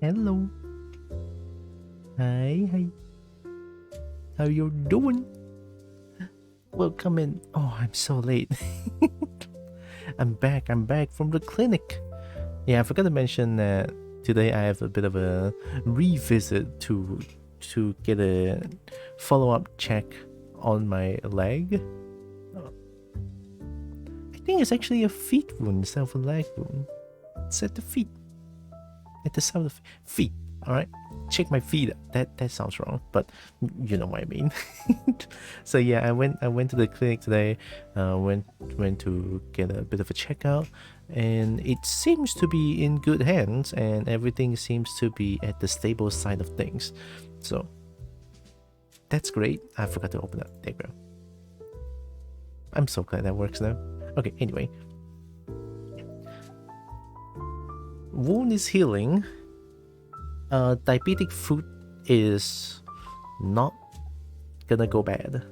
Hello. Hi. How you doing? Welcome in. Oh, I'm so late. I'm back from the clinic. Yeah, I forgot to mention that today I have a bit of a revisit to get a follow-up check on my leg. I think it's actually a feet wound instead of a leg wound. It's at the feet. At the side of the feet. Alright? Check my feet. That sounds wrong, but you know what I mean. So yeah, I went to the clinic today, went to get a bit of a checkout, and it seems to be in good hands, and everything seems to be at the stable side of things. So that's great. I forgot to open up. There we go. I'm so glad that works now. Okay, anyway. Wound is healing. Diabetic foot is not gonna go bad,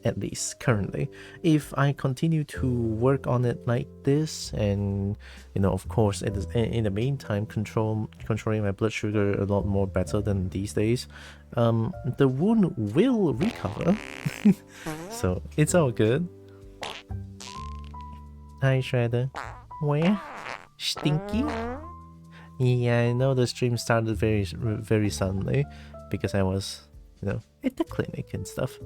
at least currently. If I continue to work on it like this, and of course in the meantime controlling my blood sugar a lot more better than these days, the wound will recover. So it's all good. Hi Shredder. Where? Stinky? Yeah, I know the stream started very suddenly because I was, at the clinic and stuff.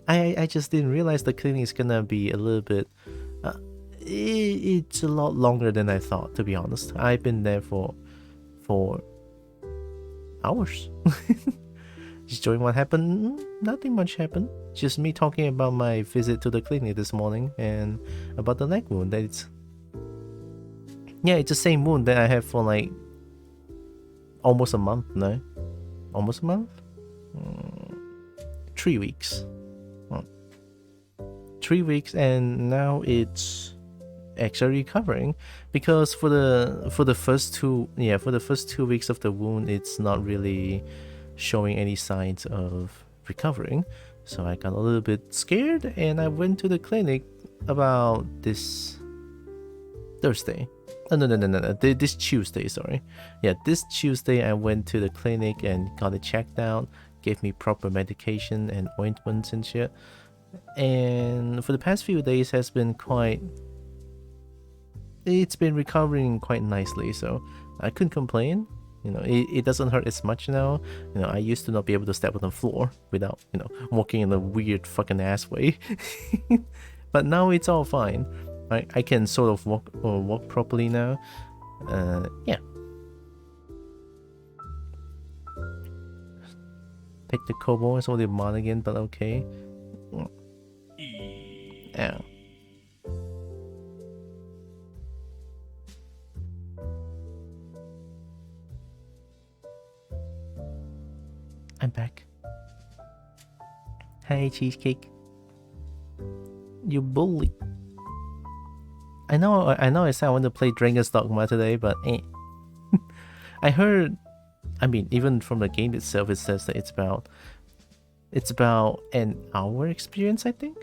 I just didn't realize the clinic is gonna be a little bit, it's a lot longer than I thought, to be honest. I've been there for hours. Just showing what happened. Nothing much happened. Just me talking about my visit to the clinic this morning and about the leg wound. Yeah, it's the same wound that I have for like almost a month now. Almost a month? 3 weeks. 3 weeks, and now it's actually recovering, because for the first 2 weeks of the wound, it's not really showing any signs of recovering. So I got a little bit scared, and I went to the clinic about this Thursday. Oh, no, this Tuesday, sorry. Yeah, this Tuesday I went to the clinic and got it checked out, gave me proper medication and ointments and shit. And for the past few days it's been recovering quite nicely, so I couldn't complain. It doesn't hurt as much now. I used to not be able to step on the floor without, walking in a weird fucking ass way. But now it's all fine. I can sort of walk properly now. Yeah. Take the kobo and the mod again, but okay. Ow. I'm back. Hey, cheesecake. You bully. I know I said I want to play Dragon's Dogma today, but I heard, even from the game itself, it says that it's about an hour experience, I think.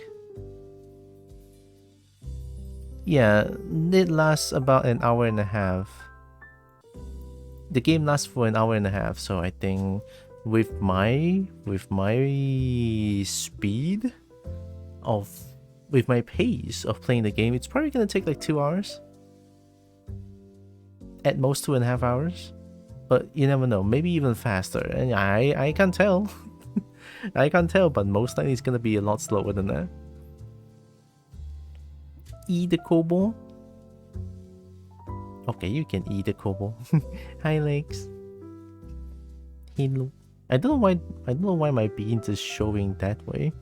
Yeah, it lasts about an hour and a half. The game lasts for an hour and a half, so I think with my speed of with my pace of playing the game, it's probably gonna take like 2 hours. At most 2.5 hours. But you never know, maybe even faster. And I can't tell. I can't tell, but most likely it's gonna be a lot slower than that. Eat the kobo. Okay, you can eat the kobo. Hi legs. Hello. I don't know why my beans is showing that way.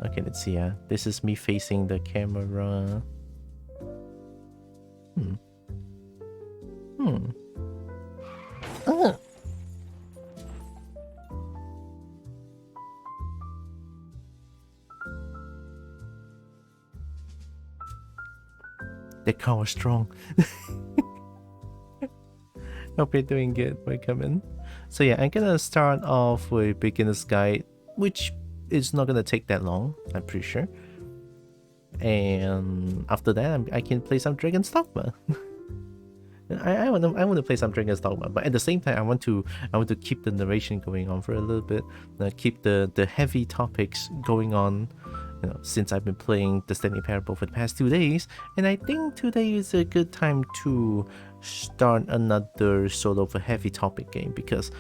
Okay, let's see. This is me facing the camera. The car was strong. Hope you're doing good. Welcome in. So yeah, I'm gonna start off with beginner's guide, which is not gonna take that long, I'm pretty sure. And after that, I can play some Dragon's Dogma. I want to play some Dragon's Dogma, but at the same time, I want to keep the narration going on for a little bit, keep the heavy topics going on, since I've been playing the Stanley Parable for the past 2 days, and I think today is a good time to start another sort of a heavy topic game, because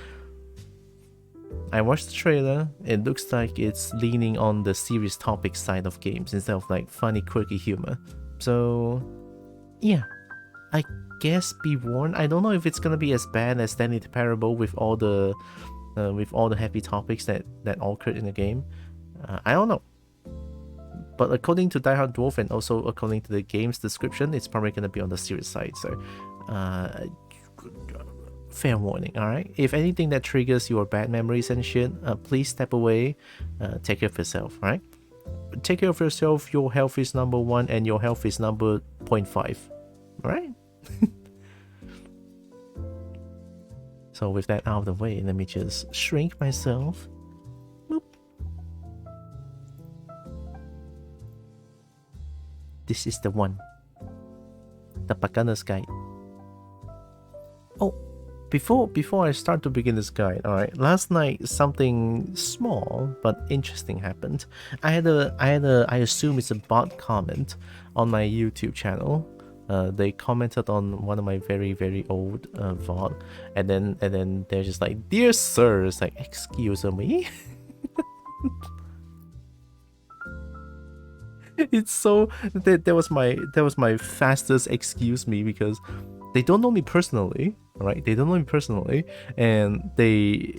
I watched the trailer. It looks like it's leaning on the serious topic side of games instead of like funny, quirky humor. So, yeah, I guess be warned. I don't know if it's gonna be as bad as Stanley the Parable with all the heavy topics that occurred in the game. I don't know. But according to Die Hard Dwarf and also according to the game's description, it's probably gonna be on the serious side. So, fair warning, alright? If anything that triggers your bad memories and shit, please step away. Take care of yourself, alright? Take care of yourself. Your health is number 1 and your health is number 0.5. Alright? So with that out of the way, let me just shrink myself. Boop. This is the one. The Beginner's Guide. Oh, before I start to begin this guide, alright, last night something small but interesting happened. I assume it's a bot comment on my YouTube channel. They commented on one of my very, very old VOD, and then they're just like, "Dear sir," it's like, "Excuse me." It's so that was my fastest excuse me, because they don't know me personally, right? They don't know me personally, and they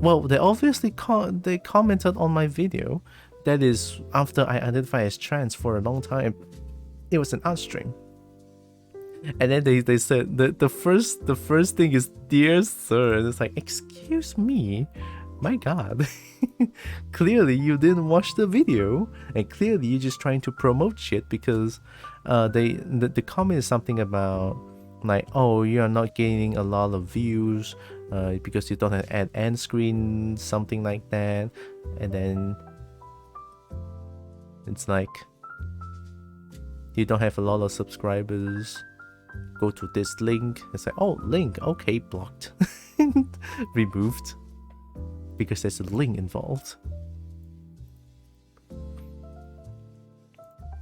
obviously they commented on my video. That is after I identified as trans for a long time. It was an art stream. And then they said the first thing is, "Dear sir," and it's like, excuse me, my god. Clearly you didn't watch the video, and clearly you're just trying to promote shit, because the comment is something about like, "Oh, you are not gaining a lot of views because you don't have end screen," something like that. And then it's like, "You don't have a lot of subscribers. Go to this link." It's like, "Oh, link, okay, blocked." Removed, because there's a link involved.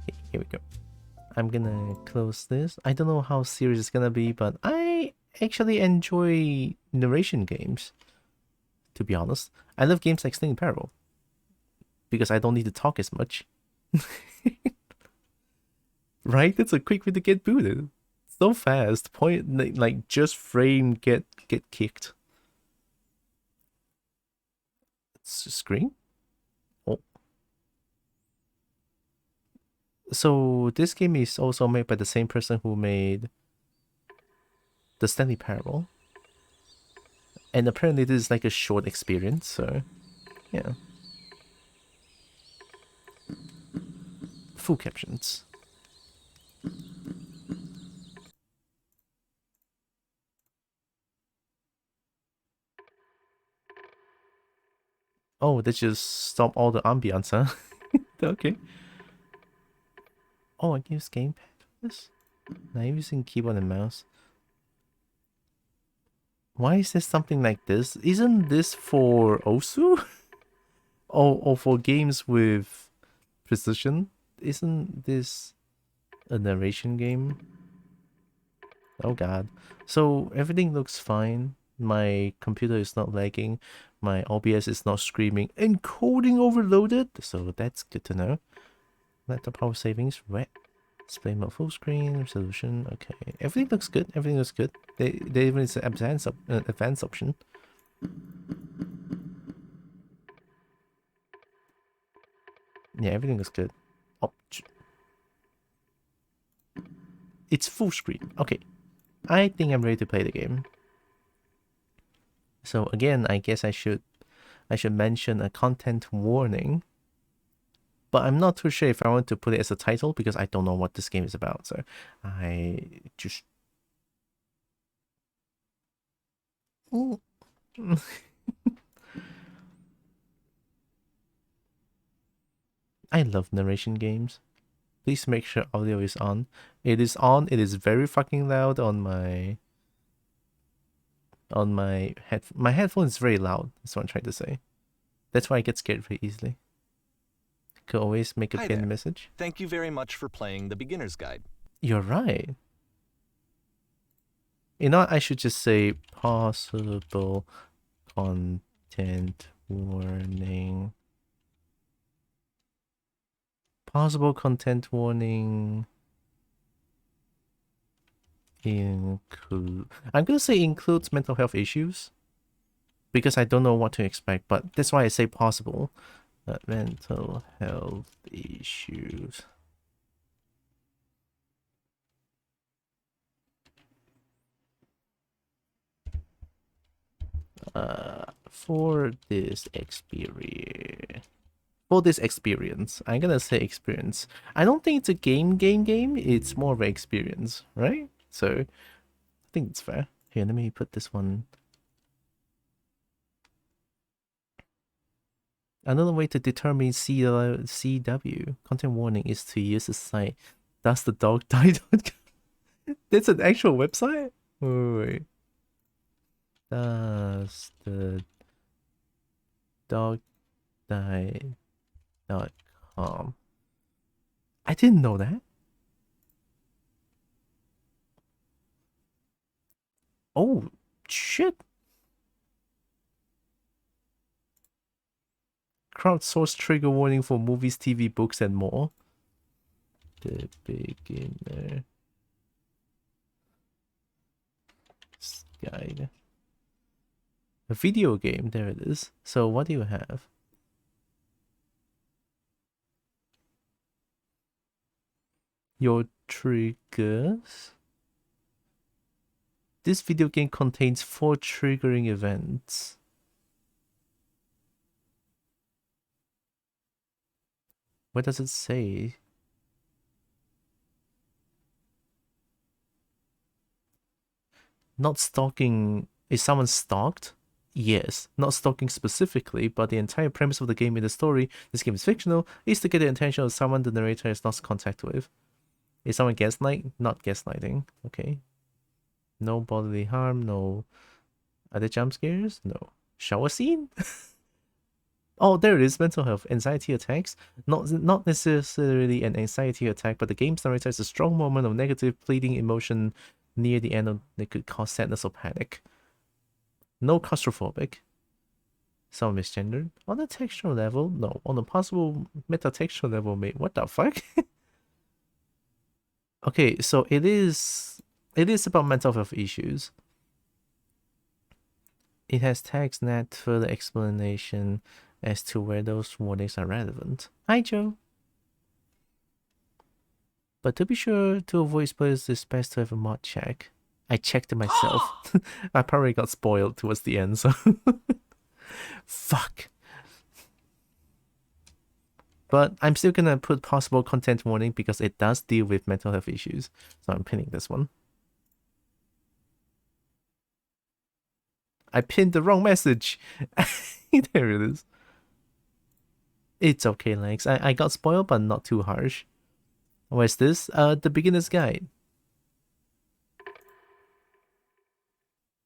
Okay, here we go. I'm gonna close this. I don't know how serious it's gonna be, but I actually enjoy narration games, to be honest. I love games like Stanley Parable, because I don't need to talk as much. Right? That's a quick way to get booted. So fast. Point, like just frame, get kicked. Screen? Oh. So this game is also made by the same person who made the Stanley Parable. And apparently this is like a short experience, so yeah. Full captions. Oh, that just stopped all the ambience, huh? Okay. Oh, I can use gamepad for this? No, I'm using keyboard and mouse. Why is there something like this? Isn't this for Osu? or for games with precision? Isn't this a narration game? Oh god. So everything looks fine. My computer is not lagging. My OBS is not screaming encoding overloaded. So that's good to know. Laptop power savings, red. Display mode full screen, resolution, okay. Everything looks good. Everything looks good. They even it's an advanced option. Yeah, everything looks good. Oh, it's full screen. Okay. I think I'm ready to play the game. So again, I guess I should mention a content warning. But I'm not too sure if I want to put it as a title, because I don't know what this game is about. So I just I love narration games. Please make sure audio is on. It is on. It is very fucking loud on my head. My headphone is very loud. That's what I'm trying to say. That's why I get scared very easily. Could always make a pinned message. Thank you very much for playing the beginner's guide. You're right. You know, I should just say possible content warning. Possible content warning include. I'm gonna say includes mental health issues because I don't know what to expect, but that's why I say possible. Mental health issues. For this experience, I'm gonna say experience. I don't think it's a game. It's more of an experience, right? So I think it's fair. Here, let me put this one. Another way to determine CW content warning is to use the site Does the Dog Die? That's an actual website? Wait. Does the Dog Die.com. I didn't know that. Oh, shit. Crowdsource trigger warning for movies, TV, books, and more. The beginner guide. A video game, there it is. So what do you have? Your triggers. This video game contains 4 triggering events. What does it say? Not stalking. Is someone stalked? Yes. Not stalking specifically, but the entire premise of the game in the story, this game is fictional, is to get the attention of someone the narrator has lost contact with. Is someone gaslighting? Not gaslighting. Okay. No bodily harm, no. Are there jump scares? No. Shower scene? Oh, there it is. Mental health. Anxiety attacks. Not necessarily an anxiety attack, but the game's narrator has a strong moment of negative pleading emotion near the end that could cause sadness or panic. No claustrophobic. Some misgendered. On the textual level, no. On the possible metatextual level, mate. What the fuck? Okay, so it is about mental health issues. It has tags net further explanation as to where those warnings are relevant. Hi, Joe. But to be sure to avoid spoilers, it's best to have a mod check. I checked it myself. I probably got spoiled towards the end, so... Fuck. But I'm still gonna put possible content warning because it does deal with mental health issues. So I'm pinning this one. I pinned the wrong message. There it is. It's okay, Lex. I got spoiled, but not too harsh. Where's this? The beginner's guide.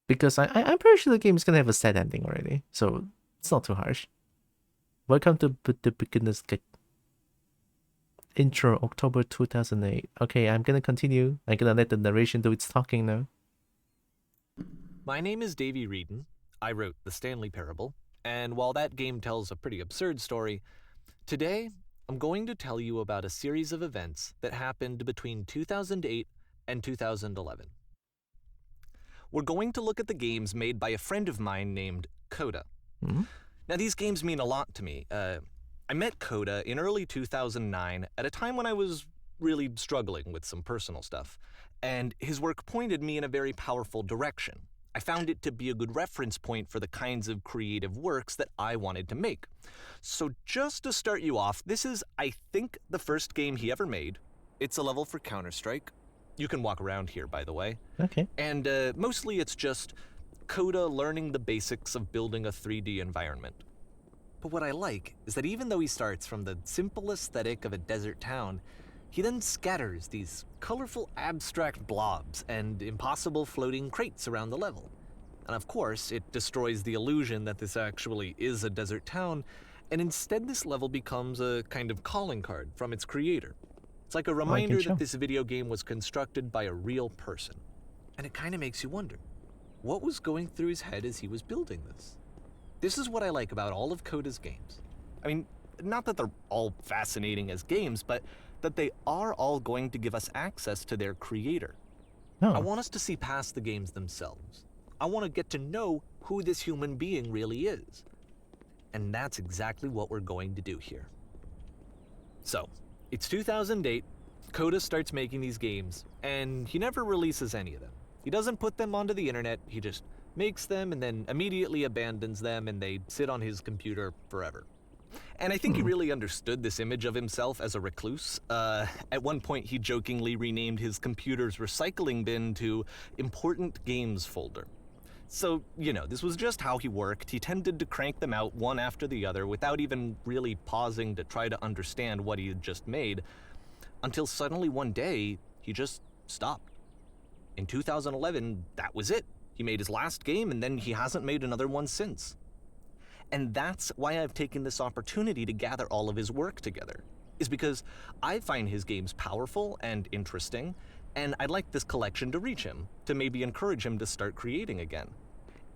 Because I'm pretty sure the game is gonna have a sad ending already, so it's not too harsh. Welcome to the beginner's guide. Intro, October 2008. Okay, I'm gonna continue. I'm gonna let the narration do its talking now. My name is Davey Reedon. I wrote The Stanley Parable, and while that game tells a pretty absurd story, today I'm going to tell you about a series of events that happened between 2008 and 2011. We're going to look at the games made by a friend of mine named Coda. Mm-hmm. Now, these games mean a lot to me. I met Coda in early 2009 at a time when I was really struggling with some personal stuff, and his work pointed me in a very powerful direction. I found it to be a good reference point for the kinds of creative works that I wanted to make. So just to start you off, this is, I think, the first game he ever made. It's a level for Counter-Strike. You can walk around here, by the way. Okay. And mostly it's just Coda learning the basics of building a 3D environment. But what I like is that even though he starts from the simple aesthetic of a desert town, He then scatters these colorful abstract blobs and impossible floating crates around the level. And of course, it destroys the illusion that this actually is a desert town, and instead this level becomes a kind of calling card from its creator. It's like a reminder that this video game was constructed by a real person. And it kind of makes you wonder, what was going through his head as he was building this? This is what I like about all of Coda's games. I mean, not that they're all fascinating as games, but that they are all going to give us access to their creator. Oh. I want us to see past the games themselves. I want to get to know who this human being really is. And that's exactly what we're going to do here. So, it's 2008, Coda starts making these games, and he never releases any of them. He doesn't put them onto the internet, he just makes them and then immediately abandons them, and they sit on his computer forever. And I think he really understood this image of himself as a recluse. At one point, he jokingly renamed his computer's recycling bin to Important Games Folder. So, you know, this was just how he worked. He tended to crank them out one after the other without even really pausing to try to understand what he had just made, until suddenly one day, he just stopped. In 2011, that was it. He made his last game, and then he hasn't made another one since. And that's why I've taken this opportunity to gather all of his work together, is because I find his games powerful and interesting, and I'd like this collection to reach him, to maybe encourage him to start creating again.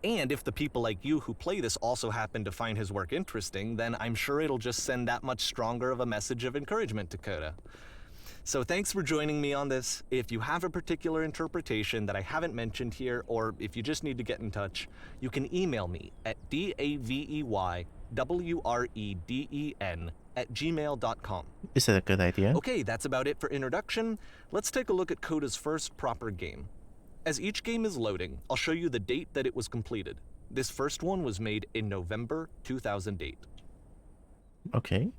And if the people like you who play this also happen to find his work interesting, then I'm sure it'll just send that much stronger of a message of encouragement to Coda. So thanks for joining me on this. If you have a particular interpretation that I haven't mentioned here, or if you just need to get in touch, you can email me at daveyWreden@gmail.com. Is that a good idea? Okay, that's about it for introduction. Let's take a look at Coda's first proper game. As each game is loading, I'll show you the date that it was completed. This first one was made in November 2008. Okay.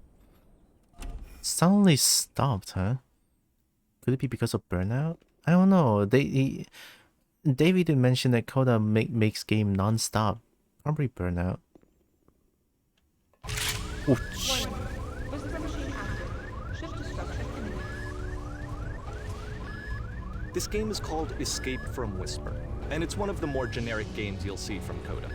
Suddenly stopped, huh? Could it be because of burnout? I don't know. David did mention that Coda makes game non-stop. Probably burnout. Oof. This game is called Escape from Whisper, and it's one of the more generic games you'll see from Coda.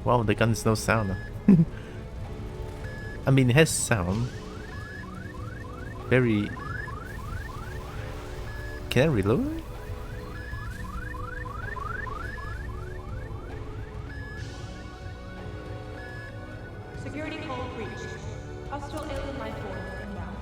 Wow, the gun is no sound. I mean, it has sound. Very... Can I reload it? Security call breached. Hostile alien life form inbound.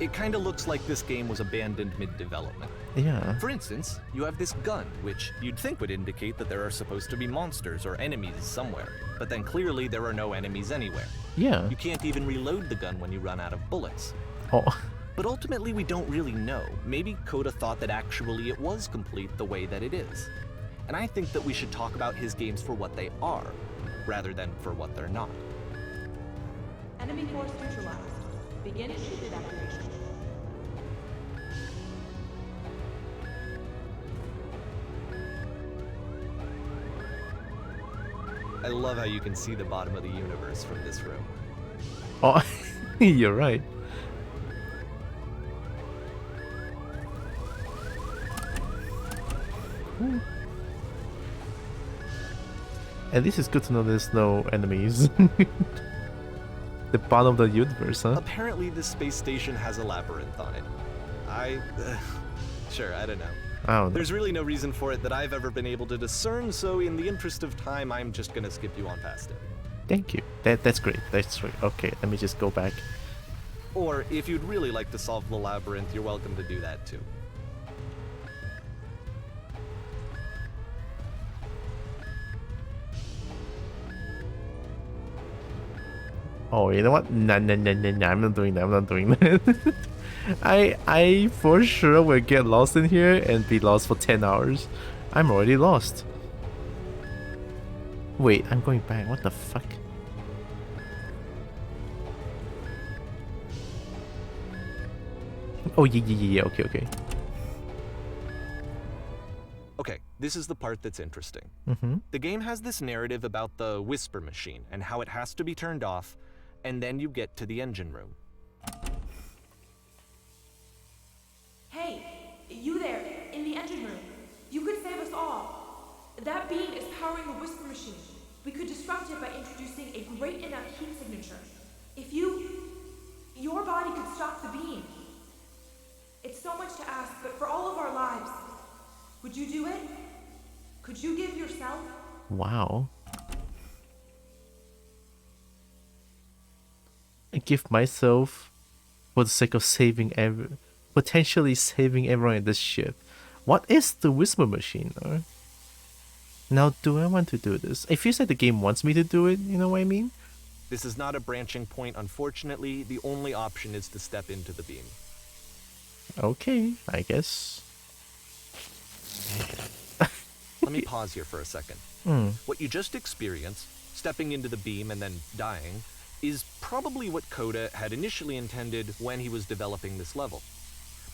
It kinda looks like this game was abandoned mid-development. Yeah. For instance, you have this gun, which you'd think would indicate that there are supposed to be monsters or enemies somewhere, but then clearly there are no enemies anywhere. Yeah. You can't even reload the gun when you run out of bullets. Oh. But ultimately we don't really know. Maybe Coda thought that actually it was complete the way that it is. And I think that we should talk about his games for what they are, rather than for what they're not. Enemy force neutralized. Begin ship evacuation. I love how you can see the bottom of the universe from this room. Oh, you're right. Ooh. At least it's good to know there's no enemies. The bottom of the universe, huh? Apparently this space station has a labyrinth on it. Sure, I don't know. I don't know. There's really no reason for it that I've ever been able to discern, so in the interest of time, I'm just gonna skip you on past it. Thank you. That's great. That's great. Okay, let me just go back. Or if you'd really like to solve the labyrinth, you're welcome to do that too. Oh, you know what? Nah, I'm not doing that. I'm not doing that. I for sure will get lost in here and be lost for 10 hours. I'm already lost. Wait, I'm going back. What the fuck? Oh, yeah. Okay. Okay, This is the part that's interesting. Mm-hmm. The game has this narrative about the whisper machine and how it has to be turned off, and then you get to the engine room. Hey, you there, in the engine room. You could save us all. That beam is powering the whisper machine. We could disrupt it by introducing a great enough heat signature. If your body could stop the beam. It's so much to ask, but for all of our lives, would you do it? Could you give yourself? Wow. I give myself for the sake of potentially saving everyone in this ship. What is the whisper machine, though? Now, do I want to do this? It feels like the game wants me to do it, you know what I mean? This is not a branching point, unfortunately. The only option is to step into the beam. Okay, I guess. Let me pause here for a second. What you just experienced, stepping into the beam and then dying, is probably what Coda had initially intended when he was developing this level.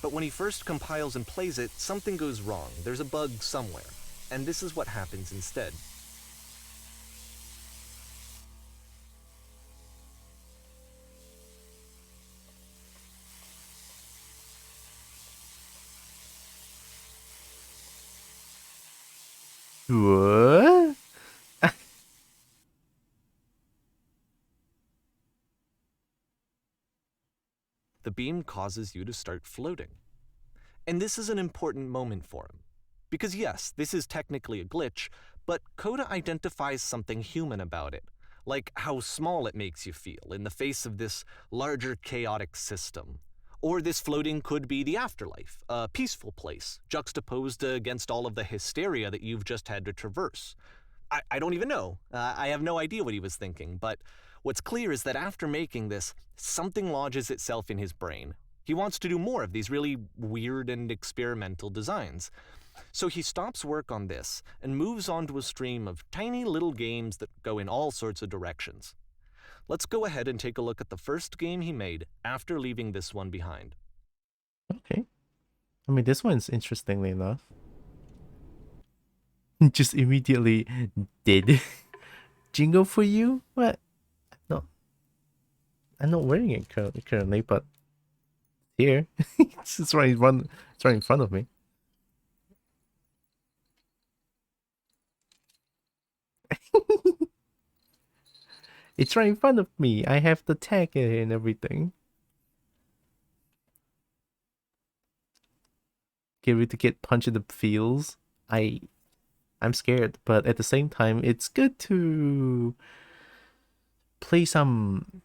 But when he first compiles and plays it, something goes wrong. There's a bug somewhere. And this is what happens instead. What? The beam causes you to start floating. And this is an important moment for him. Because yes, this is technically a glitch, but Coda identifies something human about it, like how small it makes you feel in the face of this larger chaotic system. Or this floating could be the afterlife, a peaceful place, juxtaposed against all of the hysteria that you've just had to traverse. I don't even know. I have no idea what he was thinking, but what's clear is that after making this, something lodges itself in his brain. He wants to do more of these really weird and experimental designs. So he stops work on this and moves on to a stream of tiny little games that go in all sorts of directions. Let's go ahead and take a look at the first game he made after leaving this one behind. Okay. I mean, this one's interestingly enough. Just immediately did. Jingle for you? What? No. I'm not wearing it currently, but here. it's right in front of me. It's right in front of me. I have the tag and everything. Get ready to get punched in the feels. I'm scared, but at the same time, it's good to play some,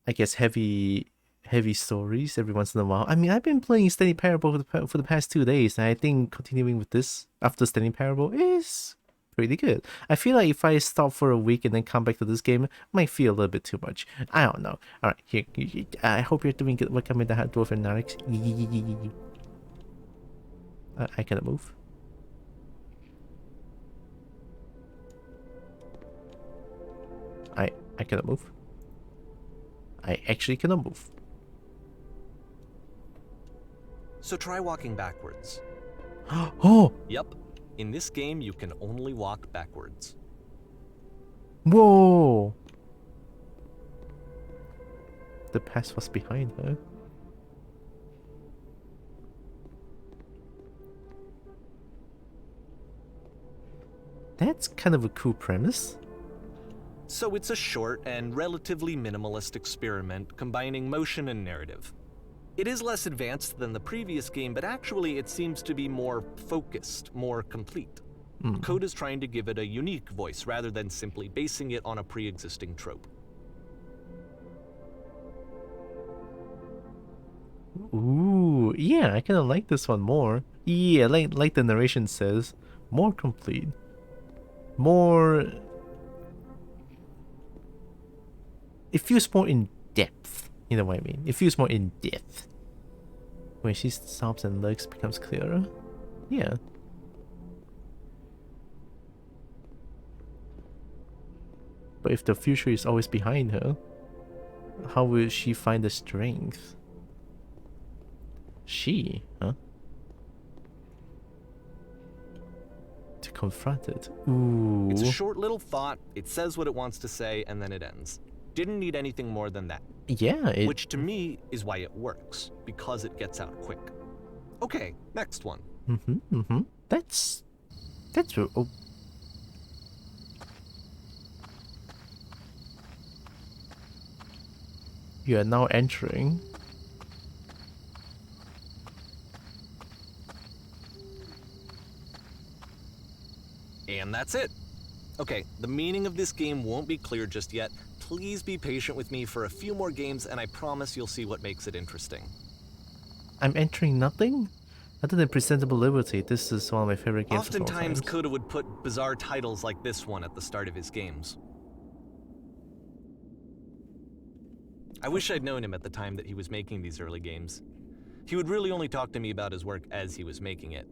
I guess, heavy stories every once in a while. I mean, I've been playing Stanley Parable for the past 2 days, and I think continuing with this after Stanley Parable is pretty good. I feel like if I stop for a week and then come back to this game, it might feel a little bit too much. I don't know. All right, here. I hope you're doing good. Welcome in the Dwarf and Narix. I cannot move. I cannot move. I actually cannot move. So try walking backwards. Oh! Yep, in this game you can only walk backwards. Whoa! The past was behind her. That's kind of a cool premise. So it's a short and relatively minimalist experiment combining motion and narrative. It is less advanced than the previous game, but actually it seems to be more focused, more complete. Coda's trying to give it a unique voice rather than simply basing it on a pre-existing trope. Ooh, yeah, I kind of like this one more. Yeah, like the narration says, more complete. More... It feels more in depth, you know what I mean? It feels more in depth. When she stops and looks, becomes clearer. Yeah. But if the future is always behind her, how will she find the strength? She, huh? confronted. Ooh. It's a short little thought, it says what it wants to say, and then it ends. Didn't need anything more than that. Yeah, Which to me is why it works, because it gets out quick. Okay, next one. That's oh. You are now entering. And that's it. Okay, the meaning of this game won't be clear just yet. Please be patient with me for a few more games, and I promise you'll see what makes it interesting. I'm entering nothing? Other than Presentable Liberty, this is one of my favorite games Oftentimes, of all times. Coda would put bizarre titles like this one at the start of his games. I wish I'd known him at the time that he was making these early games. He would really only talk to me about his work as he was making it.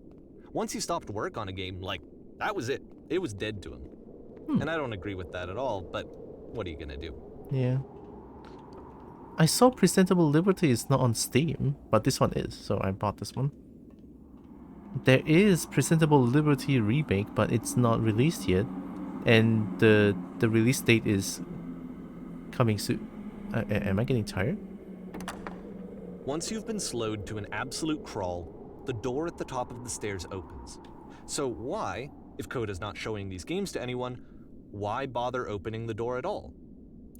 Once he stopped work on a game, like, that was it. It was dead to him. And I don't agree with that at all, but what are you gonna do? Yeah. I saw Presentable Liberty is not on Steam, but this one is, so I bought this one. There is Presentable Liberty Remake, but it's not released yet. And the release date is coming soon. Am I getting tired? Once you've been slowed to an absolute crawl, the door at the top of the stairs opens. So why, if Coda's not showing these games to anyone, why bother opening the door at all?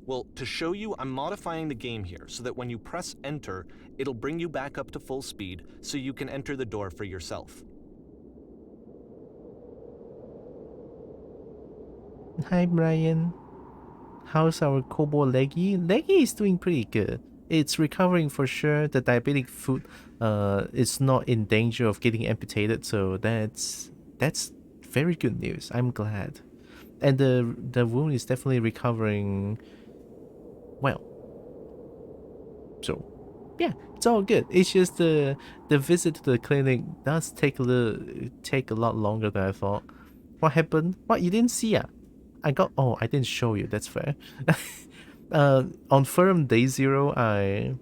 Well, to show you, I'm modifying the game here so that when you press enter, it'll bring you back up to full speed so you can enter the door for yourself. Hi Brian. How's our Kobo Leggy? Leggy is doing pretty good. It's recovering for sure. The diabetic foot is not in danger of getting amputated, so that's very good news. I'm glad. And the wound is definitely recovering well. So yeah, it's all good. It's just the visit to the clinic does take a lot longer than I thought. What happened? What, you didn't see? I didn't show you. That's fair. On firm day zero, I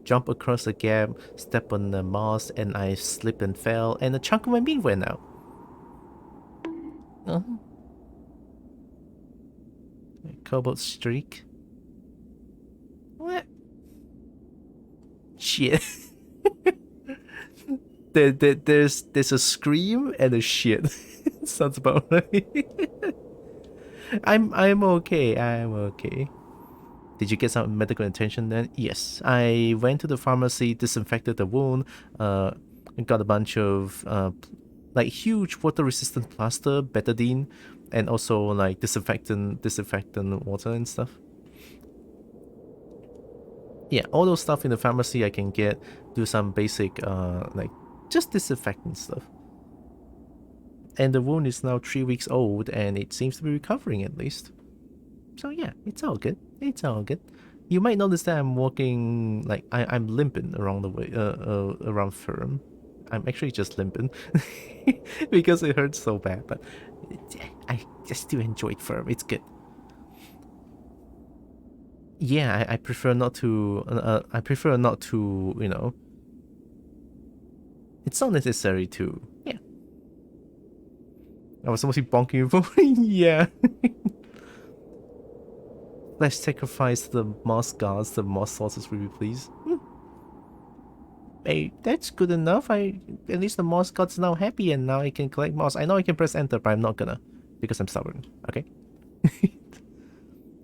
jump across the gap, step on the moss, and I slipped and fell, and a chunk of my meat went out. Cobalt streak. What? Shit. There's a scream and a shit. Sounds about right. I'm okay. I'm okay. Did you get some medical attention then? Yes. I went to the pharmacy, disinfected the wound, got a bunch of like huge water resistant plaster, betadine, and also like disinfectant water and stuff. Yeah, all those stuff in the pharmacy I can get, do some basic like just disinfectant stuff. And the wound is now 3 weeks old, and it seems to be recovering at least. So yeah, it's all good. It's all good. You might notice that I'm walking, like, I'm limping around the way, around firm. I'm actually just limping because it hurts so bad, but I just still enjoy firm. It's good. Yeah, I prefer not to, you know, it's not necessary to, yeah. I was supposed to be bonking you for, yeah. Let's sacrifice the moss gods, the moss sources, will you please? Hey, that's good enough. At least the moss god's now happy and now I can collect moss. I know I can press enter, but I'm not gonna, because I'm stubborn, okay?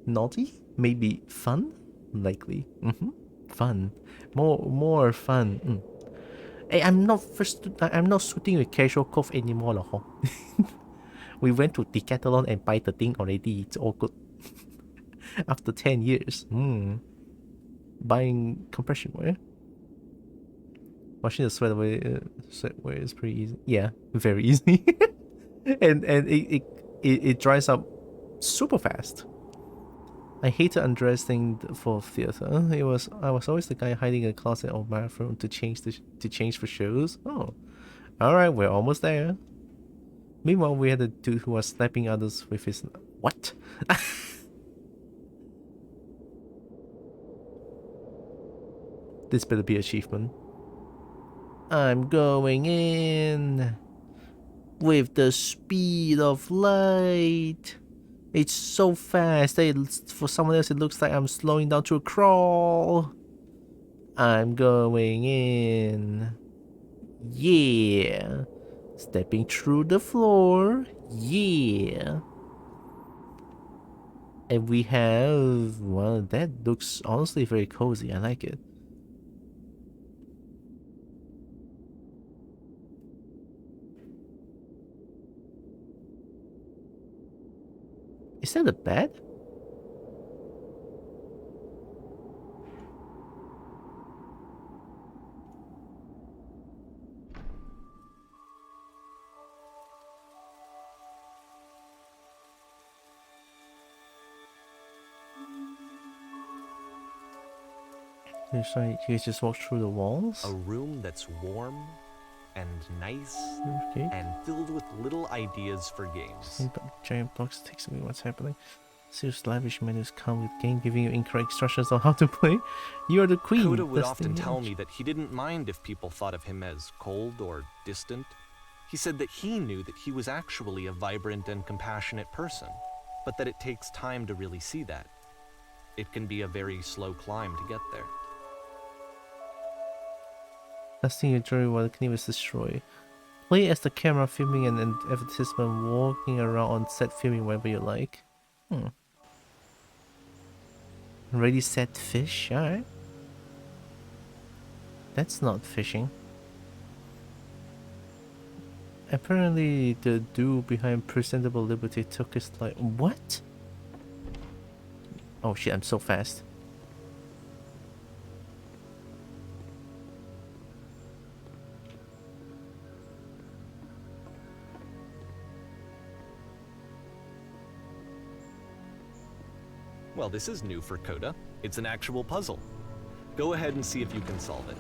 Naughty? Maybe fun? Likely. Fun. More fun. Hey, I'm not shooting with casual cove anymore, lah. We went to Decathlon and buy the thing already. It's all good. After 10 years. Buying compression wear. Washing the sweatwear is pretty easy. Yeah, very easy. and it dries up super fast. I hated undressing for theater. I was always the guy hiding in a closet or bathroom to change for shows. Oh, all right, we're almost there. Meanwhile, we had a dude who was slapping others with his what? This better be achievement. I'm going in. with the speed of light. It's so fast that for someone else it looks like I'm slowing down to a crawl. I'm going in. Yeah. Stepping through the floor. Yeah. And we have, well, that looks honestly very cozy. I like it. Is that a bed? So you just walk through the walls? A room that's warm and nice Okay. and filled with little ideas for games. Giant blocks takes me what's happening. Serious lavish menus come with game giving you incorrect instructions on how to play. You are the queen. Coda would often tell me that he didn't mind if people thought of him as cold or distant. He said that he knew that he was actually a vibrant and compassionate person, but that it takes time to really see that. It can be a very slow climb to get there. Testing your jewelry while the knife is destroyed. Play as the camera filming and an advertisement walking around on set filming wherever you like. Ready, set, fish. Alright. That's not fishing. Apparently the dude behind Presentable Liberty took his life. What? Oh shit, I'm so fast. Well, this is new for Coda. It's an actual puzzle. Go ahead and see if you can solve it.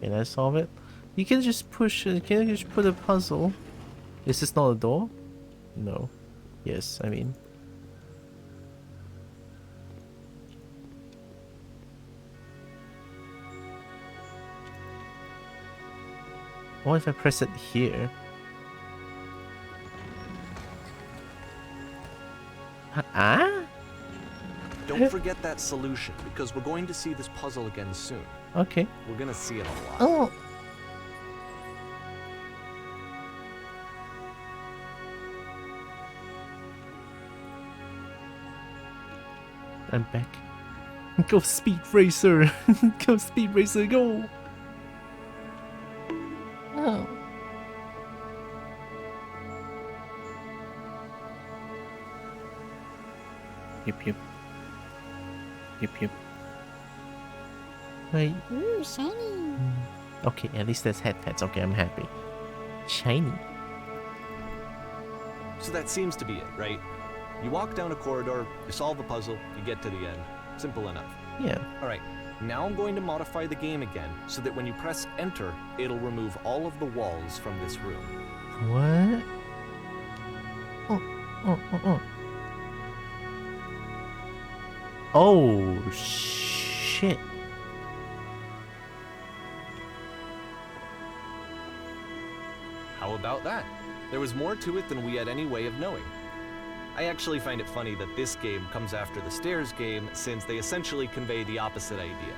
Can I solve it? You can just push it. Can you just put a puzzle? Is this not a door? No. Yes, I mean. What if I press it here? Ah? Don't forget that solution, because we're going to see this puzzle again soon. Okay. We're gonna see it a lot. Oh. I'm back. Go Speed Racer! Go Speed Racer, go! Oh. Yep, yep. Yep, yep. Wait. Ooh, shiny. Okay, at least there's head pets. Okay, I'm happy. Shiny. So that seems to be it, right? You walk down a corridor, you solve the puzzle, you get to the end. Simple enough. Yeah. Alright, now I'm going to modify the game again so that when you press enter, it'll remove all of the walls from this room. What? Oh, shit. How about that? There was more to it than we had any way of knowing. I actually find it funny that this game comes after the Stairs game, since they essentially convey the opposite idea.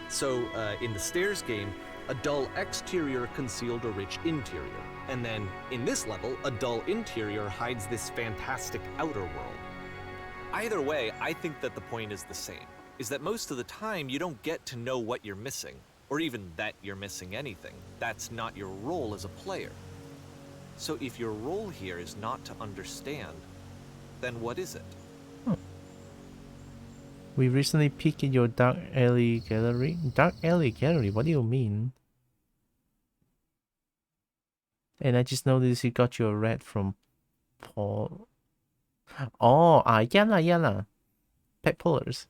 So, in the Stairs game, a dull exterior concealed a rich interior. And then, in this level, a dull interior hides this fantastic outer world. Either way, I think that the point is the same, is that most of the time you don't get to know what you're missing, or even that you're missing anything. That's not your role as a player. So if your role here is not to understand, then what is it? We recently peeked in your dark alley gallery. Dark alley gallery? What do you mean? And I just noticed you got your red from Paul. Oh, yeah. Pet pullers.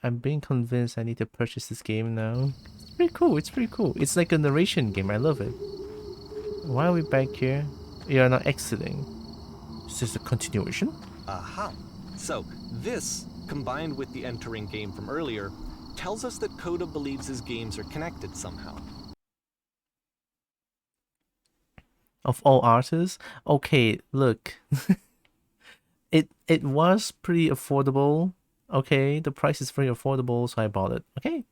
I'm being convinced I need to purchase this game now. It's pretty cool. It's pretty cool. It's like a narration game. I love it. Why are we back here? We are not exiting. Is this a continuation? Aha. So, this, combined with the entering game from earlier, tells us that Coda believes his games are connected somehow. Of all artists? Okay, look. It was pretty affordable. Okay, the price is very affordable, so I bought it. Okay.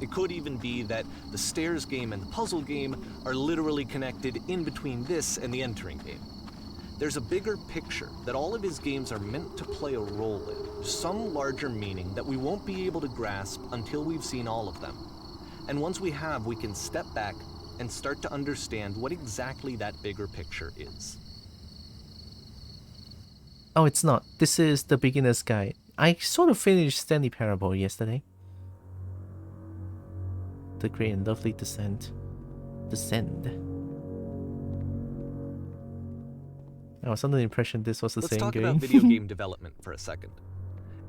It could even be that the stairs game and the puzzle game are literally connected in between this and the entering game. There's a bigger picture that all of his games are meant to play a role in, some larger meaning that we won't be able to grasp until we've seen all of them. And once we have, we can step back and start to understand what exactly that bigger picture is. Oh, it's not. This is the beginner's guide. I sort of finished Stanley Parable yesterday. The Great and Lovely Descent. Descend. I was under the impression this was the Let's same talk game. about video game development for a second.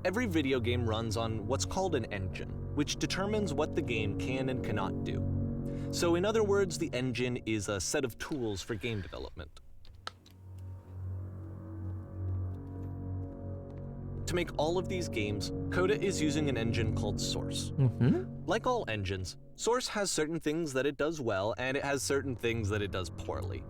Every video game runs on what's called an engine, which determines what the game can and cannot do. So in other words, the engine is a set of tools for game development. To make all of these games, Coda is using an engine called Source. Like all engines, Source has certain things that it does well, and it has certain things that it does poorly.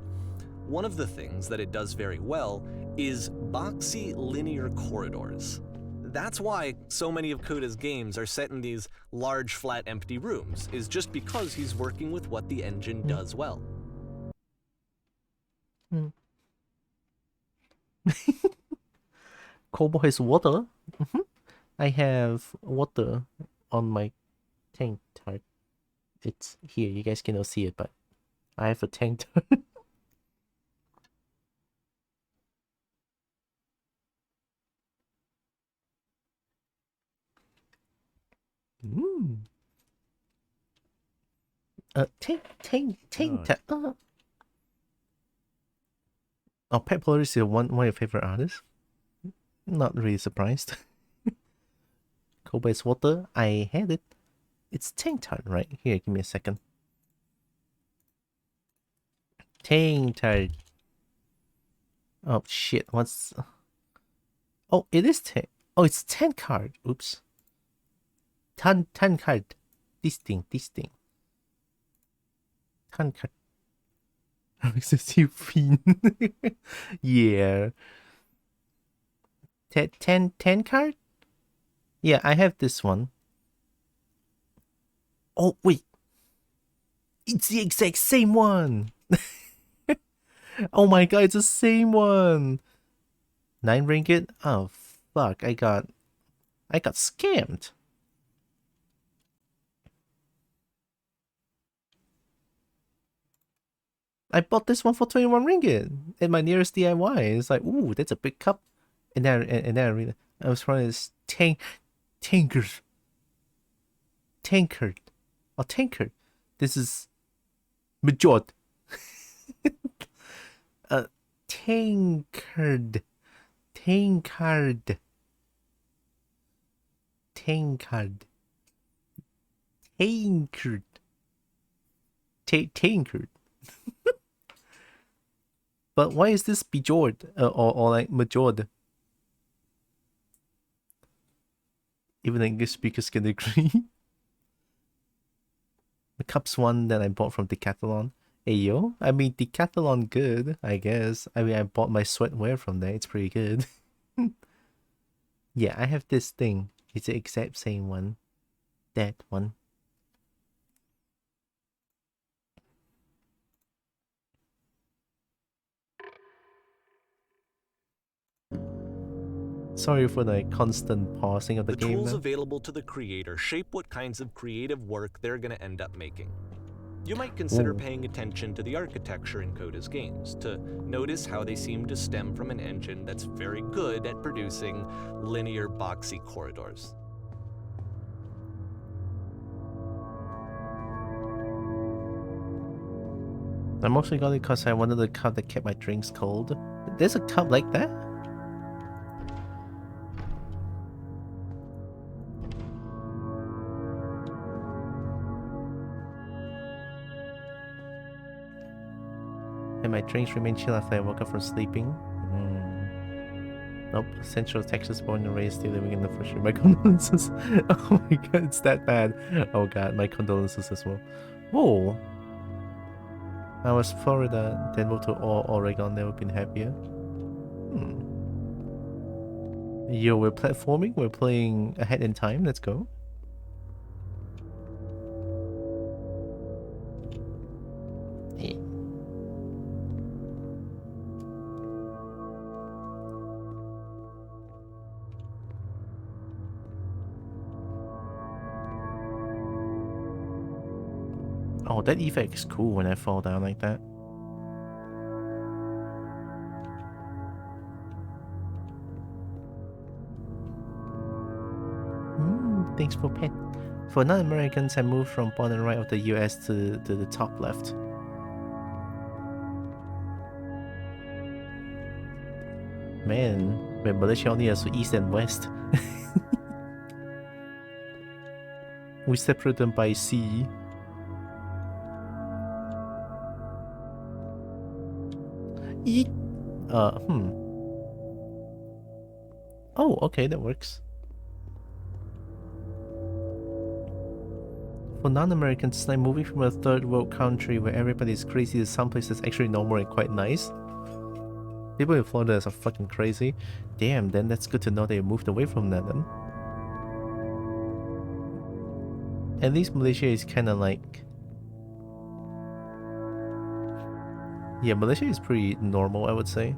One of the things that it does very well is boxy linear corridors. That's why so many of Coda's games are set in these large, flat, empty rooms, is just because he's working with what the engine does well. Kobo has water. I have water on my tank type. It's here. You guys cannot see it, but I have a tank type. Tank type. Oh, Pet Polaris is one of your favorite artists. Not really surprised. Kobe's water. I had it. It's tank type, right? Here, give me a second. Tank type. Oh shit! What's? Oh, it is 10. Oh, it's 10 card. Oops. 10 card. This thing. 10 card. Excessive fiend. Yeah. 10 card? Yeah, I have this one. Oh, wait. It's the exact same one. Oh my god, it's the same one. 9 ringgit? Oh, fuck. I got scammed. I bought this one for 21 ringgit at my nearest DIY. It's like, ooh, that's a big cup. And then I was trying this tankard. Oh, tankard. This is Majord. Tankard. Tankard. But why is this Bejord or like Majord? Even English speakers can agree. The cup's one that I bought from Decathlon. Ayo, I mean Decathlon good, I guess. I mean I bought my sweatwear from there. It's pretty good. Yeah, I have this thing. It's the exact same one. That one. Sorry for the constant pausing of the game. The tools available to the creator shape what kinds of creative work they're going to end up making. You might consider paying attention to the architecture in Coda's games to notice how they seem to stem from an engine that's very good at producing linear, boxy corridors. I mostly got it because I wanted a cup that kept my drinks cold. There's a cup like that? And my drinks remain chill after I woke up from sleeping. Nope. Central Texas, born and raised, still living in the first year. My condolences. Oh my god, it's that bad. Oh god, my condolences as well. Whoa. I was Florida, then moved to Oregon, never been happier. Yo, we're platforming, we're playing ahead in time, let's go. Yeah. Oh, that effect is cool when I fall down like that. Thanks for pet. For non-Americans, I moved from bottom right of the US to the top left. Man, when Malaysia only has east and west. We separate them by sea. Oh, okay, that works. For non-Americans, like moving from a third world country where everybody's crazy to some places actually normal and quite nice. People in Florida are fucking crazy. Damn, then that's good to know they moved away from that then. At least Malaysia is kinda like... Yeah, Malaysia is pretty normal, I would say.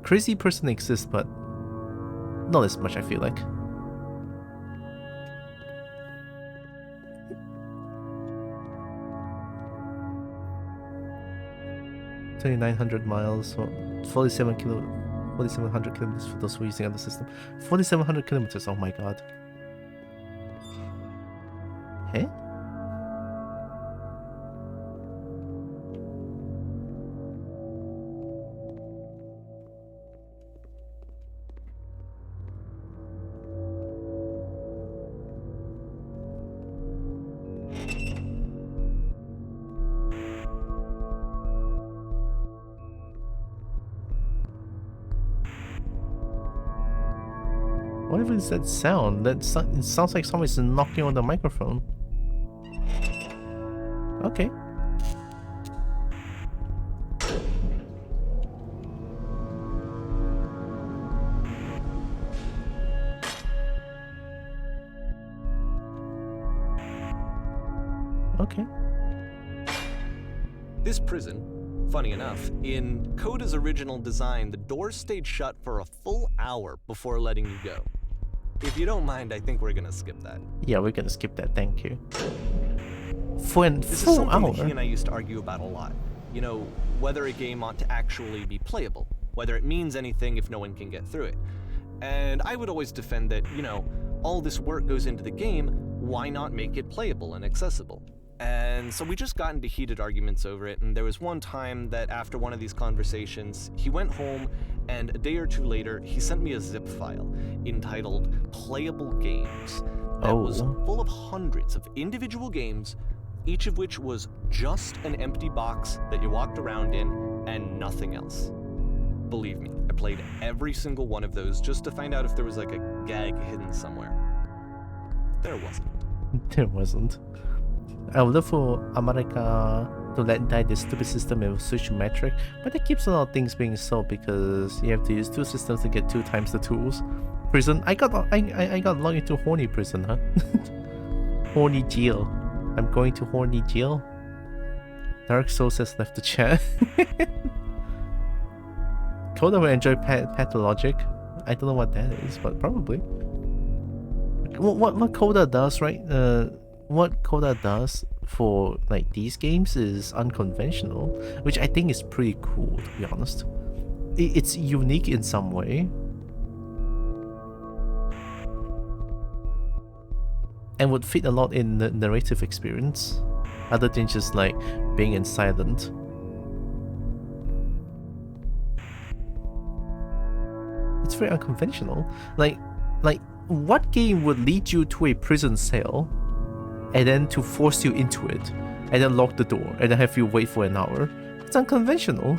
Crazy person exists, but not as much, I feel like. $2,900 miles, or 4,700 kilometers for those who are using other system. 4,700 kilometers, oh my god. Hey? What is that sound? It sounds like someone's knocking on the microphone. Okay. Okay. This prison, funny enough, in Coda's original design, the doors stayed shut for a full hour before letting you go. If you don't mind, I think we're gonna skip that. Yeah, we're gonna skip that, thank you. For a This is full something hour? that he and I used to argue about a lot. You know, whether a game ought to actually be playable, whether it means anything if no one can get through it. And I would always defend that, you know, all this work goes into the game, why not make it playable and accessible? And so we just got into heated arguments over it, and there was one time that after one of these conversations, he went home, and a day or two later, he sent me a zip file entitled Playable Games that was full of hundreds of individual games, each of which was just an empty box that you walked around in and nothing else. Believe me, I played every single one of those just to find out if there was like a gag hidden somewhere. There wasn't. There wasn't. I would love for America to let die this stupid system and switch to metric, but it keeps a lot of things being sold because you have to use two systems to get 2 times the tools. Prison? I got logged into horny prison, huh? Horny jail. I'm going to horny jail. Dark Souls has left the chat. Coda will enjoy pathologic. I don't know what that is, but probably. What Coda does, right? What Coda does for like these games is unconventional, which I think is pretty cool, to be honest. It's unique in some way, and would fit a lot in the narrative experience, other than just like being in silent. It's very unconventional. Like what game would lead you to a prison cell and then to force you into it and then lock the door and then have you wait for an hour? It's unconventional.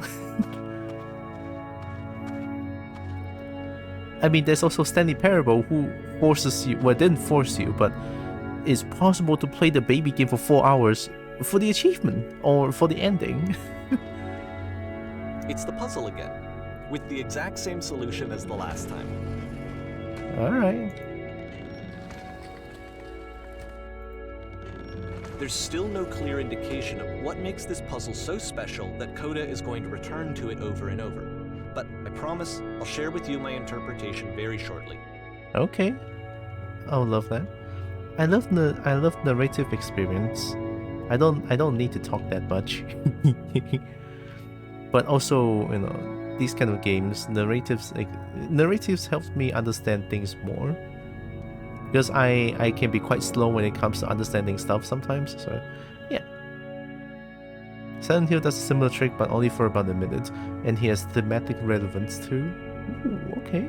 I mean, there's also Stanley Parable who forces you, well, didn't force you, but it's possible to play the baby game for 4 hours for the achievement or for the ending. It's the puzzle again, with the exact same solution as the last time. Alright. There's still no clear indication of what makes this puzzle so special that Coda is going to return to it over and over. But I promise I'll share with you my interpretation very shortly. Okay. I'll love that. I love narrative experience. I don't need to talk that much. But also, you know, these kind of games, narratives help me understand things more. Because I can be quite slow when it comes to understanding stuff sometimes, so yeah. Silent Hill does a similar trick, but only for about a minute, and he has thematic relevance too. Ooh, okay.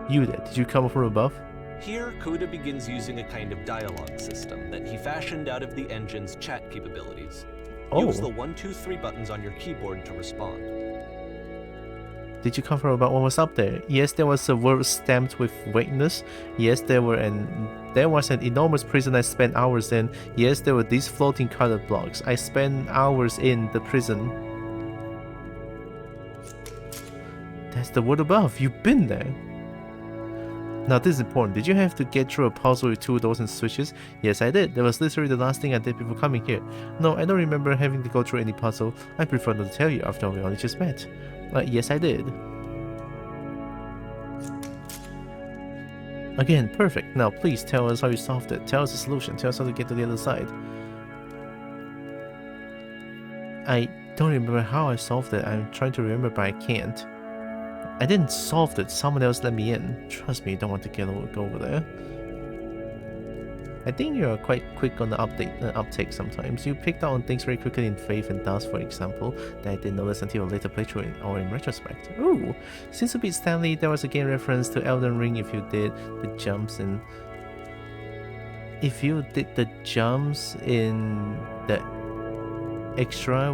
You there, did you come from above? Here, Coda begins using a kind of dialogue system that he fashioned out of the engine's chat capabilities. Use the 1, 2, 3 buttons on your keyboard to respond. Did you come from about what was up there? Yes, there was a word stamped with weakness. Yes, there was an enormous prison I spent hours in. Yes, there were these floating colored blocks. I spent hours in the prison. That's the word above. You've been there. Now this is important. Did you have to get through a puzzle with 2 doors and switches? Yes, I did. That was literally the last thing I did before coming here. No, I don't remember having to go through any puzzle. I prefer not to tell you after we only just met. Yes, I did. Again, perfect. Now please tell us how you solved it. Tell us the solution. Tell us how to get to the other side. I don't remember how I solved it. I'm trying to remember, but I can't. I didn't solve it, someone else let me in. Trust me, you don't want to go over there. I think you're quite quick on the uptake sometimes. You picked out on things very quickly in Faith and Dust, for example, that I didn't notice until a later playthrough or in retrospect. Ooh! Since you beat Stanley, there was a game reference to Elden Ring if you did the jumps in... If you did the jumps in the extra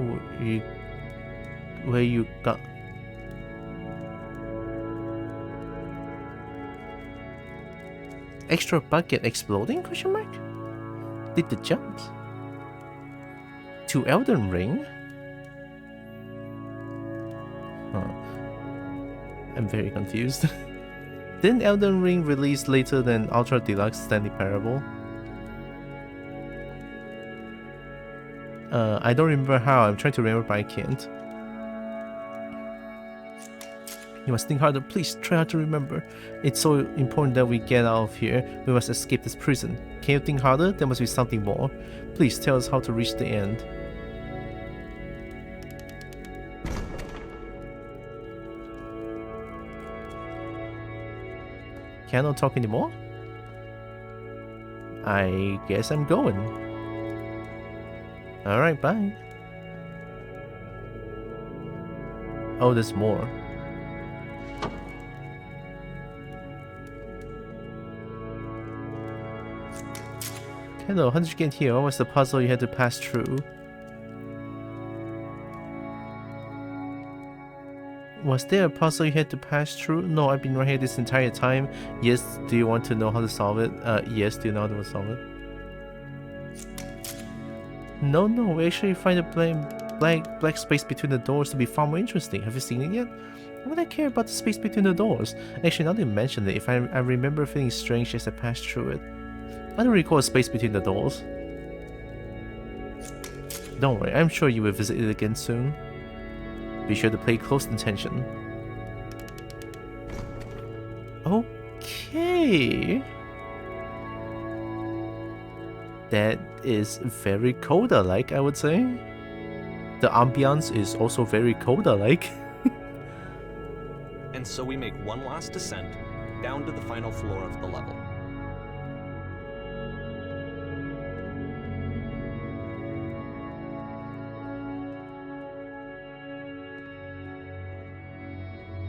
where you got... Extra bucket exploding? Question mark? Did the jumps to Elden Ring? Huh. I'm very confused. Didn't Elden Ring release later than Ultra Deluxe Stanley Parable? I don't remember how. I'm trying to remember, but I can't. You must think harder. Please try hard to remember. It's so important that we get out of here. We must escape this prison. Can you think harder? There must be something more. Please tell us how to reach the end. Can I not talk anymore? I guess I'm going. Alright, bye. Oh, there's more. Hello, how did you get here? What was the puzzle you had to pass through? Was there a puzzle you had to pass through? No, I've been right here this entire time. Yes, do you want to know how to solve it? Yes, do you know how to solve it? No, we actually find a black space between the doors to be far more interesting. Have you seen it yet? Why would I care about the space between the doors? Actually, now that you mention it, if I remember feeling strange as I passed through it. I don't recall a space between the doors. Don't worry, I'm sure you will visit it again soon. Be sure to pay close attention. Okay. That is very Coda-like, I would say. The ambiance is also very Coda-like. And so we make one last descent down to the final floor of the level.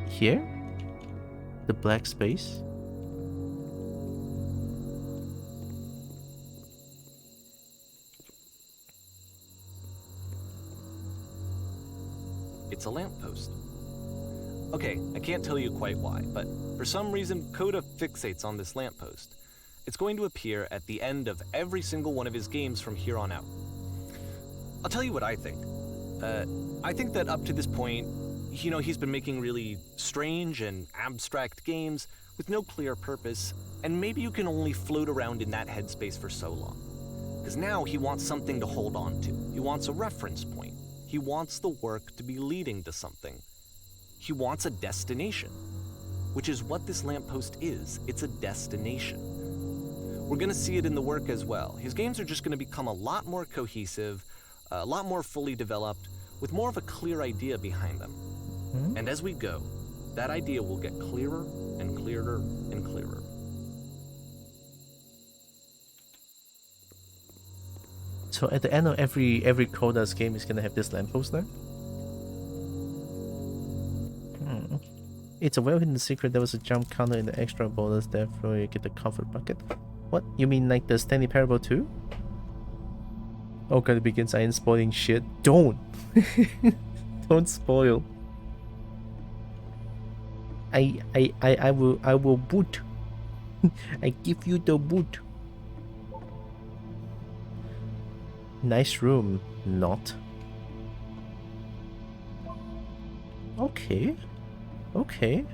Here? The black space? it's a lamppost. Okay, I can't tell you quite why, but for some reason, Coda fixates on this lamppost. It's going to appear at the end of every single one of his games from here on out. I'll tell you what I think. I think that up to this point, he's been making really strange and abstract games with no clear purpose, and maybe you can only float around in that headspace for so long. Because now he wants something to hold on to. He wants a reference point. He wants the work to be leading to something. He wants a destination, which is what this lamppost is. It's a destination. We're going to see it in the work as well. His games are just going to become a lot more cohesive, a lot more fully developed, with more of a clear idea behind them. Hmm? And as we go, that idea will get clearer and clearer and clearer. So at the end of every Coda's game is gonna have this lamppost now? It's a well-hidden secret. There was a jump counter in the extra bonus, therefore you get the comfort bucket. What? You mean like the Stanley Parable 2? Oh god, it begins. I ain't spoiling shit. Don't! Don't spoil. I will boot. I give you the boot. Nice room. Not. Okay. Okay.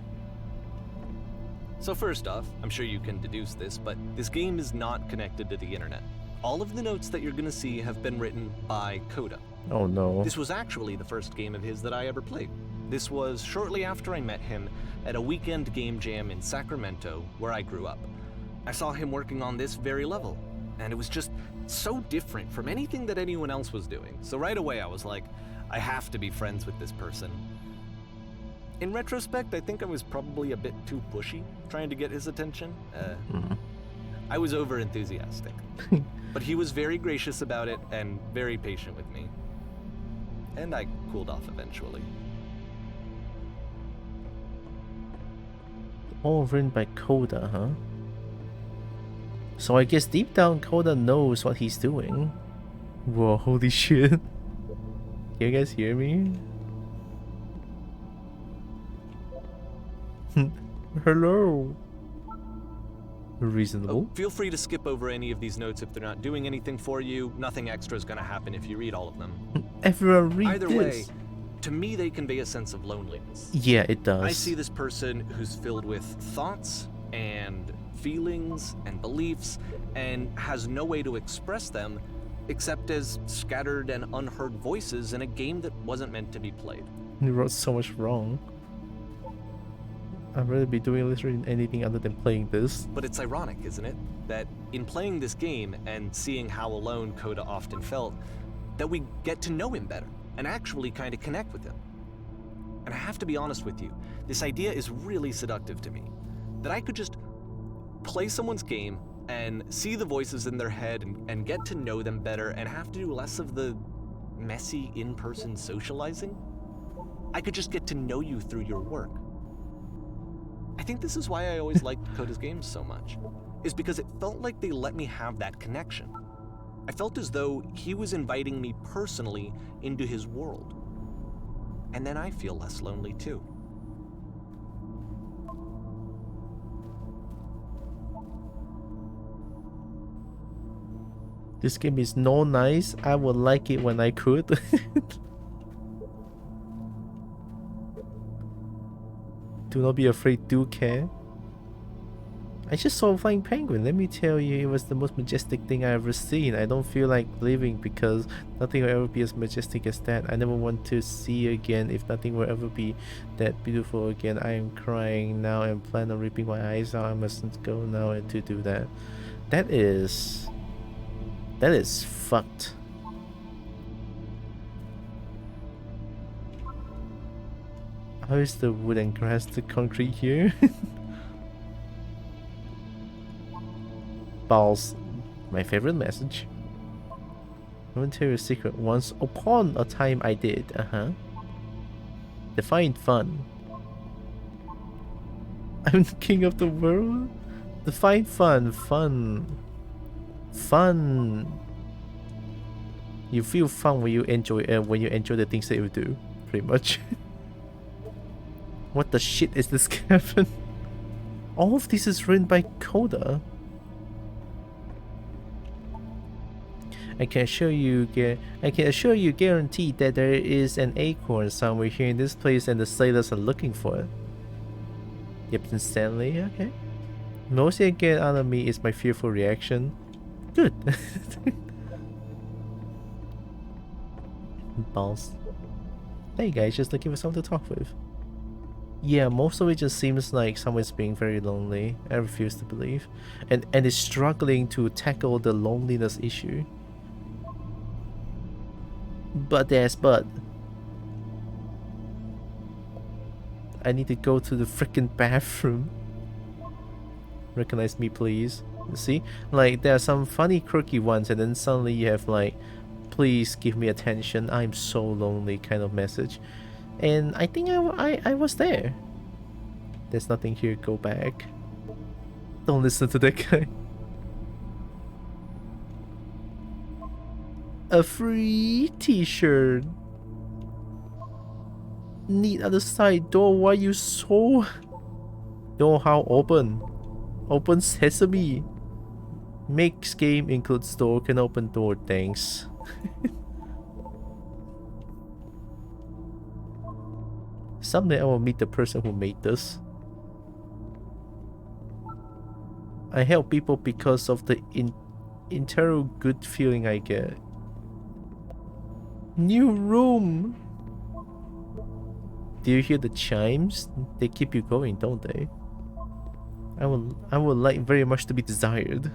So first off, I'm sure you can deduce this, but this game is not connected to the internet. All of the notes that you're gonna see have been written by Coda. Oh no. This was actually the first game of his that I ever played. This was shortly after I met him at a weekend game jam in Sacramento, where I grew up. I saw him working on this very level, and it was just so different from anything that anyone else was doing. So right away I was like, I have to be friends with this person. In retrospect, I think I was probably a bit too pushy trying to get his attention. I was over-enthusiastic. But he was very gracious about it and very patient with me. And I cooled off eventually. All written by Coda, huh? So I guess deep down Coda knows what he's doing. Whoa, holy shit. Can you guys hear me? Hello. Reasonable. Oh, feel free to skip over any of these notes if they're not doing anything for you. Nothing extra is going to happen if you read all of them. Everyone read Either this. way, to me they convey a sense of loneliness. Yeah, it does. I see this person who's filled with thoughts and feelings and beliefs and has no way to express them except as scattered and unheard voices in a game that wasn't meant to be played. He wrote so much wrong. I'd rather be doing literally anything other than playing this. But it's ironic, isn't it? That in playing this game and seeing how alone Coda often felt, that we get to know him better and actually kind of connect with him. And I have to be honest with you, this idea is really seductive to me. That I could just play someone's game and see the voices in their head and get to know them better and have to do less of the messy in-person socializing. I could just get to know you through your work. I think this is why I always liked Coda's games so much, is because it felt like they let me have that connection. I felt as though he was inviting me personally into his world. And then I feel less lonely too. This game is no nice. I would like it when I could. Do not be afraid, do care. I just saw a flying penguin. Let me tell you, it was the most majestic thing I ever seen. I don't feel like living because nothing will ever be as majestic as that. I never want to see again if nothing will ever be that beautiful again. I am crying now and plan on ripping my eyes out. I mustn't go now and to do that. That is fucked. How is the wood and grass the concrete here? Balls. My favorite message. I want to tell you a secret. Once upon a time I did. Define fun. I'm the king of the world? Define fun. Fun. You feel fun when you enjoy the things that you do. pretty much. What the shit is this cabin? All of this is written by Coda. I can assure you guaranteed that there is an acorn somewhere here in this place and the sailors are looking for it. Captain Stanley, okay. Most you get out of me is my fearful reaction. Good. Balls. Hey guys, just looking for someone to talk with. Yeah, most of it just seems like someone's being very lonely. I refuse to believe. And is struggling to tackle the loneliness issue. But I need to go to the freaking bathroom. Recognize me, please. See? Like, there are some funny, quirky ones, and then suddenly you have, like, please give me attention, I'm so lonely kind of message. And I think I was there. There's nothing here, go back. Don't listen to that guy. A free t-shirt. Need other side door, why you so... Door how open? Open sesame. Makes game includes door, can open door, thanks. Someday I will meet the person who made this. I help people because of the internal good feeling I get. New room! Do you hear the chimes? They keep you going, don't they? I would like very much to be desired.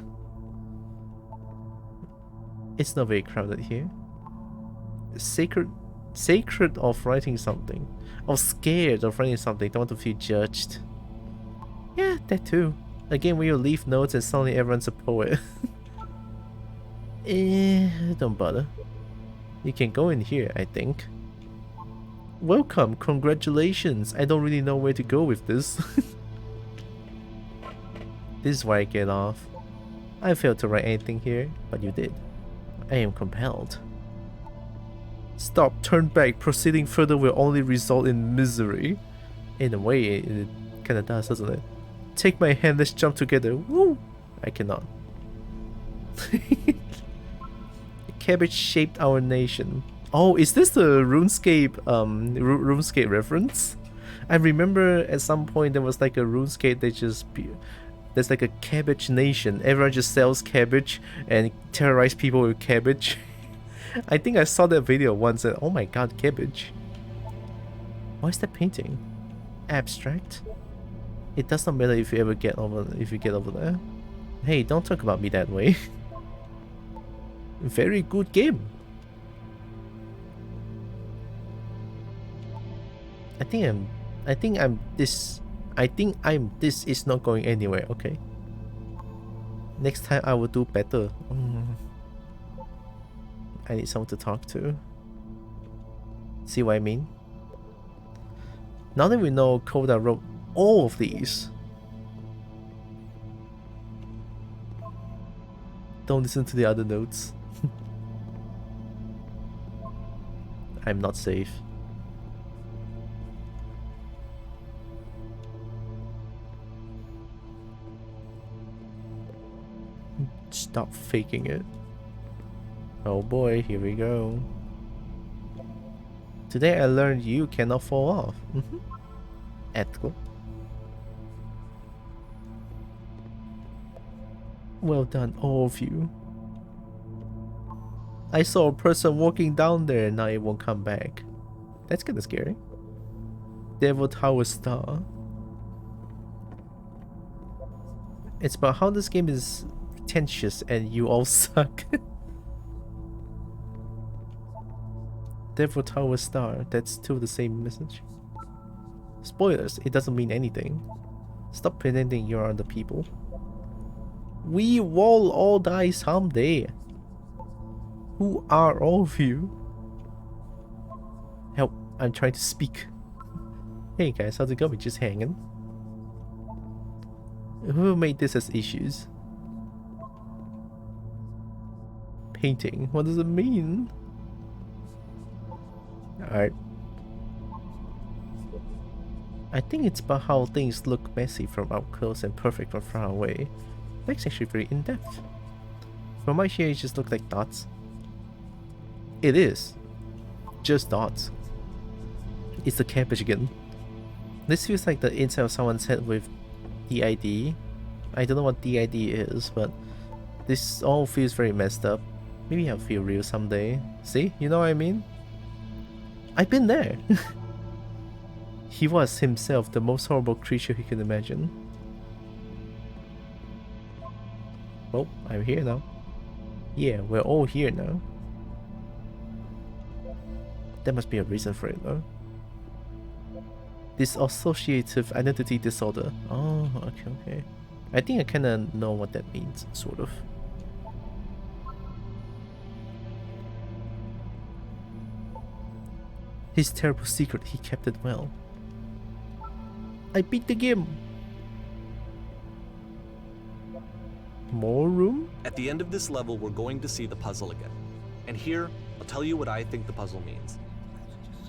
It's not very crowded here. Sacred of writing something. Or scared of writing something, don't want to feel judged. Yeah, that too. Again, when you leave notes and suddenly everyone's a poet. Don't bother. You can go in here, I think. Welcome, congratulations. I don't really know where to go with this. This is where I get off. I failed to write anything here, but you did. I am compelled. Stop, turn back. Proceeding further will only result in misery. In a way, it kinda does, doesn't it? Take my hand, let's jump together. Woo! I cannot. Cabbage shaped our nation. Oh, is this the RuneScape reference? I remember at some point there was like a RuneScape there's like a cabbage nation. Everyone just sells cabbage and terrorize people with cabbage. I think I saw that video once and oh my god, cabbage. Why is that painting? Abstract? It does not matter if you get over there. Hey, don't talk about me that way. Very good game. I think I'm this is not going anywhere, okay? Next time I will do better. I need someone to talk to. See what I mean? Now that we know Coda wrote all of these. Don't listen to the other notes. I'm not safe. Stop faking it. Oh boy, here we go. Today I learned you cannot fall off. Ethical. Well done, all of you. I saw a person walking down there and now it won't come back. That's kinda scary. Devil Tower Star. It's about how this game is pretentious and you all suck. Devil Tower Star, that's still the same message. Spoilers, it doesn't mean anything. Stop pretending you are the people. We will all die someday. Who are all of you? Help, I'm trying to speak. Hey guys, how's it going? Just hanging. Who made this as issues? Painting, what does it mean? Alright. I think it's about how things look messy from up close and perfect from far away. That's actually very in-depth. From right here, it just looks like dots. It is. Just dots. It's the cabbage again. This feels like the inside of someone's head with DID. I don't know what DID is, but this all feels very messed up. Maybe I'll feel real someday. See? You know what I mean? I've been there. He was himself the most horrible creature he could imagine. Well, I'm here now. Yeah, we're all here now. There must be a reason for it, though. Dissociative identity disorder. Oh, okay. I think I kinda know what that means, sort of. His terrible secret, he kept it well. I beat the game! More room? At the end of this level, we're going to see the puzzle again. And here, I'll tell you what I think the puzzle means.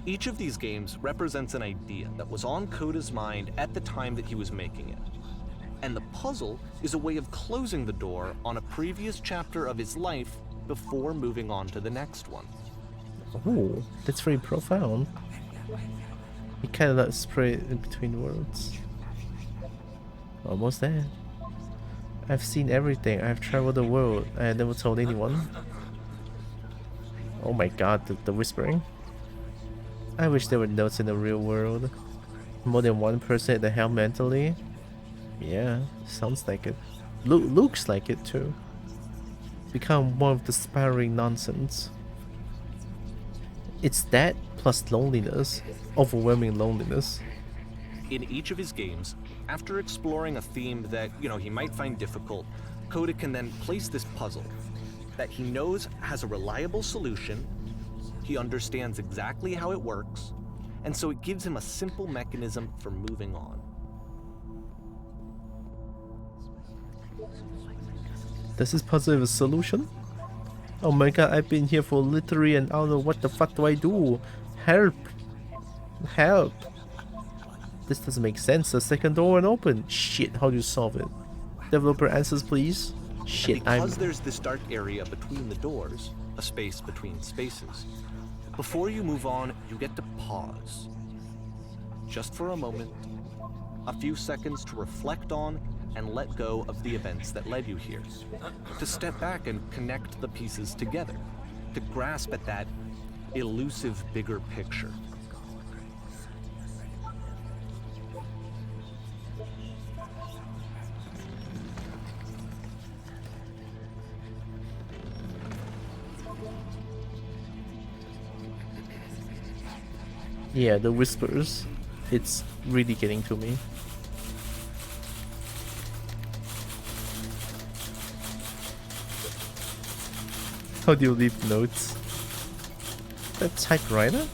Each of these games represents an idea that was on Coda's mind at the time that he was making it. And the puzzle is a way of closing the door on a previous chapter of his life before moving on to the next one. Oh, that's very profound. He kind of let spray in between words. Almost there. I've seen everything. I've traveled the world. I have never told anyone. Oh my god, the whispering. I wish there were notes in the real world. More than one person at the helm mentally. Yeah, sounds like it. Looks like it too. Become one of the spiraling nonsense. It's that plus loneliness. Overwhelming loneliness. In each of his games, after exploring a theme that, he might find difficult, Coda can then place this puzzle that he knows has a reliable solution, he understands exactly how it works, and so it gives him a simple mechanism for moving on. Does this puzzle have a solution? Oh my god, I've been here for literally an hour. What the fuck do I do? Help! Help! This doesn't make sense. The second door won't open. Shit, how do you solve it? Developer answers, please. Shit, and because there's this dark area between the doors, a space between spaces, before you move on, you get to pause. Just for a moment, a few seconds to reflect on and let go of the events that led you here. To step back and connect the pieces together. To grasp at that elusive bigger picture. Yeah, the whispers. It's really getting to me. How do you leave notes? That typewriter?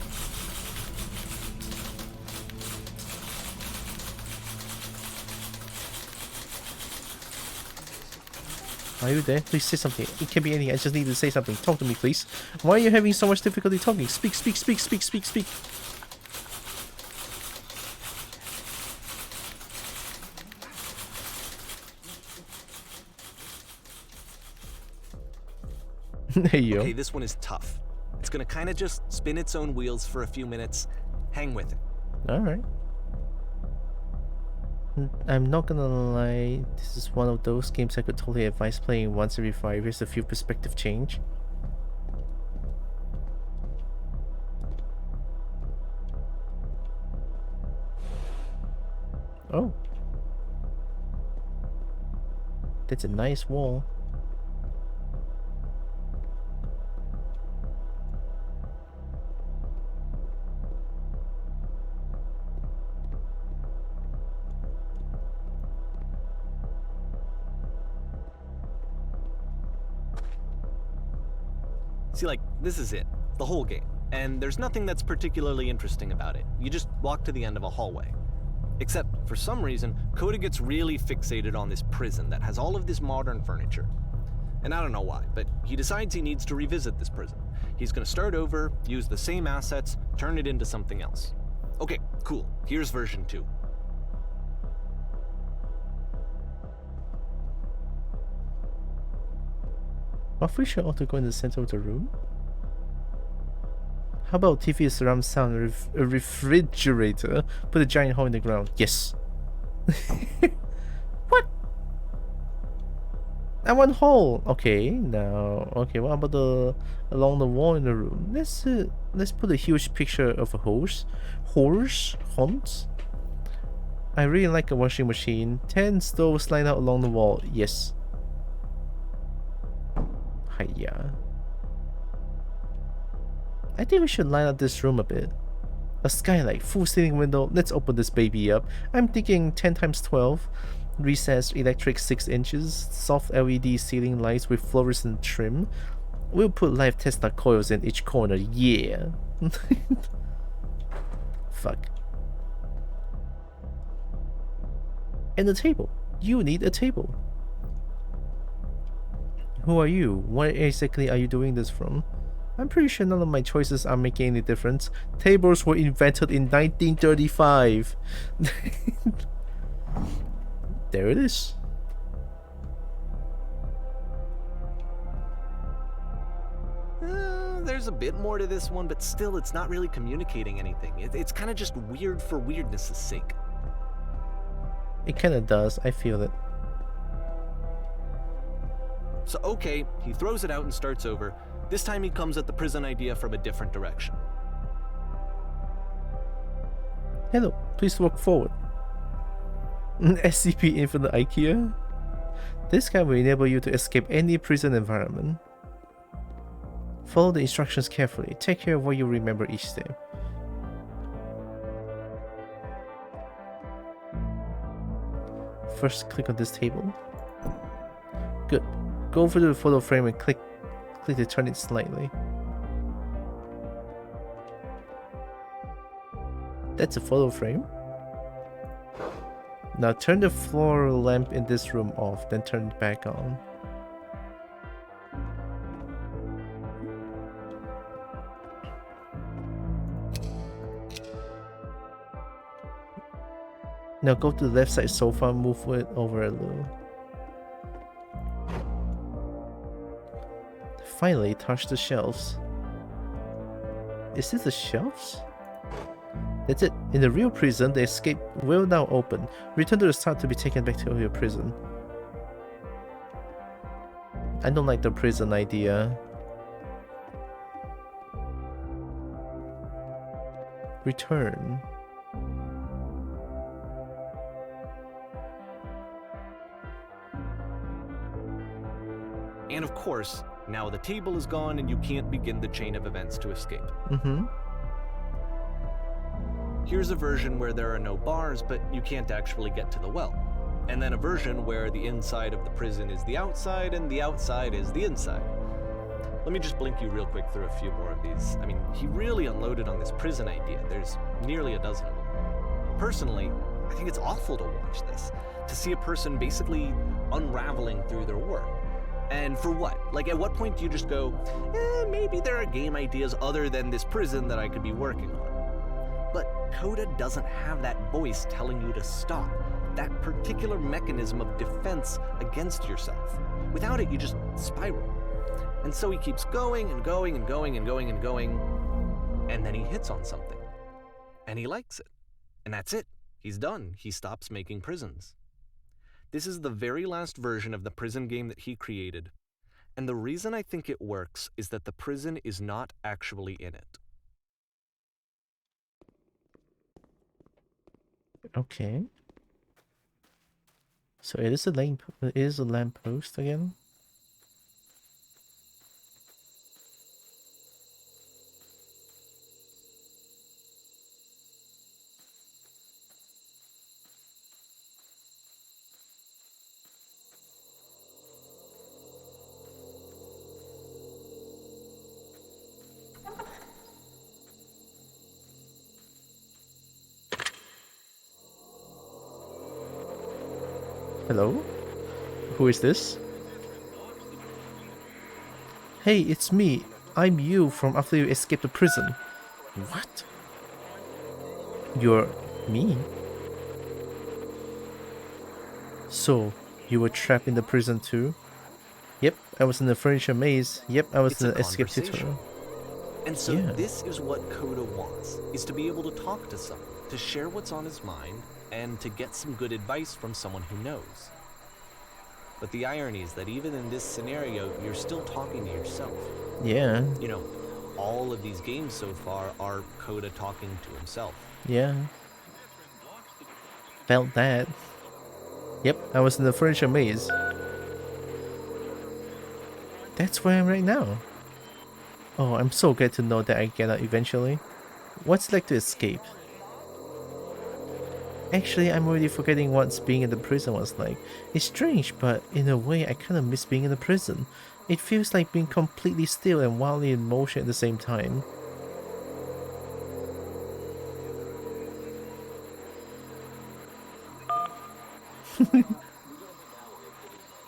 Are you there? Please say something. It can be anything. I just need to say something. Talk to me, please. Why are you having so much difficulty talking? Speak. There you go. Okay, this one is tough. It's gonna kind of just spin its own wheels for a few minutes. Hang with it. Alright. I'm not gonna lie, this is one of those games I could totally advise playing once every 5 years to feel perspective change. Oh. That's a nice wall. See, this is it. The whole game. And there's nothing that's particularly interesting about it. You just walk to the end of a hallway. Except, for some reason, Coda gets really fixated on this prison that has all of this modern furniture. And I don't know why, but he decides he needs to revisit this prison. He's gonna start over, use the same assets, turn it into something else. Okay, cool. Here's version 2. Official ought to go in the center of the room. How about TV surround sound, a refrigerator? Put a giant hole in the ground. Yes. What? I want hole. Okay, now. Okay, what about the along the wall in the room? Let's put a huge picture of a horse. Horse? I really like a washing machine. 10 stoves lined out along the wall. Yes. Hiya. I think we should line up this room a bit. A skylight, full ceiling window. Let's open this baby up. I'm thinking 10 times 12. Recessed electric 6 inches. Soft LED ceiling lights with fluorescent trim. We'll put live Tesla coils in each corner. Yeah. Fuck. And a table. You need a table. Who are you? Where exactly are you doing this from? I'm pretty sure none of my choices are making any difference. Tables were invented in 1935. There it is. There's a bit more to this one, but still it's not really communicating anything. It's kind of just weird for weirdness' sake. It kind of does. I feel it. So okay, he throws it out and starts over. This time he comes at the prison idea from a different direction. Hello, please walk forward. SCP Infinite IKEA? This guide will enable you to escape any prison environment. Follow the instructions carefully. Take care of what you remember each step. First, click on this table. Good. Go over to the photo frame and click to turn it slightly. That's a photo frame. Now turn the floor lamp in this room off, then turn it back on. Now go to the left side sofa, move it over a little. Finally, touch the shelves. Is this the shelves? That's it. In the real prison, the escape will now open. Return to the start to be taken back to your prison. I don't like the prison idea. Return. And of course, now the table is gone and you can't begin the chain of events to escape. Here's a version where there are no bars, but you can't actually get to the well. And then a version where the inside of the prison is the outside and the outside is the inside. Let me just blink you real quick through a few more of these. I mean, he really unloaded on this prison idea. There's nearly a dozen of them. Personally, I think it's awful to watch this, to see a person basically unraveling through their work. And for what? Like, at what point do you just go, maybe there are game ideas other than this prison that I could be working on? But Coda doesn't have that voice telling you to stop, that particular mechanism of defense against yourself. Without it, you just spiral. And so he keeps going and going and going and going and going, and then he hits on something. And he likes it. And that's it. He's done. He stops making prisons. This is the very last version of the prison game that he created. And the reason I think it works is that the prison is not actually in it. Okay. So it is a lamppost again. Hello? Who is this? Hey, it's me. I'm you from after you escaped the prison. What? You're me? So, you were trapped in the prison too? Yep, I was in the furniture maze. Yep, I was It's in a the escape conversation. tutorial. And so Yeah. this is what Coda wants, is to be able to talk to someone, to share what's on his mind, and to get some good advice from someone who knows. But the irony is that even in this scenario, you're still talking to yourself. Yeah. You know, all of these games so far are Coda talking to himself. Yeah. Felt that. Yep, I was in the furniture maze. That's where I am right now. Oh, I'm so glad to know that I get out eventually. What's it like to escape? Actually, I'm already forgetting what being in the prison was like. It's strange, but in a way I kinda miss being in the prison. It feels like being completely still and wildly in motion at the same time.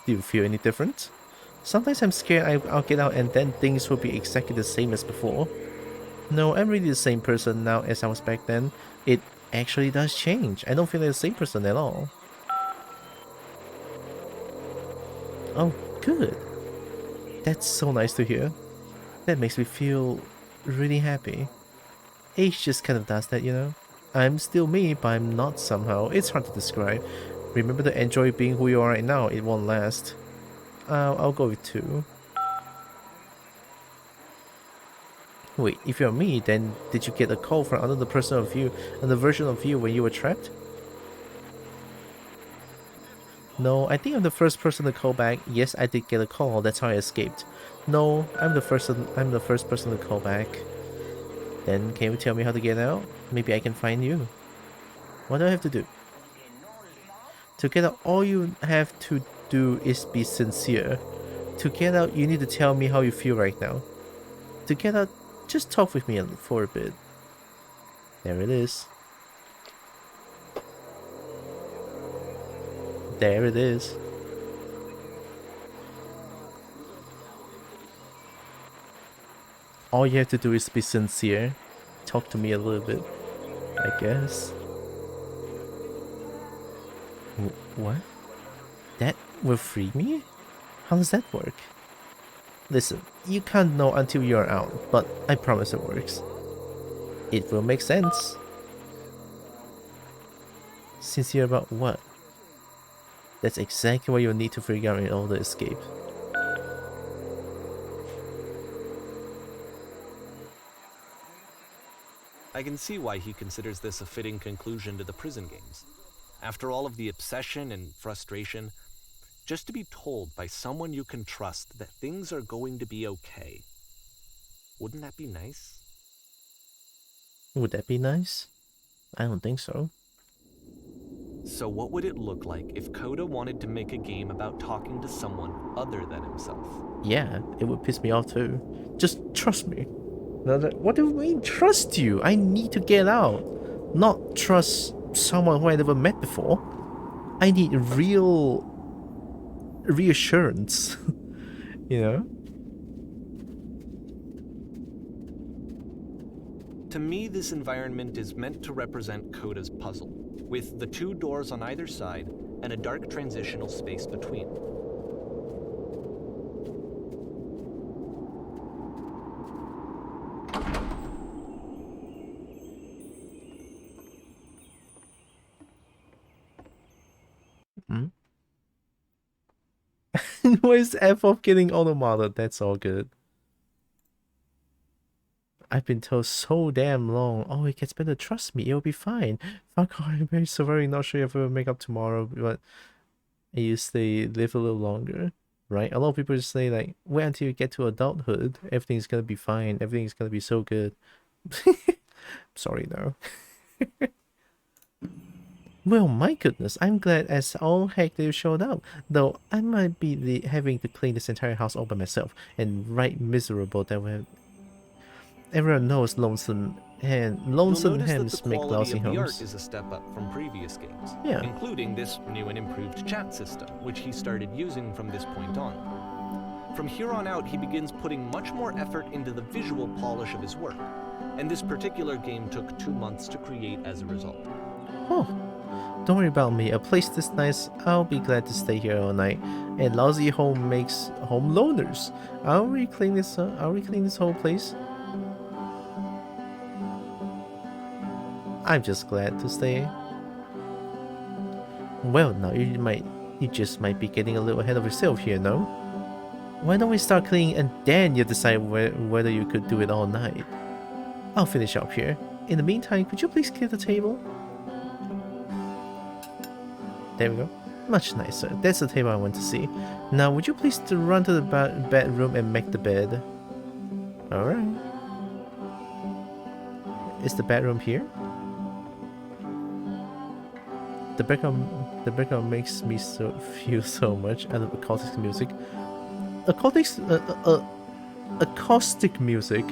Do you feel any different? Sometimes I'm scared I'll get out and then things will be exactly the same as before. No, I'm really the same person now as I was back then. It actually does change. I don't feel like the same person at all. Oh, good. That's so nice to hear. That makes me feel really happy. Age just kind of does that, you know? I'm still me, but I'm not somehow. It's hard to describe. Remember to enjoy being who you are right now. It won't last. I'll go with 2. Wait, if you're me, then did you get a call from another person of you, another version of you when you were trapped? No, I think I'm the first person to call back. Yes, I did get a call. That's how I escaped. No, I'm the first person to call back. Then can you tell me how to get out? Maybe I can find you. What do I have to do? To get out, all you have to do is be sincere. To get out, you need to tell me how you feel right now. To get out, just talk with me for a bit. There it is. There it is. All you have to do is be sincere. Talk to me a little bit, I guess. What? That will free me? How does that work? Listen, you can't know until you're out, but I promise it works. It will make sense. Sincere about what? That's exactly what you'll need to figure out in order to escape. I can see why he considers this a fitting conclusion to the prison games. After all of the obsession and frustration, just to be told by someone you can trust that things are going to be okay. Wouldn't that be nice? Would that be nice? I don't think so. So what would it look like if Coda wanted to make a game about talking to someone other than himself? Yeah, it would piss me off too. Just trust me. What do you mean trust you? I need to get out. Not trust someone who I never met before. I need real reassurance. You know? To me, this environment is meant to represent Coda's puzzle, with the 2 doors on either side and a dark transitional space between. Why is F of getting automated? That's all good. I've been told so damn long. Oh, it gets better. Trust me, it'll be fine. Fuck off, I'm so very not sure if I'll make up tomorrow, but you live a little longer, right? A lot of people just say like, wait until you get to adulthood. Everything's gonna be fine. Everything's gonna be so good. Sorry, no. Well, my goodness, I'm glad as all heck that you showed up. Though I might be having to clean this entire house all by myself and right miserable that way. Everyone knows lonesome hens make lousy The art homes. is a step up from previous games, Yeah. including this new and improved chat system, which he started using from this point on. From here on out, he begins putting much more effort into the visual polish of his work, and this particular game took 2 months to create as a result. Oh, Don't worry about me. A place this nice, I'll be glad to stay here all night. And lousy home makes home loners. I'll reclaim this whole place. I'm just glad to stay. Well, now you just might be getting a little ahead of yourself here, no? Why don't we start cleaning and then you decide whether you could do it all night? I'll finish up here. In the meantime, could you please clear the table? There we go. Much nicer. That's the table I want to see. Now, would you please run to the bedroom and make the bed? Alright. Is the bedroom here? The background makes me feel so much. I love acoustic music. Acoustic music.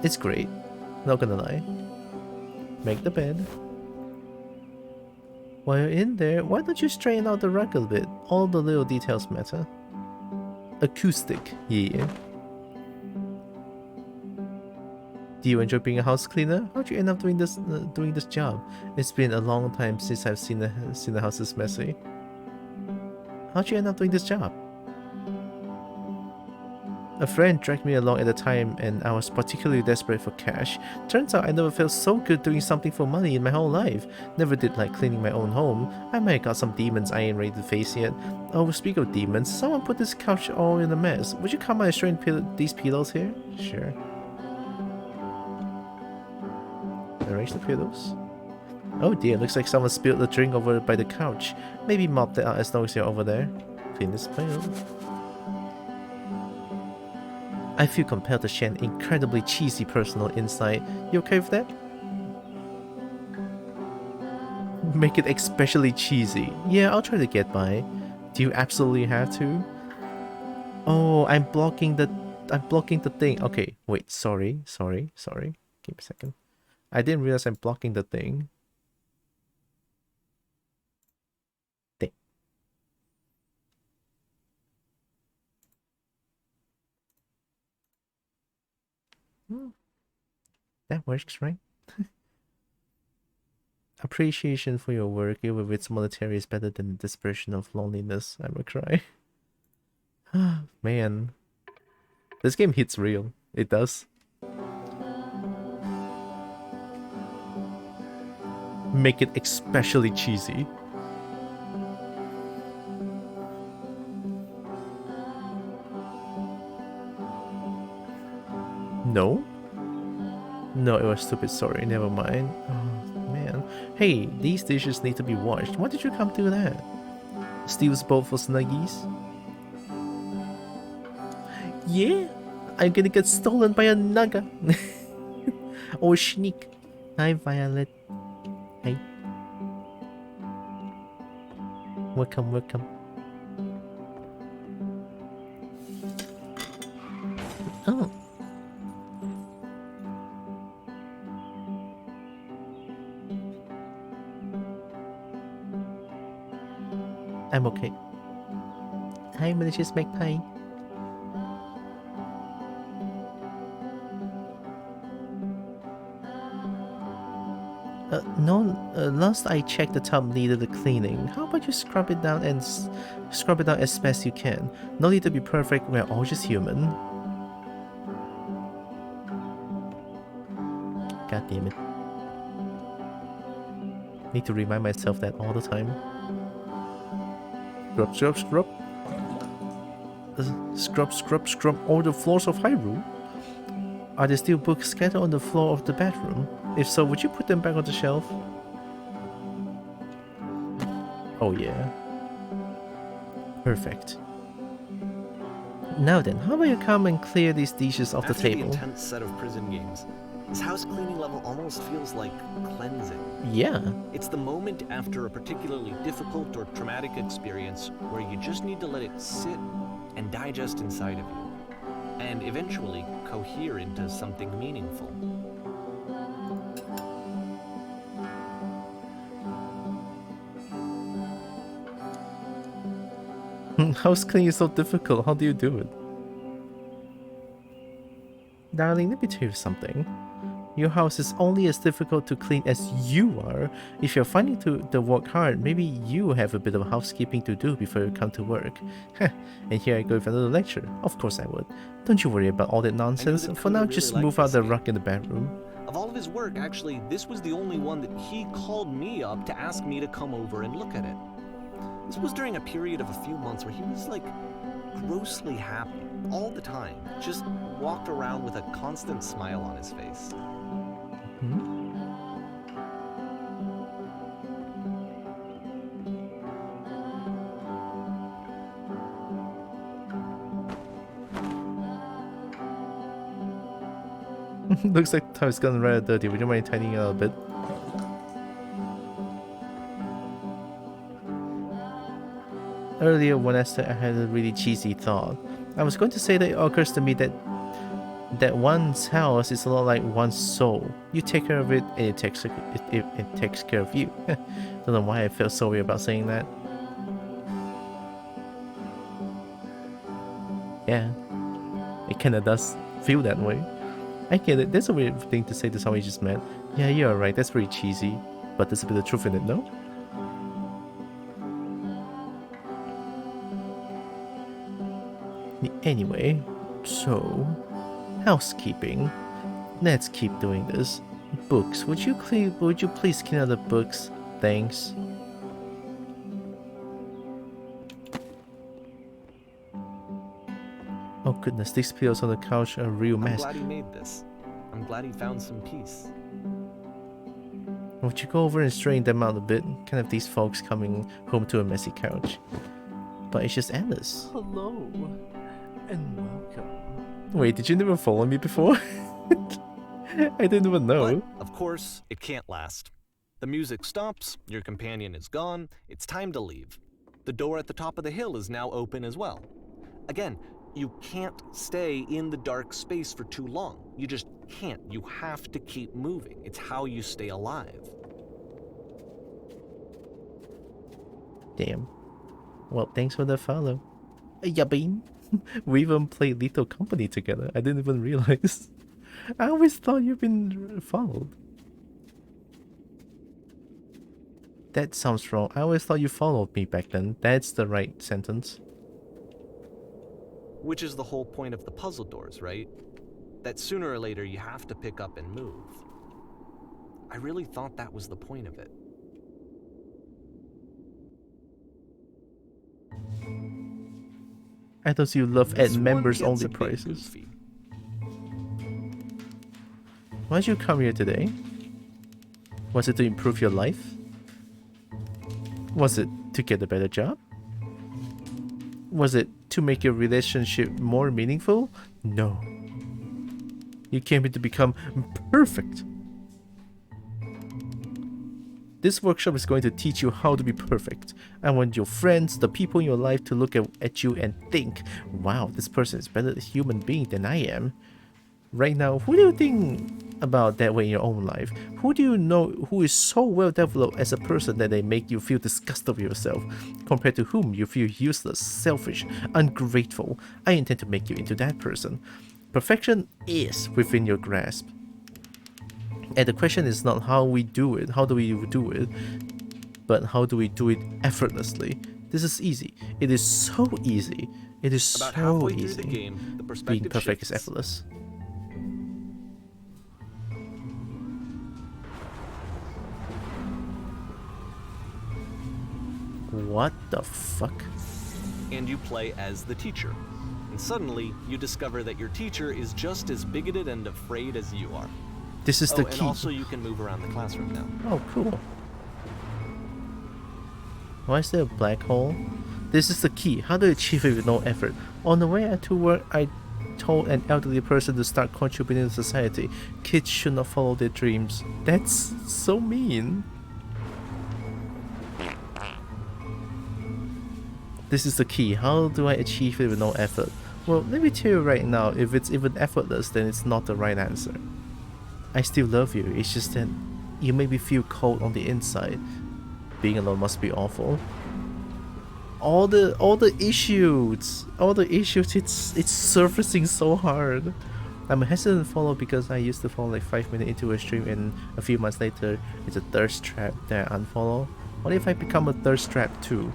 It's great. Not gonna lie. Make the bed. While you're in there, why don't you straighten out the rug a bit? All the little details matter. Acoustic, yeah. Do you enjoy being a house cleaner? How'd you end up doing this job? It's been a long time since I've seen the house this messy. How'd you end up doing this job? A friend dragged me along at the time and I was particularly desperate for cash. Turns out I never felt so good doing something for money in my whole life. Never did like cleaning my own home. I might have got some demons I ain't ready to face yet. Oh, speak of demons, someone put this couch all in a mess. Would you come by and straighten these pillows here? Sure. Arrange the pillows. Oh dear, looks like someone spilled the drink over by the couch. Maybe mop that out as long as you're over there. Clean this pillow. I feel compelled to share an incredibly cheesy personal insight. You okay with that? Make it especially cheesy. Yeah, I'll try to get by. Do you absolutely have to? Oh, I'm blocking the thing. Okay, wait, sorry. Give me a second. I didn't realize I'm blocking the thing. That works, right? Appreciation for your work, even with its monetary, is better than the dispersion of loneliness. I'm a cry. Man. This game hits real. It does. Make it especially cheesy. No? No, it was stupid, sorry, never mind. Oh, man. Hey, these dishes need to be washed. Why did you come do that? Steve's boat for Snuggies? Yeah? I'm gonna get stolen by a nugget. Or sneak. Hi, Violet. Hey. Welcome. Oh. I'm okay. Hi, malicious magpie. No, last I checked the tub needed a cleaning. How about you scrub it down as best as you can? No need to be perfect, we're all just human. God damn it. Need to remind myself that all the time. Scrub. Scrub all the floors of Hyrule. Are there still books scattered on the floor of the bedroom? If so, would you put them back on the shelf? Oh yeah. Perfect. Now then, how about you come and clear these dishes off the table? After the intense set of prison games, this house cleaning level almost feels like cleansing. Yeah. It's the moment after a particularly difficult or traumatic experience where you just need to let it sit and digest inside of you, and eventually cohere into something meaningful. House cleaning is so difficult. How do you do it? Darling, let me tell you something. Your house is only as difficult to clean as you are. If you're finding the work hard, maybe you have a bit of housekeeping to do before you come to work. And here I go with another lecture. Of course I would. Don't you worry about all that nonsense. For now, just move out the rug in the bedroom. Of all of his work, actually, this was the only one that he called me up to ask me to come over and look at it. This was during a period of a few months where he was like grossly happy all the time. Just walked around with a constant smile on his face. Looks like time's gotten rather dirty. Would you mind tidying it up a bit? Earlier when I said I had a really cheesy thought, I was going to say that it occurs to me that one's house is a lot like one's soul. You take care of it and it takes care of you. Don't know why I felt so weird about saying that. Yeah, it kinda does feel that way. I get it, that's a weird thing to say to someone you just met. Yeah, you're right, that's very cheesy. But there's a bit of truth in it, no? Anyway, so... housekeeping. Let's keep doing this. Books, would you please clean out the books? Thanks. Oh goodness, these pillows on the couch are a real mess. I'm glad he made this. I'm glad he found some peace. Would you go over and straighten them out a bit? Kind of these folks coming home to a messy couch. But it's just endless. Hello, and welcome. Wait, did you never follow me before? I didn't even know. But, of course, it can't last. The music stops, your companion is gone, it's time to leave. The door at the top of the hill is now open as well. Again, you can't stay in the dark space for too long. You just can't. You have to keep moving. It's how you stay alive. Damn. Well, thanks for the follow. Yabin. We even played Lethal Company together. I didn't even realize. I always thought you've been followed. That sounds wrong. I always thought you followed me back then. That's the right sentence. Which is the whole point of the puzzle doors, right? That sooner or later you have to pick up and move. I really thought that was the point of it. I thought you love at members only prices. Why'd you come here today? Was it to improve your life? Was it to get a better job? Was it to make your relationship more meaningful? No. You came here to become perfect. This workshop is going to teach you how to be perfect. I want your friends, the people in your life, to look at you and think, wow, this person is a better human being than I am. Right now, who do you think about that way in your own life? Who do you know who is so well developed as a person that they make you feel disgusted with yourself, compared to whom you feel useless, selfish, ungrateful? I intend to make you into that person. Perfection is within your grasp. And the question is not how we do it, how do we do it, but how do we do it effortlessly. This is easy. It is so easy. It is About so halfway through easy. the game, the Being perspective perfect shifts. is effortless. What the fuck? And you play as the teacher. And suddenly, you discover that your teacher is just as bigoted and afraid as you are. This is the and key. also you can move around the classroom now. Oh, cool. Why is there a black hole? This is the key. How to achieve it with no effort. On the way to work, I told an elderly person to start contributing to society. Kids should not follow their dreams. That's so mean. This is the key. How do I achieve it with no effort? Well, let me tell you right now, if it's even effortless, then it's not the right answer. I still love you, it's just that you make me feel cold on the inside. Being alone must be awful. All the issues, it's surfacing so hard. I'm hesitant to follow because I used to follow like 5 minutes into a stream and a few months later it's a thirst trap that I unfollow. What if I become a thirst trap too?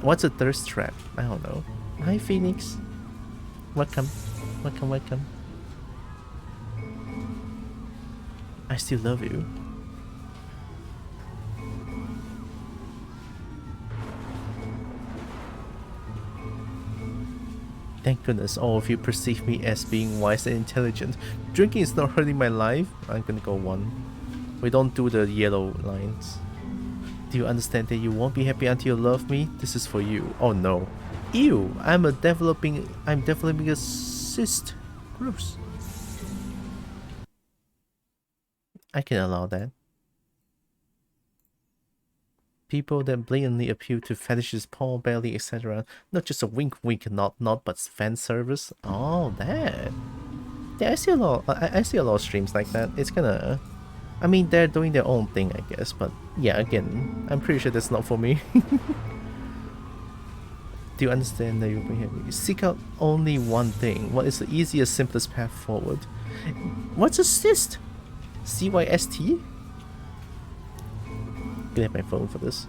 What's a thirst trap? I don't know. Hi Phoenix. Welcome. Welcome, welcome. I still love you. Thank goodness all of you perceive me as being wise and intelligent. Drinking is not hurting my life. I'm gonna go 1. We don't do the yellow lines. Do you understand that you won't be happy until you love me? This is for you. Oh no. Ew, I'm developing a cyst. Gross. I can allow that. People that blatantly appeal to fetishes, paw, belly, etc. Not just a wink wink nod nod, but fan service. Oh, that. Yeah, I see a lot. I see a lot of streams like that. It's kinda. I mean, they're doing their own thing, I guess. But yeah, again, I'm pretty sure that's not for me. Do you understand that you'll be happy? Seek out only one thing. What is the easiest, simplest path forward? What's a cyst? CYST? Get at my phone for this.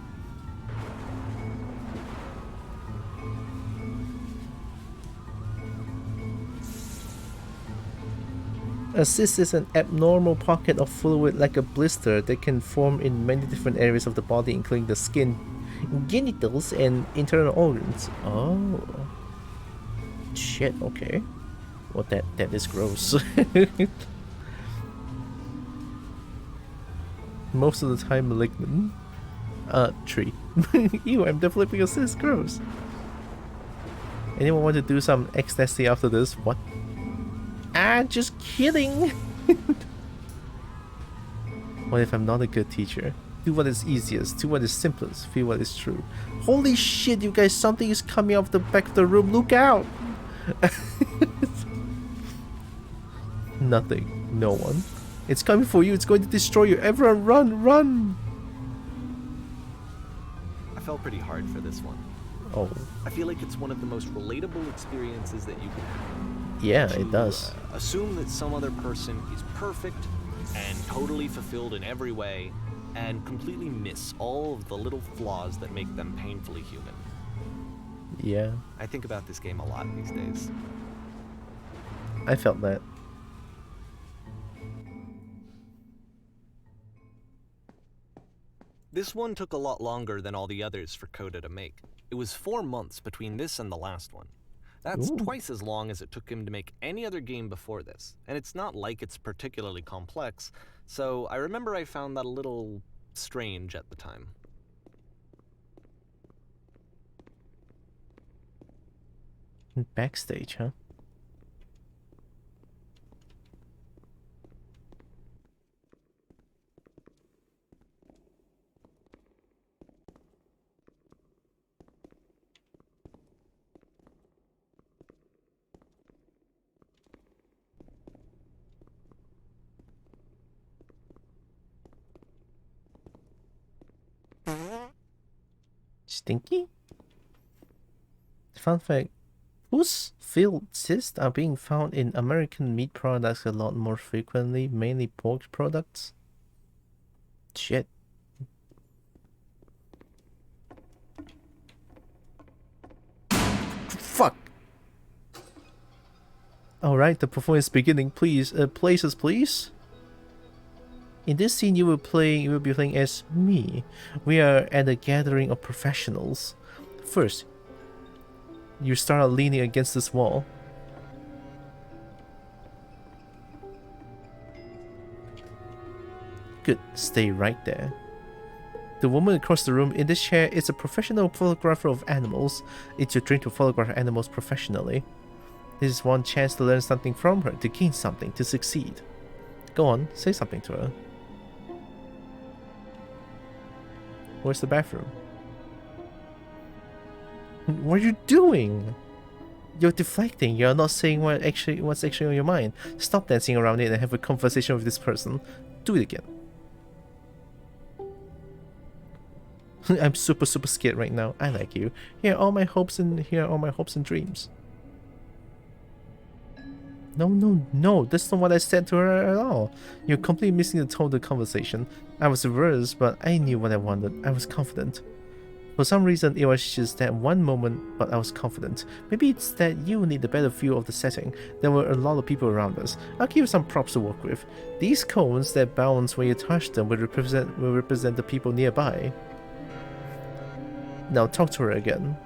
A cyst is an abnormal pocket of fluid like a blister that can form in many different areas of the body, including the skin, genitals, and internal organs. Oh. Shit, okay. Well, that is gross. Most of the time malignant. Tree. Ew, I'm developing a cyst. Gross. Anyone want to do some ecstasy after this? What? Ah, just kidding. What if I'm not a good teacher? Do what is easiest, do what is simplest, feel what is true. Holy shit, you guys, something is coming out of the back of the room. Look out! Nothing. No one. It's coming for you. It's going to destroy you. Everyone run, run! I felt pretty hard for this one. Oh. I feel like it's one of the most relatable experiences that you can have. Yeah, it does. Assume that some other person is perfect and totally fulfilled in every way, and completely miss all of the little flaws that make them painfully human. Yeah. I think about this game a lot these days. I felt that. This one took a lot longer than all the others for Coda to make. It was 4 months between this and the last one. That's twice as long as it took him to make any other game before this, and it's not like it's particularly complex, so I remember I found that a little strange at the time. Backstage, huh? Stinky? Fun fact, whose field cysts are being found in American meat products a lot more frequently, mainly pork products? Shit. Fuck! Alright, the performance is beginning. Please, places please. In this scene you will be playing as me. We are at a gathering of professionals. First, you start out leaning against this wall. Good, stay right there. The woman across the room in this chair is a professional photographer of animals. It's your dream to photograph animals professionally. This is one chance to learn something from her, to gain something, to succeed. Go on, say something to her. Where's the bathroom? What are you doing? You're deflecting. You're not saying what's actually on your mind. Stop dancing around it and have a conversation with this person. Do it again. I'm super scared right now. I like you. Here are all my hopes and dreams. No, that's not what I said to her at all. You're completely missing the tone of the conversation. I was averse, but I knew what I wanted. I was confident. For some reason, it was just that one moment, but I was confident. Maybe it's that you need a better view of the setting. There were a lot of people around us. I'll give you some props to work with. These cones that bounce when you touch them will represent the people nearby. Now talk to her again.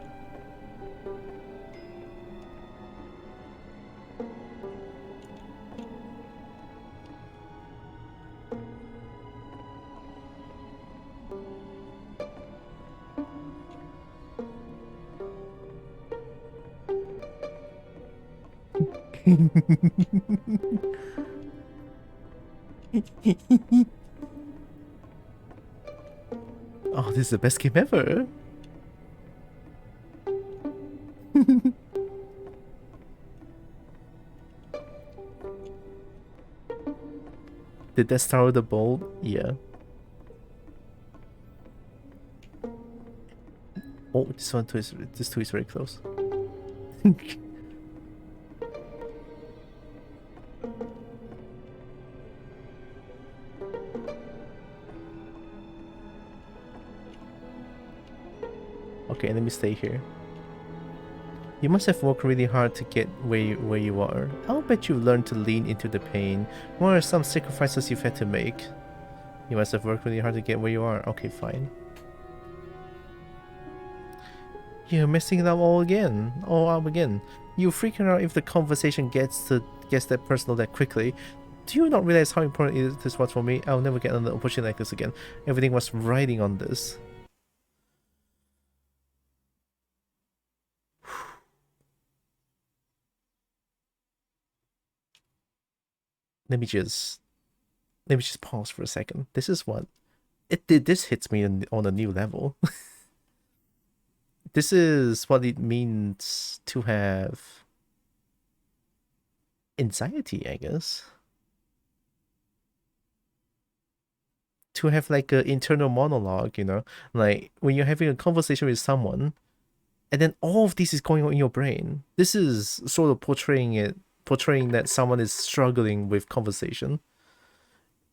Oh, this is the best game ever. Did that start with the bolt? Yeah. Oh, this two is very close. Okay, let me stay here. You must have worked really hard to get where you are. I'll bet you learned to lean into the pain. What are some sacrifices you've had to make? You must have worked really hard to get where you are. Okay, fine. You're messing it up all up again. You freaking out if the conversation gets that personal that quickly. Do you not realize how important this was for me? I'll never get another opportunity like this again. Everything was riding on this. Let me just pause for a second. This is what this hits me on a new level. This is what it means to have anxiety, I guess. To have like an internal monologue, you know, like when you're having a conversation with someone, and then all of this is going on in your brain. This is sort of portraying that someone is struggling with conversation.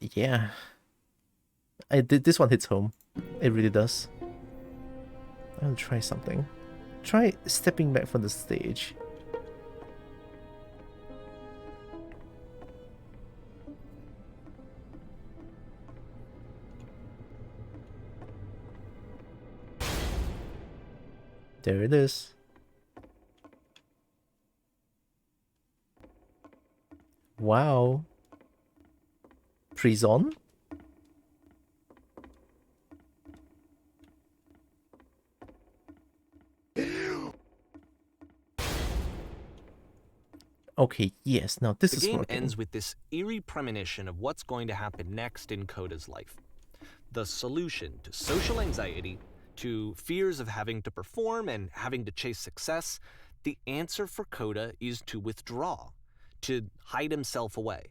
Yeah. This one hits home. It really does. I'll try something. Try stepping back from the stage. There it is. Wow. Prison? Okay, yes, now this is working. The game ends with this eerie premonition of what's going to happen next in Coda's life. The solution to social anxiety, to fears of having to perform and having to chase success, the answer for Coda is to withdraw, to hide himself away.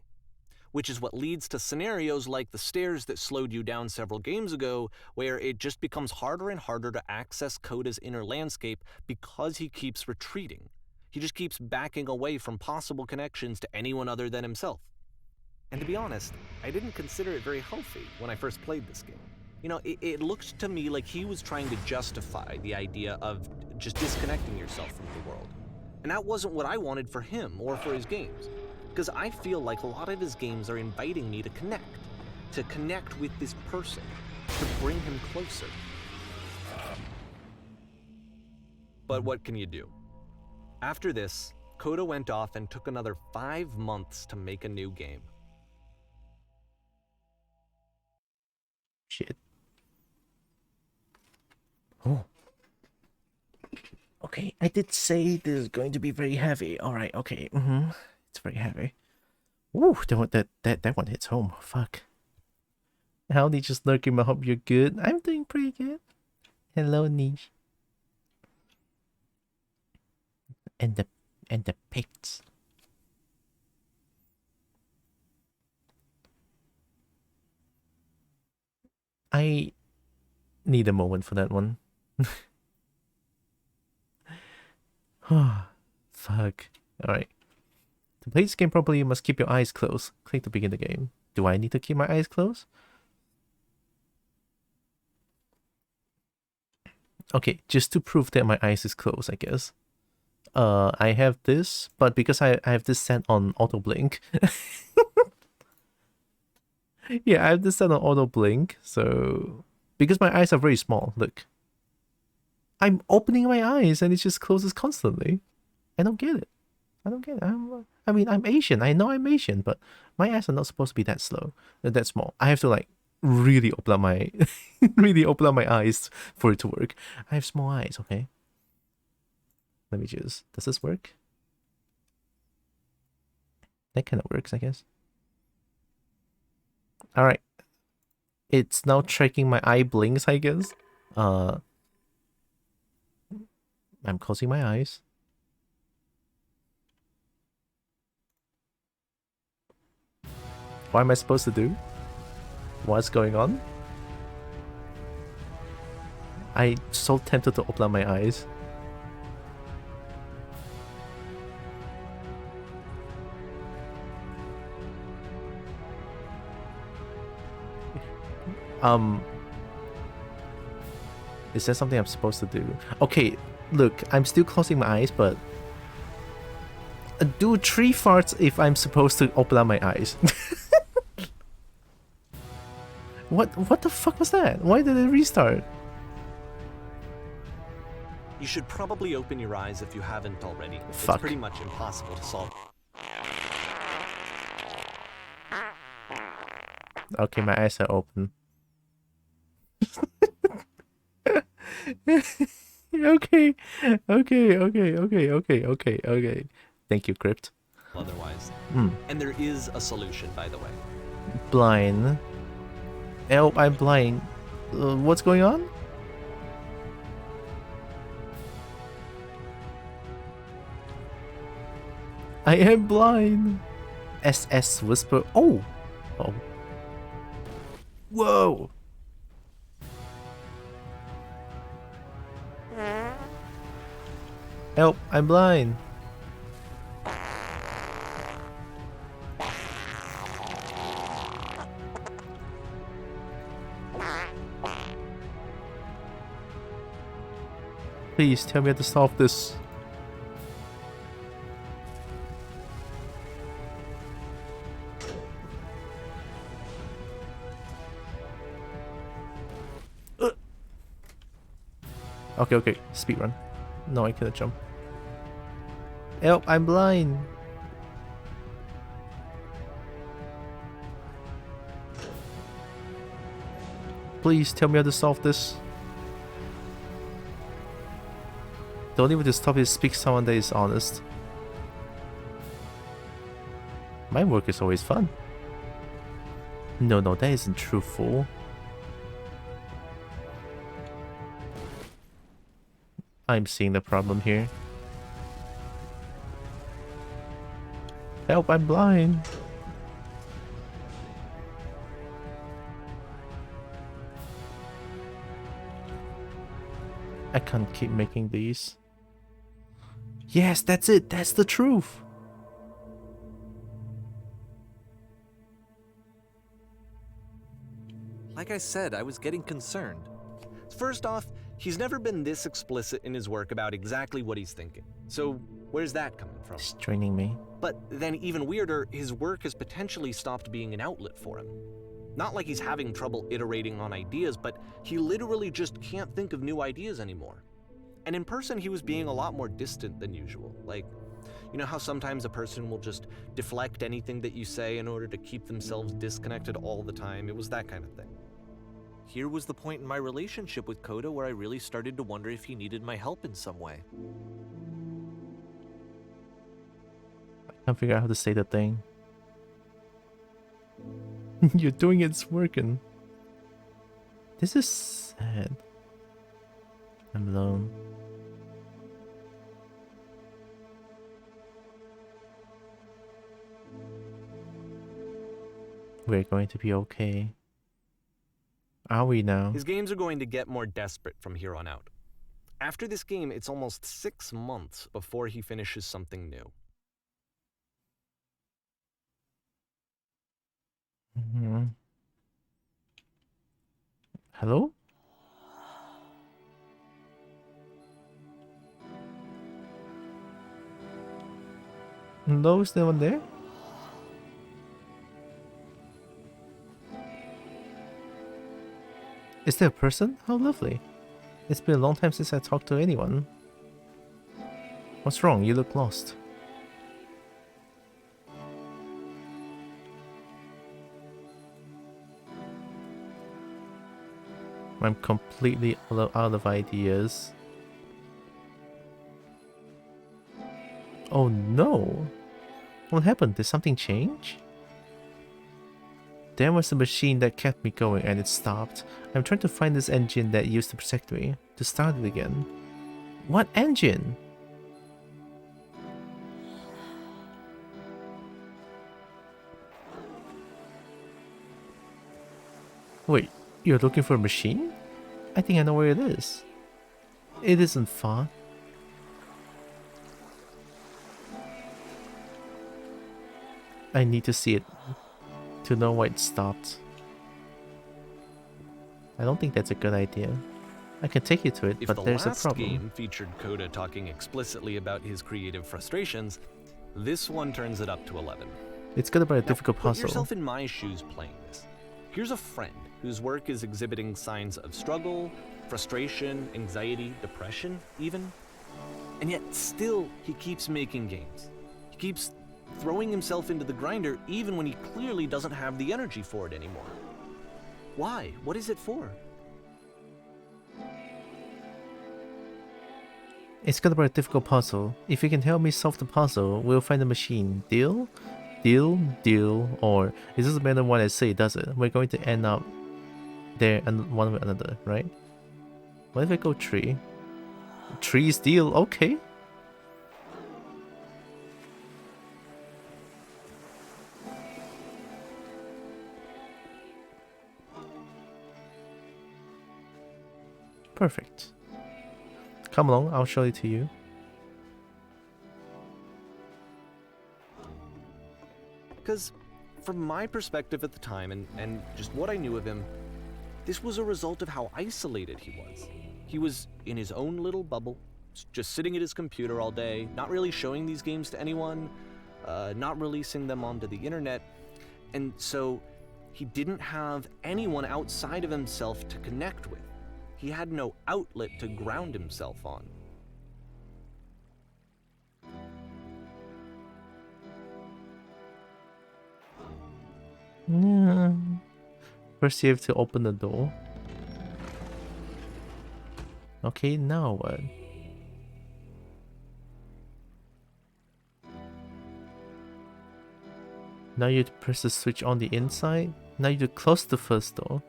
Which is what leads to scenarios like the stairs that slowed you down several games ago, where it just becomes harder and harder to access Coda's inner landscape because he keeps retreating. He just keeps backing away from possible connections to anyone other than himself. And to be honest, I didn't consider it very healthy when I first played this game. You know, it looked to me like he was trying to justify the idea of just disconnecting yourself from the world. And that wasn't what I wanted for him or for his games. Because I feel like a lot of his games are inviting me to connect with this person, to bring him closer. But what can you do? After this, Coda went off and took another 5 months to make a new game. Shit. Oh. Okay, I did say this is going to be very heavy. Alright, okay. It's very heavy. Ooh, that one hits home. Fuck. Howdy, just lurking. I hope you're good. I'm doing pretty good. Hello, Niche. And the pigs. I need a moment for that one. Oh, fuck. Alright. To play this game properly, you must keep your eyes closed. Click to begin the game. Do I need to keep my eyes closed? Okay, just to prove that my eyes is closed, I guess. I have this, but because I have this set on auto blink. Yeah, I have this set on auto blink, so because my eyes are very small, look. I'm opening my eyes and it just closes constantly. I don't get it. I don't get it. I mean, I'm Asian. I know I'm Asian, but my eyes are not supposed to be that slow, that small. I have to like really open up my really open up my eyes for it to work. I have small eyes, okay? Let me just, does this work? That kind of works, I guess. All right. It's now tracking my eye blinks, I guess. I'm closing my eyes. What am I supposed to do? What's going on? I'm so tempted to open up my eyes. Is there something I'm supposed to do? Okay, look, I'm still closing my eyes, but do 3 farts if I'm supposed to open up my eyes. What the fuck was that? Why did it restart? You should probably open your eyes if you haven't already. Fuck. It's pretty much impossible to solve. Okay, my eyes are open. Okay. Thank you, Crypt. Otherwise. And there is a solution, by the way. Blind. Help, I'm blind. What's going on? I am blind. SS Whisper. Oh. Oh. Whoa. Help, I'm blind. Please tell me how to solve this. Okay, speedrun. No, I cannot jump. Help, I'm blind. Please tell me how to solve this. The only way to stop is speak someone that is honest. My work is always fun. No, that isn't truthful. I'm seeing the problem here. Help, I'm blind. I can't keep making these. Yes, that's it. That's the truth. Like I said, I was getting concerned. First off, he's never been this explicit in his work about exactly what he's thinking. So where's that coming from? It's draining me. But then even weirder, his work has potentially stopped being an outlet for him. Not like he's having trouble iterating on ideas, but he literally just can't think of new ideas anymore. And in person, he was being a lot more distant than usual. Like, you know how sometimes a person will just deflect anything that you say in order to keep themselves disconnected all the time? It was that kind of thing. Here was the point in my relationship with Coda where I really started to wonder if he needed my help in some way. I can't figure out how to say the thing. You're doing it, it's working. This is sad. I'm alone. We're going to be okay. Are we now? His games are going to get more desperate from here on out. After this game, it's almost 6 months before he finishes something new. Mhm. Hello? No, is no one there? Is there a person? How lovely. It's been a long time since I talked to anyone. What's wrong? You look lost. I'm completely out of ideas. Oh no! What happened? Did something change? There was a machine that kept me going and it stopped. I'm trying to find this engine that used to protect me, to start it again. What engine? Wait, you're looking for a machine? I think I know where it is. It isn't far. I need to see it to know why it stopped. I don't think that's a good idea. I can take you to it, but there's a problem. If the last game featured Coda talking explicitly about his creative frustrations, this one turns it up to 11. It's gonna be a difficult Put puzzle. yourself in my shoes playing this. Here's a friend whose work is exhibiting signs of struggle, frustration, anxiety, depression, even. And yet still he keeps making games. He keeps throwing himself into the grinder even when he clearly doesn't have the energy for it anymore. Why? What is it for? It's gonna be a difficult puzzle. If you can help me solve the puzzle, we'll find the machine. Deal? Deal? Deal? Or it doesn't matter what I say, does it? We're going to end up there and one with another, right? What if I go tree? Trees deal? Okay. Perfect. Come along, I'll show it to you. Because from my perspective at the time and just what I knew of him, this was a result of how isolated he was. He was in his own little bubble, just sitting at his computer all day, not really showing these games to anyone, not releasing them onto the internet, and so he didn't have anyone outside of himself to connect with. He had no outlet to ground himself on. Yeah. First you have to open the door. Okay, now what? Now you have to press the switch on the inside. Now you have to close the first door.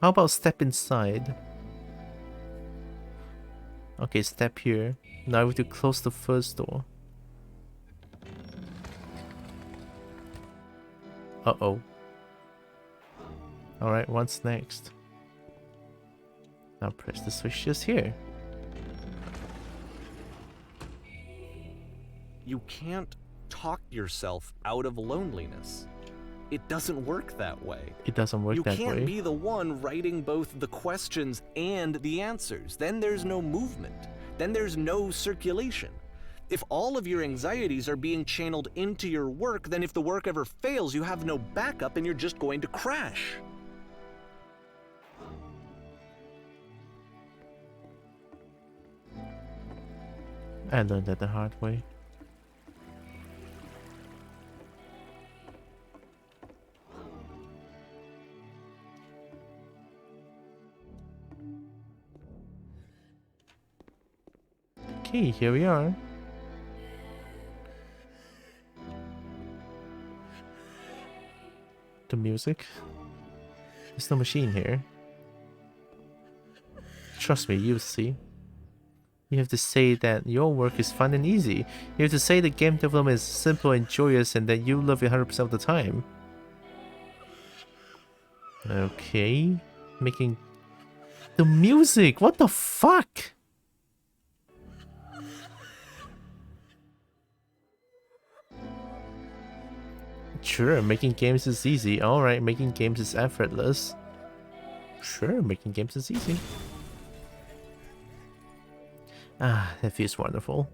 How about step inside? Okay, step here. Now we have to close the first door. Uh-oh. Alright, what's next? Now press the switch just here. You can't talk yourself out of loneliness. It doesn't work that way. It doesn't work that way. You can't be the one writing both the questions and the answers. Then there's no movement. Then there's no circulation. If all of your anxieties are being channeled into your work, then if the work ever fails, you have no backup and you're just going to crash. I learned that the hard way. Okay, here we are. The music. There's no machine here. Trust me, you'll see. You have to say that your work is fun and easy. You have to say that game development is simple and joyous and that you love it 100% of the time. Okay. Making... The music! What the fuck? Sure, making games is easy. Alright, making games is effortless. Sure, making games is easy. Ah, that feels wonderful.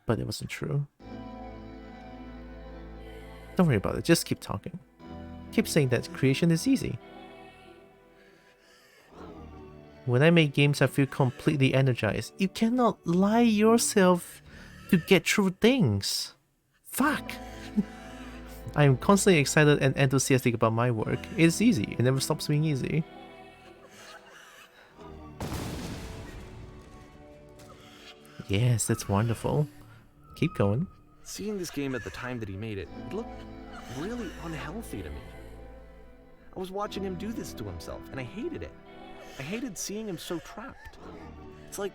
But it wasn't true. Don't worry about it, just keep talking. Keep saying that creation is easy. When I make games, I feel completely energized. You cannot lie yourself to get through things. Fuck! I am constantly excited and enthusiastic about my work. It's easy, it never stops being easy. Yes, that's wonderful. Keep going. Seeing this game at the time that he made it, it looked really unhealthy to me. I was watching him do this to himself, and I hated it. I hated seeing him so trapped. It's like,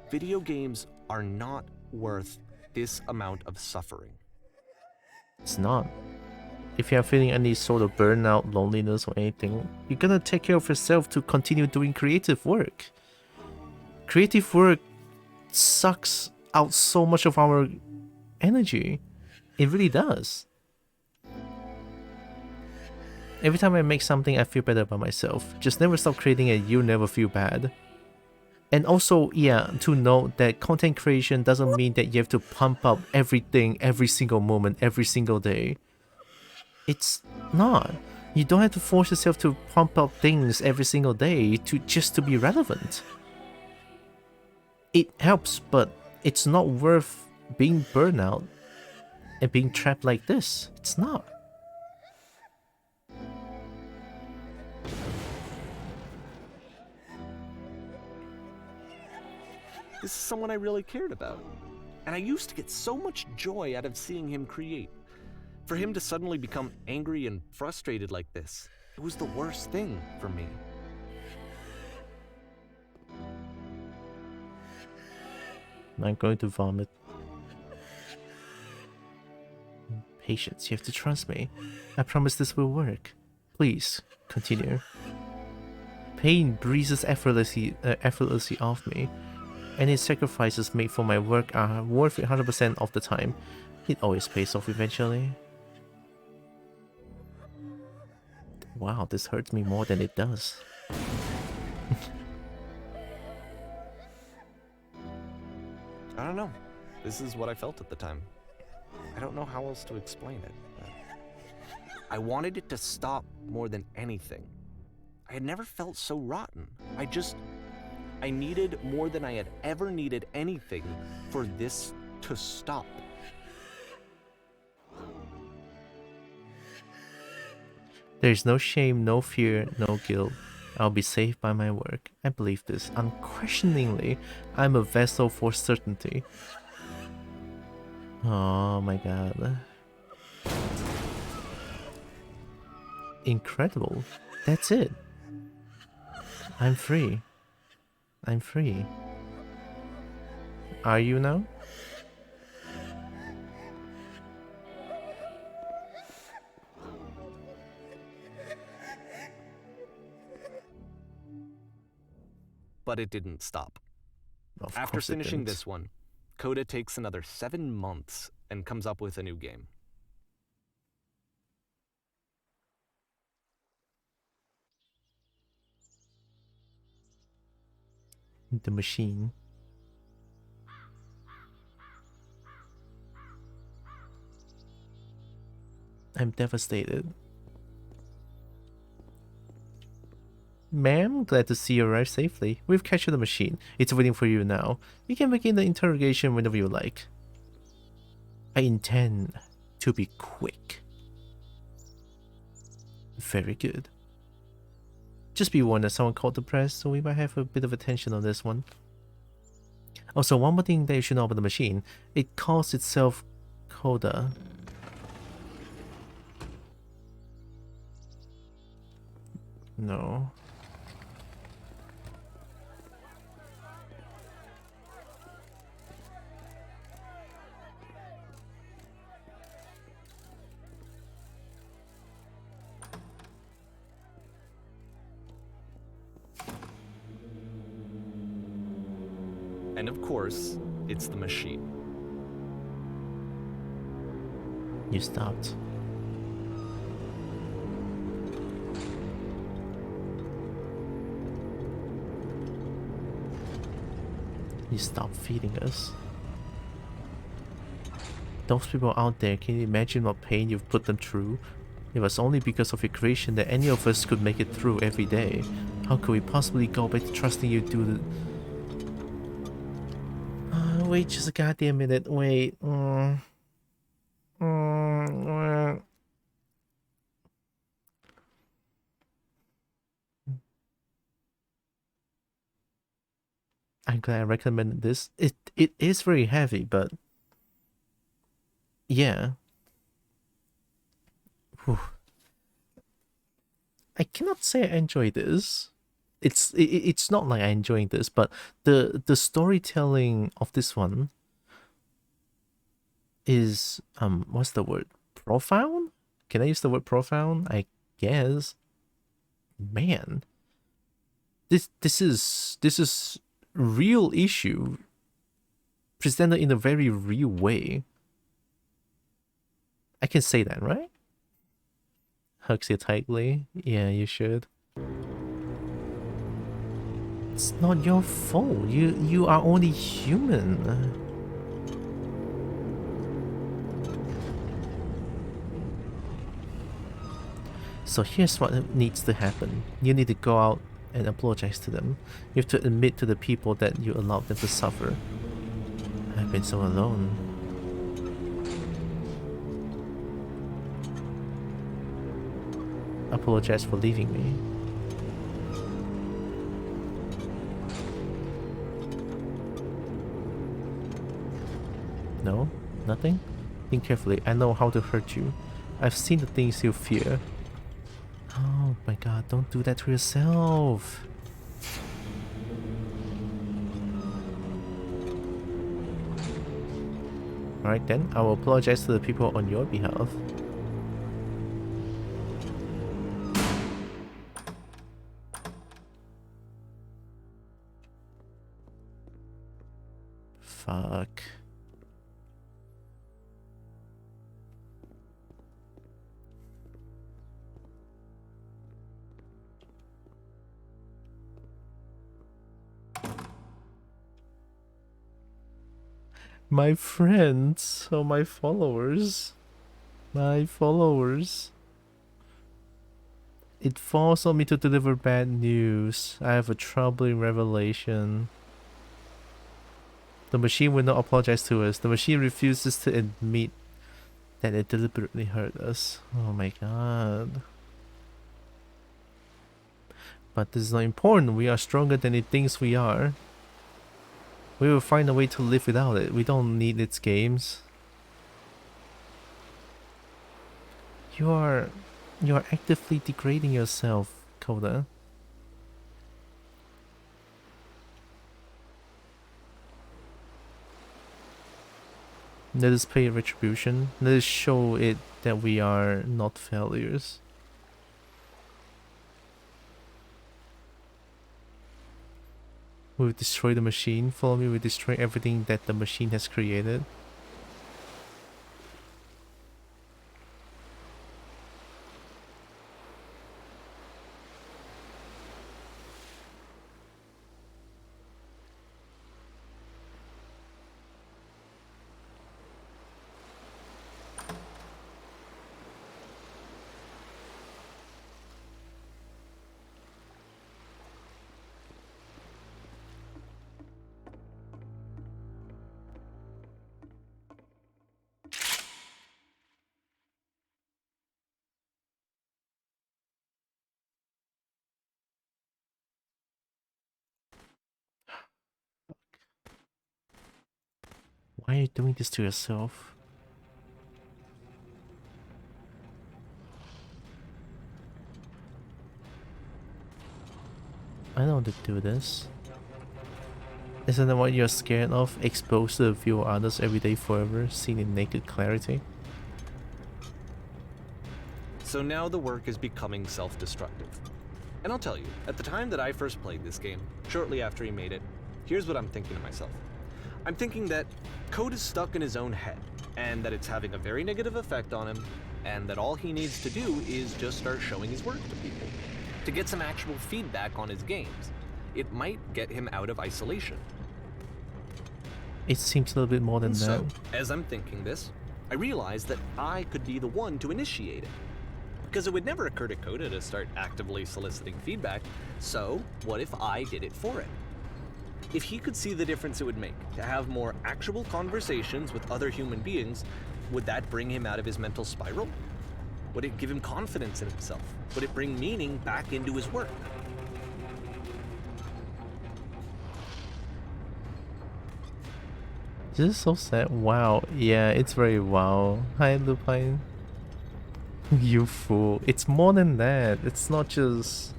video games are not worth this amount of suffering. It's not. If you are feeling any sort of burnout, loneliness, or anything, you're gonna take care of yourself to continue doing creative work. Creative work sucks out so much of our energy. It really does. Every time I make something, I feel better about myself. Just never stop creating and you'll never feel bad. And also, yeah, to note that content creation doesn't mean that you have to pump up everything every single moment, every single day. It's not. You don't have to force yourself to pump up things every single day just to be relevant. It helps, but it's not worth being burned out and being trapped like this. It's not. This is someone I really cared about. And I used to get so much joy out of seeing him create. For him to suddenly become angry and frustrated like this, it was the worst thing for me. I'm going to vomit. Patience, you have to trust me. I promise this will work. Please, continue. Pain breezes effortlessly off me. Any sacrifices made for my work are worth it 100% of the time. It always pays off eventually. Wow, this hurts me more than it does. I don't know. This is what I felt at the time. I don't know how else to explain it. I wanted it to stop more than anything. I had never felt so rotten. I needed more than I had ever needed anything for this to stop. There is no shame, no fear, no guilt. I'll be saved by my work. I believe this. Unquestioningly, I'm a vessel for certainty. Oh my god. Incredible. That's it. I'm free. I'm free. Are you now? But it didn't stop. Of After course it finishing didn't. this one, Coda takes another 7 months and comes up with a new game. The machine. I'm devastated. Ma'am, glad to see you arrived safely. We've captured the machine. It's waiting for you now. You can begin the interrogation whenever you like. I intend to be quick. Very good. Just be warned that someone called the press, so we might have a bit of attention on this one. Also, one more thing that you should know about the machine. It calls itself Coda. No. And of course, it's the machine. You stopped. You stopped feeding us. Those people out there, can you imagine what pain you've put them through? It was only because of your creation that any of us could make it through every day. How could we possibly go back to trusting you to do the... wait just a goddamn minute, wait. I'm glad I recommended this. It is very heavy, but yeah. Whew. I cannot say I enjoy this. It's not like I enjoying this, but the storytelling of this one is what's the word? Profound? Can I use the word profound? I guess. Man. This is real issue presented in a very real way. I can say that, right? Hugs you tightly. Yeah, you should. It's not your fault. You are only human. So here's what needs to happen. You need to go out and apologize to them. You have to admit to the people that you allowed them to suffer. I've been so alone. Apologize for leaving me. No? Nothing? Think carefully. I know how to hurt you. I've seen the things you fear. Oh my god, don't do that to yourself. Alright then, I will apologize to the people on your behalf. Fuck. My friends, or my followers. My followers. It falls on me to deliver bad news. I have a troubling revelation. The machine will not apologize to us. The machine refuses to admit that it deliberately hurt us. Oh my god. But this is not important. We are stronger than it thinks we are. We will find a way to live without it. We don't need its games. You are actively degrading yourself, Coda. Let us pay retribution. Let us show it that we are not failures. We will destroy the machine. Follow me, we destroy everything that the machine has created. Why are you doing this to yourself? I don't want to do this. Isn't that what you're scared of? Exposed to the view of others every day forever, seen in naked clarity? So now the work is becoming self-destructive. And I'll tell you, at the time that I first played this game, shortly after he made it, here's what I'm thinking to myself. I'm thinking that Code is stuck in his own head. and that it's having a very negative effect on him, and that all he needs to do is just start showing his work to people to get some actual feedback on his games. It might get him out of isolation. It seems a little bit more than that. So, as I'm thinking this, I realized that I could be the one to initiate it. Because it would never occur to Coda to start actively soliciting feedback, so what if I did it for him? If he could see the difference it would make to have more actual conversations with other human beings, would that bring him out of his mental spiral? Would it give him confidence in himself? Would it bring meaning back into his work? This is so sad. Wow. Yeah, it's very wow. Hi, Lupine. You fool. It's more than that. It's not just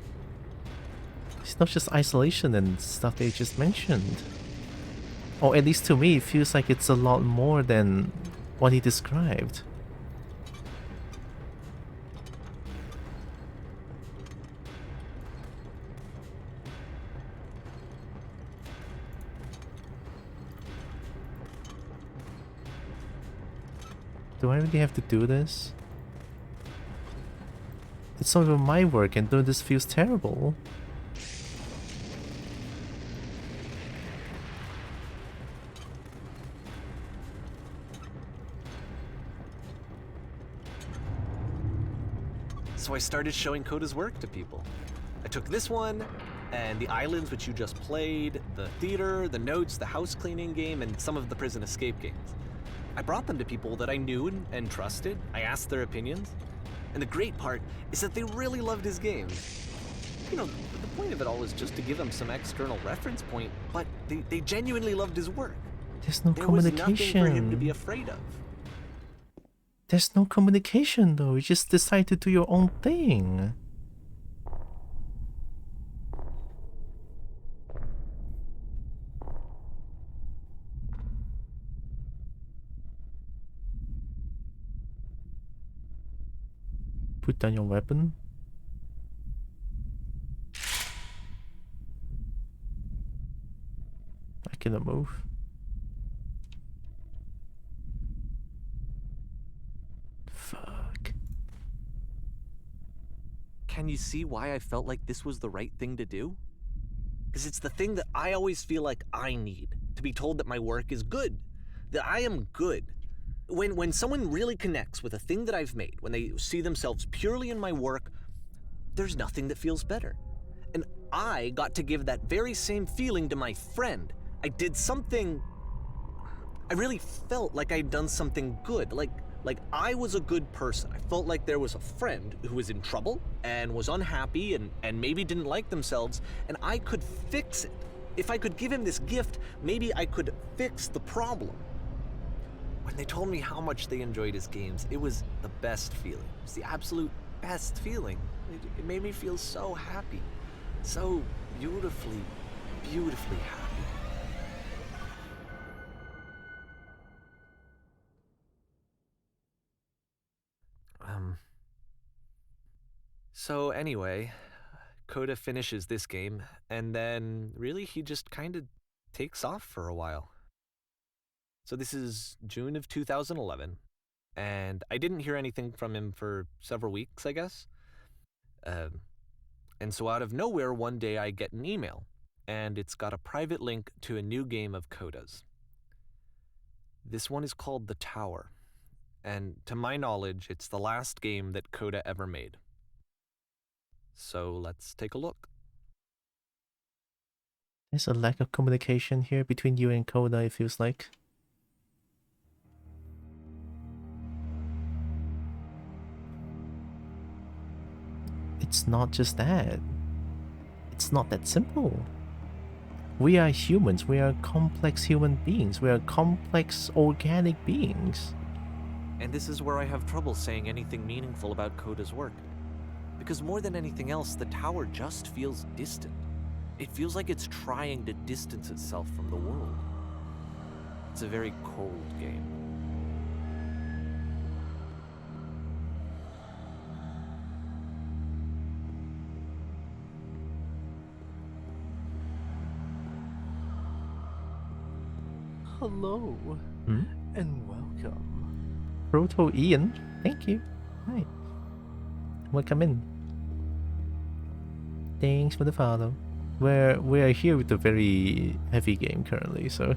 isolation and stuff they just mentioned. Or at least to me, it feels like it's a lot more than what he described. Do I really have to do this? It's not even my work, and doing this feels terrible. So I started showing Coda's work to people. I took this one, and the islands which you just played, the theater, the notes, the house cleaning game, and some of the prison escape games. I brought them to people that I knew and trusted. I asked their opinions. And the great part is that they really loved his games. You know, the point of it all is just to give them some external reference point, but they genuinely loved his work. There's no There was communication. nothing for him to be afraid of. There's no communication though. You just decide to do your own thing. Put down your weapon. I cannot move. Fuck. Can you see why I felt like this was the right thing to do? Because it's the thing that I always feel like I need, to be told that my work is good, that I am good. When someone really connects with a thing that I've made, when they see themselves purely in my work, there's nothing that feels better. And I got to give that very same feeling to my friend. I did something... I really felt like I'd done something good, like I was a good person. I felt like there was a friend who was in trouble and was unhappy and maybe didn't like themselves, and I could fix it. If I could give him this gift, maybe I could fix the problem. When they told me how much they enjoyed his games, it was the best feeling. It was the absolute best feeling. It made me feel so happy. So beautifully, beautifully happy. So anyway, Coda finishes this game, and then really he just kind of takes off for a while. So this is June of 2011, and I didn't hear anything from him for several weeks, I guess. And so out of nowhere, one day I get an email, and it's got a private link to a new game of Coda's. This one is called The Tower, and to my knowledge, it's the last game that Coda ever made. So let's take a look. There's a lack of communication here between you and Coda, it feels like. It's not just that. It's not that simple. We are humans. We are complex human beings. We are complex organic beings. And this is where I have trouble saying anything meaningful about Coda's work. Because more than anything else, the tower just feels distant. It feels like it's trying to distance itself from the world. It's a very cold game. Hello, Hmm? and welcome. Proto Ian, thank you. Hi. Welcome in. Thanks for the follow. We're here with a very heavy game currently, so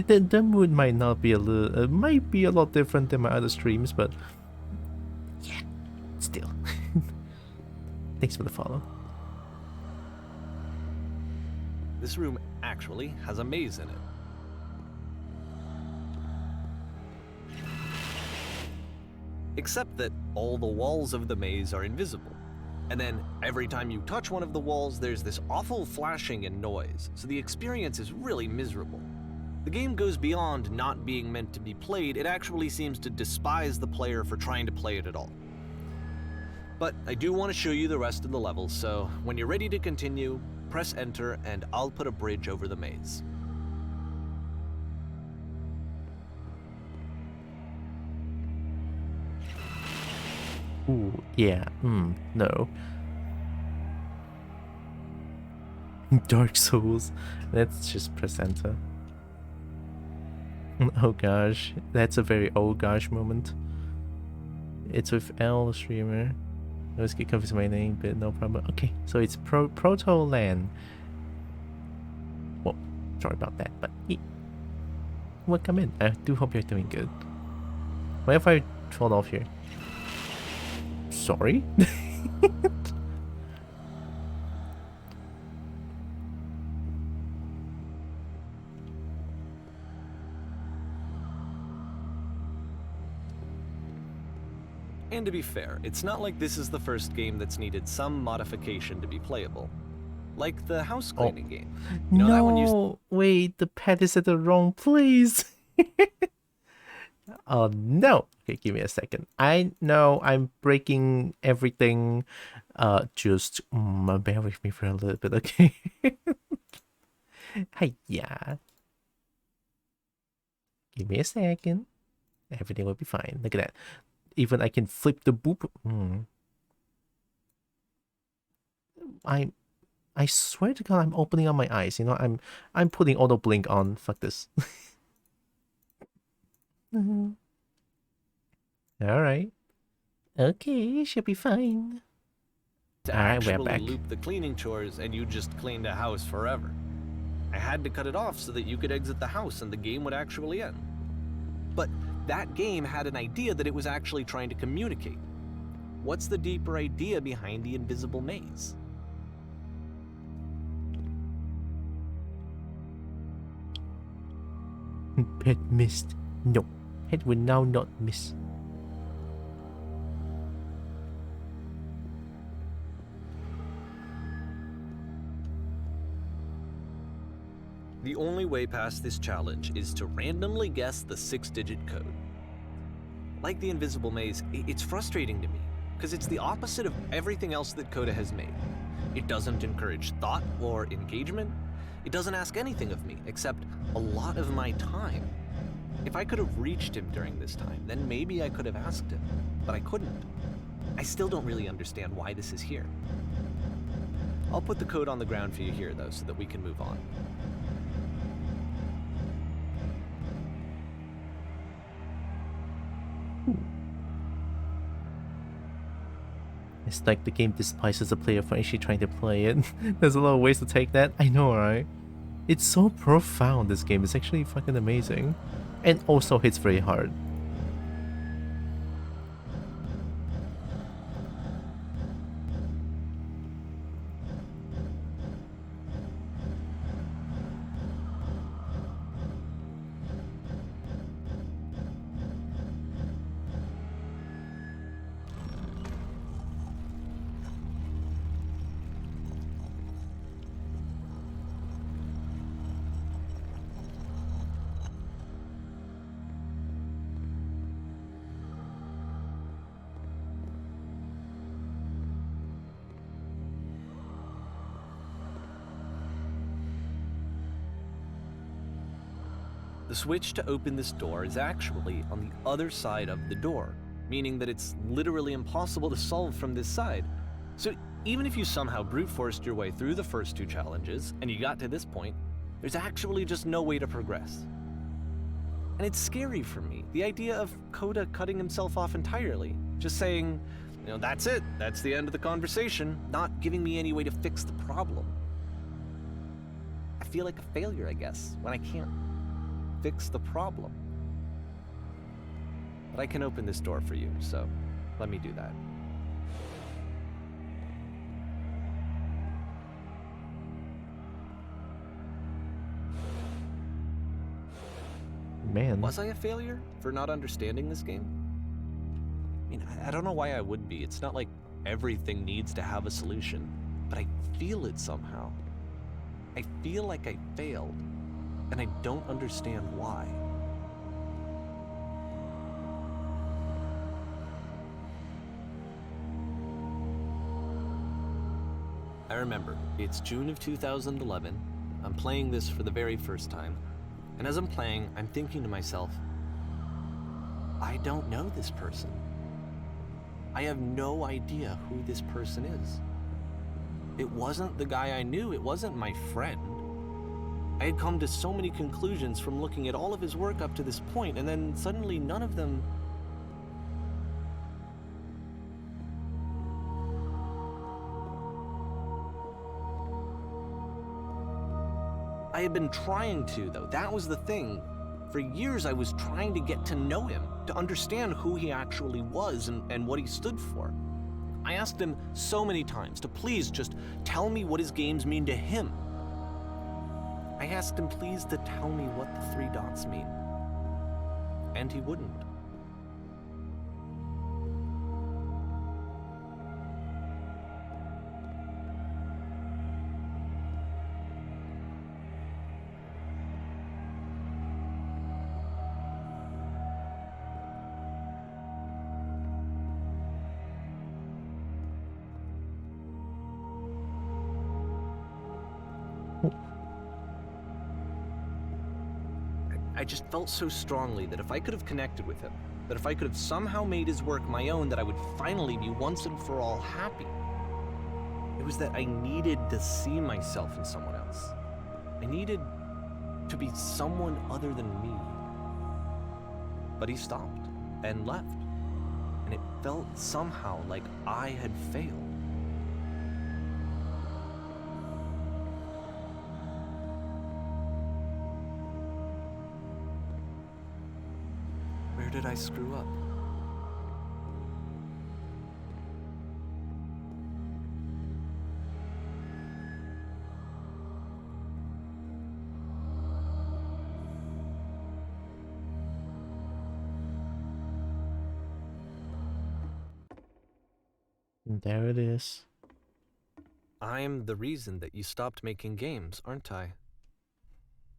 the mood might not be might be a lot different than my other streams, but yeah, still. Thanks for the follow. This room actually has a maze in it. Except that all the walls of the maze are invisible. And then every time you touch one of the walls, there's this awful flashing and noise, so the experience is really miserable. The game goes beyond not being meant to be played, it actually seems to despise the player for trying to play it at all. But I do want to show you the rest of the levels, so when you're ready to continue, press enter and I'll put a bridge over the maze. Ooh, yeah, no. Dark Souls. Let's just press enter. Oh gosh, that's a very oh gosh moment. It's with L streamer. I always get confused with my name, but no problem. Okay, so it's Proto Land. Well, sorry about that, but yeah. Welcome in. I do hope you're doing good. What if I fall off here? Sorry? And to be fair, it's not like this is the first game that's needed some modification to be playable. Like the house cleaning game. You know, no, that one used... wait, the pet is at the wrong place. Oh no. Okay, give me a second. I know I'm breaking everything. Just bear with me for a little bit, okay? Hi, yeah. Give me a second. Everything will be fine. Look at that. Even I can flip the boop. I swear to God, I'm opening up my eyes. You know, I'm putting auto blink on. Fuck this. All right. Okay, should be fine. To actually loop the cleaning chores and you just cleaned a house forever. I had to cut it off so that you could exit the house and the game would actually end. But that game had an idea that it was actually trying to communicate. What's the deeper idea behind the invisible maze? Pet missed. No, pet will now not miss. The only way past this challenge is to randomly guess the 6-digit code. Like the invisible maze, it's frustrating to me, because it's the opposite of everything else that Coda has made. It doesn't encourage thought or engagement. It doesn't ask anything of me, except a lot of my time. If I could have reached him during this time, then maybe I could have asked him, but I couldn't. I still don't really understand why this is here. I'll put the code on the ground for you here, though, so that we can move on. It's like the game despises the player for actually trying to play it. There's a lot of ways to take that. I know, right? It's so profound, this game. It's actually fucking amazing. And also hits very hard. The switch to open this door is actually on the other side of the door, meaning that it's literally impossible to solve from this side. So even if you somehow brute forced your way through the first 2 challenges and you got to this point, there's actually just no way to progress. And it's scary for me, the idea of Coda cutting himself off entirely. Just saying, that's it, that's the end of the conversation, not giving me any way to fix the problem. I feel like a failure, I guess, when I can't fix the problem. But I can open this door for you, so let me do that. Man. Was I a failure for not understanding this game? I mean, I don't know why I would be. It's not like everything needs to have a solution, but I feel it somehow. I feel like I failed, and I don't understand why. I remember, it's June of 2011. I'm playing this for the very first time. And as I'm playing, I'm thinking to myself, I don't know this person. I have no idea who this person is. It wasn't the guy I knew, it wasn't my friend. I had come to so many conclusions from looking at all of his work up to this point, and then suddenly none of them... I had been trying to, though. That was the thing. For years, I was trying to get to know him, to understand who he actually was and what he stood for. I asked him so many times to please just tell me what his games mean to him. I asked him please to tell me what the 3 dots mean. And he wouldn't. I just felt so strongly that if I could have connected with him, that if I could have somehow made his work my own, that I would finally be once and for all happy. It was that I needed to see myself in someone else. I needed to be someone other than me. But he stopped and left, and it felt somehow like I had failed. Where did I screw up? And there it is. I'm the reason that you stopped making games, aren't I?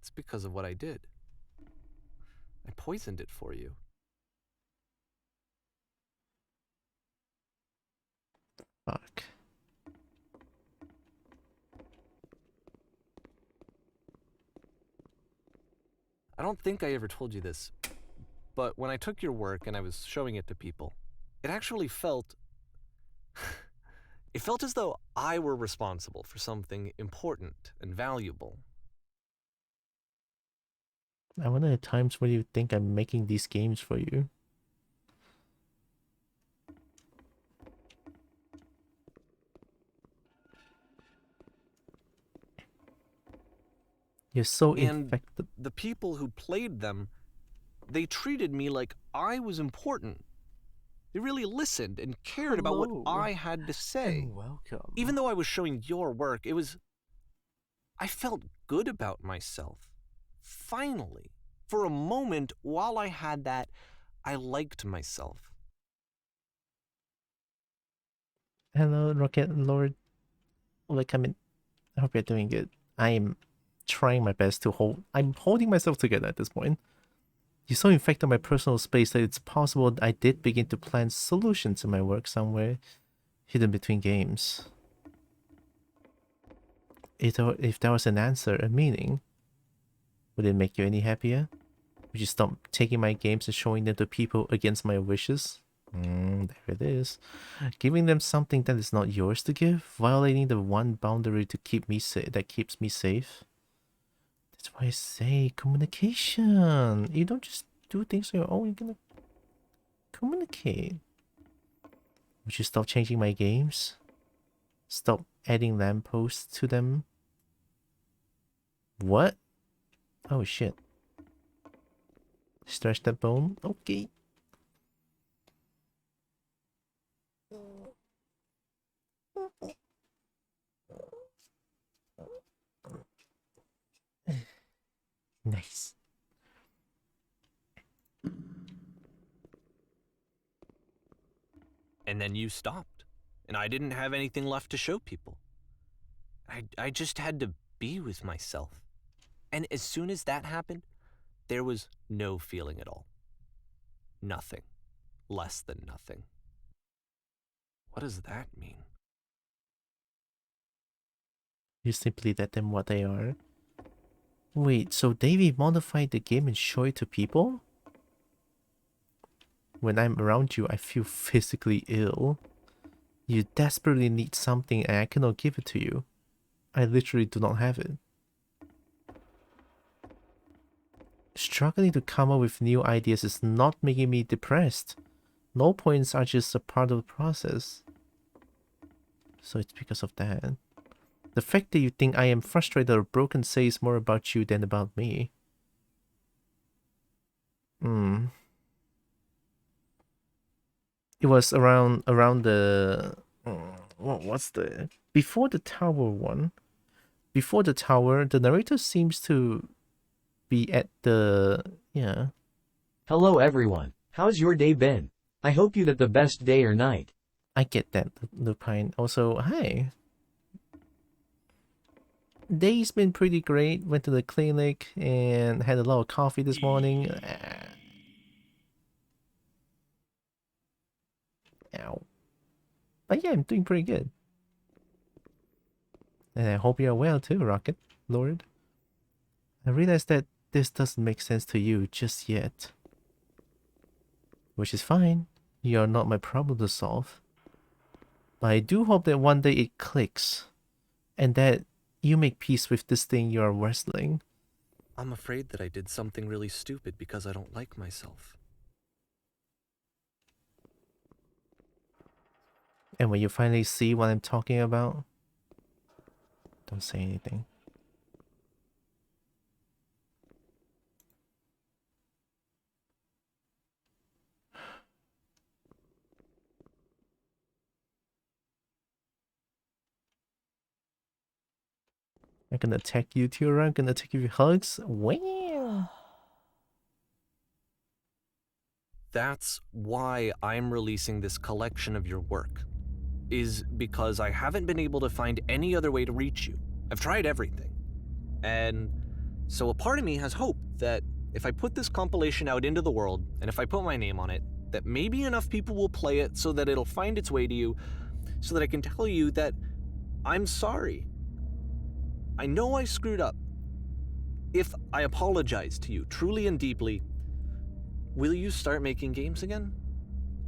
It's because of what I did. I poisoned it for you. Fuck. I don't think I ever told you this, but when I took your work and I was showing it to people, it actually felt... it felt as though I were responsible for something important and valuable. I wonder at times when you think I'm making these games for you. You're so infected. The people who played them, they treated me like I was important. They really listened and cared about what I had to say. And welcome. Even though I was showing your work, I felt good about myself. Finally. For a moment, while I had that, I liked myself. Hello, Rocket Lord. Welcome in. I hope you're doing good. I'm trying my best to I'm holding myself together at this point. You so infected my personal space that it's possible I did begin to plan solutions to my work somewhere hidden between games. If there was an answer, a meaning, would it make you any happier? Would you stop taking my games and showing them to people against my wishes? There it is. Giving them something that is not yours to give, violating the one boundary to keep me that keeps me safe. That's why I say communication. You don't just do things on your own, you're gonna communicate. Would you stop changing my games? Stop adding lampposts to them? What? Oh shit. Stretch that bone? Okay. Nice. And then you stopped, and I didn't have anything left to show people. I just had to be with myself. And as soon as that happened, there was no feeling at all. Nothing. Less than nothing. What does that mean? You simply let them what they are. Wait, so Davey modified the game and show it to people? When I'm around you, I feel physically ill. You desperately need something and I cannot give it to you. I literally do not have it. Struggling to come up with new ideas is not making me depressed. Low points are just a part of the process. So it's because of that. The fact that you think I am frustrated or broken says more about you than about me. It was around the what's the before the tower one. Before the tower, the narrator seems to be at the Hello everyone, how's your day been? I hope you had the best day or night. I get that, Lupine. Also, hi. Day's been pretty great. Went to the clinic and had a lot of coffee this morning. Ow. But yeah, I'm doing pretty good. And I hope you're well too, Rocket Lord. I realize that this doesn't make sense to you just yet. Which is fine. You're not my problem to solve. But I do hope that one day it clicks. And that you make peace with this thing you're wrestling. I'm afraid that I did something really stupid because I don't like myself. And when you finally see what I'm talking about, don't say anything. I'm gonna attack you, Tylra. I'm gonna attack you with hugs. Wow. That's why I'm releasing this collection of your work, is because I haven't been able to find any other way to reach you. I've tried everything. And so a part of me has hope that if I put this compilation out into the world, and if I put my name on it, that maybe enough people will play it so that it'll find its way to you, so that I can tell you that I'm sorry. I know I screwed up. If I apologize to you truly and deeply, will you start making games again?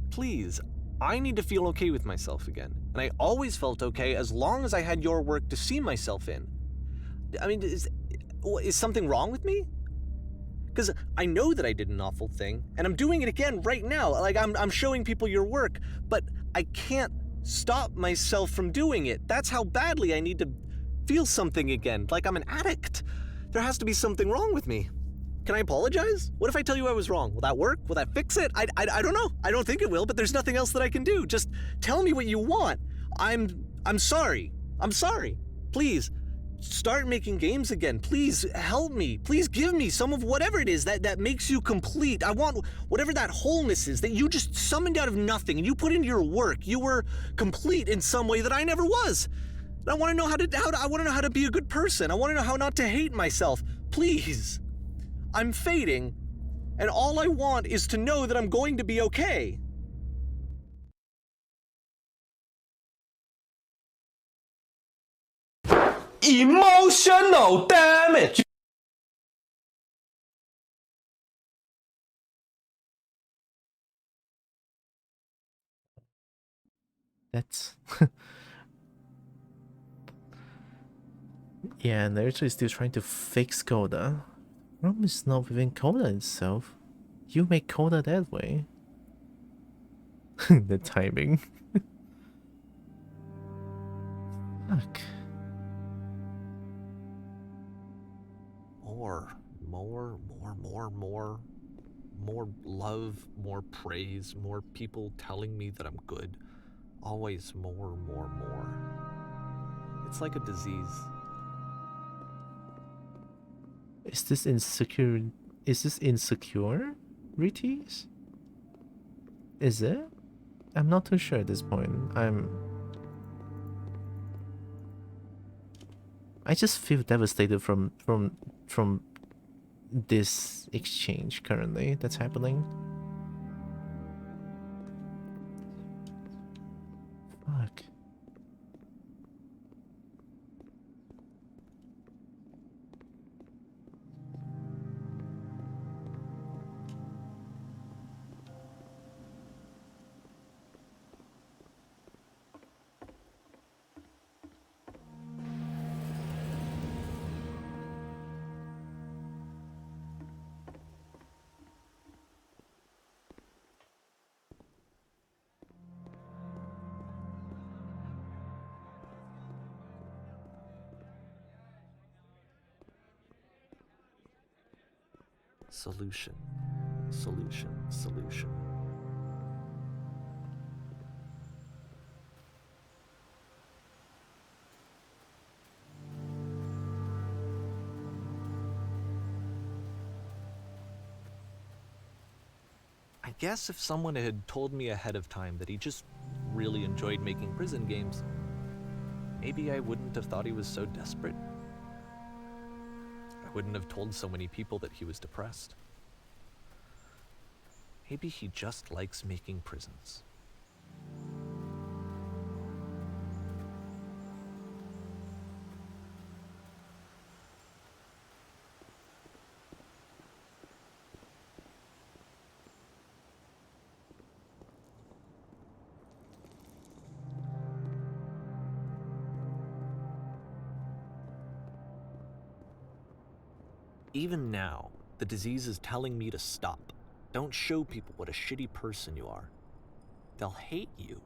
Please, I need to feel okay with myself again. And I always felt okay as long as I had your work to see myself in. I mean, is something wrong with me? Because I know that I did an awful thing, and I'm doing it again right now. Like, I'm showing people your work, but I can't stop myself from doing it. That's how badly I need to feel something again, like I'm an addict. There has to be something wrong with me. Can I apologize? What if I tell you I was wrong? Will that work? Will that fix it? I don't know. I don't think it will, but there's nothing else that I can do. Just tell me what you want. I'm sorry. I'm sorry. Please, start making games again. Please help me. Please give me some of whatever it is that makes you complete. I want whatever that wholeness is that you just summoned out of nothing and you put into your work. You were complete in some way that I never was. I want to know I want to know how to be a good person. I want to know how not to hate myself. Please. I'm fading, and all I want is to know that I'm going to be okay. Emotional damage. That's Yeah, and they're actually still trying to fix Coda. Problem is not within Coda itself. You make Coda that way. The timing. Fuck. More love, more praise, more people telling me that I'm good. Always more. It's like a disease. Is this insecure? Is this insecurities? Is it? I'm not too sure at this point. I just feel devastated from this exchange currently that's happening. Fuck. Solution. I guess if someone had told me ahead of time that he just really enjoyed making prison games, maybe I wouldn't have thought he was so desperate. I wouldn't have told so many people that he was depressed. Maybe he just likes making prisons. Even now, the disease is telling me to stop. Don't show people what a shitty person you are. They'll hate you.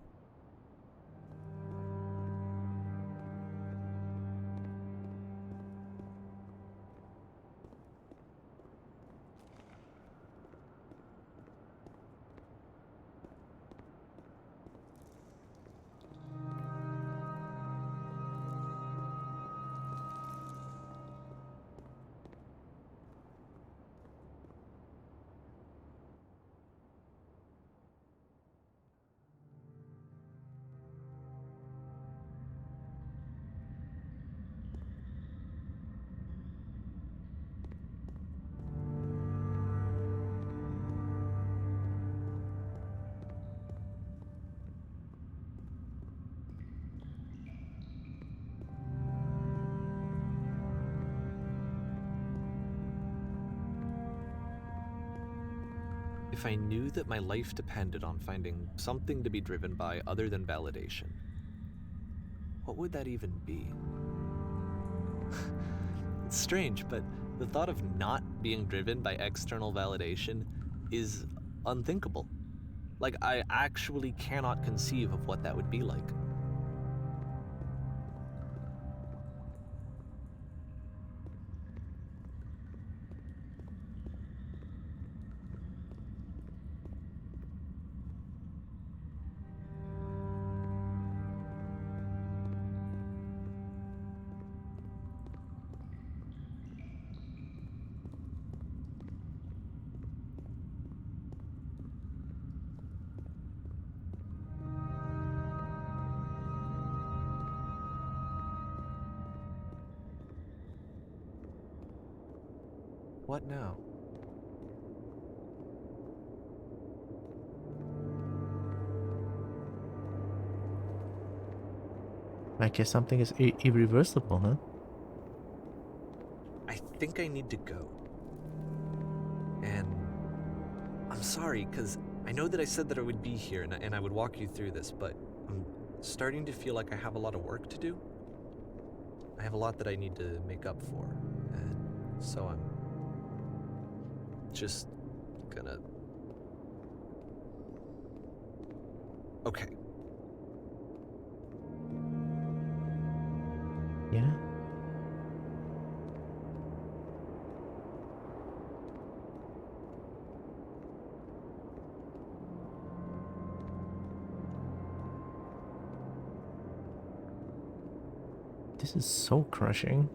If I knew that my life depended on finding something to be driven by other than validation, what would that even be? It's strange, but the thought of not being driven by external validation is unthinkable. Like, I actually cannot conceive of what that would be like. What now? I guess something is irreversible, huh? I think I need to go. And I'm sorry, because I know that I said that I would be here and I would walk you through this, but I'm starting to feel like I have a lot of work to do. I have a lot that I need to make up for, and so I'm just gonna... Okay. Yeah? This is so crushing.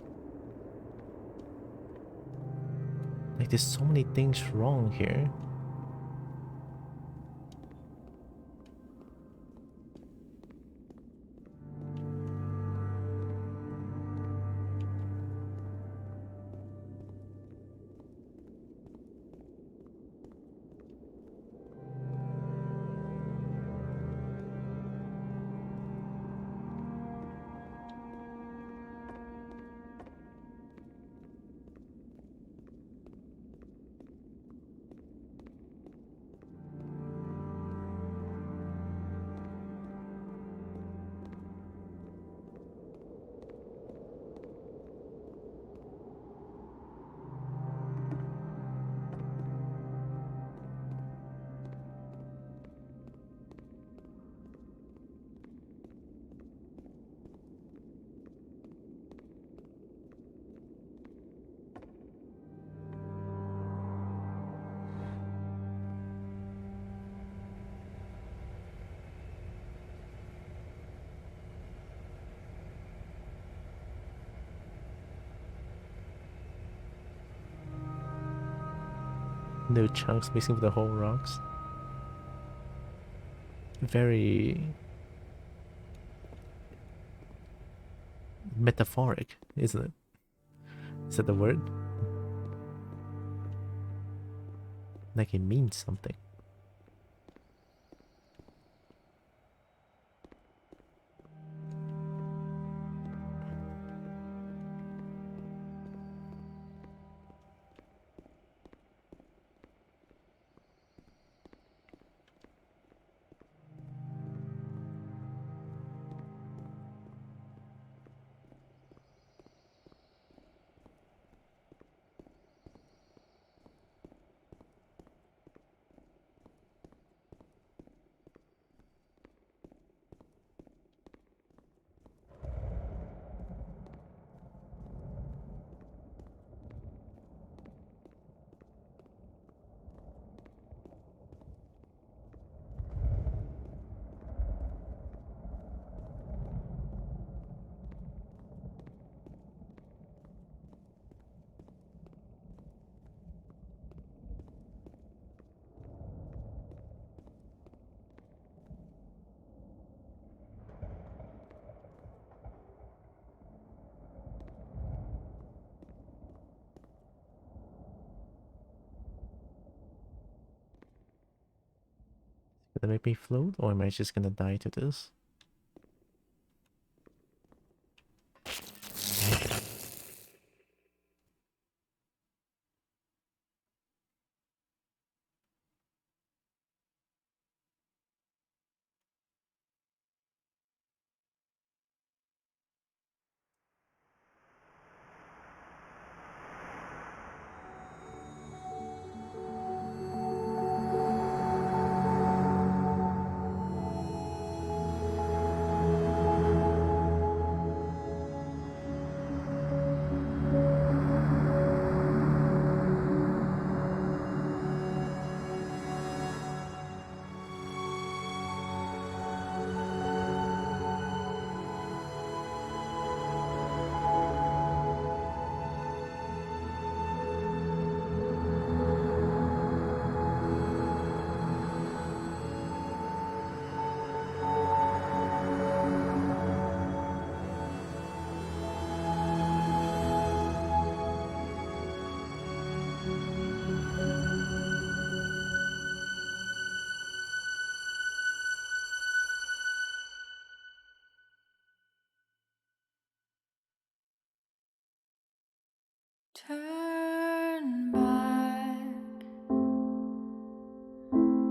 Like, there's so many things wrong here. No chunks missing with the whole rocks. Very metaphoric, isn't it? Is that the word? Like it means something. Did that make me float, or am I just gonna die to this?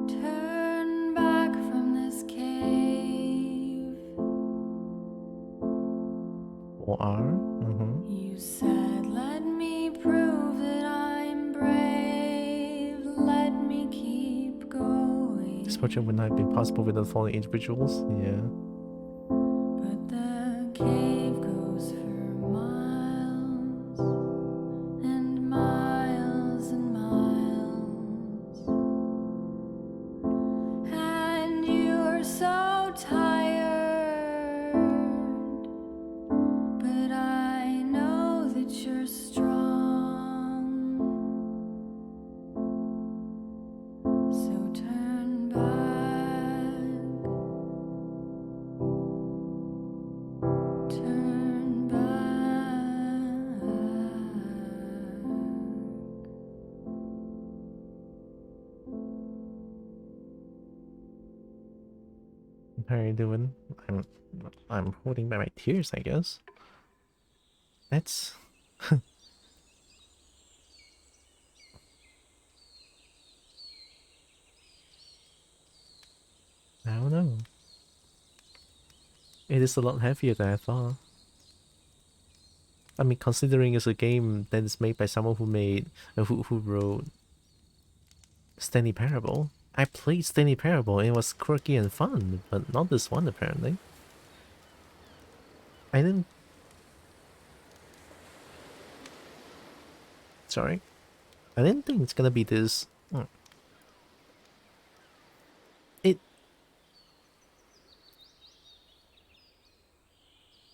Turn back from this cave. Or R? said, let me prove that I'm brave. Let me keep going. This project would not have been possible without fallen individuals. Yeah. But the cave goes for miles and miles and miles. And you're so tired. But I know that you're strong. So turn back. Turn back. How are you doing? I'm holding back my tears, I guess. That's I don't know. It is a lot heavier than I thought. I mean, considering it's a game that is made by someone who made who wrote Stanley Parable. I played Stanley Parable and it was quirky and fun, but not this one apparently. I didn't. Sorry, I didn't think it's gonna be this.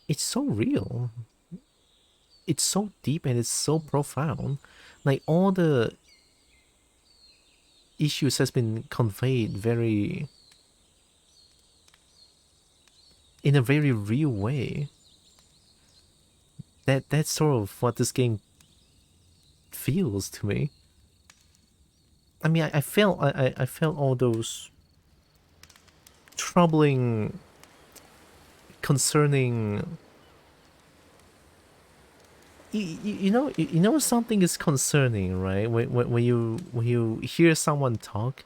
It's so real. It's so deep and it's so profound. Like all the issues has been conveyed in a very real way. That's sort of what this game feels to me. I mean, I felt I felt all those troubling, concerning. You know something is concerning, right? When you hear someone talk,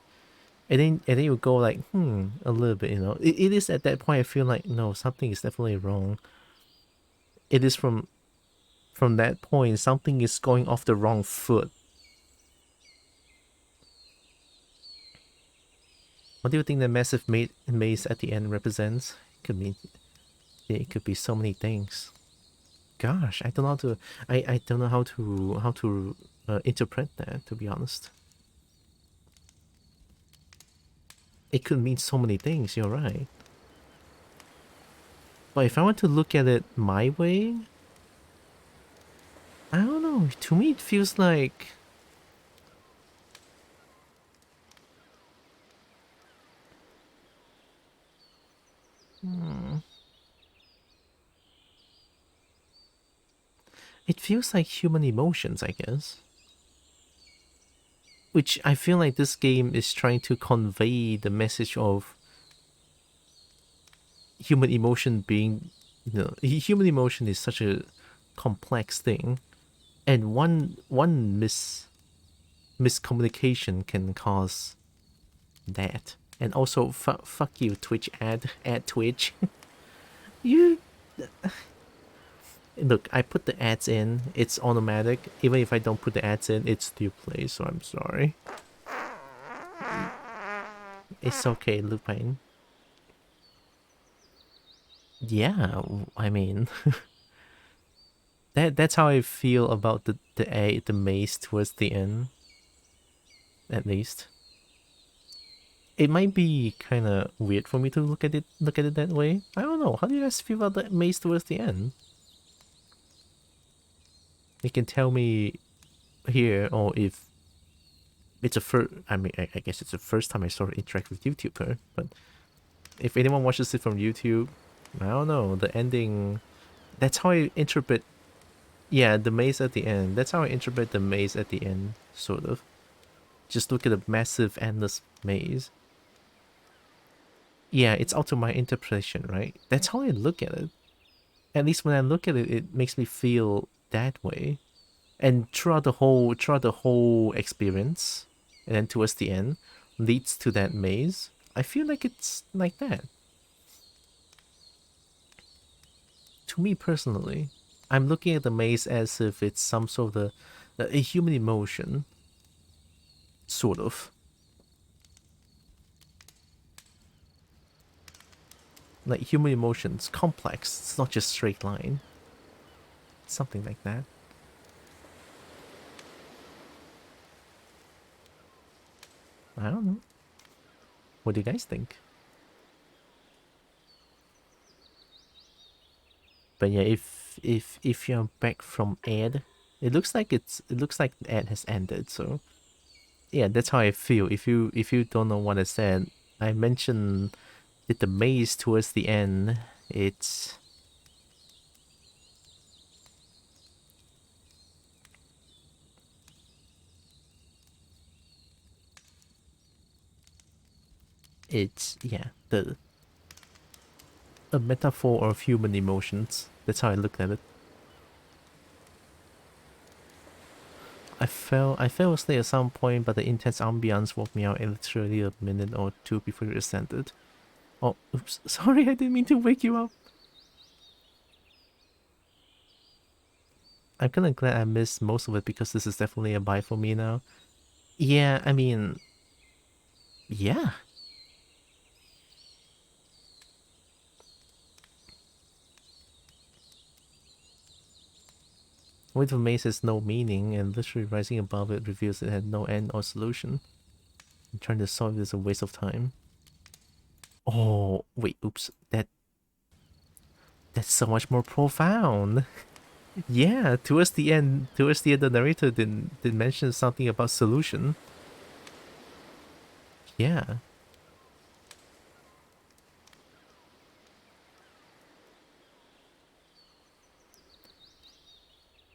and then you go like a little bit, you know. It is at that point I feel like no, something is definitely wrong. It is from that point something is going off the wrong foot. What do you think the massive maze at the end represents? It could be so many things. Gosh, I don't know how to I don't know how to interpret that, to be honest. It could mean so many things, you're right. But if I want to look at it my way, I don't know, to me it feels like it feels like human emotions, I guess. Which I feel like this game is trying to convey the message of human emotion being, you know, human emotion is such a complex thing, and one miscommunication can cause that. And also, fuck you, Twitch ad Twitch. You. Look, I put the ads in, it's automatic. Even if I don't put the ads in, it still plays, so I'm sorry. It's okay, Lupin. Yeah, I mean... that's how I feel about the maze towards the end. At least. It might be kinda weird for me to look at it that way. I don't know, how do you guys feel about the maze towards the end? You can tell me here, or if it's a first. I mean, I guess it's the first time I sort of interact with YouTuber. But if anyone watches it from YouTube, I don't know, the ending. That's how I interpret. Yeah, the maze at the end. That's how I interpret the maze at the end, sort of. Just look at a massive, endless maze. Yeah, it's up to my interpretation, right? That's how I look at it. At least when I look at it, it makes me feel that way. And throughout the whole experience, and then towards the end, leads to that maze. I feel like it's like that. To me personally. I'm looking at the maze as if it's some sort of a human emotion, sort of. Like human emotions, complex. It's not just straight line. Something like that. I don't know. What do you guys think? But yeah, if you're back from ad, it looks like the ad has ended. So yeah, that's how I feel. If you don't know what I said, I mentioned that the maze towards the end, it's yeah, a metaphor of human emotions. That's how I looked at it. I fell asleep at some point, but the intense ambience woke me out literally a minute or two before it ascended. Oh, oops, sorry, I didn't mean to wake you up. I'm kinda glad I missed most of it because this is definitely a buy for me now. Yeah, I mean, yeah. With the maze has no meaning, and literally rising above it reveals it had no end or solution. And trying to solve it is a waste of time. Oh, wait, oops. That's so much more profound. Yeah, towards the end, the narrator did mention something about solution. Yeah.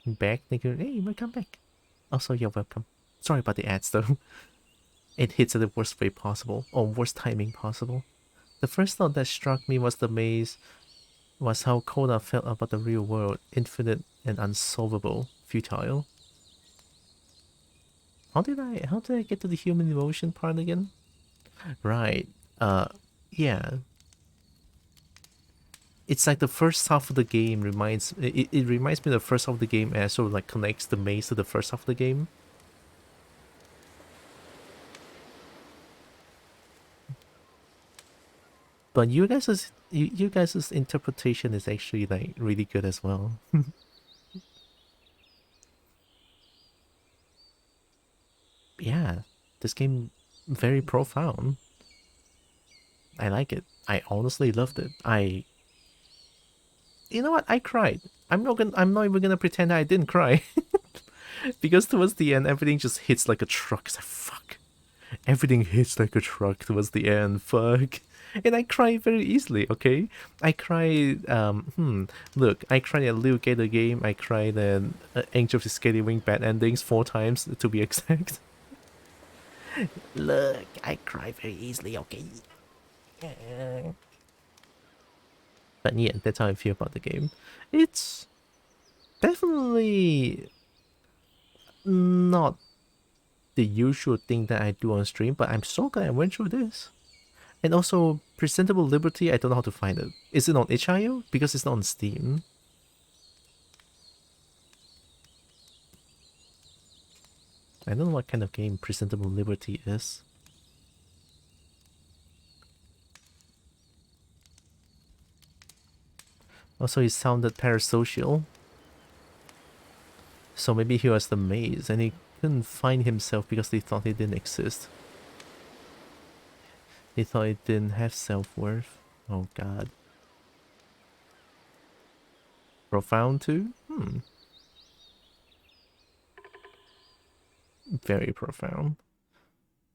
Back, thinking, hey, welcome back. Also, you're welcome. Sorry about the ads, though. It hits at the worst way possible, or worst timing possible. The first thought that struck me was the maze, was how Koda felt about the real world, infinite and unsolvable, futile. How did I get to the human emotion part again? Right. Yeah. It's like the first half of the game it reminds me of the first half of the game as sort of like connects the maze to the first half of the game. But you guys' interpretation is actually like really good as well. Yeah, this game very profound. I like it. I honestly loved it. You know what? I cried. I'm not even gonna pretend I didn't cry. Because towards the end everything just hits like a truck. It's like fuck. Everything hits like a truck towards the end. Fuck. And I cry very easily, okay? I cried, look, I cried at Lil Gator game, I cried at Angel of the Scaly Wing bad endings 4 times, to be exact. Look, I cry very easily, okay? But yeah, that's how I feel about the game. It's definitely not the usual thing that I do on stream, but I'm so glad I went through this. And also, Presentable Liberty, I don't know how to find it. Is it on itch.io? Because it's not on Steam. I don't know what kind of game Presentable Liberty is. Also, he sounded parasocial. So maybe he was the maze and he couldn't find himself because they thought he didn't exist. They thought he didn't have self-worth. Oh god. Profound too? Very profound.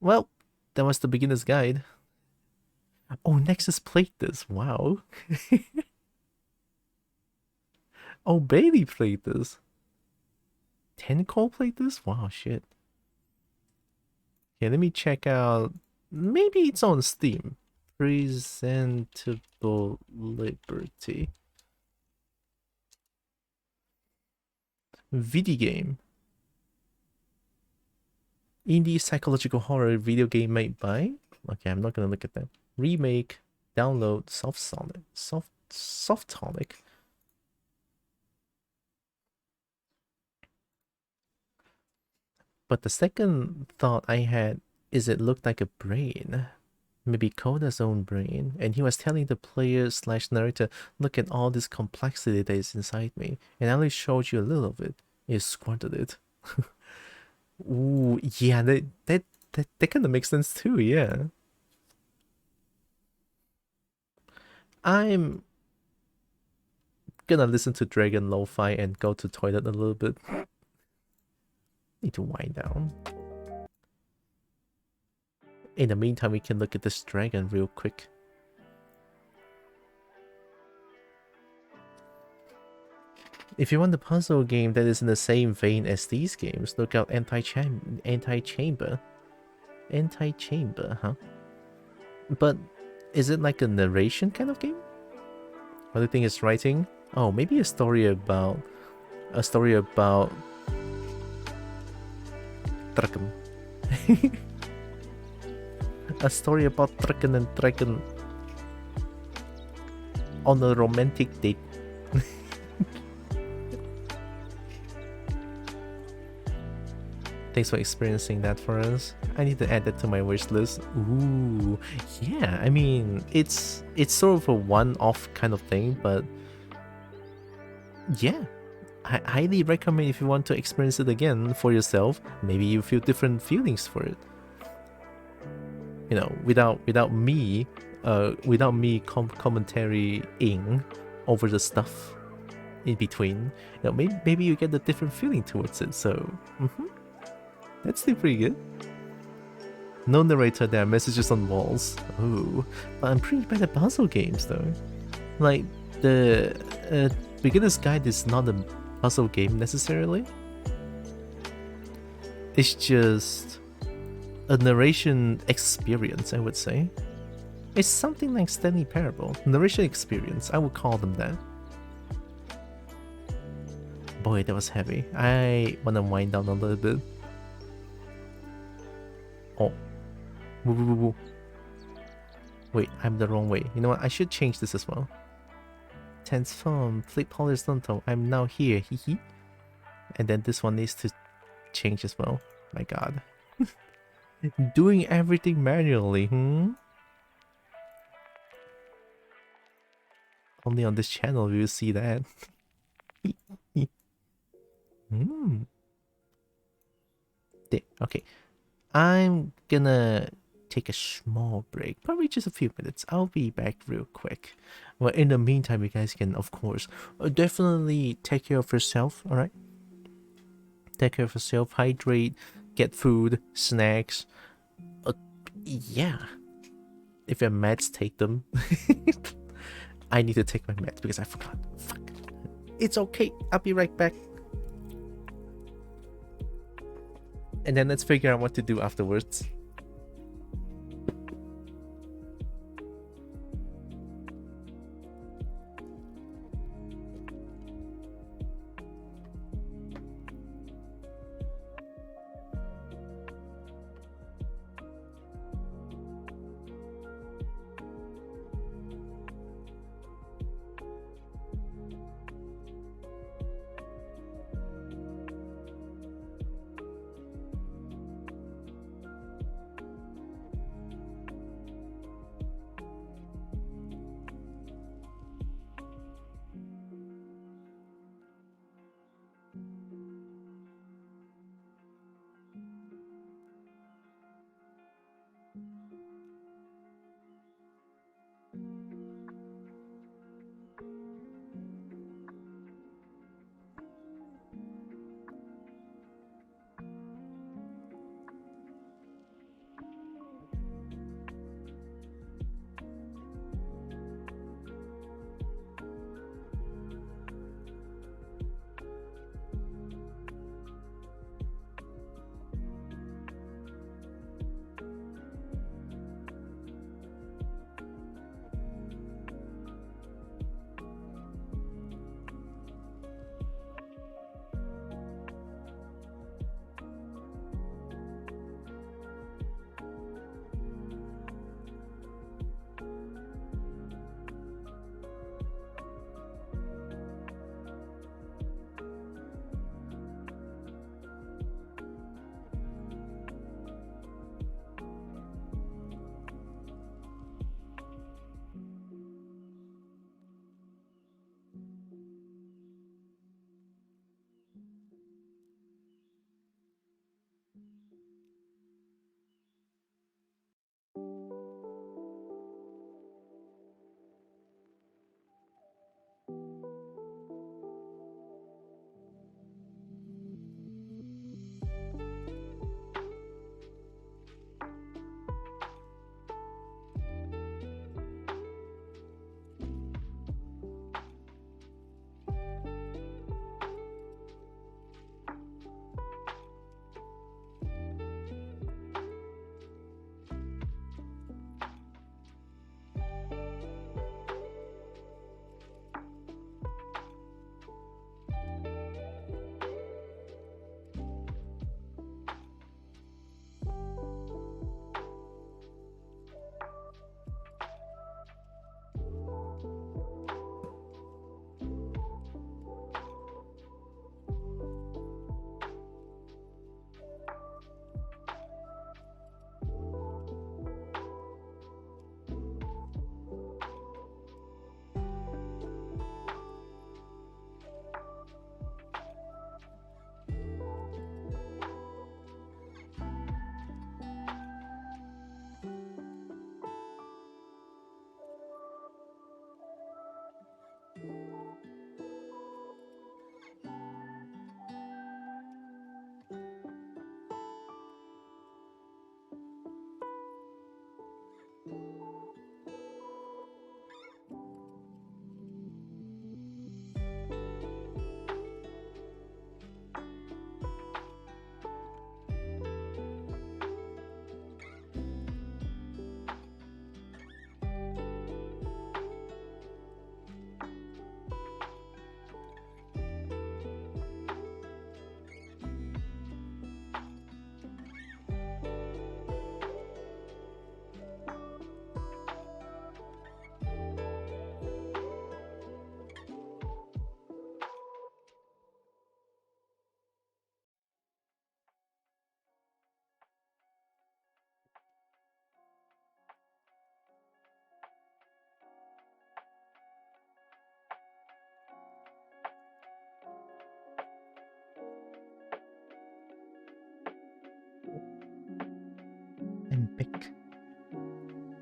Well, that was the beginner's guide. Oh, Nexus played this. Wow. Oh, Bailey played this. Tenko played this? Wow, shit. Okay, let me check out. Maybe it's on Steam. Presentable Liberty. Video game. Indie psychological horror video game made by. Okay, I'm not gonna look at that. Remake. Download. Softonic. But the second thought I had is it looked like a brain. Maybe Koda's own brain. And he was telling the player slash narrator, look at all this complexity that is inside me. And I only showed you a little of it. You squandered it. Ooh, yeah, that kind of makes sense too, yeah. I'm gonna listen to Dragon Lo-Fi and go to toilet a little bit. Need to wind down. In the meantime, we can look at this dragon real quick. If you want a puzzle game that is in the same vein as these games, look out Anti-Chamber, huh? But is it like a narration kind of game? What do you think it's writing? Oh, maybe a story about Draken. A story about Draken and Dragon on a romantic date. Thanks for experiencing that for us. I need to add that to my wish list. Ooh, yeah. I mean, it's sort of a one-off kind of thing, but yeah, I highly recommend if you want to experience it again for yourself. Maybe you feel different feelings for it. You know, without me commentarying over the stuff in between. You know, maybe you get a different feeling towards it. So. That's still pretty good. No narrator, there are messages on walls. Ooh, but I'm pretty bad at puzzle games though. Like, the Beginner's Guide is not a puzzle game necessarily. It's just a narration experience, I would say. It's something like Stanley Parable. Narration experience, I would call them that. Boy, that was heavy. I wanna wind down a little bit. Oh. Woo. Wait, I'm the wrong way. You know what? I should change this as well. Transform, flip horizontal. I'm now here. Hee. And then this one needs to change as well. My god. Doing everything manually, Only on this channel will you see that. Okay. I'm gonna take a small break, probably just a few minutes. I'll be back real quick. Well, in the meantime, you guys can, of course, definitely take care of yourself, alright? Take care of yourself, hydrate, get food, snacks. Yeah. If you have meds, take them. I need to take my meds because I forgot. Fuck. It's okay. I'll be right back. And then let's figure out what to do afterwards.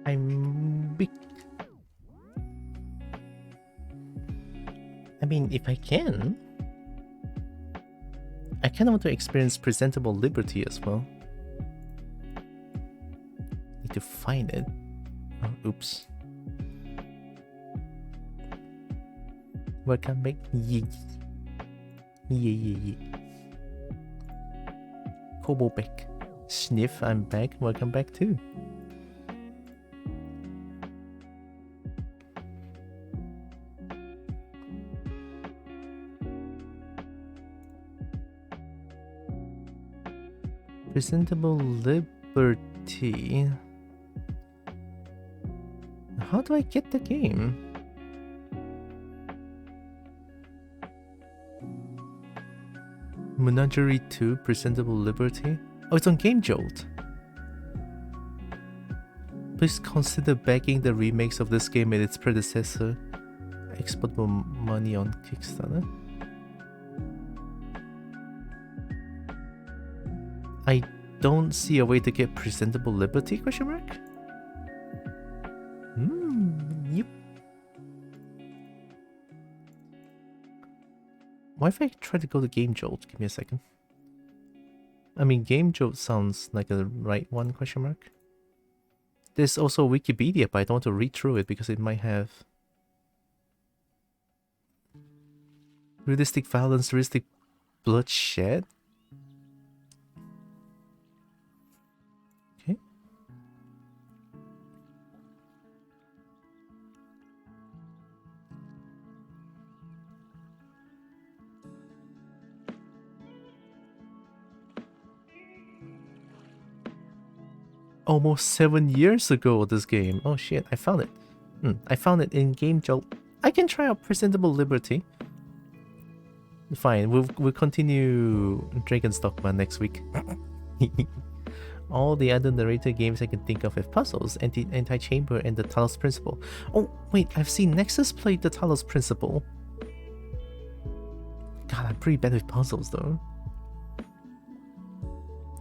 I'm big. I mean, if I can, I kind of want to experience Presentable Liberty as well. Need to find it. Oh, oops. Welcome back. Yeah. Kobo back. Sniff, I'm back. Welcome back too. Presentable Liberty. How do I get the game? Menagerie 2, Presentable Liberty. Oh, it's on Game Jolt. Please consider backing the remakes of this game and its predecessor, Exoptable Money, on Kickstarter. I don't see a way to get Presentable Liberty, question mark? Yep. Why if I try to go to Game Jolt? Give me a second. I mean, Game Jolt sounds like the right one, question mark. There's also Wikipedia, but I don't want to read through it because it might have realistic violence, realistic bloodshed. Okay. Almost 7 years ago, this game. Oh shit, I found it. I found it in Game Jolt. I can try out Presentable Liberty. Fine, we'll continue Dragon's Dogma next week. All the other narrator games I can think of have puzzles, Anti-Chamber and the Talos Principle. Oh wait, I've seen Nexus play the Talos Principle. God, I'm pretty bad with puzzles though.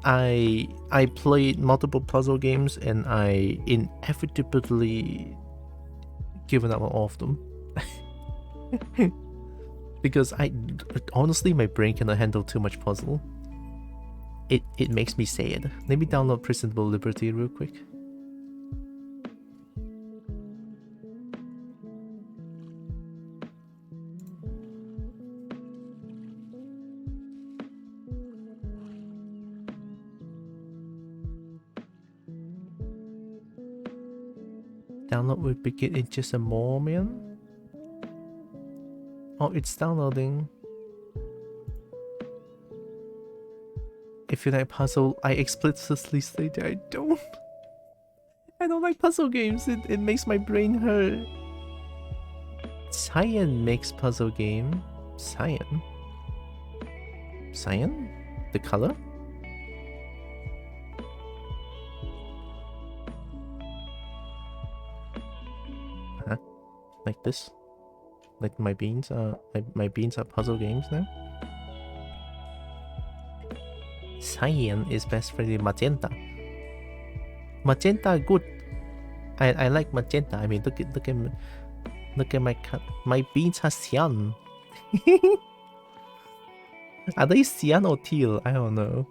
I played multiple puzzle games and I inevitably given up on all of them. Because honestly my brain cannot handle too much puzzle. It makes me sad. Let me download Presentable Liberty real quick. Download will begin in just a moment. Oh, it's downloading. If you like puzzle, I explicitly say that I don't. I don't like puzzle games. It makes my brain hurt. Cyan makes puzzle game. Cyan? Cyan? The color? Huh? Like this? Like my beans are my beans are puzzle games now? Cyan is best friend with magenta. Magenta good. I like magenta. I mean look at my cut. My beans are cyan. Are they cyan or teal? I don't know.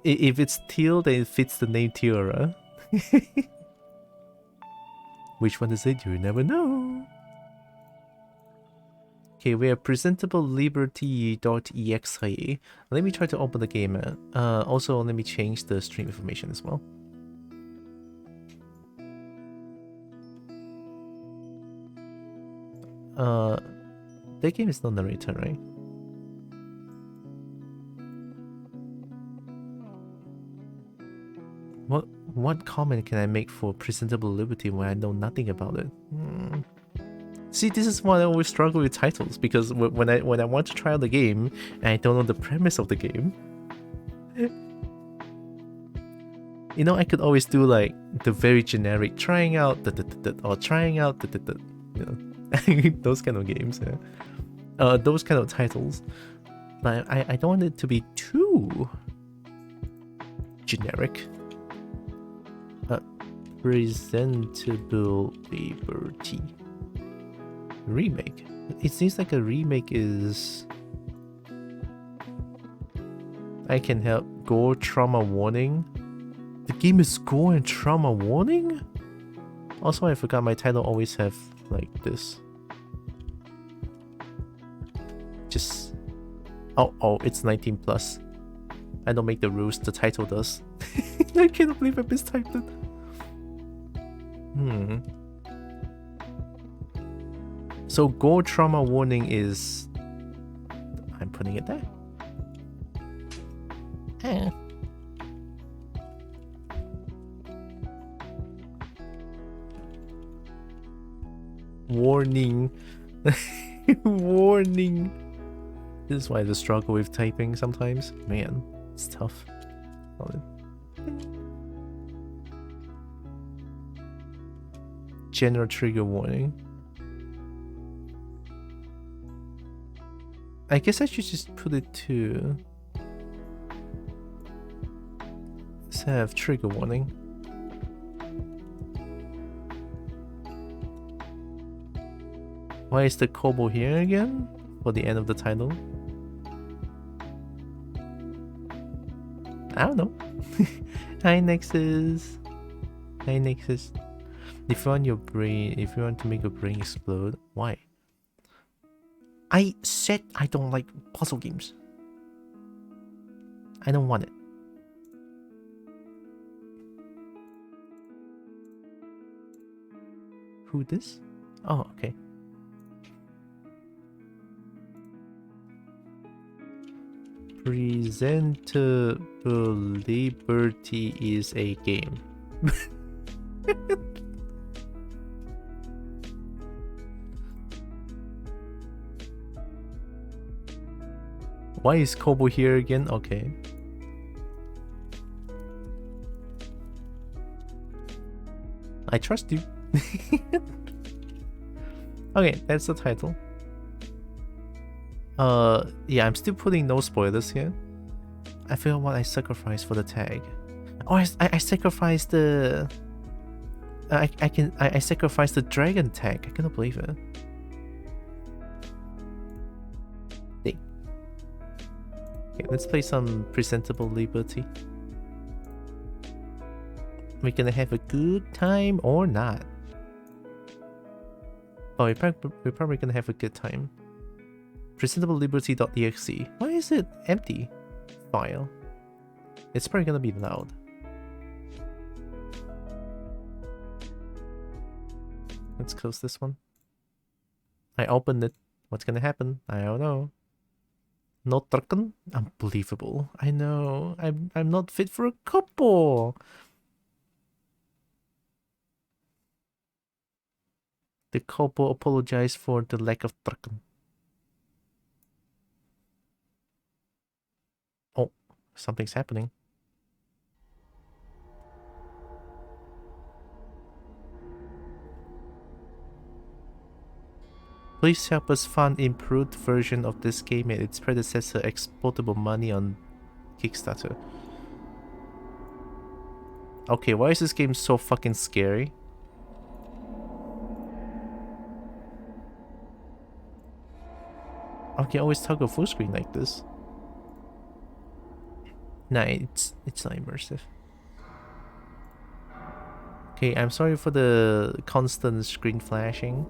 If it's teal, then it fits the name Tylra. Which one is it? You never know. Okay, we are Presentable Liberty.exe. Let me try to open the game. Also, let me change the stream information as well. That game is not narrator, right? What comment can I make for Presentable Liberty when I know nothing about it? See, this is why I always struggle with titles, because when I want to try out the game and I don't know the premise of the game, you know, I could always do like the very generic trying out or trying out you know, those kind of games, yeah. Those kind of titles. But I don't want it to be too generic. Presentable Liberty. Remake. It seems like a remake is... I can help. Gore trauma warning. The game is gore and trauma warning? Also, I forgot my title always have like this. Just... Oh, it's 19 plus. I don't make the rules, the title does. I can't believe I mistyped it. So gore trauma warning is... I'm putting it there. Warning. Warning. This is why I struggle with typing sometimes. Man, it's tough. General trigger warning. I guess I should just put it to... Let's have trigger warning. Why is the Kobo here again? For the end of the title? I don't know. Hi Nexus. Hi Nexus. If you want to make your brain explode, why? I said I don't like puzzle games. I don't want it. Who this? Oh, okay. Presentable Liberty is a game. Why is Kobo here again? Okay. I trust you. Okay, that's the title. Yeah, I'm still putting no spoilers here. I forgot what I sacrificed for the tag. Oh, I sacrificed the... I sacrificed the dragon tag. I cannot believe it. Hey. Okay, let's play some Presentable Liberty. We're gonna have a good time or not. Oh, we're probably gonna have a good time. Presentableliberty.exe. Why is it empty? File. It's probably gonna be loud. Let's close this one. I opened it. What's gonna happen? I don't know. Not taken? Unbelievable. I know. I'm not fit for a couple. The couple apologized for the lack of taken. Oh, something's happening. Please help us fund improved version of this game and its predecessor, Exoptable Money, on Kickstarter. Okay, why is this game so fucking scary? I can always toggle full screen like this. Nah, it's not immersive. Okay, I'm sorry for the constant screen flashing.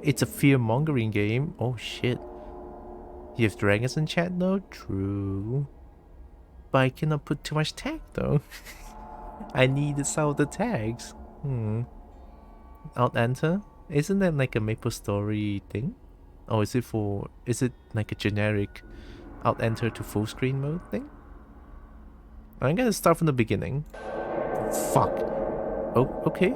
It's a fear-mongering game. Oh shit. You have dragons in chat though? True. But I cannot put too much tag though. I need some of the tags. Alt enter? Isn't that like a Maple Story thing? Or is it like a generic alt enter to full screen mode thing? I'm gonna start from the beginning. Fuck. Oh, okay.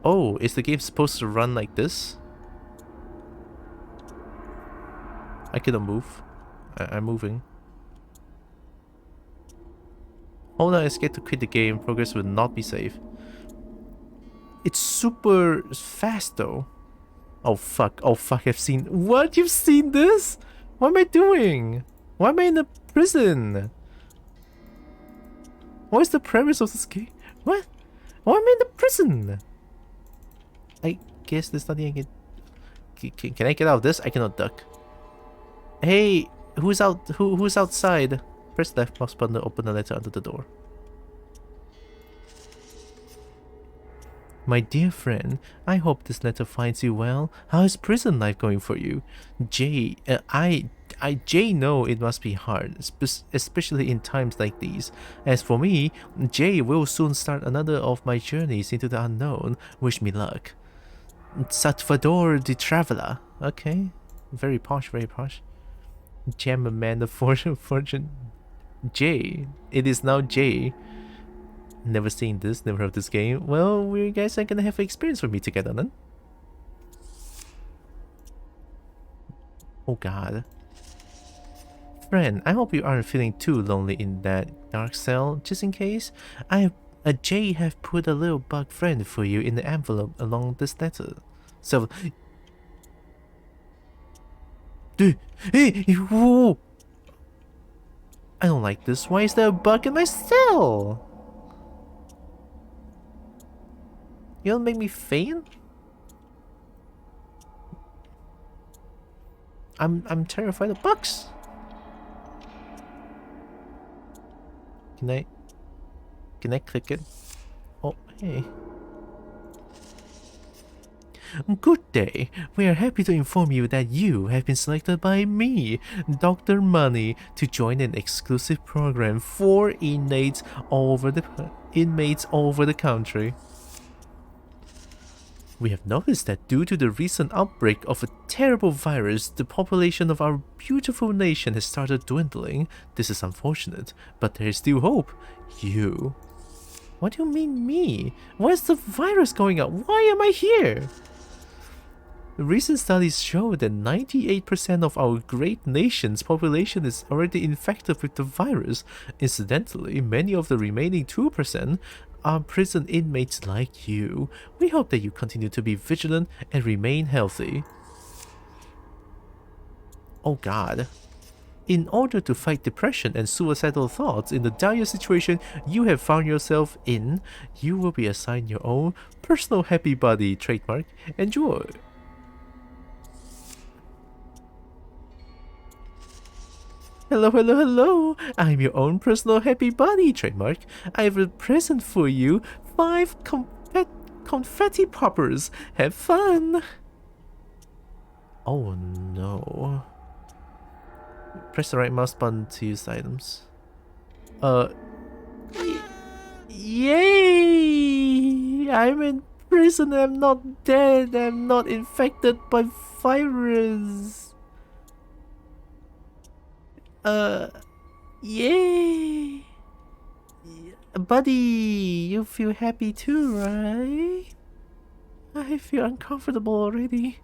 Oh, is the game supposed to run like this? I cannot move. I'm moving. Hold on, I scared to quit the game. Progress will not be safe. It's super fast though. Oh fuck, I've seen— What? You've seen this? What am I doing? Why am I in a prison? What is the premise of this game? What? Why am I in the prison? I guess there's nothing I can... Can I get out of this? I cannot duck. Hey, who's outside? Press left mouse button to open the letter under the door. My dear friend, I hope this letter finds you well. How is prison life going for you? Jay, Jay know it must be hard, especially in times like these. As for me, Jay will soon start another of my journeys into the unknown. Wish me luck. Salvador the Traveler. Okay. Very posh, very posh. Gem man of fortune. Jay. It is now Jay. Never seen this, never heard of this game. Well, we guys are gonna have an experience with me together then. Oh god. Friend, I hope you aren't feeling too lonely in that dark cell. Just in case, Jay have put a little bug friend for you in the envelope along this letter. So... Dude, hey, whoa! I don't like this. Why is there a bug in my cell? You'll make me faint? I'm terrified of bugs. Can I click it? Oh, hey. Good day. We are happy to inform you that you have been selected by me, Dr. Money, to join an exclusive program for inmates all over the country. We have noticed that due to the recent outbreak of a terrible virus, the population of our beautiful nation has started dwindling. This is unfortunate, but there is still hope. You. What do you mean me? Why is the virus going out? Why am I here? Recent studies show that 98% of our great nation's population is already infected with the virus. Incidentally, many of the remaining 2% are prison inmates like you. We hope that you continue to be vigilant and remain healthy. Oh god. In order to fight depression and suicidal thoughts in the dire situation you have found yourself in, you will be assigned your own personal happy buddy trademark. Enjoy. Hello, hello, hello! I'm your own personal happy buddy trademark. I have a present for you. 5 confetti poppers. Have fun! Oh no. Press the right mouse button to use items. Yay! I'm in prison. I'm not dead. I'm not infected by virus. Yay! Buddy, you feel happy too, right? I feel uncomfortable already.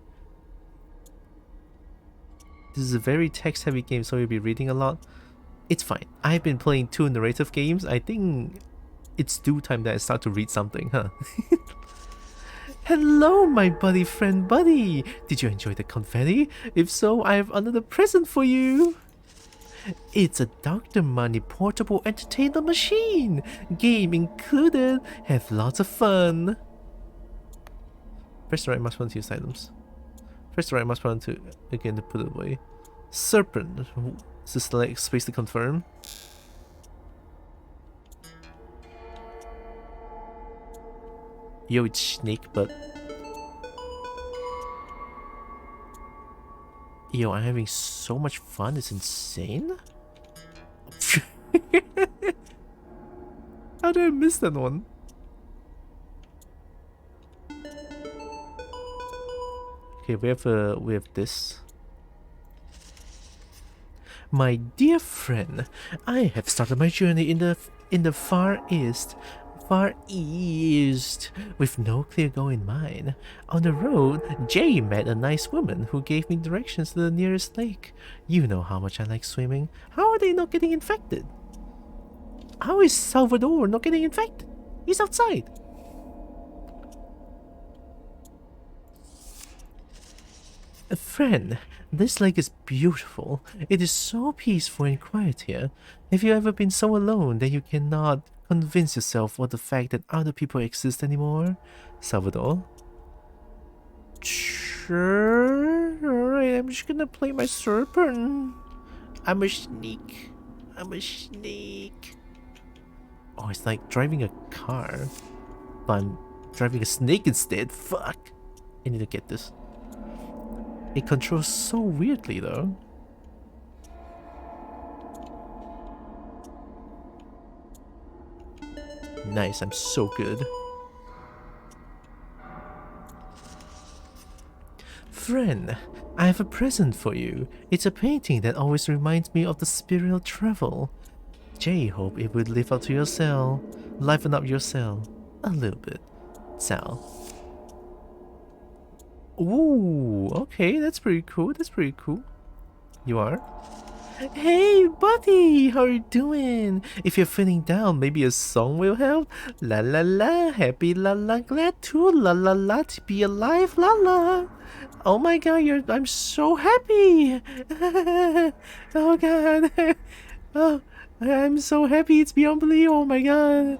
This is a very text-heavy game, so you'll be reading a lot. It's fine. I've been playing 2 narrative games. I think it's due time that I start to read something, huh? Hello, my buddy friend Buddy! Did you enjoy the confetti? If so, I have another present for you! It's a Dr. Money portable entertainment machine! Game included! Have lots of fun! Press the right mouse button to use items. Press the right mouse button to, again, to put it away. Serpent. Is this like space to confirm? Yo, it's snake, but... Yo, I'm having so much fun, it's insane. How did I miss that one? Okay, we have this. My dear friend, I have started my journey in the Far East. With no clear goal in mind. On the road, Jay met a nice woman who gave me directions to the nearest lake. You know how much I like swimming. How are they not getting infected? How is Salvador not getting infected? He's outside. Friend, this lake is beautiful. It is so peaceful and quiet here. Have you ever been so alone that you cannot convince yourself of the fact that other people exist anymore? Salvador? Sure. Alright, I'm just gonna play my serpent. I'm a sneak. I'm a sneak. Oh, it's like driving a car. But I'm driving a snake instead. Fuck. I need to get this. It controls so weirdly though. Nice, I'm so good. Friend, I have a present for you. It's a painting that always reminds me of the spiritual travel. Hope it would live up to your cell. Liven up your cell. A little bit. Sal. Ooh, okay, that's pretty cool. That's pretty cool. You are? Hey, buddy, how you doing? If you're feeling down, maybe a song will help. La la la, happy la la, glad to la la la to be alive, la la. Oh my god, I'm so happy. Oh god. Oh, I'm so happy, it's beyond belief. Oh my god.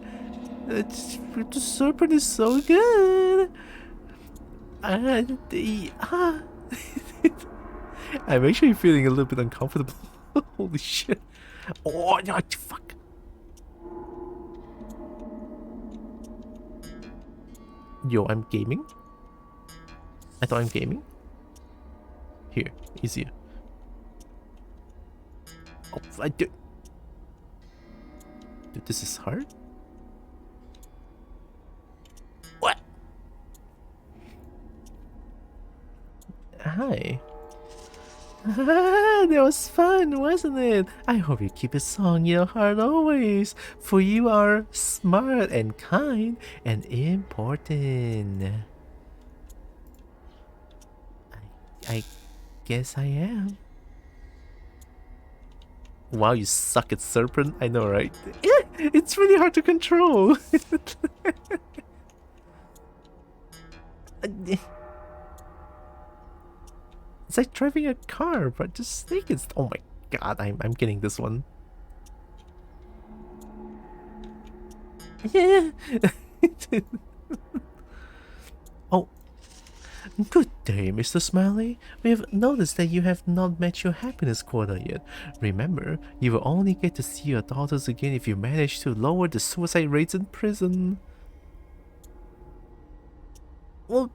The serpent is so good. I'm actually feeling a little bit uncomfortable. Holy shit. Oh, no, fuck. Yo, I'm gaming? I thought I'm gaming? Here, easier. Oh, I do. Dude, this is hard? What? Hi. That was fun, wasn't it? I hope you keep a song in your heart always, for you are smart and kind and important. I guess I am. Wow, you suck at serpent. I know, right? It's really hard to control. It's like driving a car, but just snake is. Oh my god, I'm getting this one. Yeah. Oh. Good day, Mr. Smiley. We have noticed that you have not met your happiness quota yet. Remember, you will only get to see your daughters again if you manage to lower the suicide rates in prison. Well,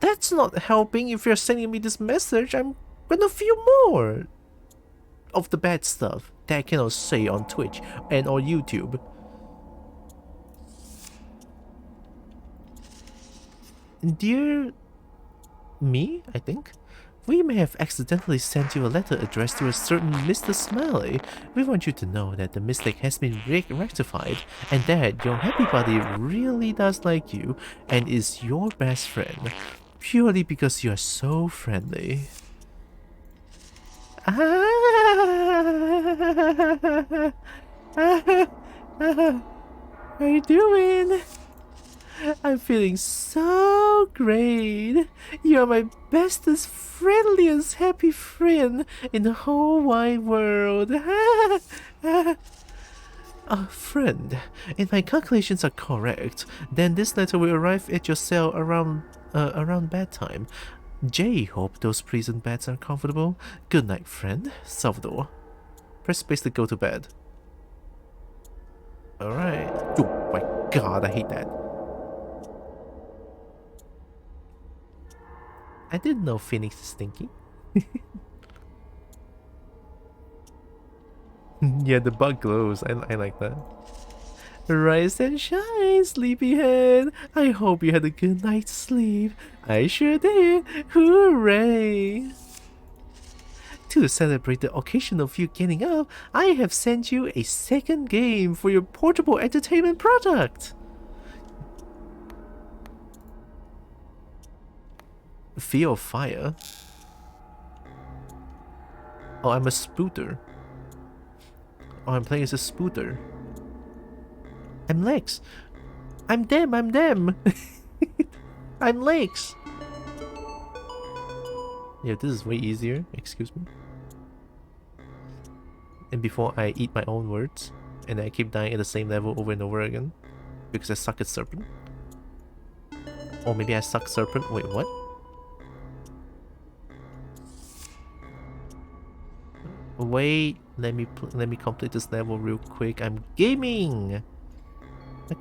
that's not helping. If you're sending me this message, I'm gonna feel more of the bad stuff that I cannot say on Twitch and on YouTube. Dear me, I think. We may have accidentally sent you a letter addressed to a certain Mr. Smiley. We want you to know that the mistake has been rectified and that your happy buddy really does like you and is your best friend. Purely because you are so friendly. How you doing? I'm feeling so great. You're my bestest, friendliest, happy friend in the whole wide world. Friend, if my calculations are correct, then this letter will arrive at your cell around bedtime. Hope those prison beds are comfortable. Good night, friend. Salvador. Press space to go to bed. Alright. Oh my god, I hate that. I didn't know Phoenix is stinky. Yeah, the bug glows. I like that. Rise and shine, sleepyhead. I hope you had a good night's sleep. I sure did. Hooray! To celebrate the occasion of you getting up, I have sent you a second game for your portable entertainment product. Fear of fire. Oh, I'm a spooter. Oh, I'm playing as a spooter. I'm Lex. I'm them. I'm Lex. Yeah, this is way easier. Excuse me. And before I eat my own words, and I keep dying at the same level over and over again, because I suck at Serpent. Or maybe I suck Serpent. Wait, what? Wait, let me complete this level real quick. I'm gaming.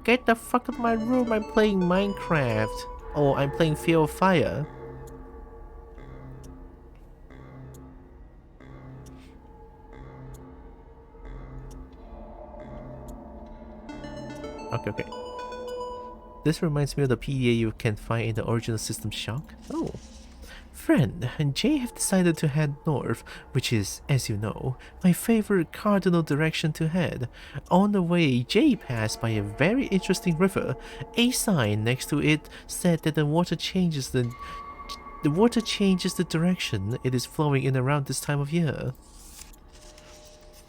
Get the fuck out of my room. I'm playing Minecraft. Oh, I'm playing Fear of Fire. Okay, okay. This reminds me of the PDA you can find in the original System Shock. Oh. Friend and Jay have decided to head north, which is, as you know, my favorite cardinal direction to head. On the way, Jay passed by a very interesting river. A sign next to it said that the water changes the direction it is flowing in around this time of year.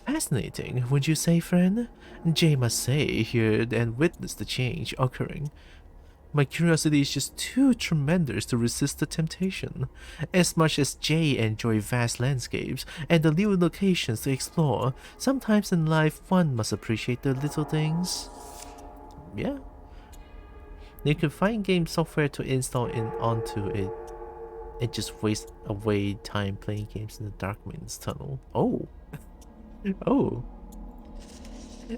Fascinating, would you say, friend? Jay must say here and witness the change occurring. My curiosity is just too tremendous to resist the temptation. As much as Jay enjoys vast landscapes and the new locations to explore, sometimes in life one must appreciate the little things. Yeah. You can find game software to install onto it and just waste away time playing games in the Dark Man's Tunnel. Oh. Oh.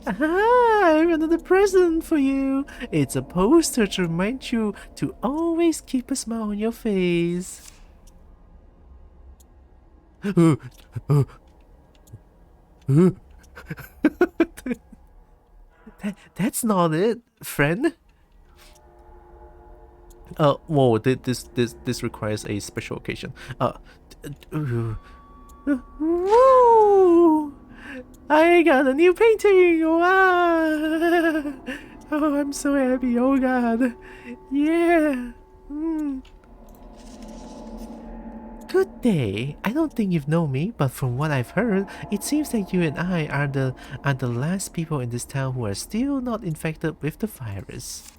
Ah, I have another present for you. It's a poster to remind you to always keep a smile on your face. That's not it, friend. Whoa, this requires a special occasion. Woo! I got a new painting! Wow! Oh, I'm so happy. Oh god. Yeah. Good day. I don't think you've known me, but from what I've heard, it seems that you and I are the last people in this town who are still not infected with the virus.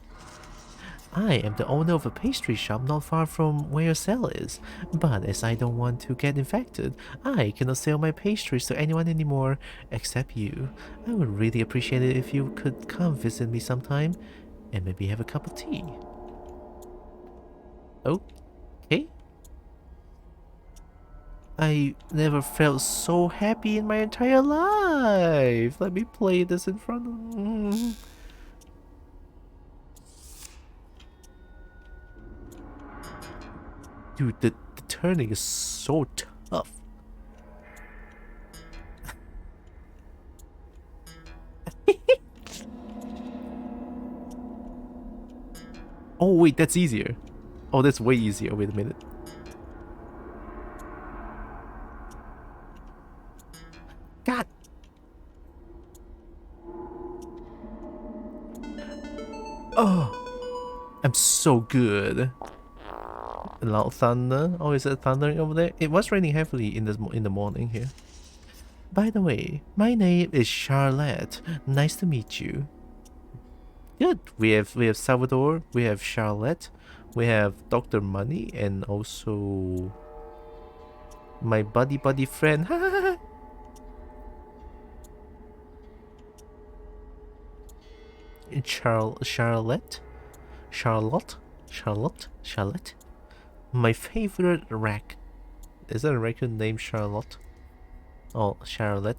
I am the owner of a pastry shop not far from where your cell is, but as I don't want to get infected, I cannot sell my pastries to anyone anymore except you. I would really appreciate it if you could come visit me sometime and maybe have a cup of tea. Okay. I never felt so happy in my entire life. Let me play this in front of... Dude, the turning is so tough. Oh wait, that's easier. Oh, that's way easier. Wait a minute. God. Oh, I'm so good. Loud thunder. Oh, is it thundering over there? It was raining heavily in the morning here. By the way, my name is Charlotte. Nice to meet you. Good. We have Salvador. We have Charlotte. We have Dr. Money, and also my buddy friend. Charlotte. My favorite rack. Is that a raccoon named Charlotte? Oh, Charlotte.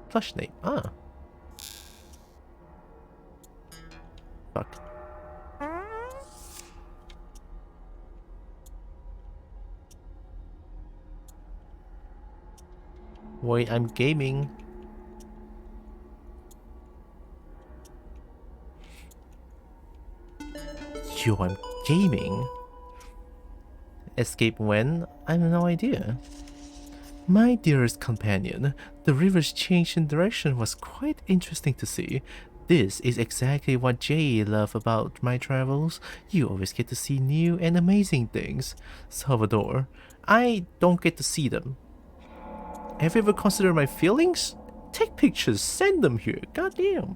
Plush name. Ah. Fuck. Wait, I'm gaming. Yo, I'm gaming. Escape when? I have no idea. My dearest companion, the river's change in direction was quite interesting to see. This is exactly what Jay loved about my travels. You always get to see new and amazing things. Salvador, I don't get to see them. Have you ever considered my feelings? Take pictures, send them here, goddamn.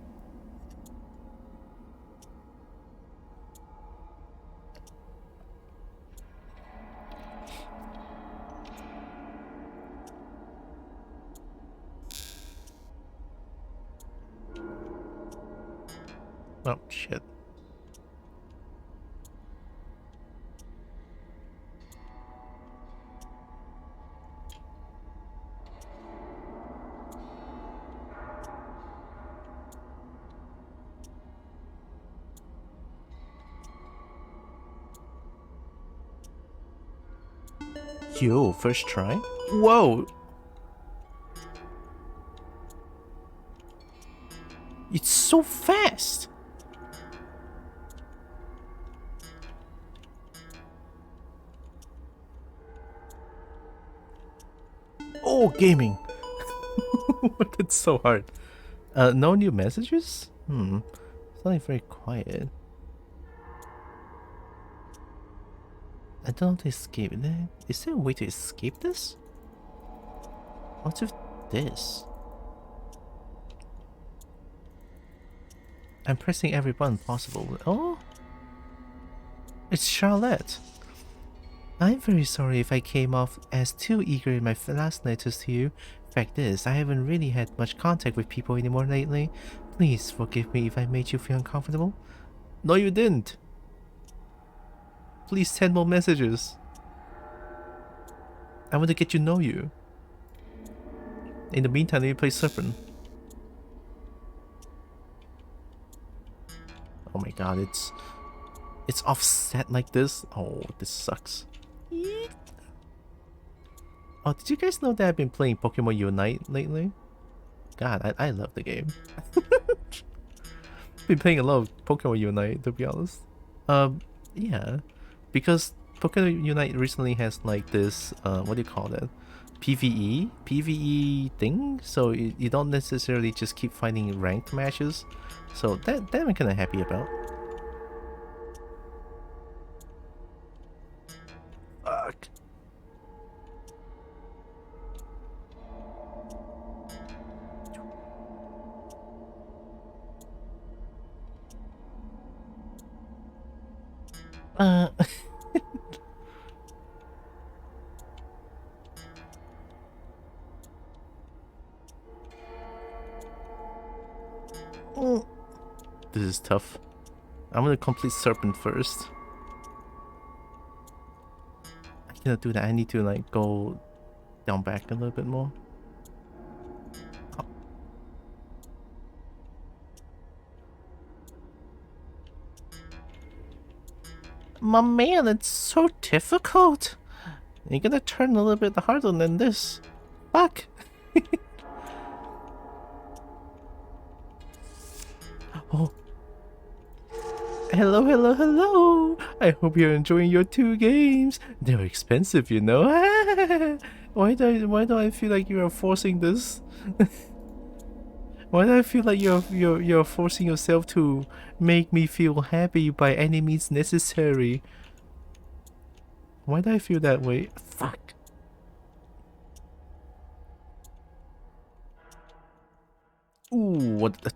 Oh, shit. Yo, first try? Whoa! It's so fast! Oh, gaming! It's so hard. No new messages? Something very quiet. I don't know how to escape it. Is there a way to escape this? What's with this? I'm pressing every button possible. Oh? It's Charlotte. I'm very sorry if I came off as too eager in my last letters to you. Fact is, I haven't really had much contact with people anymore lately. Please forgive me if I made you feel uncomfortable. No, you didn't. Please send more messages. I want to get to know you. In the meantime, let me play Serpent. Oh my god, it's offset like this. Oh, this sucks. Oh, did you guys know that I've been playing Pokemon Unite lately? God, I love the game. Been playing a lot of Pokemon Unite, to be honest. Yeah, because Pokemon Unite recently has like this, what do you call that? PvE thing. So you don't necessarily just keep fighting ranked matches. So that I'm kind of happy about. Fuck. This is tough. I'm gonna complete Serpent first. I cannot do that. I need to like go down back a little bit more. Oh. My man, it's so difficult. You're gonna turn a little bit harder than this. Fuck. Oh. Hello, hello, hello! I hope you're enjoying your 2 games. They're expensive, you know. Why do I feel like you are forcing this? Why do I feel like you're forcing yourself to make me feel happy by any means necessary? Why do I feel that way? Fuck. Ooh, what the...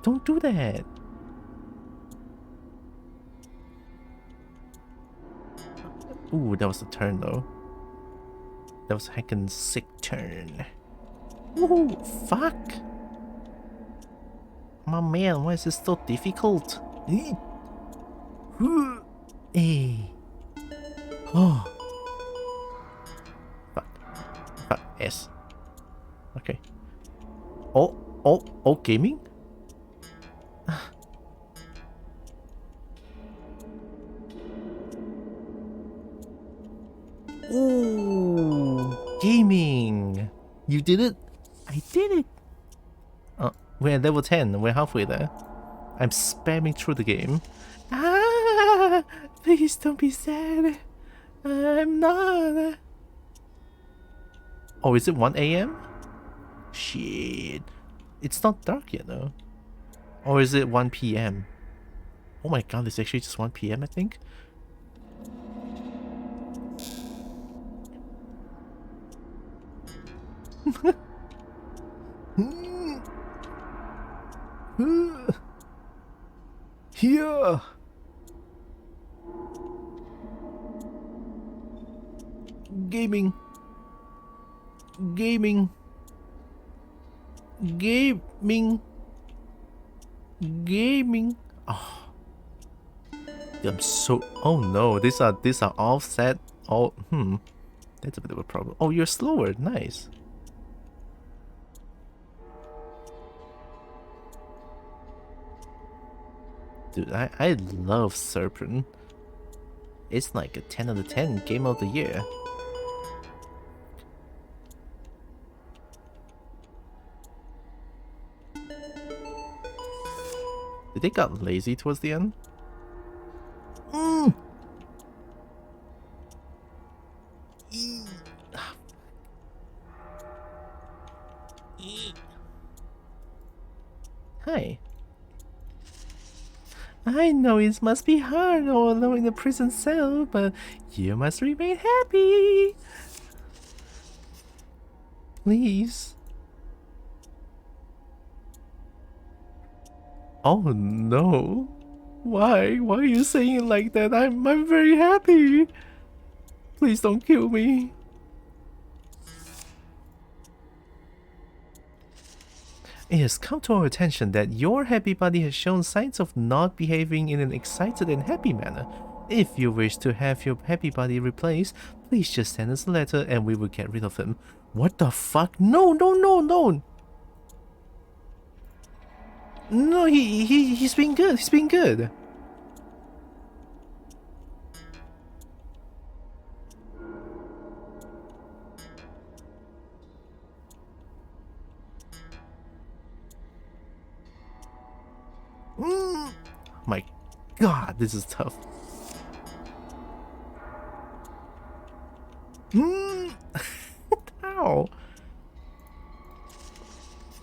Don't do that. Ooh, that was a turn though. That was a heckin' sick turn. Ooh, fuck. My man, why is this so difficult? Hey. Oh. Fuck. Fuck. S. Okay. Oh, gaming? Ooh, gaming. You did it? I did it. We're at level 10. We're halfway there. I'm spamming through the game. Ah, please don't be sad. I'm not. Oh, is it 1 AM? Shit. It's not dark yet though. Or is it 1 PM? Oh my god, it's actually just 1 PM, I think. Here. Gaming. Gaming. Gaming. Gaming. Oh. I'm so. Oh no, these are offset. Oh, that's a bit of a problem. Oh, you're slower. Nice. Dude, I love Serpent. It's like a 10 out of 10 game of the year. Did they got lazy towards the end? Hi. I know it must be hard all alone in a prison cell, but you must remain happy. Please. Oh no. Why? Why are you saying it like that? I'm very happy. Please don't kill me. It has come to our attention that your happy buddy has shown signs of not behaving in an excited and happy manner. If you wish to have your happy buddy replaced, please just send us a letter and we will get rid of him. What the fuck? No, no, no, no! No, he's been good. He's been good. My God, this is tough. Ow.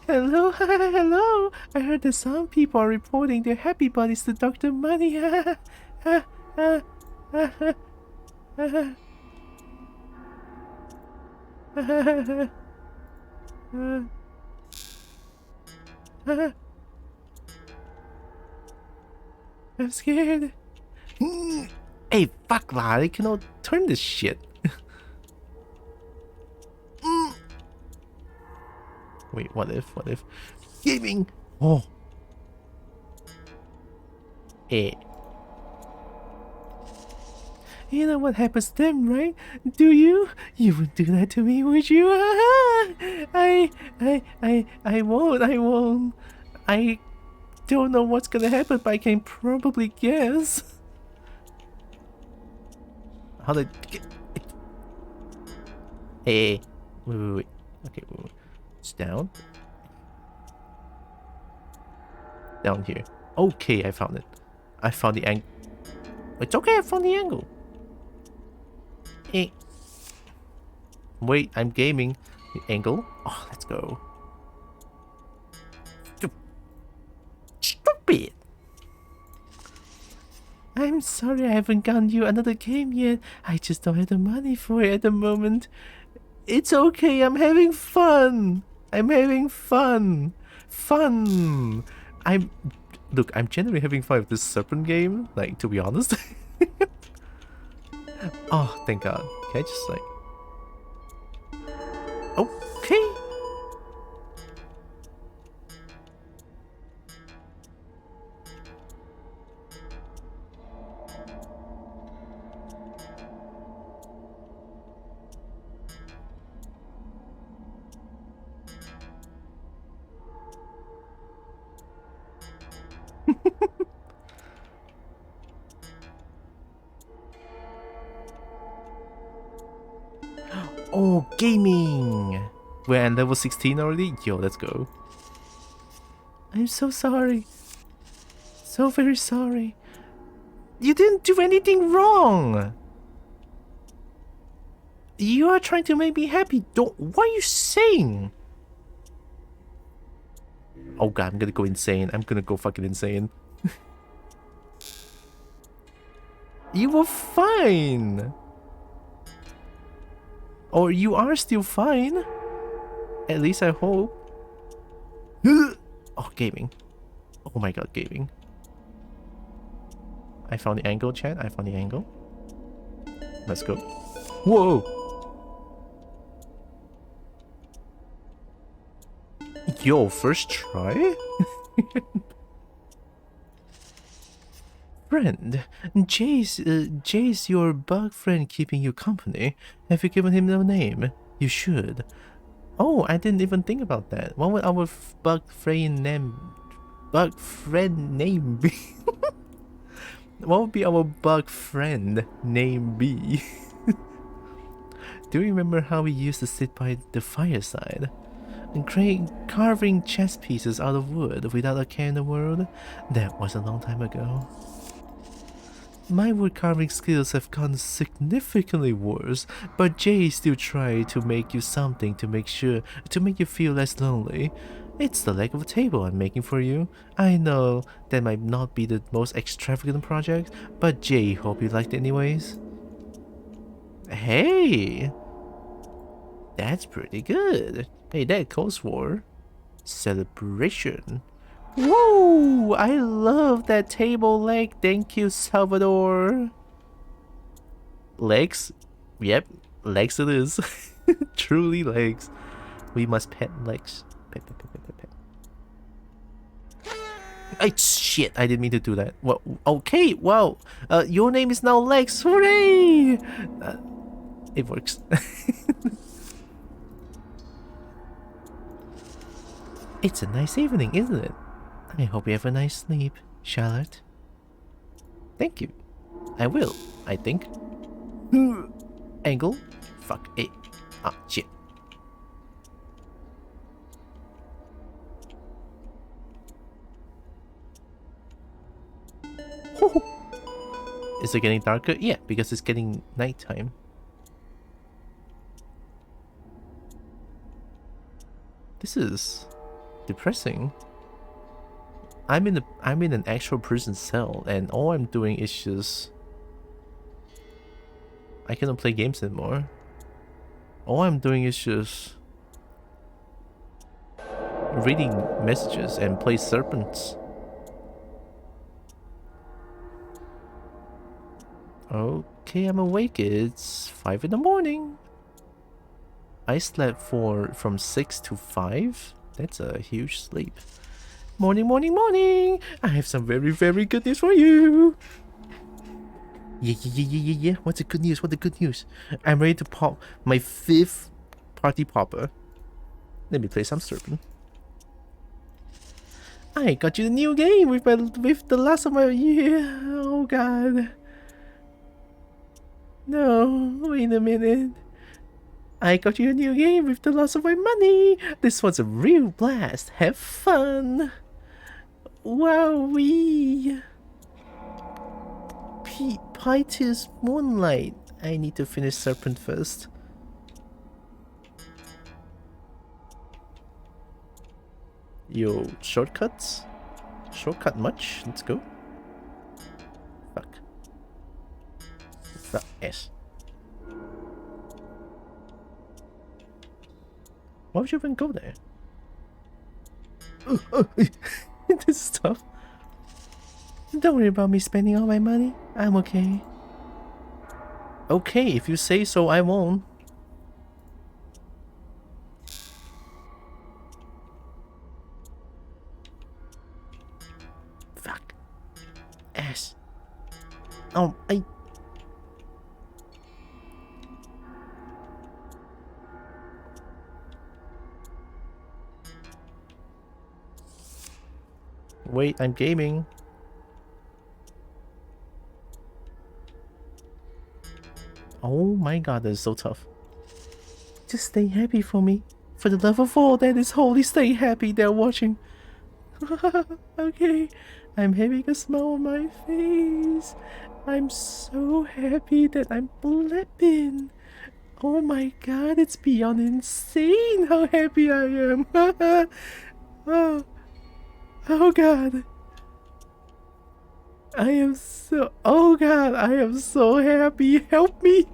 Hello, hello. I heard that some people are reporting their happy buddies to Dr. Money. I'm scared. Hey, fuck lah, I cannot turn this shit. Wait, what if? Gaming! Oh. Eh. You know what happens to them, right? Do you? You would do that to me, would you? I won't. I don't know what's gonna happen, but I can probably guess. How did get? Hey, wait. Okay, wait. It's down. Down here. Okay, I found it. I found the angle. It's okay, I found the angle. Hey. Wait, I'm gaming. The angle. Oh, let's go. Stupid. I'm sorry I haven't gotten you another game yet. I just don't have the money for it at the moment. It's okay, I'm having fun. Fun. Look, I'm genuinely having fun with this serpent game, like, to be honest. Oh, thank God. Can I just, like... Okay. Oh, gaming! We're at level 16 already? Yo, let's go. I'm so sorry. So very sorry. You didn't do anything wrong! You are trying to make me happy. What are you saying? Oh God, I'm gonna go insane. I'm gonna go fucking insane. You were fine! Or you are still fine. At least I hope. Oh, gaming. Oh my God, gaming. I found the angle, chat. I found the angle. Let's go. Whoa! Yo, first try? Friend, Jay's your bug friend keeping you company. Have you given him no name? You should. Oh, I didn't even think about that. What would our bug friend name be? What would be our bug friend name be? Do you remember how we used to sit by the fireside and carving chess pieces out of wood without a care in the world? That was a long time ago. My wood carving skills have gotten significantly worse, but Jay still tried to make you something to make you feel less lonely. It's the leg of a table I'm making for you. I know that might not be the most extravagant project, but Jay, hope you liked it anyways. Hey! That's pretty good. Hey, that calls for celebration. Whoa! I love that table leg. Thank you, Salvador. Legs? Yep, legs it is. Truly legs. We must pet legs. Pet, pet, pet, pet, pet, pet. Shit, I didn't mean to do that. Well, okay, wow. Your name is now Legs. Hooray! It works. It's a nice evening, isn't it? I hope you have a nice sleep, Charlotte. Thank you. I will, I think. Angle? Fuck it. Ah, shit. Is it getting darker? Yeah, because it's getting nighttime. This is depressing. I'm in an actual prison cell, and all I'm doing is just I cannot play games anymore. All I'm doing is just reading messages and play serpents. Okay, I'm awake. It's 5 in the morning. I slept from 6 to 5. That's a huge sleep. Morning, morning, morning! I have some very, very good news for you. Yeah. What's the good news? What's the good news? I'm ready to pop my 5th party popper. Let me play some serpent. I got you a new game with the last of my year. Oh god. No, wait a minute. I got you a new game with the loss of my money. This one's a real blast. Have fun. Wowee. Piety's Moonlight. I need to finish Serpent first. Yo, shortcuts? Shortcut much? Let's go. Fuck. Fuck, yes. Why would you even go there? This is tough. Don't worry about me spending all my money. I'm okay. Okay, if you say so, I won't. Fuck. Ass. Oh, Wait, I'm gaming. Oh my god, that is so tough. Just stay happy for me. For the love of all that is holy, stay happy. They're watching. Okay, I'm having a smile on my face. I'm so happy that I'm blipping. Oh my god, it's beyond insane how happy I am. Oh god. Oh god, I am so happy. Help me.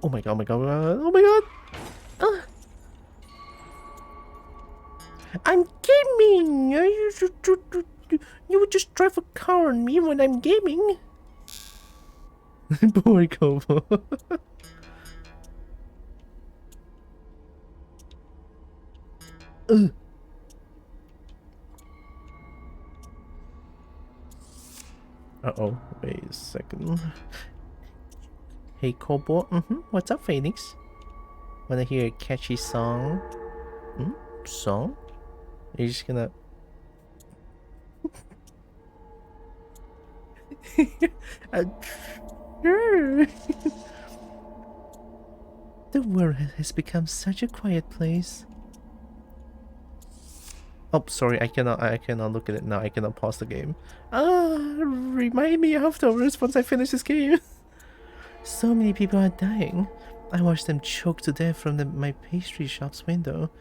Oh my god, oh my god, oh my god. I'm gaming! You would just drive a car on me when I'm gaming. Boy, Kobo. Uh-oh, wait a second. Hey, Kobo. What's up, Phoenix? Wanna hear a catchy song? Song? You're just gonna... Sure. The world has become such a quiet place. Oh, sorry, I cannot look at it now. I cannot pause the game. Remind me afterwards once I finish this game. So many people are dying. I watched them choke to death from my pastry shop's window.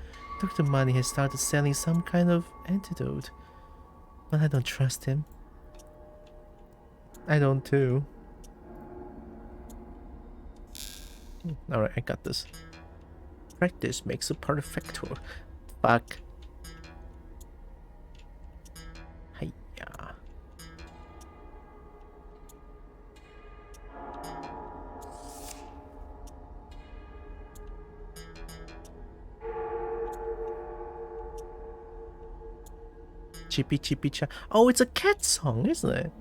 Dr. Money has started selling some kind of antidote. But I don't trust him. I don't too. Alright, I got this. Practice makes a perfecto. Fuck. Hiya. Chippy chippy cha. Oh, it's a cat song, isn't it?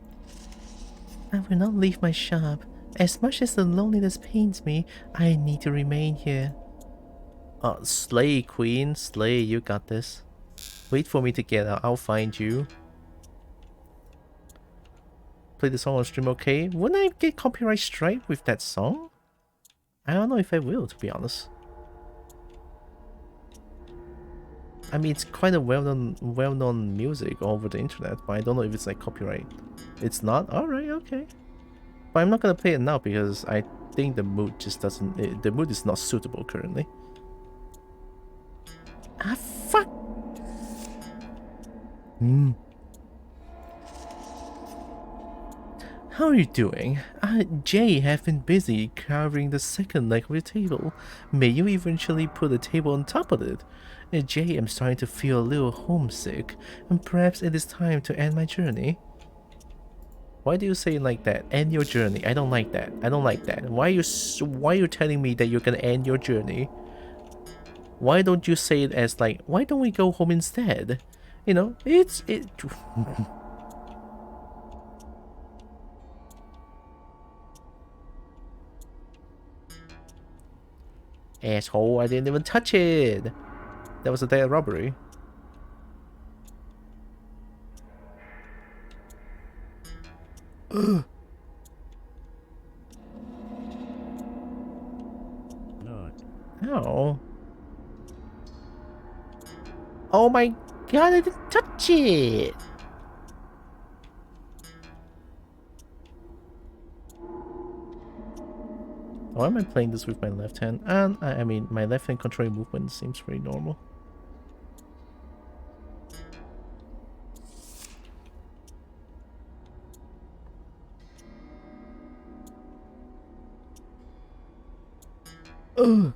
I will not leave my shop. As much as the loneliness pains me, I need to remain here. Slay, Queen. Slay, you got this. Wait for me to get out. I'll find you. Play the song on stream, okay? Wouldn't I get copyright strike with that song? I don't know if I will, to be honest. I mean, it's quite a well-known music all over the internet, but I don't know if it's like copyright. It's not? Alright, okay. But I'm not gonna play it now because I think the mood just doesn't... the mood is not suitable currently. Ah, fuck! How are you doing? Jay have been busy carving the second leg of your table. May you eventually put a table on top of it. Jay, I'm starting to feel a little homesick, and perhaps it is time to end my journey. Why do you say it like that? End your journey. I don't like that. I don't like that. Why are you telling me that you're gonna end your journey? Why don't you say it as like, why don't we go home instead? You know, it. Asshole, I didn't even touch it. That was a day of robbery. Ugh. Ow. Oh my god, I didn't touch it! Why am I playing this with my left hand? And I mean, my left hand controlling movement seems pretty normal. Ugh.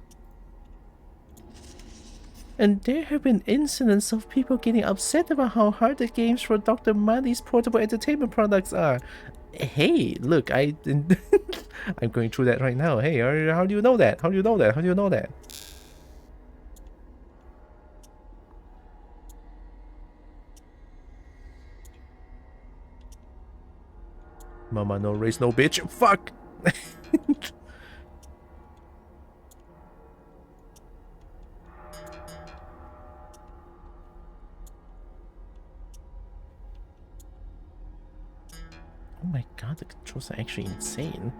And there have been incidents of people getting upset about how hard the games for Dr. Money's portable entertainment products are. Hey, look, I'm going through that right now. Hey, how do you know that? How do you know that? How do you know that? Mama no raise no bitch. Fuck! Oh my god, the controls are actually insane.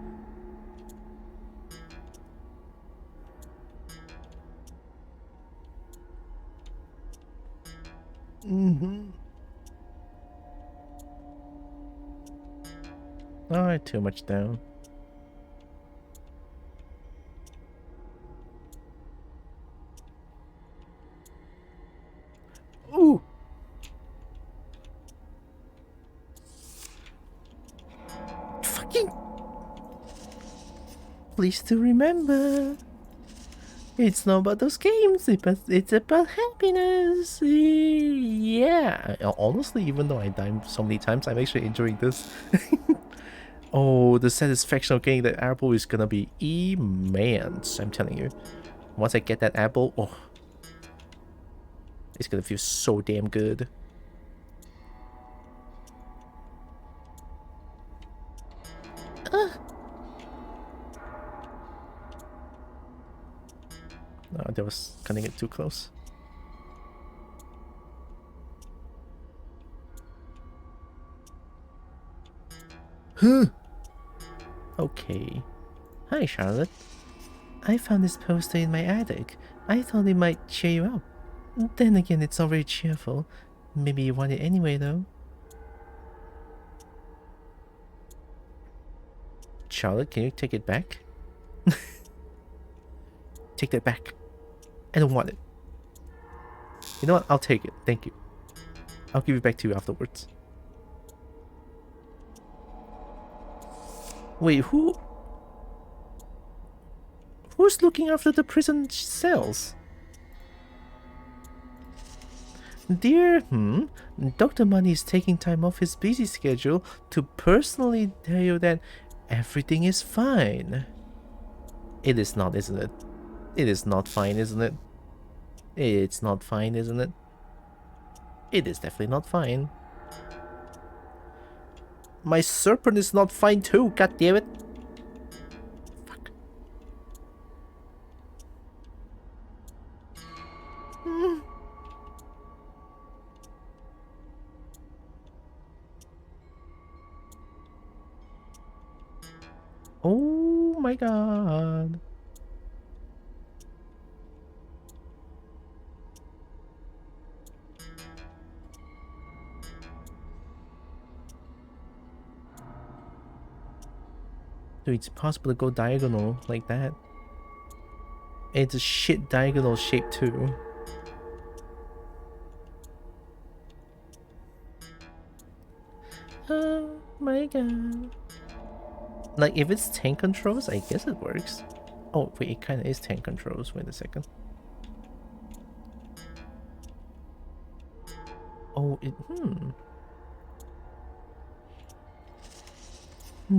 Alright, too much down. Ooh! Fucking... Please do remember, It's not about those games, it's about happiness. Yeah. Honestly, even though I died so many times, I'm actually enjoying this. Oh, the satisfaction of getting that apple is gonna be immense, I'm telling you. Once I get that apple, oh, it's gonna feel so damn good. No, that was cutting it too close. Huh. Okay. Hi, Charlotte. I found this poster in my attic. I thought it might cheer you up. Then again, it's not very cheerful. Maybe you want it anyway, though. Charlotte, can you take it back? Take that back. I don't want it. You know what? I'll take it. Thank you. I'll give it back to you afterwards. Wait, who's looking after the prison cells? Dear, Dr. Money is taking time off his busy schedule to personally tell you that everything is fine. It is not, isn't it? It is not fine, isn't it? It's not fine, isn't it? It is definitely not fine. My serpent is not fine too, god damn it. Fuck. Oh my god. Dude, it's possible to go diagonal like that. It's a shit diagonal shape too. Oh my god. Like, if it's tank controls, I guess it works. Oh, wait, it kinda is tank controls. Wait a second. Oh,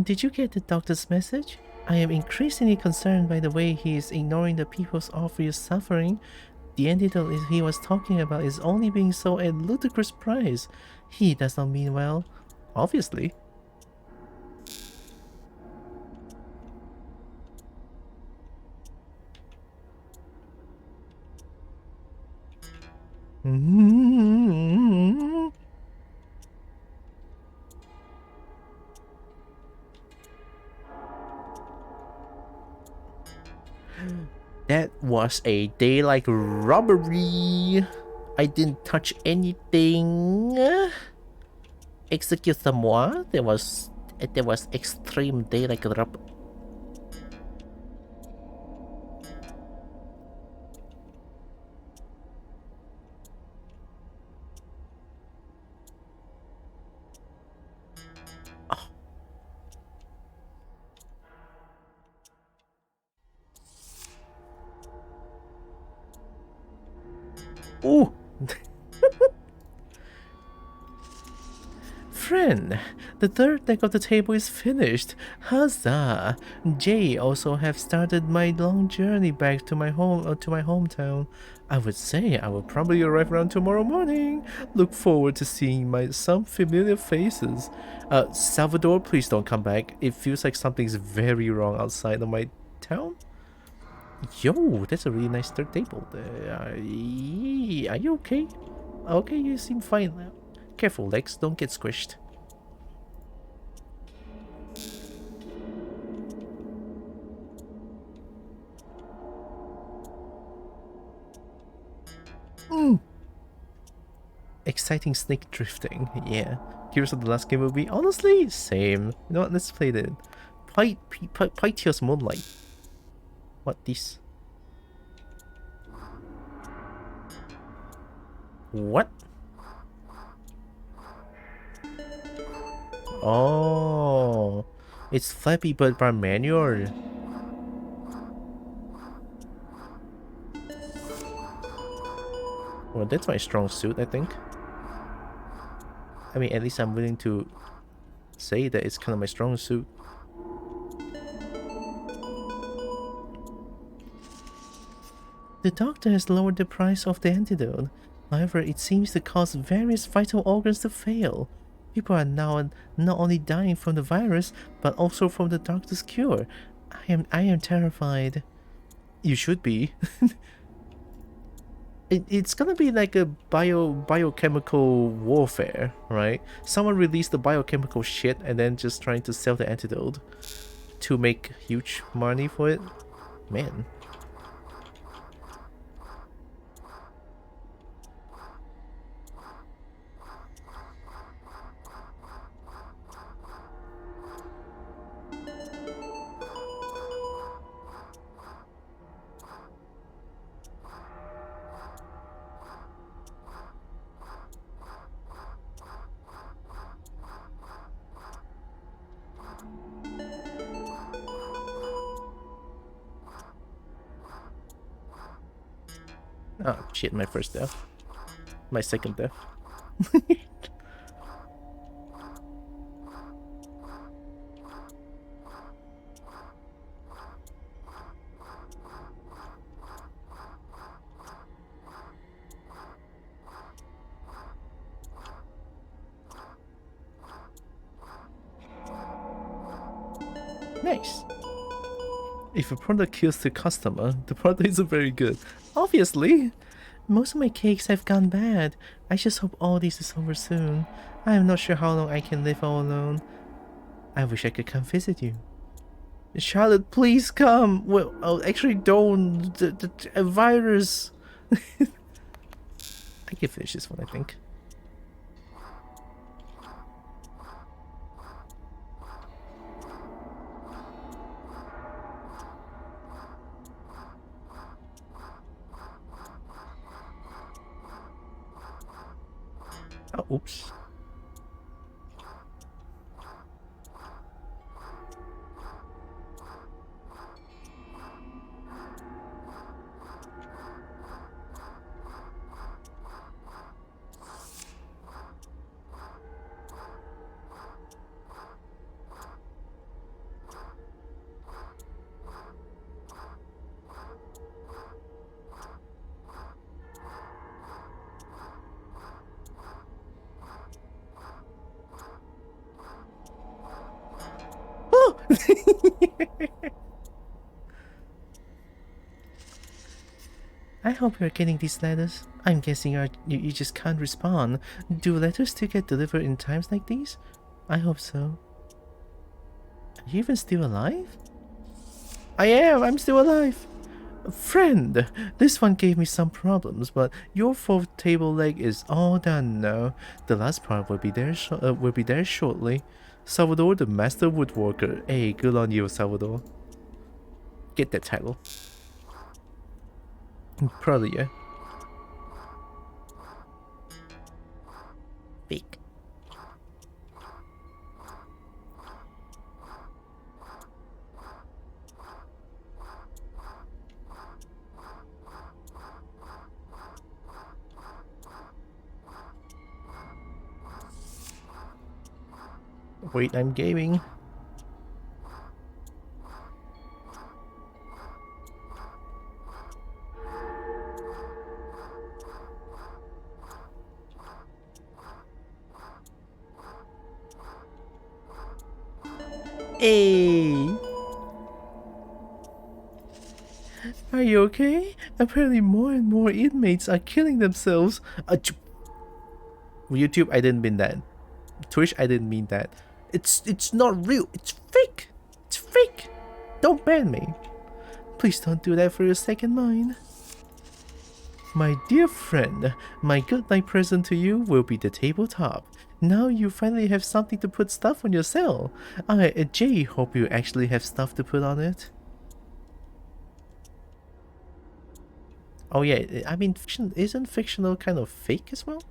Did you get the doctor's message? I am increasingly concerned by the way he is ignoring the people's obvious suffering. The antidote he was talking about is only being sold at ludicrous price. He does not mean well, obviously. That was a daylight robbery. I didn't touch anything. Excuse-moi. There was extreme daylight robbery. Ooh! Friend, the third deck of the table is finished. Huzzah! Jay also have started my long journey back to my hometown. I would say I will probably arrive around tomorrow morning. Look forward to seeing some familiar faces. Salvador, please don't come back. It feels like something's very wrong outside of my town. Yo, that's a really nice third table. Are you okay? Okay, you seem fine now. Careful, legs, don't get squished. Exciting snake drifting, yeah. Curious what the last game will be? Honestly, same. You know what, let's play the Piteous Moonlight. What this? What? Oh, it's Flappy Bird by manual. Well, that's my strong suit, I think. I mean, at least I'm willing to say that it's kind of my strong suit. The doctor has lowered the price of the antidote. However, it seems to cause various vital organs to fail. People are now not only dying from the virus, but also from the doctor's cure. I am terrified. You should be. It's gonna be like a biochemical warfare, right? Someone released the biochemical shit and then just trying to sell the antidote to make huge money for it. Man. Oh shit, my first death. My second death. Nice. If a product kills the customer, the product isn't very good. Obviously! Most of my cakes have gone bad. I just hope all this is over soon. I am not sure how long I can live all alone. I wish I could come visit you. Charlotte, please come! Well, oh, actually don't. A virus. I can finish this one, I think. Oh, oops. I hope you're getting these letters. I'm guessing you just can't respond. Do letters still get delivered in times like these? I hope so. Are you even still alive? I am! I'm still alive! Friend, this one gave me some problems, but your fourth table leg is all done now. The last part will be there shortly. Salvador, the master woodworker. Hey, good on you, Salvador. Get that title. I'm proud of you. Fake. Wait, I'm gaming. Hey! Are you okay? Apparently more and more inmates are killing themselves. YouTube, I didn't mean that. Twitch, I didn't mean that. It's not real. It's fake. It's fake. Don't ban me. Please don't do that for your second mind. My dear friend, my good night present to you will be the tabletop. Now you finally have something to put stuff on your cell. I, Jay, hope you actually have stuff to put on it. Oh yeah, I mean, isn't fictional kind of fake as well?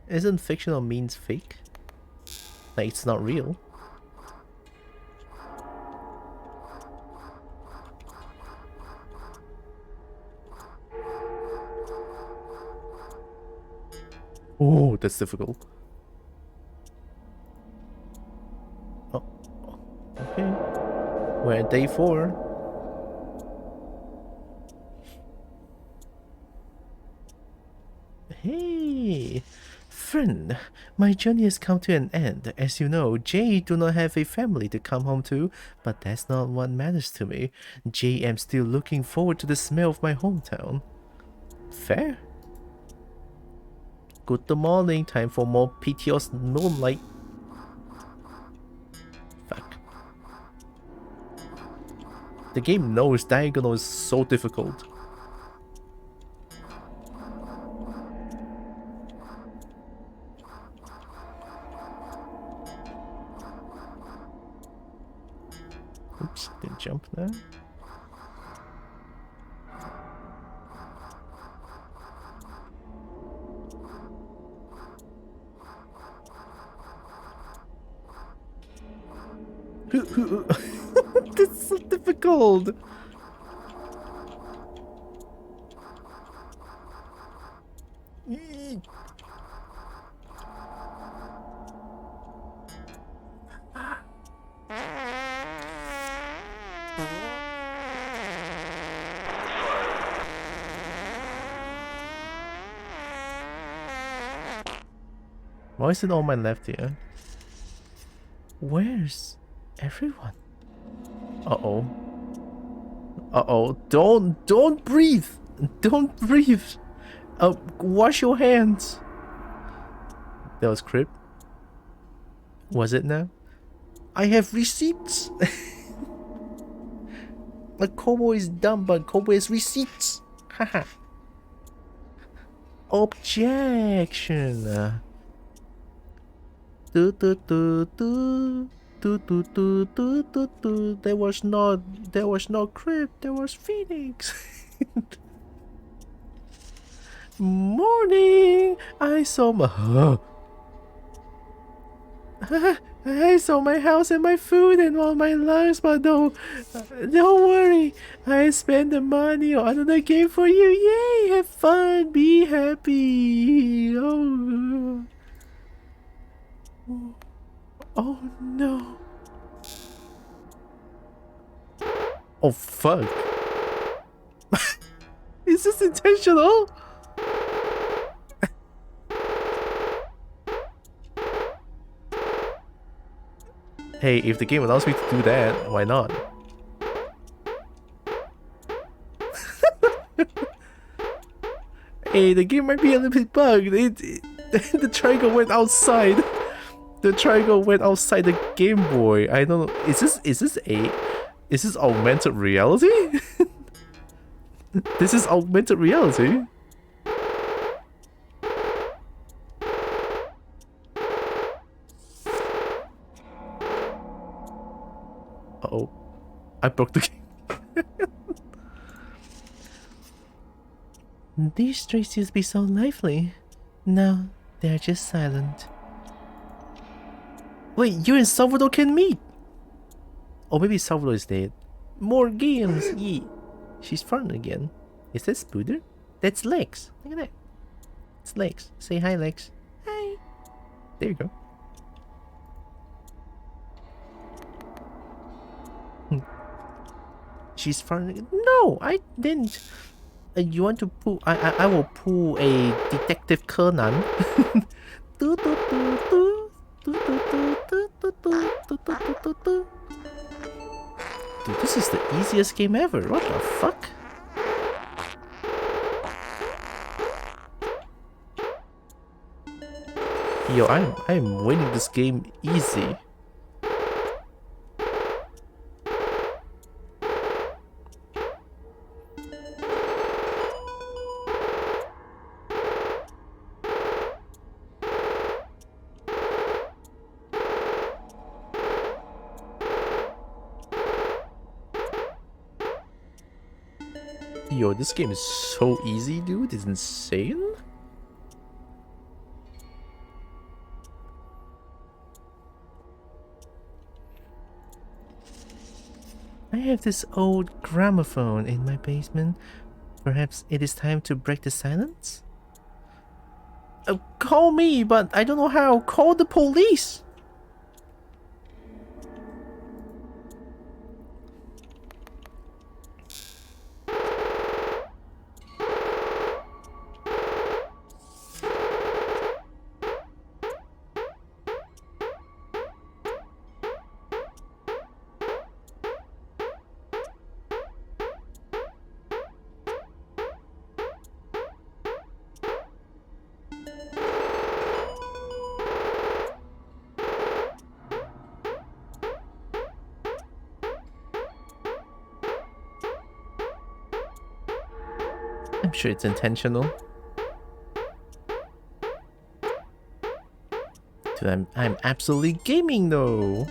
Isn't fictional means fake? Like, it's not real. Oh, that's difficult. Oh, okay. We're at day 4. Hey, friend, my journey has come to an end. As you know, Jay do not have a family to come home to, but that's not what matters to me. Jay am still looking forward to the smell of my hometown. Fair. Good morning, time for more PTO's moonlight. Fuck. The game knows diagonal is so difficult. Oops, didn't jump there. This is so difficult. Why is it on my left here? Where's everyone? Uh-oh. Uh-oh. Don't breathe. Don't breathe. Wash your hands. That was Crip. Was it now? I have receipts. Like Kobo is dumb, but Kobo has receipts. Haha. Objection. There was not Crip, there was Phoenix. Morning. I saw my house and my food and all my lives, but don't worry. I spent the money on another game for you. Yay! Have fun. Be happy. Oh no. Oh fuck. Is this intentional? Hey, if the game allows me to do that, why not? Hey, the game might be a little bit bugged. The triangle went outside. The triangle went outside the Game Boy. I don't know. Is this augmented reality? This is augmented reality. Uh-oh. I broke the game. These streets used to be so lively. Now they're just silent. Wait, you and Salvador can meet! Or maybe Salvador is dead. More games! Yeah. She's fun again. Is that Spooder? That's Lex. Look at that. It's Lex. Say hi, Lex. Hi. There you go. She's fun again. No, I didn't. You want to pull? I will pull a Detective Conan. Dude, this is the easiest game ever. What the fuck? Yo, I'm winning this game easy. Yo, this game is so easy, dude. It's insane. I have this old gramophone in my basement. Perhaps it is time to break the silence? Call me, but I don't know how. Call the police. I'm sure it's intentional. Dude, I'm absolutely gaming though.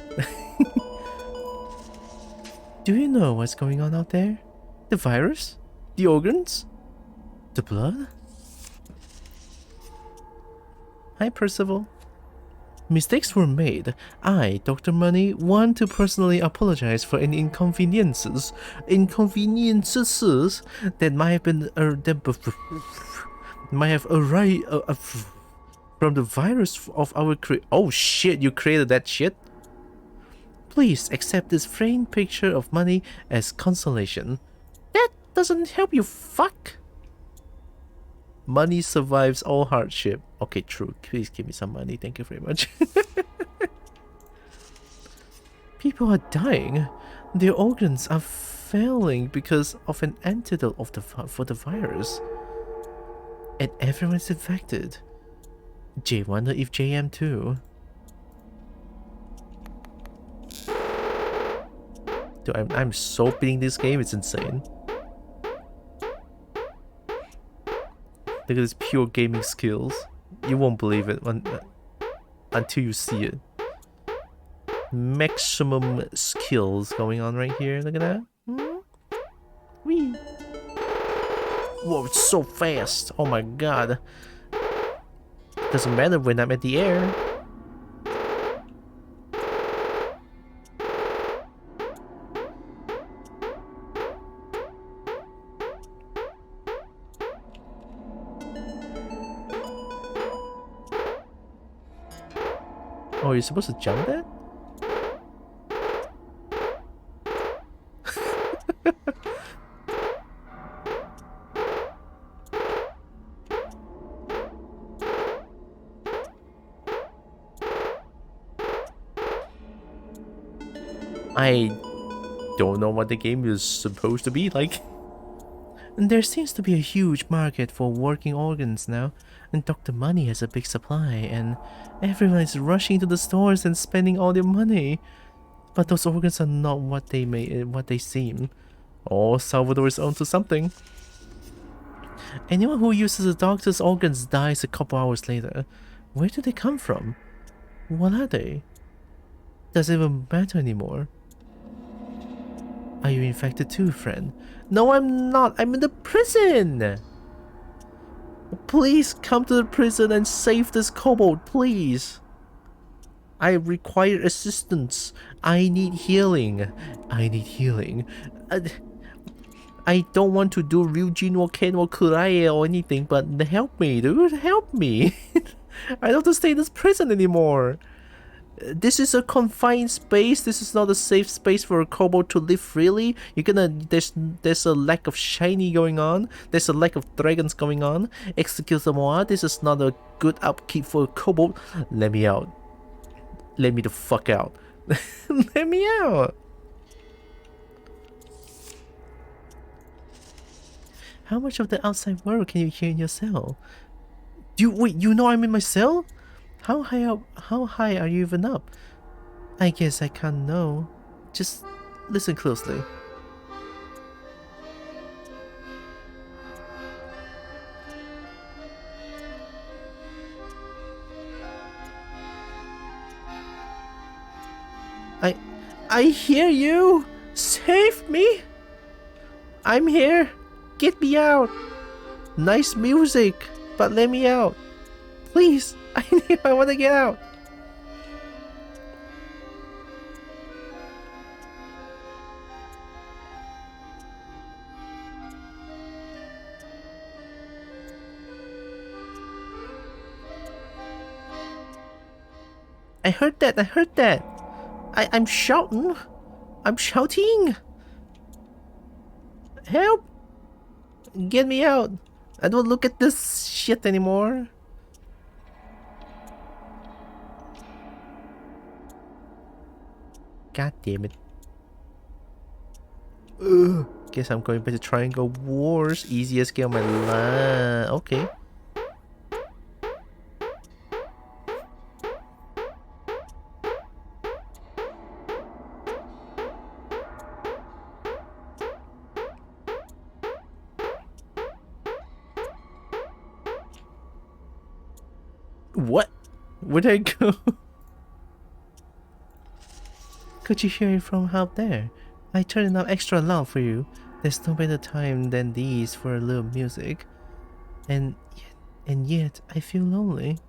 Do you know what's going on out there? The virus? The organs? The blood? Hi, Percival. Mistakes were made. I, Dr. Money, want to personally apologize for any inconveniences that might have been might have arrived from the virus of our Oh shit, you created that shit? Please accept this framed picture of Money as consolation. That doesn't help you, fuck. Money survives all hardship. Okay, true. Please give me some money. Thank you very much. People are dying. Their organs are failing because of an antidote for the virus. And everyone's infected. Jay wonder if JM too. Dude, I'm so beating this game. It's insane. Look at this pure gaming skills. You won't believe it until you see it. Maximum skills going on right here. Look at that. Whee. Whoa, it's so fast. Oh my god. Doesn't matter when I'm at the air. Oh, you're supposed to jump that? I don't know what the game is supposed to be like. And there seems to be a huge market for working organs now, and Dr. Money has a big supply, and everyone is rushing to the stores and spending all their money. But those organs are not what they seem. Oh, Salvador is onto something. Anyone who uses a doctor's organs dies a couple hours later. Where do they come from? What are they? Does it even matter anymore? Are you infected too, friend? No, I'm not. I'm in the prison. Please come to the prison and save this kobold, please. I require assistance. I need healing. I need healing. I don't want to do Ryujin or Ken or Kuraya or anything, but help me, dude. Help me. I don't have to stay in this prison anymore. This is a confined space. This is not a safe space for a kobold to live freely. There's a lack of shiny going on. There's a lack of dragons going on. Excuse-moi, this is not a good upkeep for a kobold. Let me out. Let me the fuck out. Let me out. How much of the outside world can you hear in your cell? Wait, you know I'm in my cell? How high are you even up? I guess I can't know. Just listen closely. I hear you! Save me! I'm here! Get me out! Nice music, but let me out! Please! I want to get out! I heard that. I heard that. I'm shouting. I'm shouting. Help! Get me out. I don't look at this shit anymore. God damn it. Ugh. Guess I'm going back to Triangle Wars. Easiest game of my life. Okay. What? Where'd I go? Could you hear it from out there? I turned it up extra loud for you. There's no better time than these for a little music. And yet, I feel lonely.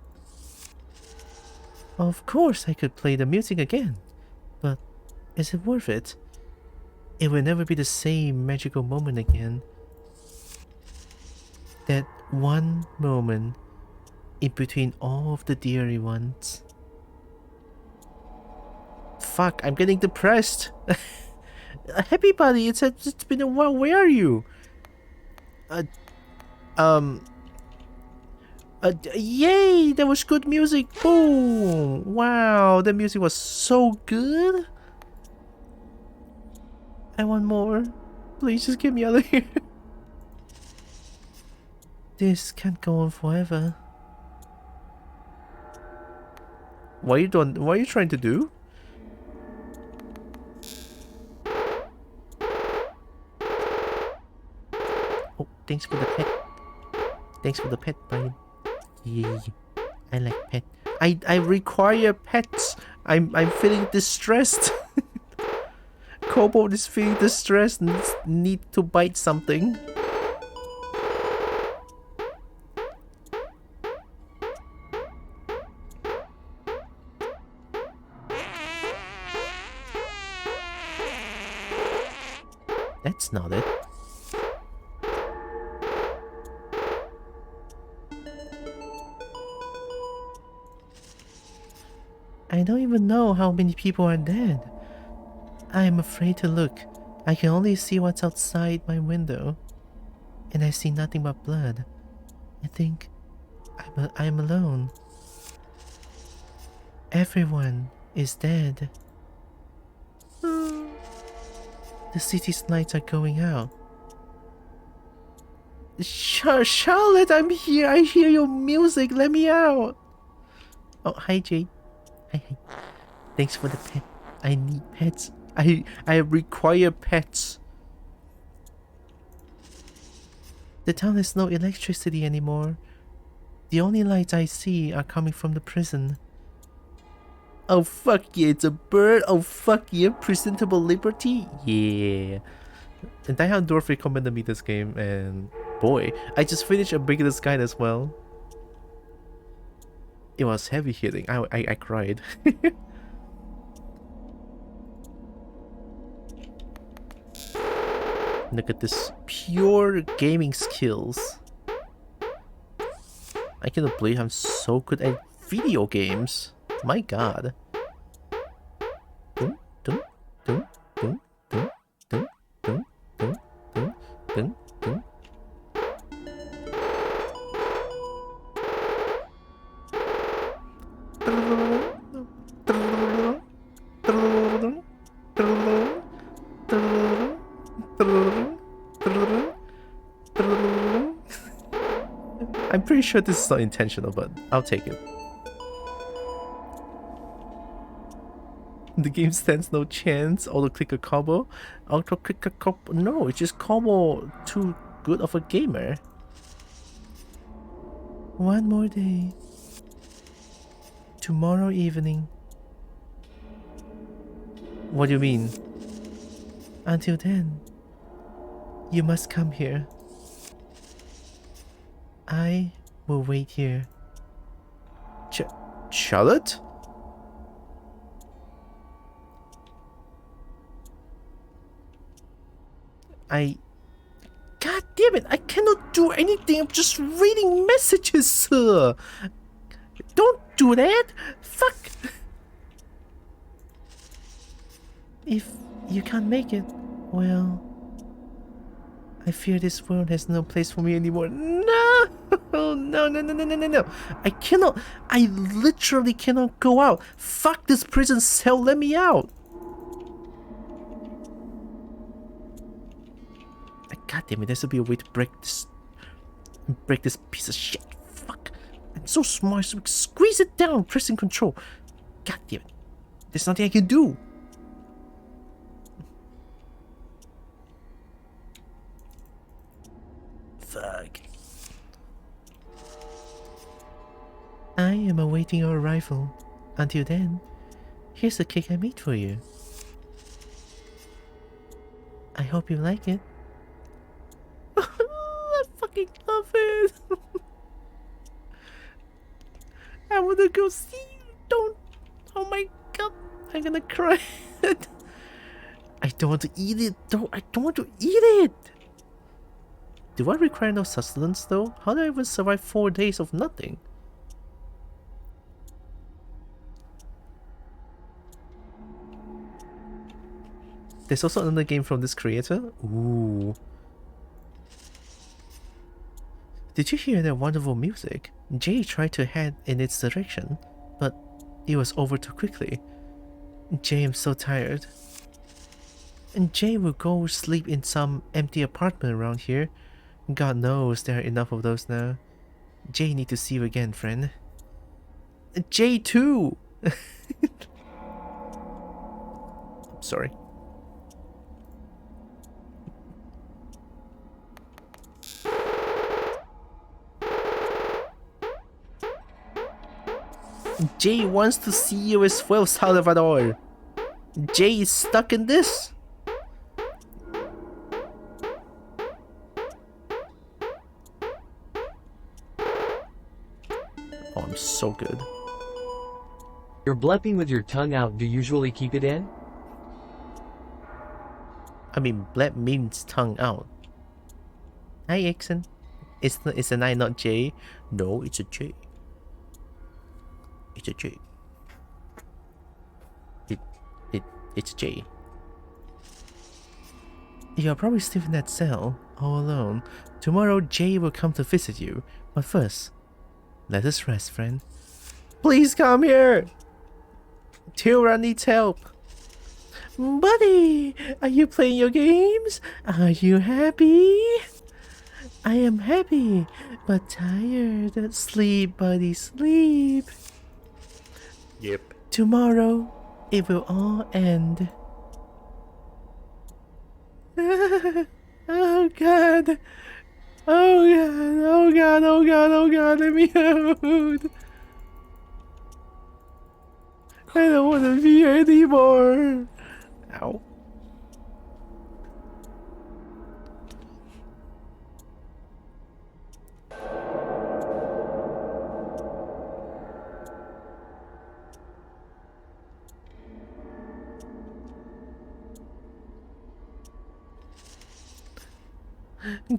Of course I could play the music again. But is it worth it? It will never be the same magical moment again. That one moment in between all of the dearie ones. Fuck, I'm getting depressed. Happy buddy, it's been a while. Where are you? Yay! That was good music. Boom! Wow, the music was so good. I want more. Please just get me out of here. This can't go on forever. What are you doing? What are you trying to do? Oh, thanks for the pet. Thanks for the pet, Brian. Yeah, I like pet. I require pets. I'm feeling distressed. Kobold is feeling distressed and need to bite something. That's not it. I don't even know how many people are dead. I am afraid to look. I can only see what's outside my window. And I see nothing but blood. I think I'm alone. Everyone is dead. The city's lights are going out. Charlotte, I'm here. I hear your music. Let me out. Oh, hi, Jade. Hi. Thanks for the pet. I need pets. I require pets. The town has no electricity anymore. The only lights I see are coming from the prison. Oh fuck yeah, it's a bird. Oh fuck yeah, Presentable Liberty. Yeah. And Daihan Dorf recommended me this game, and boy, I just finished A Bigger Sky as well. It was heavy hitting. I cried. Look at this pure gaming skills. I cannot believe I'm so good at video games. My god. I'm pretty sure this is not intentional, but I'll take it. The game stands no chance. Auto-clicker combo. Auto-clicker combo. No, it's just combo too good of a gamer. One more day. Tomorrow evening. What do you mean? Until then, you must come here. I will wait here. Charlotte? God damn it, I cannot do anything. I'm just reading messages, sir. Don't do that. Fuck. If you can't make it, well, I fear this world has no place for me anymore. No! No, no, no, no, no, no, no. I cannot. I literally cannot go out. Fuck this prison cell. Let me out. God damn it, there should be a way to break this piece of shit. Fuck. I'm so smart, so squeeze it down, pressing control. God damn it. There's nothing I can do. Fuck. I am awaiting your arrival. Until then, here's the cake I made for you. I hope you like it. I fucking love it. I wanna go see you. Don't. Oh my god. I'm gonna cry. I don't want to eat it though. I don't want to eat it. Do I require no sustenance though? How do I even survive 4 days of nothing? There's also another game from this creator. Ooh. Did you hear that wonderful music? Jay tried to head in its direction, but it was over too quickly. Jay, I'm so tired. And Jay will go sleep in some empty apartment around here. God knows there are enough of those now. Jay, need to see you again, friend. Jay too! Sorry. Jay wants to see you as well, Salvador. Jay is stuck in this. Oh, I'm so good. You're blepping with your tongue out. Do you usually keep it in? I mean, blep means tongue out. Hi, Exon. It's an I, not J. No, it's a J. It's a J. It's J. You're probably still in that cell, all alone. Tomorrow, Jay will come to visit you. But first, let us rest, friend. Please come here! Tylra needs help. Buddy, are you playing your games? Are you happy? I am happy, but tired. Sleep, buddy, sleep. Yep. Tomorrow, it will all end. Oh god. Oh god, oh god, oh god, oh god, let me out. I don't want to be here anymore. Ow.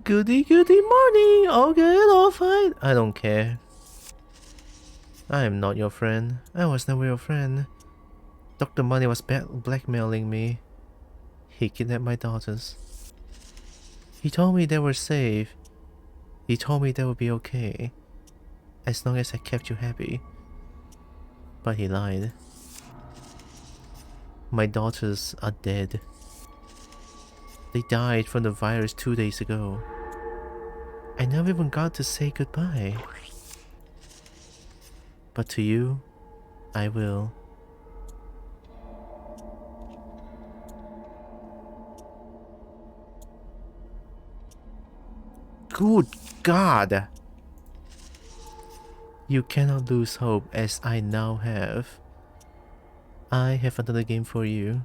Goody goody morning, all good, all fine. I don't care. I am not your friend. I was never your friend. Dr. Money was blackmailing me. He kidnapped my daughters. He told me they were safe. He told me they would be okay, as long as I kept you happy. But he lied. My daughters are dead. They died from the virus 2 days ago. I never even got to say goodbye. But to you, I will. Good God! You cannot lose hope as I now have. I have another game for you.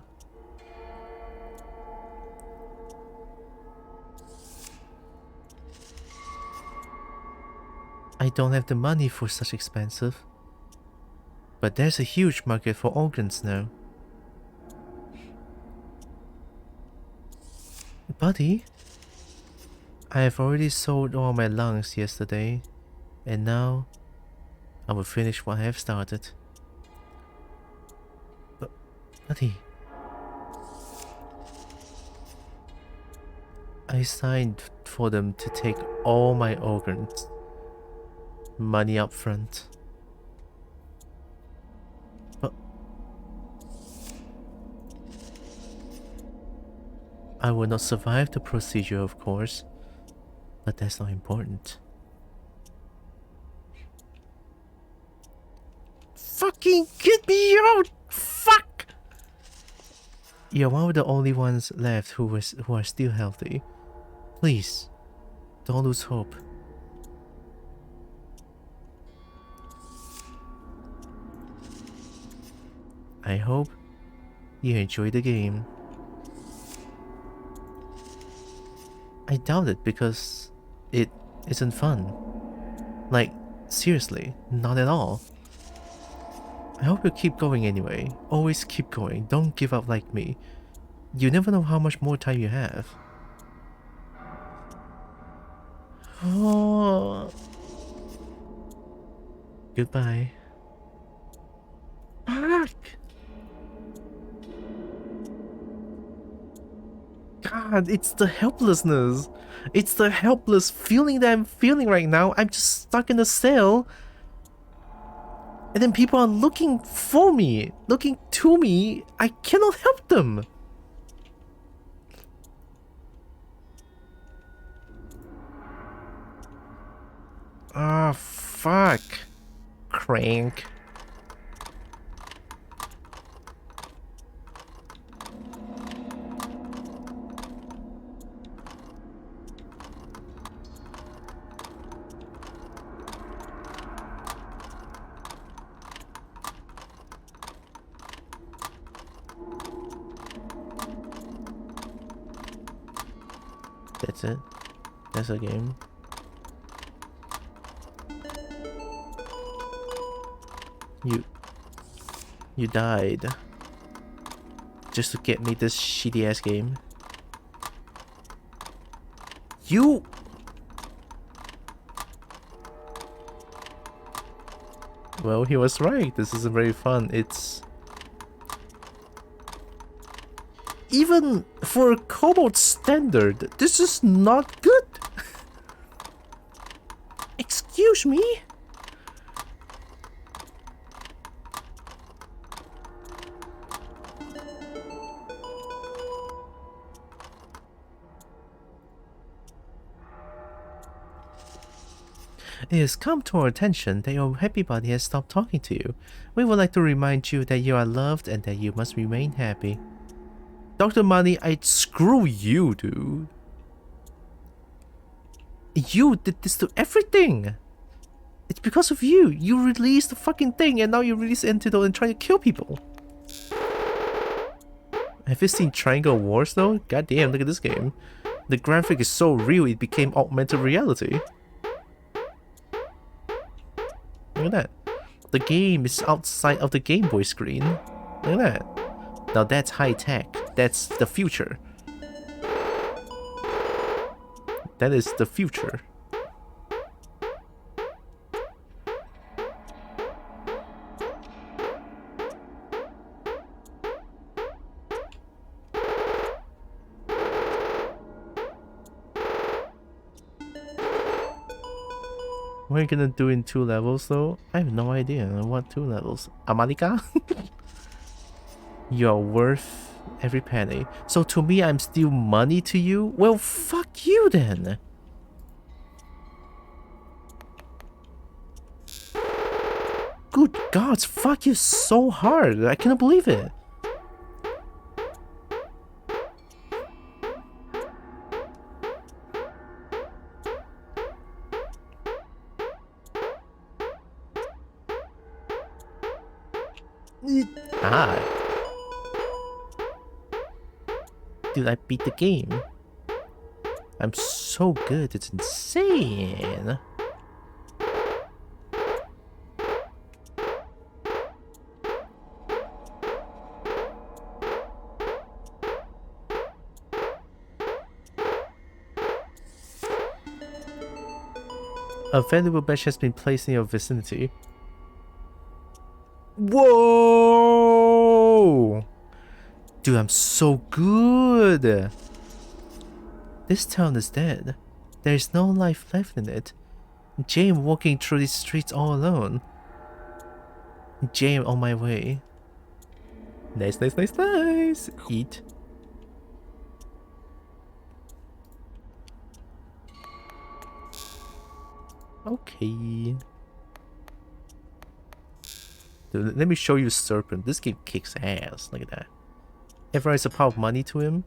I don't have the money for such expensive. But there's a huge market for organs now. Buddy, I have already sold all my lungs yesterday, and now I will finish what I have started. But, buddy, I signed for them to take all my organs. Money up front. But I will not survive the procedure, of course. But that's not important. Fucking get me out! Fuck! You're one of the only ones left who are still healthy. Please, don't lose hope. I hope you enjoy the game. I doubt it because it isn't fun. Like, seriously, not at all. I hope you keep going anyway. Always keep going. Don't give up like me. You never know how much more time you have. Oh. Goodbye. Fuck! God, it's the helplessness. It's the helpless feeling that I'm feeling right now. I'm just stuck in a cell. And then people are looking for me, looking to me. I cannot help them. Ah, fuck. Crank. That's it. That's a game. You died. Just to get me this shitty ass game. You... Well, he was right. This isn't very fun. It's... Even for a kobold standard, this is not good. Excuse me? It has come to our attention that your happy body has stopped talking to you. We would like to remind you that you are loved and that you must remain happy. Dr. Money, I'd screw you, dude. You did this to everything. It's because of you. You released the fucking thing and now you release Antidote and try to kill people. Have you seen Triangle Wars though? God damn, look at this game. The graphic is so real it became augmented reality. Look at that. The game is outside of the Game Boy screen. Look at that. Now that's high tech. That's the future. That is the future. What are you gonna do in 2 levels though? I have no idea. What 2 levels? Amalika? You're worth every penny. So to me, I'm still money to you? Well, fuck you then. Good gods, fuck you so hard. I cannot believe it. Ah. Dude, I beat the game. I'm so good, it's insane. A valuable badge has been placed in your vicinity. Whoa! Dude, I'm so good! This town is dead. There is no life left in it. Jane walking through these streets all alone. Jane on my way. Nice, nice, nice, nice. Eat. Okay. Dude, let me show you Serpent. This game kicks ass. Look at that. Everyone has a power of money to him.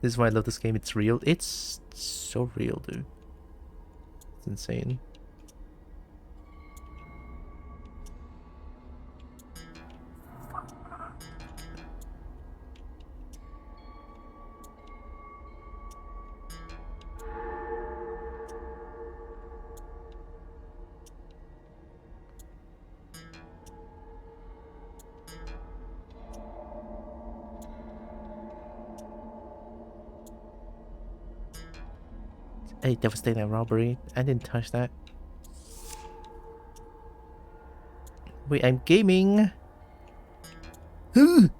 This is why I love this game. It's real. It's so real, dude. It's insane. Hey, devastating robbery. I didn't touch that. Wait, I'm gaming. I'm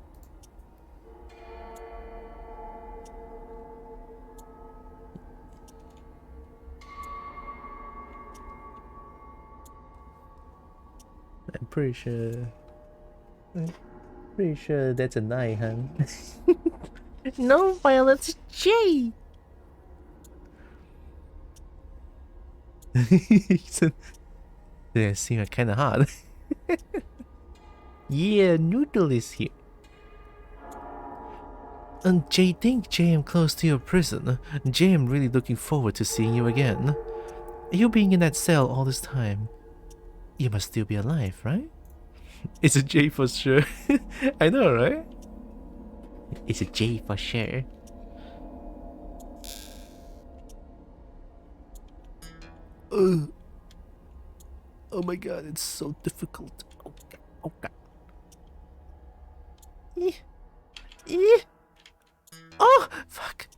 pretty sure that's a 9, huh? No violence, J. Yeah, seem kind of hard. Yeah, Noodle is here. And Jay, think I'm close to your prison. Jay, I'm really looking forward to seeing you again. You being in that cell all this time, you must still be alive, right? It's a J for sure. I know, right? It's a J for sure. Oh my god, it's so difficult. Oh god, oh god. Oh, fuck.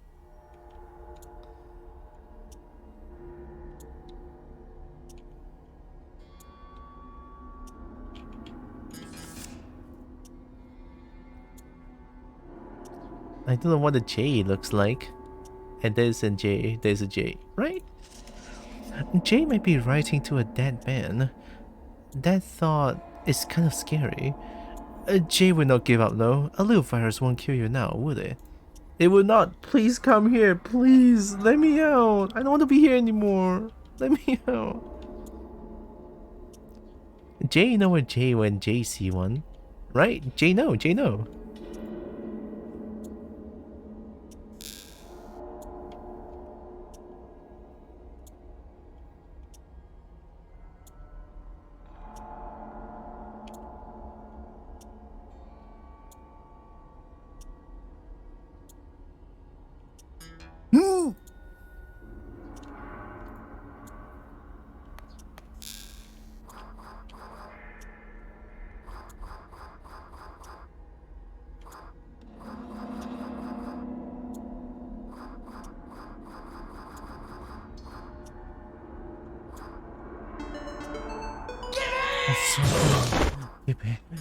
I don't know what a J looks like. And there's a J, there's a J, right? Jay might be writing to a dead man. That thought is kind of scary. Jay will not give up though. A little virus won't kill you now, would it? It will not. Please come here, please. Let me out. I don't want to be here anymore. Let me out. Jay know a J when Jay see one. Right? Jay know, Jay know.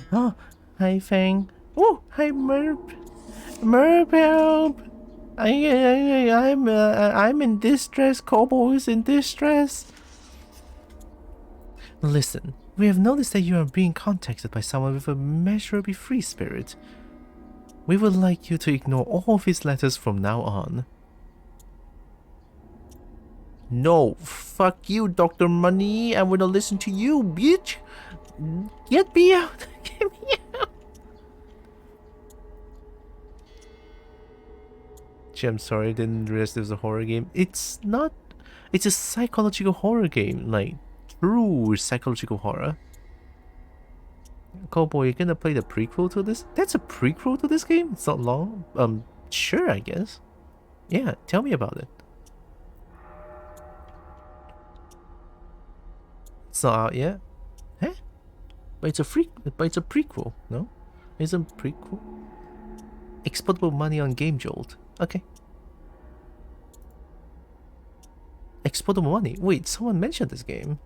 Oh, hi Fang. Oh, hi Merp. Merp, help! I'm in distress. Kobo is in distress. Listen, we have noticed that you are being contacted by someone with a measurably free spirit. We would like you to ignore all of his letters from now on. No, fuck you, Dr. Money. I will not listen to you, bitch. Get me out. Get me out. Gee, I'm sorry, I didn't realize it was a horror game. It's not. It's a psychological horror game, like true psychological horror. Cowboy, you gonna play the prequel to this? That's a prequel to this game? It's not long? Sure, I guess. Yeah, tell me about it. It's not out yet? Huh? But it's a prequel, no? It's a prequel? Exoptable Money on Game Jolt. Okay. Exoptable Money? Wait, someone mentioned this game.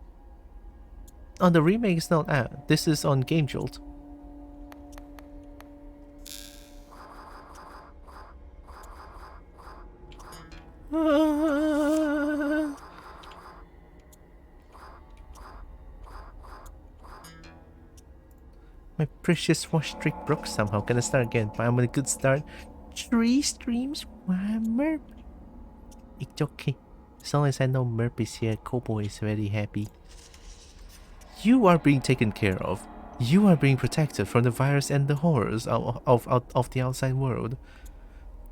Oh, the remake is not out. This is on Game Jolt. My precious wash trick broke somehow. Gonna start again, but I'm on a good start. 3 streams, 1 merp. It's okay. As long as I know merp is here, Kobo is very happy. You are being taken care of. You are being protected from the virus and the horrors of the outside world.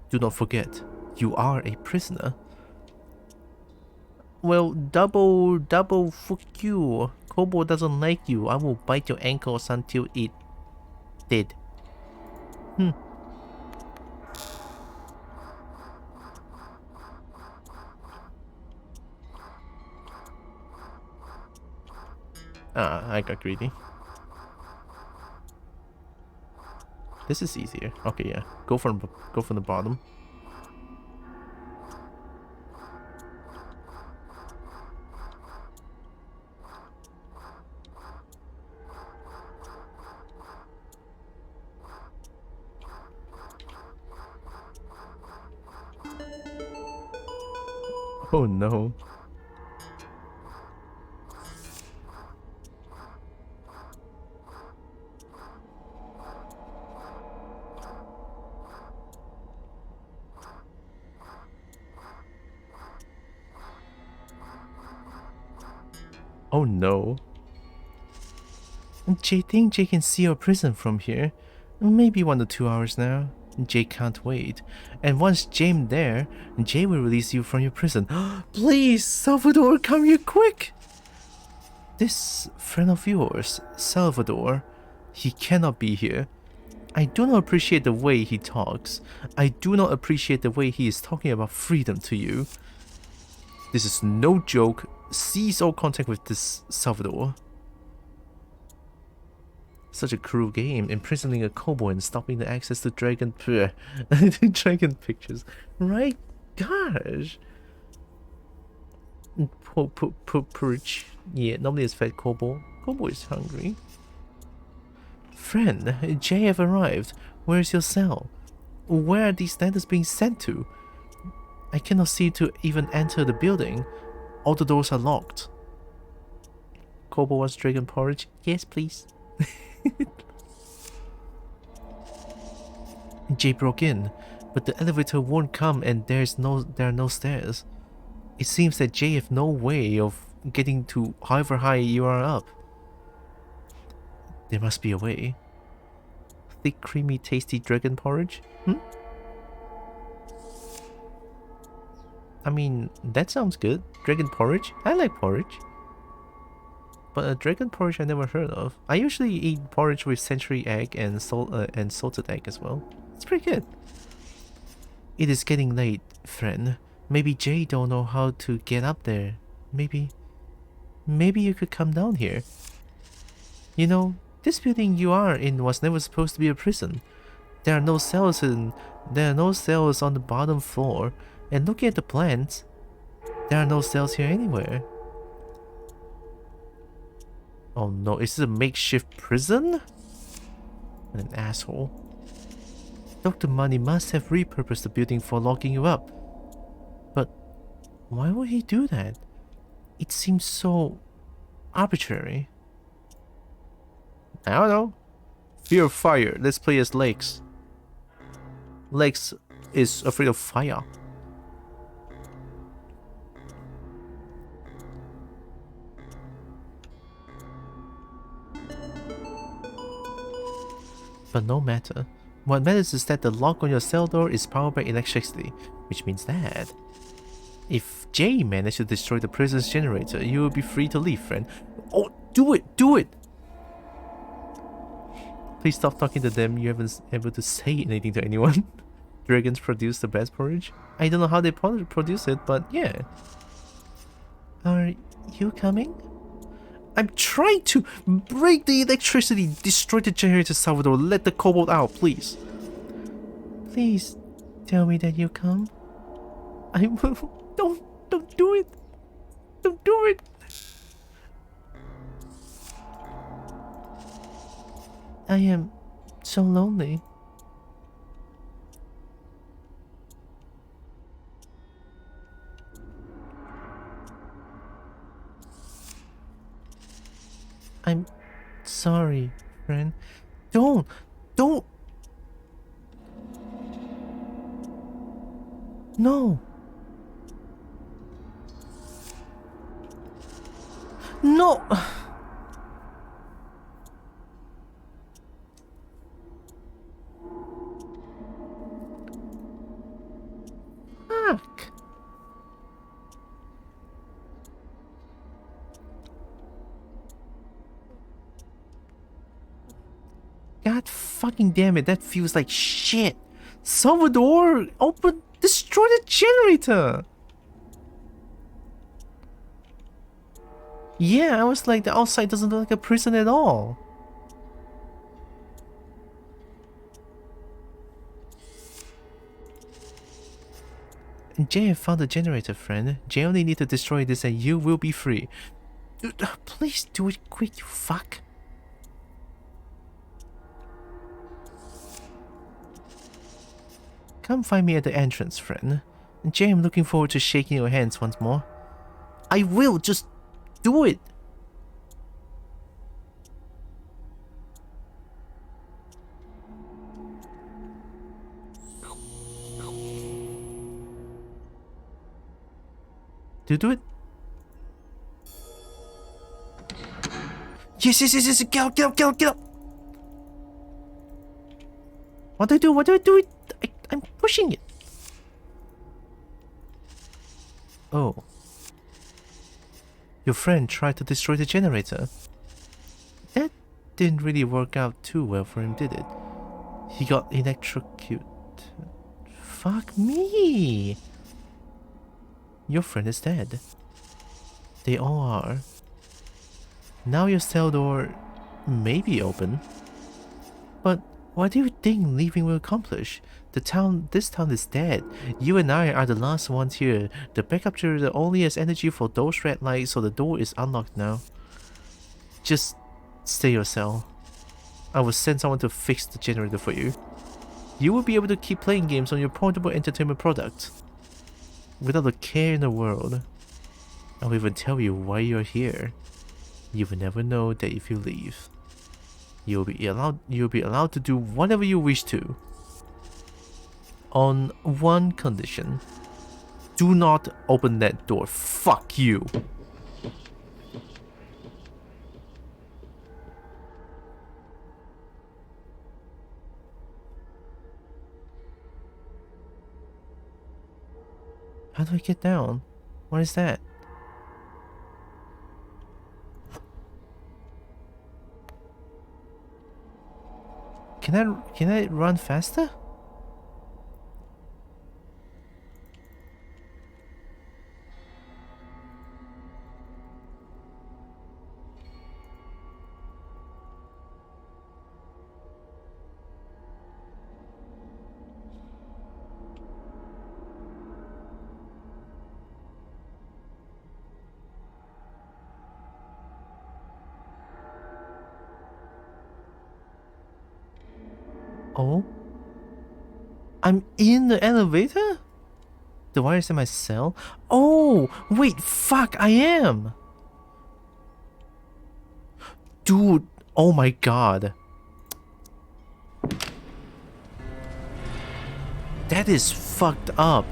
Do not forget, you are a prisoner. Well, double fuck you. Kobo doesn't like you. I will bite your ankles until it dead. Ah, I got greedy. This is easier. Okay, yeah. Go from the bottom. Oh no. Oh no. Jay think Jay can see your prison from here. Maybe 1 to 2 hours now. Jay can't wait. And once Jay's there, Jay will release you from your prison. Please, Salvador, come here quick! This friend of yours, Salvador, he cannot be here. I do not appreciate the way he talks. I do not appreciate the way he is talking about freedom to you. This is no joke. Cease all contact with this Salvador. Such a cruel game, imprisoning a kobold and stopping the access to dragon dragon pictures. Right? Gosh. Porridge. Yeah, nobody has fed kobold. Kobold is hungry. Friend, Jay have arrived. Where is your cell? Where are these letters being sent to? I cannot see to even enter the building. All the doors are locked. Kobold wants dragon porridge? Yes, please. Jay broke in, but the elevator won't come and there are no stairs. It seems that Jay have no way of getting to however high you are up. There must be a way. Thick, creamy, tasty dragon porridge? I mean, that sounds good. Dragon porridge? I like porridge. But a dragon porridge I never heard of. I usually eat porridge with century egg and salted egg as well. It's pretty good. It is getting late, friend. Maybe Jay don't know how to get up there. Maybe you could come down here. You know, this building you are in was never supposed to be a prison. There are no cells on the bottom floor. And looking at the plans, there are no cells here anywhere. Oh no, is this a makeshift prison? What an asshole. Dr. Money must have repurposed the building for locking you up. But why would he do that? It seems so arbitrary. I don't know. Fear of fire. Let's play as Lex. Lex is afraid of fire. But no matter. What matters is that the lock on your cell door is powered by electricity, which means that if Jay managed to destroy the prison's generator, you will be free to leave, friend. Oh, do it! Do it! Please stop talking to them. You haven't been able to say anything to anyone. Dragons produce the best porridge. I don't know how they produce it, but yeah. Are you coming? I'm trying to break the electricity, destroy the generator, Salvador. Let the kobold out, please. Please tell me that you come. I will. Don't do it. Don't do it. I am so lonely. sorry, friend. Don't. No. No. Fuck. God fucking damn it, that feels like shit. Salvador, destroy the generator. Yeah, I was like, the outside doesn't look like a prison at all. And Jay have found the generator, friend. Jay only need to destroy this and you will be free. Dude, please do it quick, you fuck. Come find me at the entrance, friend. And Jay, I'm looking forward to shaking your hands once more. I will, just do it. Do it? Yes, get up. What do I do? I'm pushing it. Oh. Your friend tried to destroy the generator. That didn't really work out too well for him, did it? He got electrocuted. Fuck me. Your friend is dead. They all are. Now your cell door may be open. But what do you think leaving will accomplish? This town is dead. You and I are the last ones here. The backup generator only has energy for those red lights, so the door is unlocked now. Just stay your cell. I will send someone to fix the generator for you. You will be able to keep playing games on your portable entertainment product without a care in the world. I will even tell you why you're here. You will never know that if you leave. You'll be allowed to do whatever you wish to. On one condition. Do not open that door. Fuck you. How do I get down? What is that? Can I run faster? Oh? I'm in the elevator? The wire's in my cell? Oh! Wait, fuck, I am! Dude, oh my god. That is fucked up.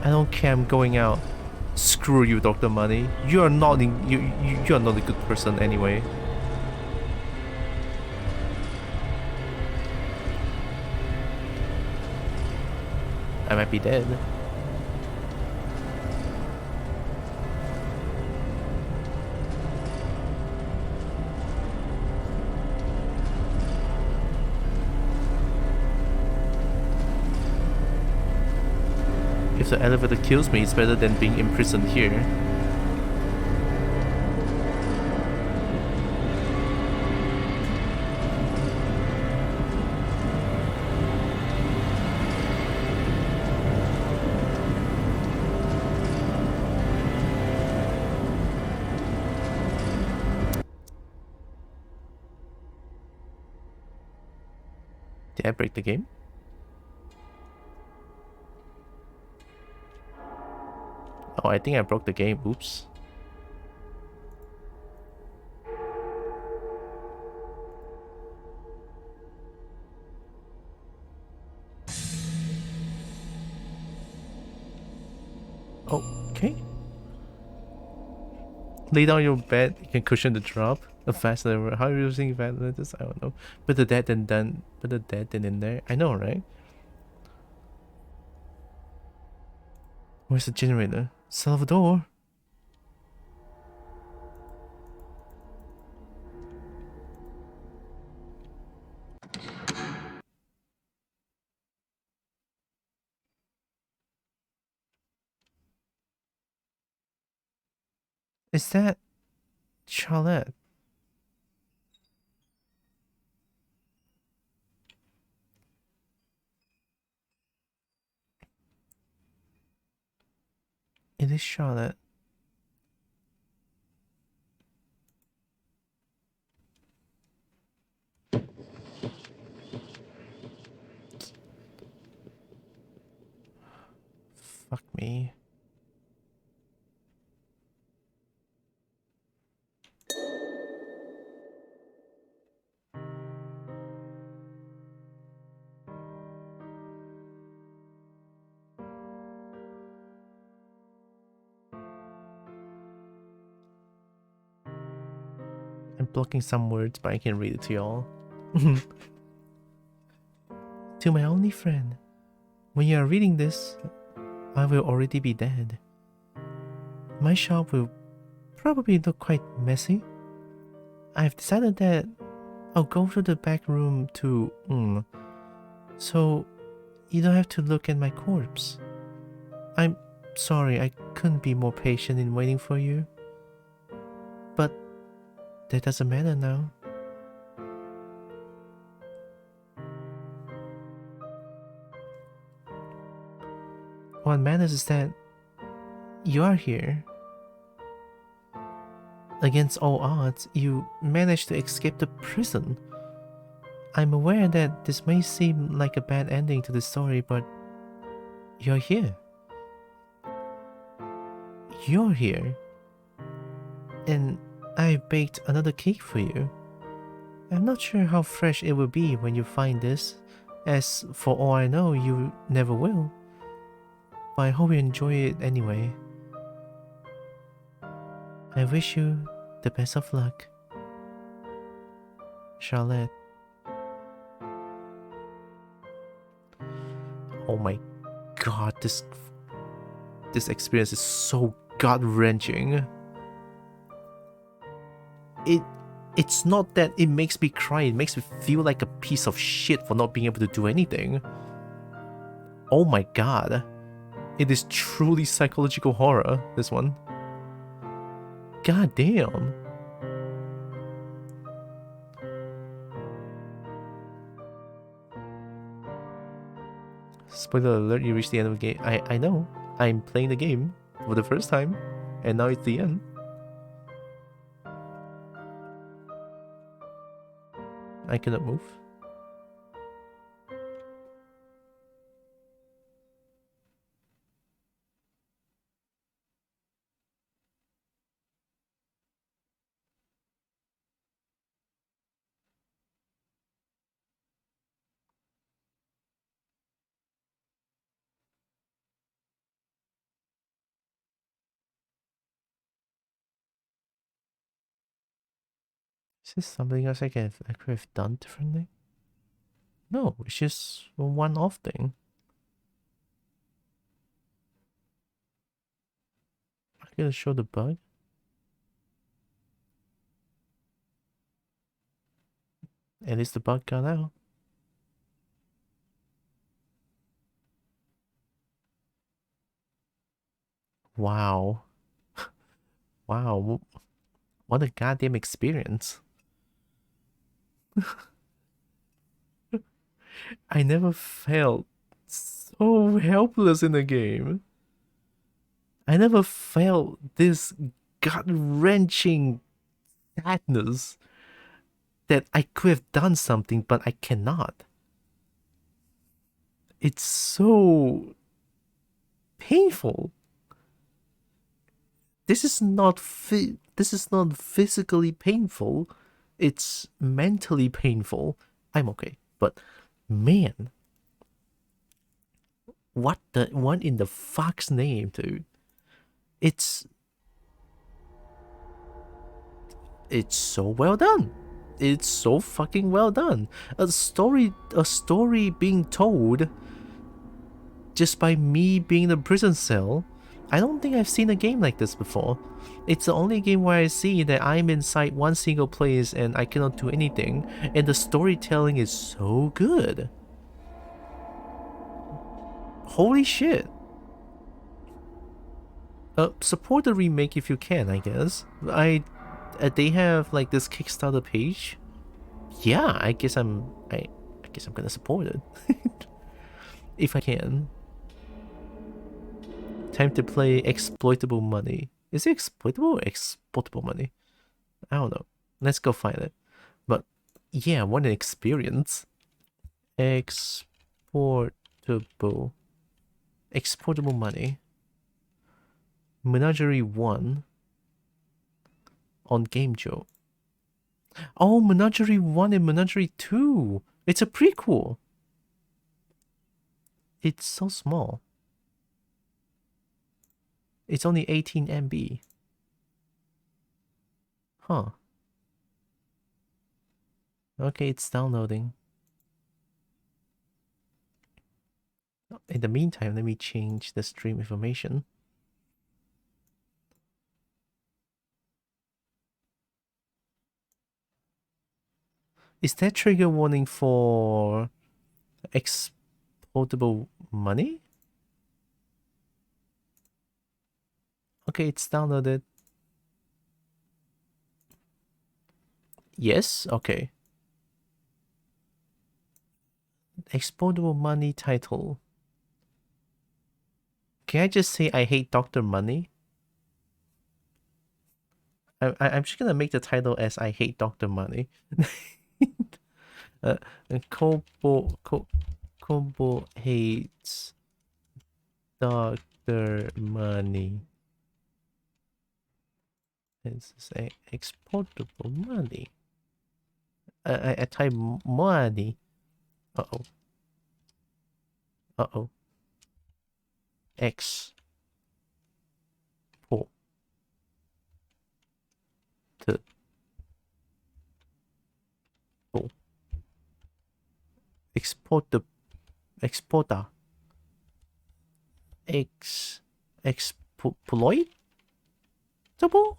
I don't care, I'm going out. Screw you, Dr. Money. You are not you are not a good person anyway. I might be dead. If the elevator kills me, it's better than being imprisoned here. Did I break the game? Oh, I think I broke the game. Oops. Okay. Lay down your bed, you can cushion the drop. A fast lever. How are you using fast levers? I don't know. Put the dead and done. Put the dead then in there. I know, right? Where's the generator? Salvador. Is that Charlotte? It is Charlotte. Fuck me. I'm blocking some words, but I can read it to y'all. To my only friend, when you are reading this, I will already be dead. My shop will probably look quite messy. I've decided that I'll go to the back room to, so you don't have to look at my corpse. I'm sorry I couldn't be more patient in waiting for you. But that doesn't matter now. What matters is that you are here. Against all odds, you managed to escape the prison. I'm aware that this may seem like a bad ending to the story, but you're here. You're here. And I baked another cake for you. I'm not sure how fresh it will be when you find this, as for all I know, you never will. But I hope you enjoy it anyway. I wish you the best of luck. Charlotte. Oh my god, this experience is so gut-wrenching. It's not that it makes me cry, it makes me feel like a piece of shit for not being able to do anything. Oh my god. It is truly psychological horror, this one. God damn. Spoiler alert, you reach the end of the game. I know. I'm playing the game for the first time, and now it's the end. I cannot move. Is this something else I could have done differently? No, it's just a one-off thing. I gotta show the bug. At least the bug got out. Wow. Wow. What a goddamn experience. I never felt so helpless in a game. I never felt this gut-wrenching sadness that I could have done something, but I cannot. It's so painful. this is not physically painful. It's mentally painful. I'm okay, but man, what in the fuck's name, dude? It's so well done. It's so fucking well done. A story being told just by me being in a prison cell. I don't think I've seen a game like this before. It's the only game where I see that I'm inside one single place and I cannot do anything, and the storytelling is so good. Holy shit. Support the remake if you can, I guess. They have like this Kickstarter page. Yeah, I guess I'm gonna support it. If I can. Time to play Exploitable Money. Is it exploitable or exportable money? I don't know. Let's go find it. But yeah, what an experience. Exportable Money. Menagerie 1 on Game Joe. Oh, Menagerie 1 and Menagerie 2. It's a prequel. It's so small. It's only 18 MB. Huh. Okay, it's downloading. In the meantime, let me change the stream information. Is that trigger warning for Exoptable Money? Okay, it's downloaded. Yes? Okay. Exportable Money title. Can I just say I hate Dr. Money? I'm just gonna make the title as I hate Dr. Money. Kobo hates Dr. Money. This is a exportable money. I type money. Uh-oh. Uh-oh. X. Port. Exporter. Exploitable?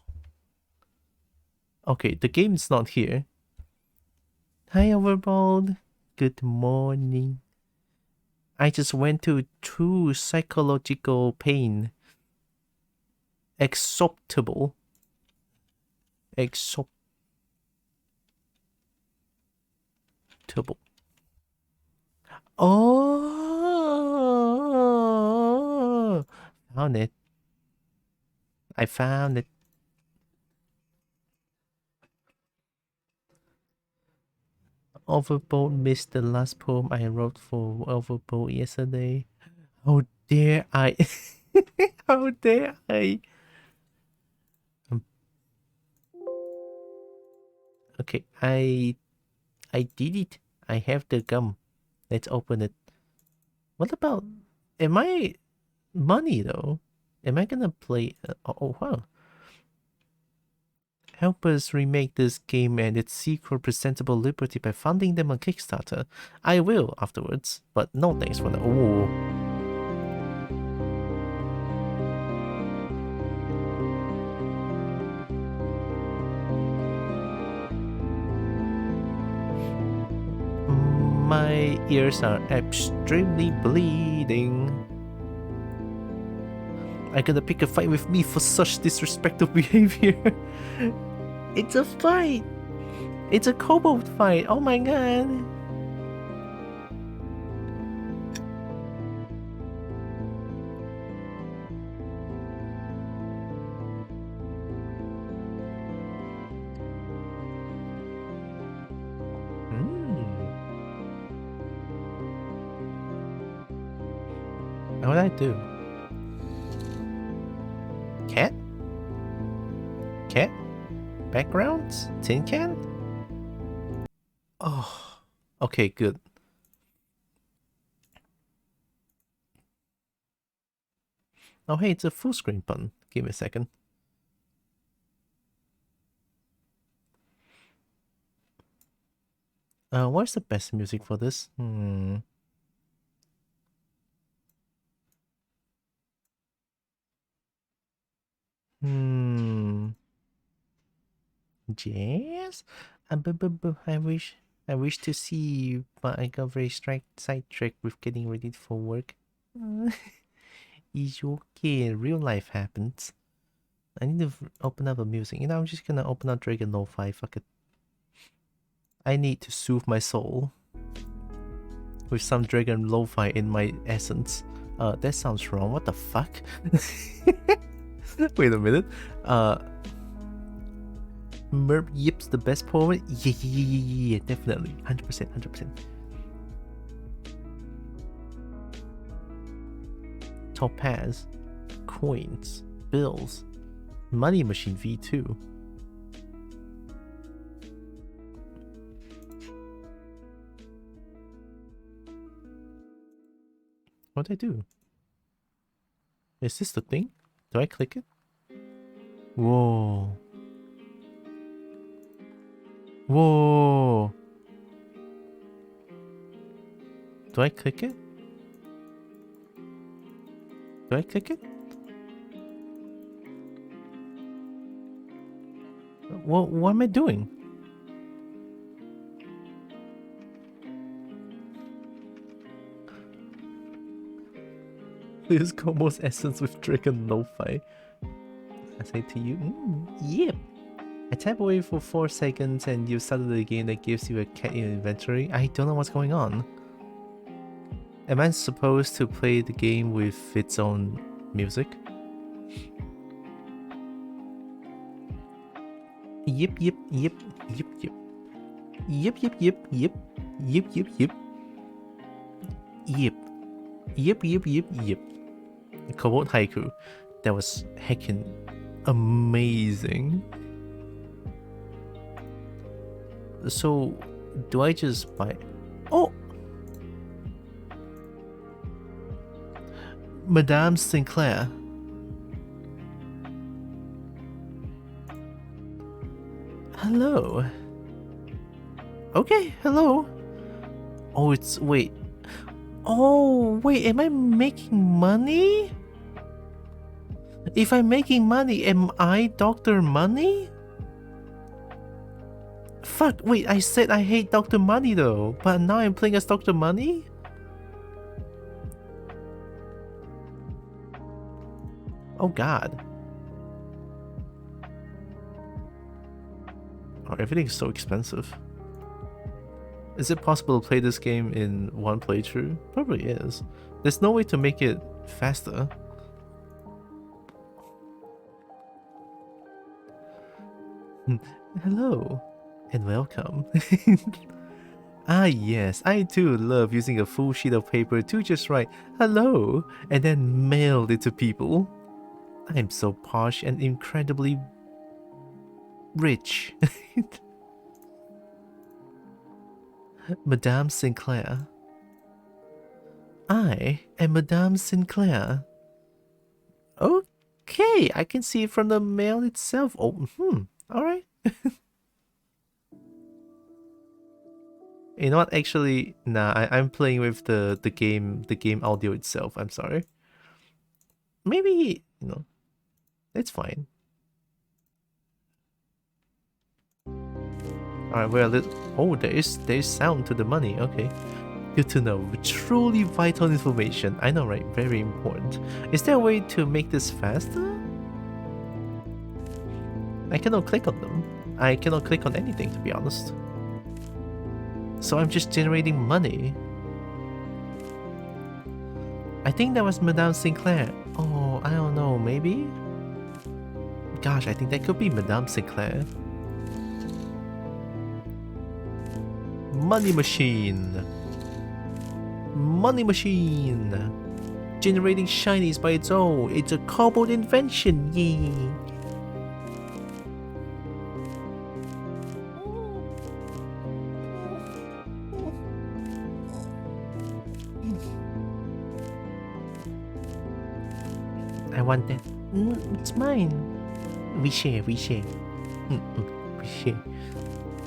Okay, the game's not here. Hi, Overbold. Good morning. I just went to true psychological pain. Exoptable. Oh, found it. I found it. Overbold missed the last poem I wrote for Overbold yesterday. How dare I? How dare I? Okay, I did it. I have the gum. Let's open it. What about... Am I... Money, though? Am I gonna play... oh, wow. Help us remake this game and its sequel Presentable Liberty by funding them on Kickstarter. I will afterwards, but no thanks for the... Oh. My ears are extremely bleeding. I'm gonna pick a fight with me for such disrespectful behavior. It's a fight. It's a kobold fight. Oh my god. What'd I do? Cat? cat? Backgrounds? Tin can? Oh, okay, good. Oh, hey, it's a full screen button. Give me a second. What's the best music for this? Jazz? I wish to see you, but I got very sidetracked with getting ready for work. It's okay, real life happens. I need to open up a music. You know, I'm just gonna open up Dragon Lo-Fi, fuck it. I need to soothe my soul with some Dragon Lo-Fi in my essence. That sounds wrong, what the fuck? Wait a minute. Merp Yip's the best poet? Yeah, definitely. 100%. Topaz, coins, bills, money machine V2. What'd I do? Is this the thing? Do I click it? Whoa. Whoa. Do I click it? Do I click it? What am I doing? This Como's essence with Dragon Lo-Fi. I say to you, yep. I tap away for 4 seconds and you started the game that gives you a cat in inventory. I don't know what's going on. Am I supposed to play the game with its own music? Yep. Yep. Kobold haiku. That was heckin' amazing. So, do I just buy... Oh! Madame Sinclair. Hello. Okay, hello. Oh, it's... wait. Oh, wait, am I making money? If I'm making money, am I Dr. Money? Fuck, wait, I said I hate Dr. Money though, but now I'm playing as Dr. Money? Oh god. Oh, everything's so expensive. Is it possible to play this game in one playthrough? Probably is. There's no way to make it faster. Hello and welcome. Ah yes, I too love using a full sheet of paper to just write hello and then mail it to people. I'm so posh and incredibly rich. Madame Sinclair. I am Madame Sinclair. Okay, I can see it from the mail itself. Oh, alright. You know what? Actually, nah. I'm playing with the game audio itself. I'm sorry. Maybe it's fine. Alright, we're a little. Oh, there's sound to the money. Okay, good to know. Truly vital information. I know, right? Very important. Is there a way to make this faster? I cannot click on them. I cannot click on anything, to be honest. So I'm just generating money. I think that was Madame Sinclair. Oh, I don't know, maybe? Gosh, I think that could be Madame Sinclair. Money machine. Money machine. Generating shinies by its own. It's a kobold invention. Yay. I want that. It's mine. We share. We share. We share.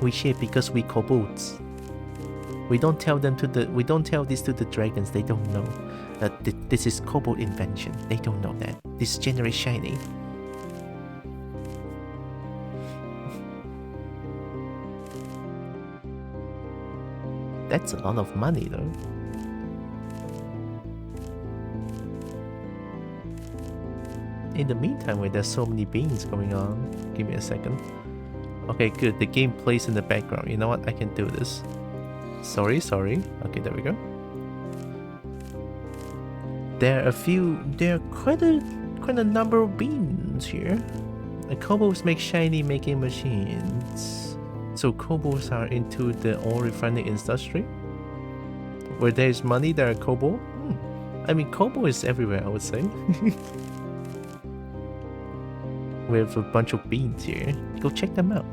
We share because we kobolds. We don't tell them to the. We don't tell this to the dragons. They don't know that this is kobold invention. They don't know that. This generates shiny. That's a lot of money, though. In the meantime, where there's so many beans going on, give me a second. Okay, good. The game plays in the background. You know what? I can do this. Sorry. Okay, there we go. There are quite a number of beans here. The kobolds make shiny making machines. So kobolds are into the ore refining industry? Where there's money, there are kobold? I mean, kobold is everywhere, I would say. We have a bunch of beans here. Go check them out.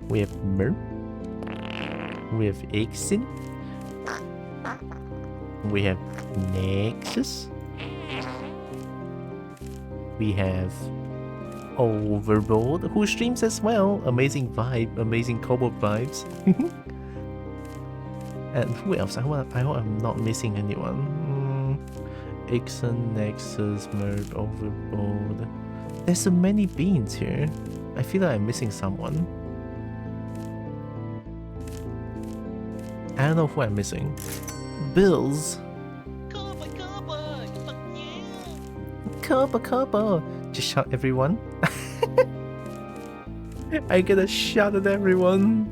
We have Merp. We have Ixin. We have Nexus. We have Overboard, who streams as well. Amazing vibe, amazing kobold vibes. And who else? I hope I'm not missing anyone. Ixon, Nexus, Merp, Overboard. There's so many beans here. I feel like I'm missing someone. I don't know who I'm missing. Bills. Kaba. Just shout everyone. I get a shout at everyone.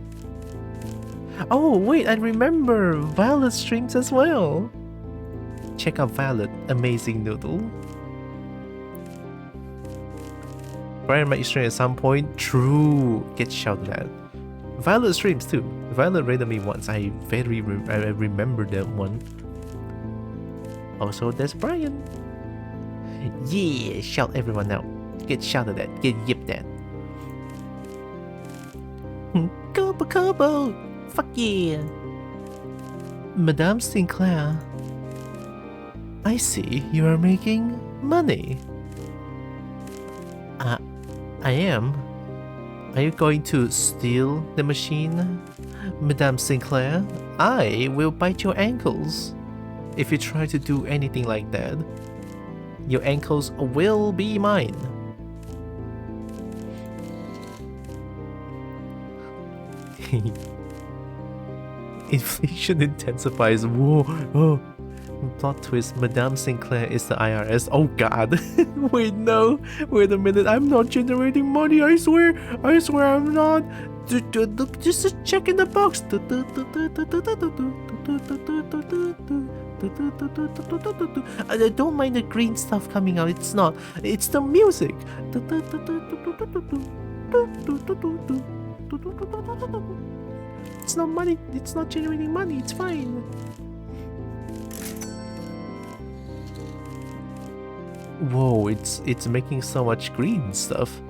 Oh wait, I remember Violet streams as well. Check out Violet, amazing noodle. Brian might stream at some point. True, get shouted at. Violet streams too. Violet raided me once. I remember that one. Also, there's Brian. Yeah, shout everyone out. Get shouted at. Get yipped at. Kobo! Fuck yeah! Madame Sinclair. I see you are making money. I am. Are you going to steal the machine? Madame Sinclair, I will bite your ankles. If you try to do anything like that, your ankles will be mine. Inflation intensifies. Whoa. Oh. Plot twist, Madame Sinclair is the IRS. Oh god. Wait, no. Wait a minute. I'm not generating money. I swear I'm not. Just check in the box. I don't mind the green stuff coming out. It's not. It's the music. It's not money. It's not generating money. It's fine. Whoa, it's making so much green stuff.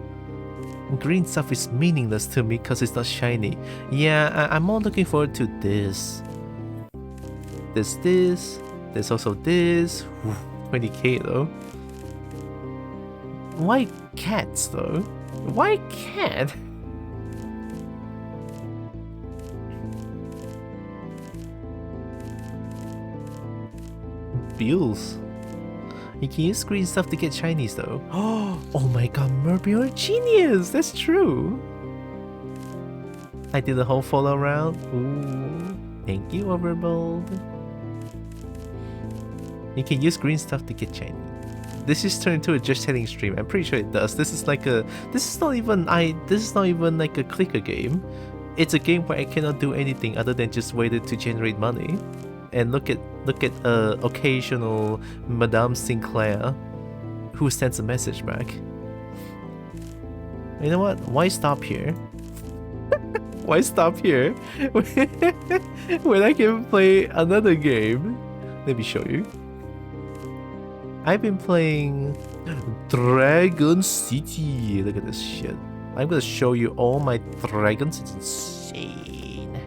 Green stuff is meaningless to me because it's not shiny. Yeah, I'm more looking forward to this. There's also this. 20k though. Why cats though? Why cat? Bills. You can use green stuff to get shinies though. Oh my god, Merp, you're a genius! That's true! I did the whole follow round. Ooh. Thank you, Overbold. You can use green stuff to get shiny. This is turned into a just chatting stream. I'm pretty sure it does. This is not even like a clicker game. It's a game where I cannot do anything other than just wait to generate money. And look at occasional Madame Sinclair who sends a message back. You know what? Why stop here? Why stop here when I can play another game? Let me show you. I've been playing Dragon City. Look at this shit. I'm gonna show you all my dragons. It's insane.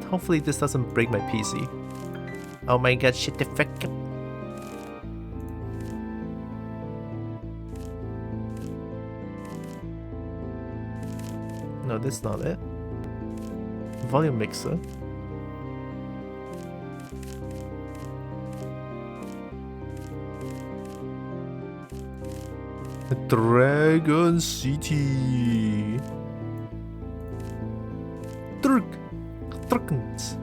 Hopefully this doesn't break my PC. Oh my god, shit the fuck up. No, that's not it. Volume mixer. Dragon City. Dragons.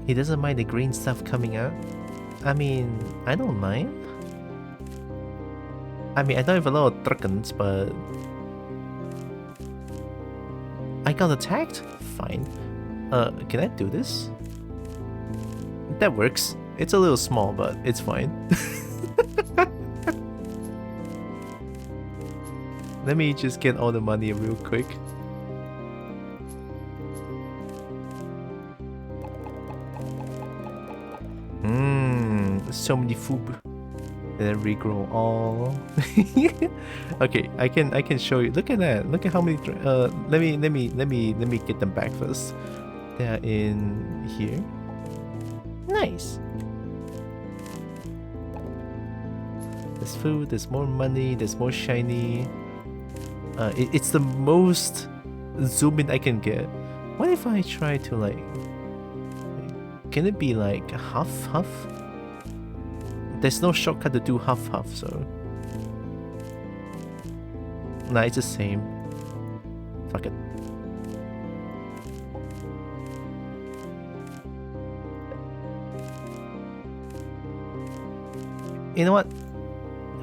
He doesn't mind the green stuff coming out. I mean, I don't mind. I mean, I don't have a lot of dragons, but I got attacked? Fine. Can I do this? That works. It's a little small, but it's fine. Let me just get all the money real quick. So many food. And then regrow all. Okay, I can show you. Look at that. Look at how many. Let me get them back first. They are in here. Nice. There's food. There's more money. There's more shiny. It's the most zoom in I can get. What if I try to like? Can it be like half? There's no shortcut to do half, so nah, it's the same. Fuck it. You know what?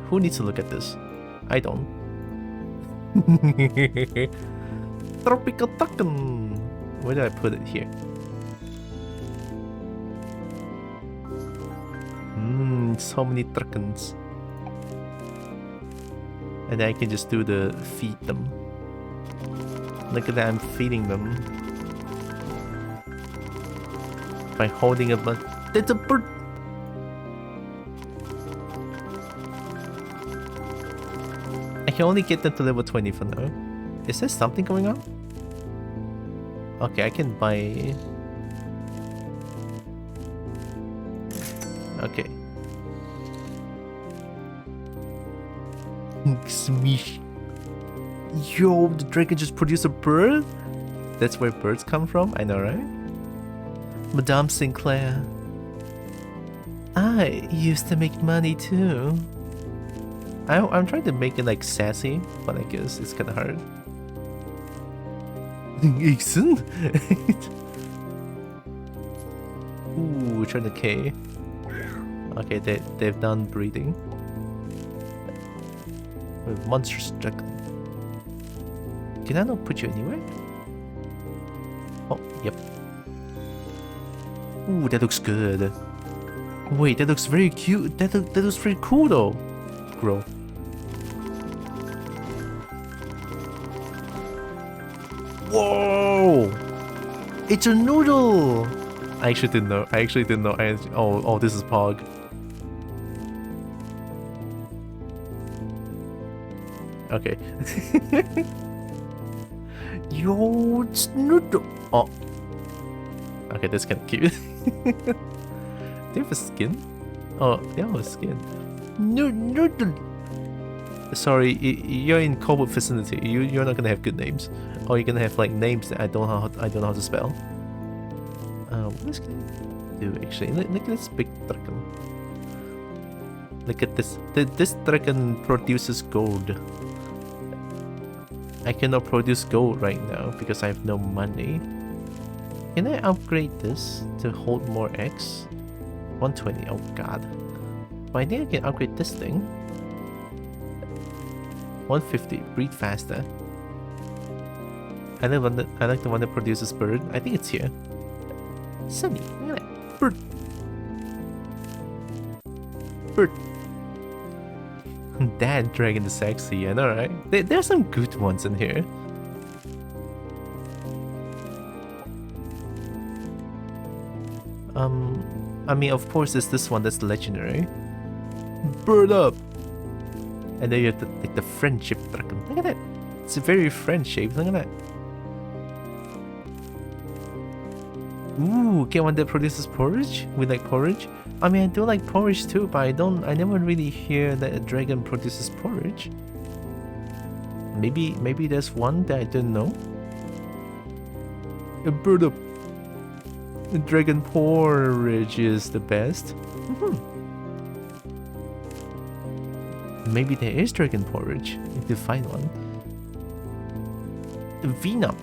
Who needs to look at this? I don't. Tropical Taken. Where did I put it here? So many dragons. And then I can just do the feed them. Look at that, I'm feeding them. By holding a button. That's a bird! I can only get them to level 20 for now. Is there something going on? Okay, I can buy... Okay. Smish. Yo, the dragon just produced a bird? That's where birds come from? I know, right? Madame Sinclair. I used to make money too. I'm trying to make it like sassy, but I guess it's kinda hard. Excellent. Ooh, trying to K. Okay, they've done breeding. With monstrous dragon. Can I not put you anywhere? Oh, yep. Ooh, that looks good. Wait, that looks very cute. That looks pretty cool though. Grow. Whoa! It's a noodle! I actually didn't know. Oh, this is Pog. Okay. Yo, it's noodle. Oh. Okay, that's kind of cute. Do you have a skin? Oh, they have a skin. Noodle. Sorry, you're in Coburg vicinity. You're not gonna have good names, or you're gonna have like names that I don't know how to spell. What is gonna do actually? Look at this big dragon. Look at this. This dragon produces gold. I cannot produce gold right now because I have no money. Can I upgrade this to hold more eggs? 120. Oh god. But I think I can upgrade this thing. 150. Breed faster. I like the one that produces bird. I think it's here. Sunny. Look at that. Bird. Bird. That dragon is sexy, I know, right? There's some good ones in here. I mean, of course, there's this one that's legendary. Bird up! And then you have like the friendship dragon. Look at that! It's a very friend shape, look at that. Ooh, get one that produces porridge? We like porridge? I mean, I do like porridge too, but I never really hear that a dragon produces porridge. Maybe there's one that I didn't know. A bird up. The dragon porridge is the best. Maybe there is dragon porridge. If you find one. Vina.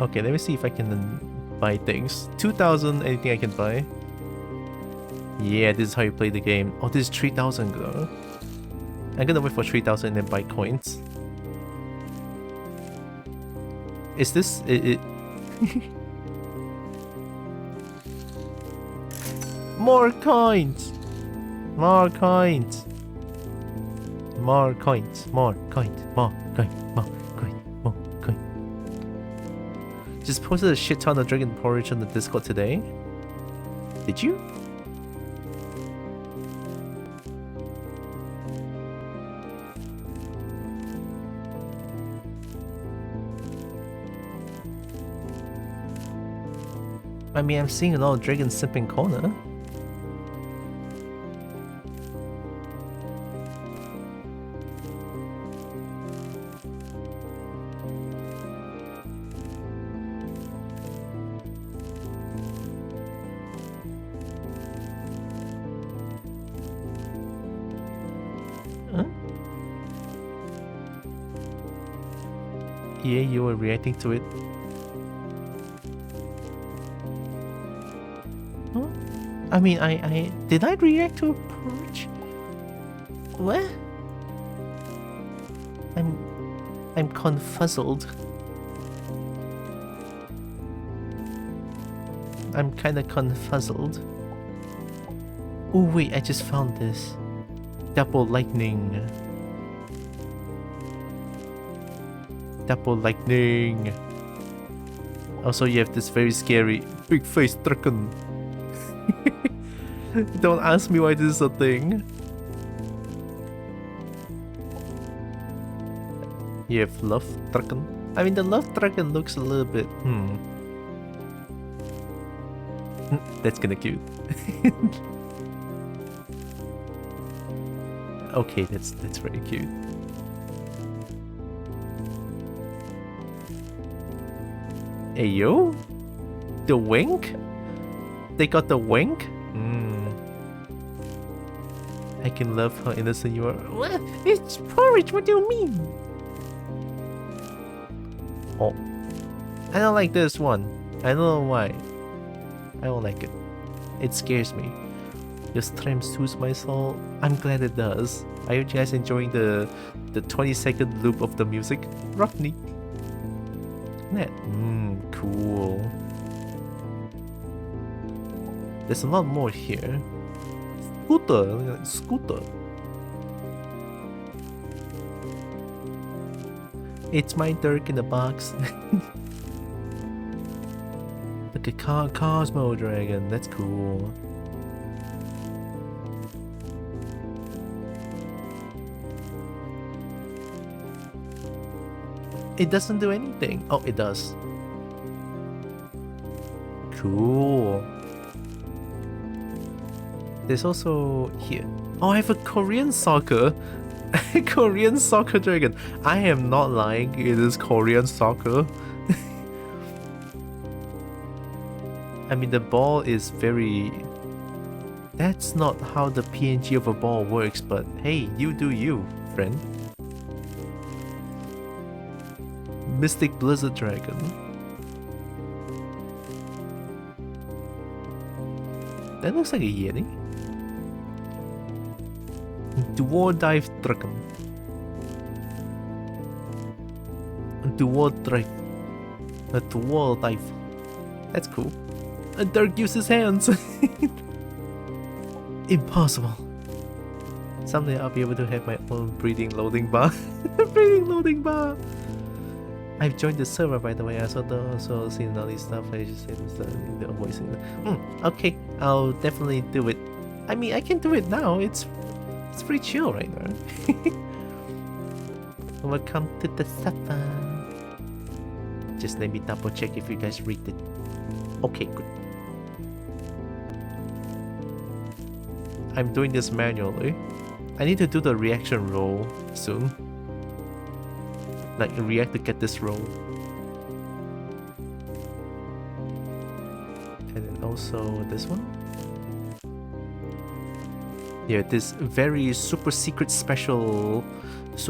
Okay, let me see if I can buy things. 2,000, anything I can buy? Yeah, this is how you play the game. Oh, this is 3,000 though. I'm gonna wait for 3,000 and then buy coins. Is this it? More coins! More coins! More coins! More coins! More coins! More coins! More coins! Just posted a shit ton of dragon porridge on the Discord today. Did you? I mean, I'm seeing a lot of dragon sipping corner. Huh? Yeah, you were reacting to it. I mean, I did I react to a porridge? What? I'm confuzzled. I'm kinda confuzzled. Oh wait, I just found this. Double lightning. Double lightning. Also, you have this very scary big face dragon. Don't ask me why this is a thing. You have love dragon. I mean, the love dragon looks a little bit. That's kinda cute. Okay, that's very cute. Hey yo, the wink. They got the wink. I can love how innocent you are. What? It's porridge, what do you mean? Oh. I don't like this one. I don't know why. I don't like it. It scares me. Your stream soothes my soul. I'm glad it does. Are you guys enjoying the 20-second loop of the music? Roughly. That. Cool. There's a lot more here. Scooter, look at that scooter. It's my Dirk in the box. Look at Cosmo Dragon, that's cool. It doesn't do anything. Oh, it does. Cool. There's also here. Oh, I have a Korean soccer. Korean soccer dragon. I am not lying. It is Korean soccer. I mean, the ball is very... That's not how the PNG of a ball works, but hey, you do you, friend. Mystic Blizzard Dragon. That looks like a Yeti. Dual Dive Dragon. Dual Dive. A Dual Dive. That's cool. And Dirk uses hands. Impossible. Someday I'll be able to have my own breathing loading bar. Breathing loading bar. I've joined the server, by the way. I also seen all this stuff. I just said the voice. Okay, I'll definitely do it. I mean, I can do it now. It's pretty chill right now. Welcome to the server. Just let me double check if you guys read it. Okay, good. I'm doing this manually. I need to do the reaction roll soon. Like react to get this roll. And then also this one. Yeah, this very super secret special. This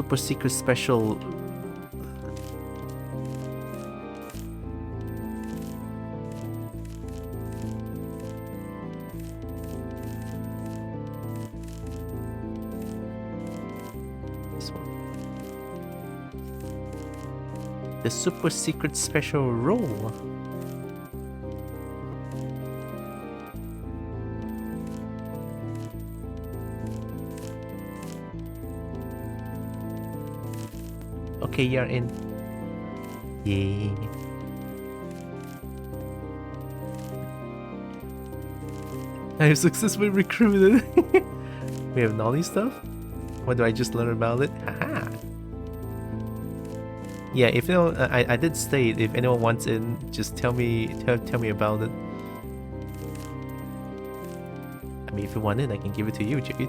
one. The super secret special roll. Okay, you're in. Yay. I have successfully recruited. We have Nolly stuff? What do I just learn about it? Haha. Yeah, if you know, I did state if anyone wants in, just tell me about it. I mean, if you want it, I can give it to you, Jade.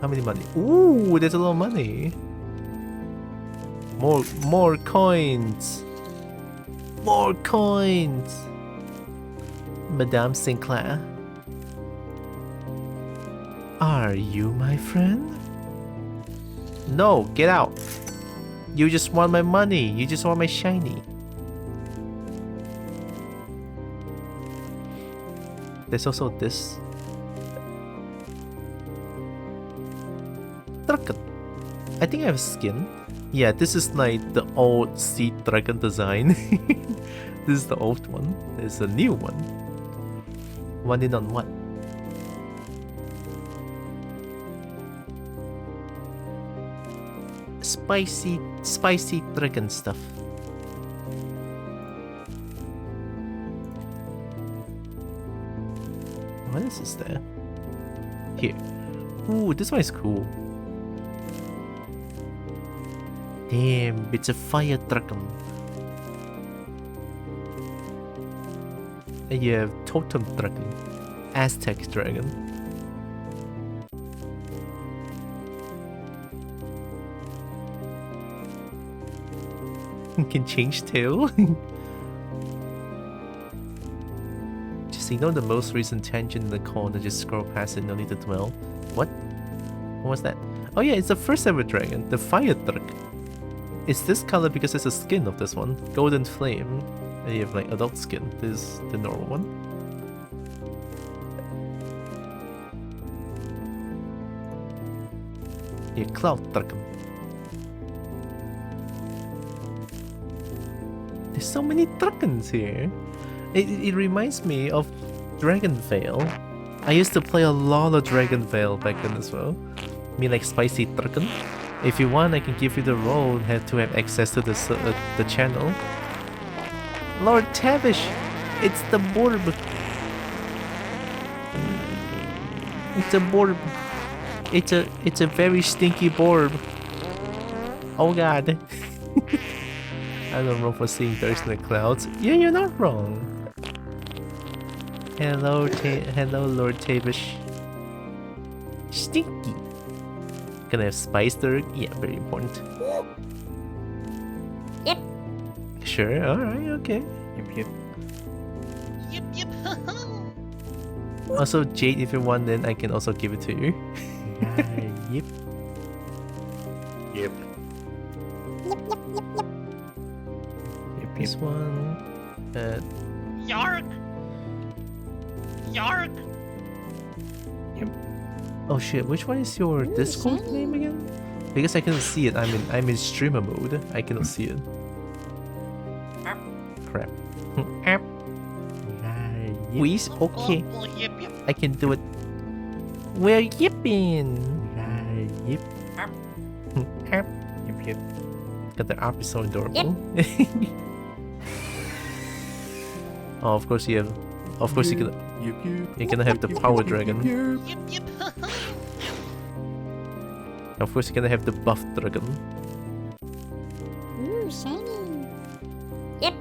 How many money? Ooh, there's a lot of money. More coins. More coins. Madame Sinclair. Are you my friend? No, get out. You just want my money. You just want my shiny. There's also this. Dragon. I think I have skin. Yeah, this is like the old Sea Dragon design. This is the old one. There's a new one. One in on what? Spicy dragon stuff. What is this there? Here. Ooh, this one is cool. Damn, it's a fire dragon. And you have totem dragon, Aztec dragon. Can change tail. Just ignore the most recent tangent in the corner. Just scroll past it. No need to dwell. What? What was that? Oh yeah, it's the first ever dragon, the fire dragon. It's this color because it's a skin of this one. Golden flame. And you have like adult skin. This is the normal one. Yeah, cloud dragon. There's so many dragons here. It reminds me of Dragon Veil. I used to play a lot of Dragon Veil back then as well. I mean like spicy dragon. If you want, I can give you the role and have to have access to the channel. Lord Tavish, it's the Borb. It's a Borb. It's a very stinky Borb. Oh god. I don't know for seeing thirst in the clouds. Yeah, you're not wrong. Hello, Lord Tavish. Stinky. Gonna have spice there? Yeah, very important. Yep. Sure, alright, okay. Yep. Also, Jade, if you want, then I can also give it to you. Yep. Yep. This one. Yark. Yep. Oh shit, which one is your Discord name again? Because I cannot see it. I'm in streamer mode. I cannot see it. Crap. Please? Okay. I can do it. We're yipping. Yip. Yip. God, the app is so adorable. Oh, of course you have. Of course you're gonna have the power dragon. Of course, you're gonna have the buff dragon. Ooh, shiny. Yep.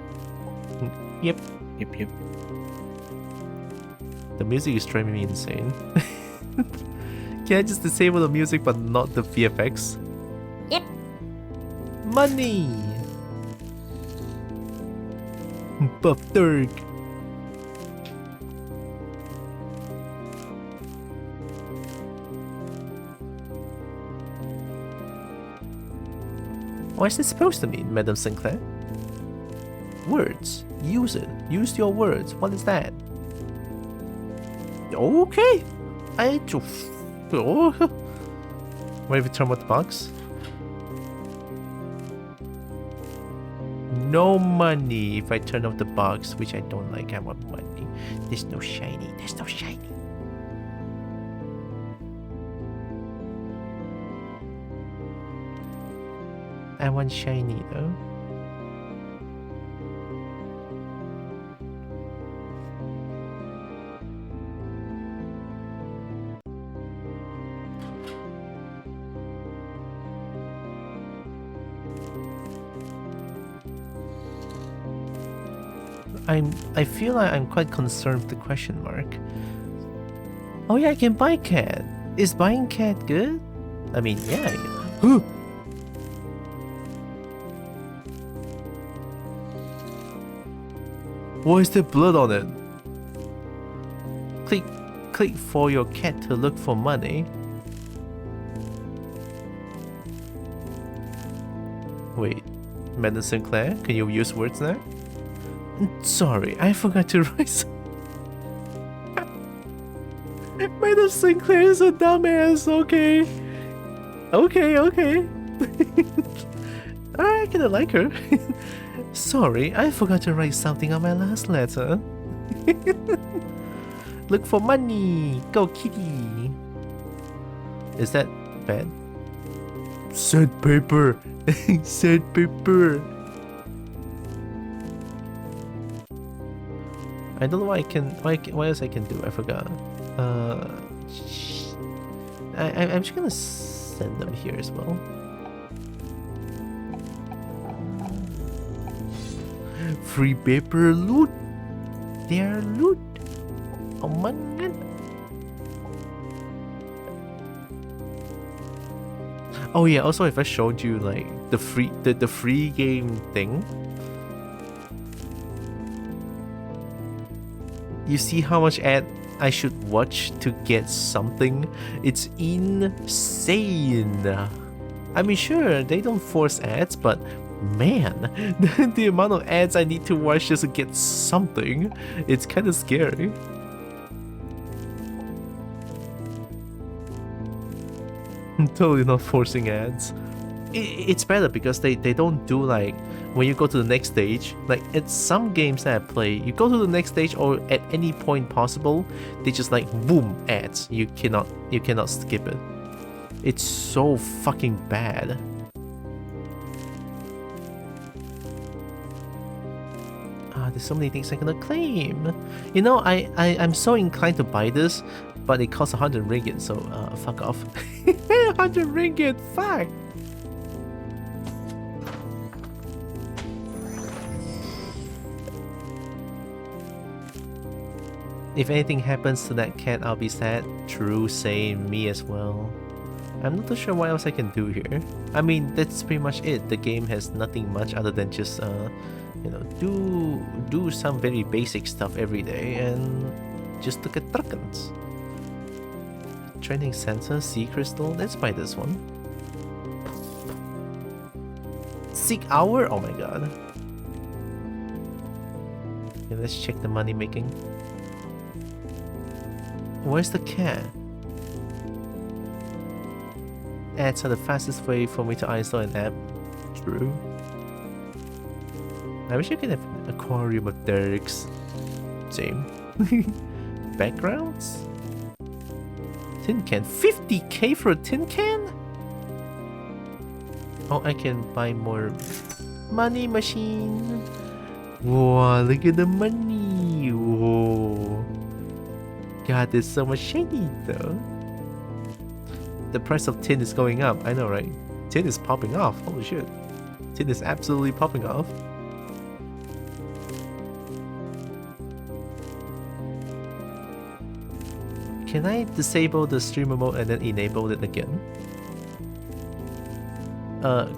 Yep. Yep. The music is driving me insane. Can I just disable the music but not the VFX? Yep. Money! Buff Dirk! What is this supposed to mean, Madam Sinclair? Words. Use it. Use your words. What is that? Okay. I just... Oh. What if you turn out the box? No money if I turn off the box, which I don't like. I want money. There's no shiny. There's no shiny. I want shiny though. I feel like I'm quite concerned with the question mark. Oh yeah, I can buy cat. Is buying cat good? I mean, yeah. Why is there blood on it? Click for your cat to look for money. Wait, Madam Sinclair, can you use words now? Sorry, I forgot to write. Madam Sinclair is a dumbass. Okay. I kinda like her. Sorry, I forgot to write something on my last letter. Look for money. Go kitty. Is that bad? Sandpaper. Sandpaper. I don't know what I can. What else I can do? I forgot. I'm just gonna send them here as well. Free paper loot. They are loot. Oh my god. Oh yeah. Also, if I showed you like the free game thing. You see how much ad I should watch to get something? It's insane. I mean, sure, they don't force ads, but man, the amount of ads I need to watch just to get something, it's kind of scary. I'm totally not forcing ads. It's better because they don't do like when you go to the next stage, like at some games that I play, you go to the next stage or at any point possible, they just like boom ads. You cannot skip it. It's so fucking bad. There's so many things I cannot claim. You know, I'm so inclined to buy this, but it costs 100 ringgit, so fuck off. 100 ringgit, fuck. If anything happens to that cat, I'll be sad. True, same, me as well. I'm not too sure what else I can do here. I mean, that's pretty much it. The game has nothing much other than just, you know, do some very basic stuff every day and just look at dragons. Training sensor, sea crystal. Let's buy this one. Seek hour. Oh my god. Okay, let's check the money making. Where's the cat? Ads are the fastest way for me to uninstall an app. True. I wish I could have an aquarium of Derek's. Same. Backgrounds? Tin can. 50k for a tin can? Oh, I can buy more money machine. Whoa, look at the money. Whoa. God, there's so much shiny though. the price of tin is going up. I know, right? Tin is popping off. Holy shit. Tin is absolutely popping off. Can I disable the streamer mode and then enable it again?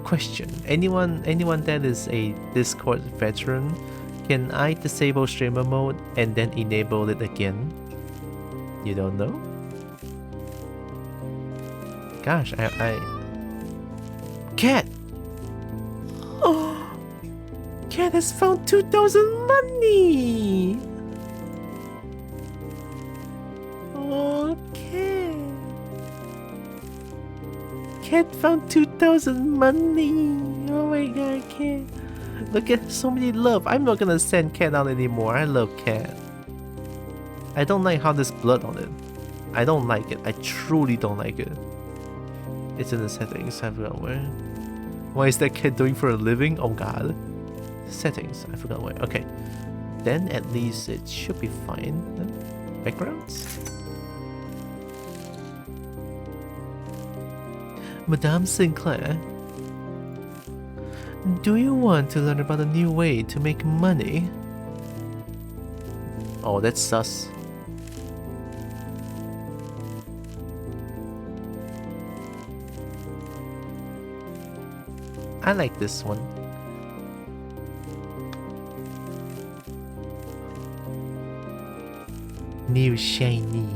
Question. Anyone that is a Discord veteran, can I disable streamer mode and then enable it again? You don't know? Gosh, I... Cat! Oh! Cat has found 2,000 money! Okay. Cat found 2,000 money! Oh my god, Cat. Look at so many love. I'm not gonna send Cat out anymore. I love Cat. I don't like how there's blood on it. I don't like it. I truly don't like it. It's in the settings. I forgot where. What is that Cat doing for a living? Oh god. Settings. I forgot where. Okay. Then at least it should be fine. Backgrounds? Madame Sinclair, do you want to learn about a new way to make money? Oh, that's sus. I like this one. New shiny.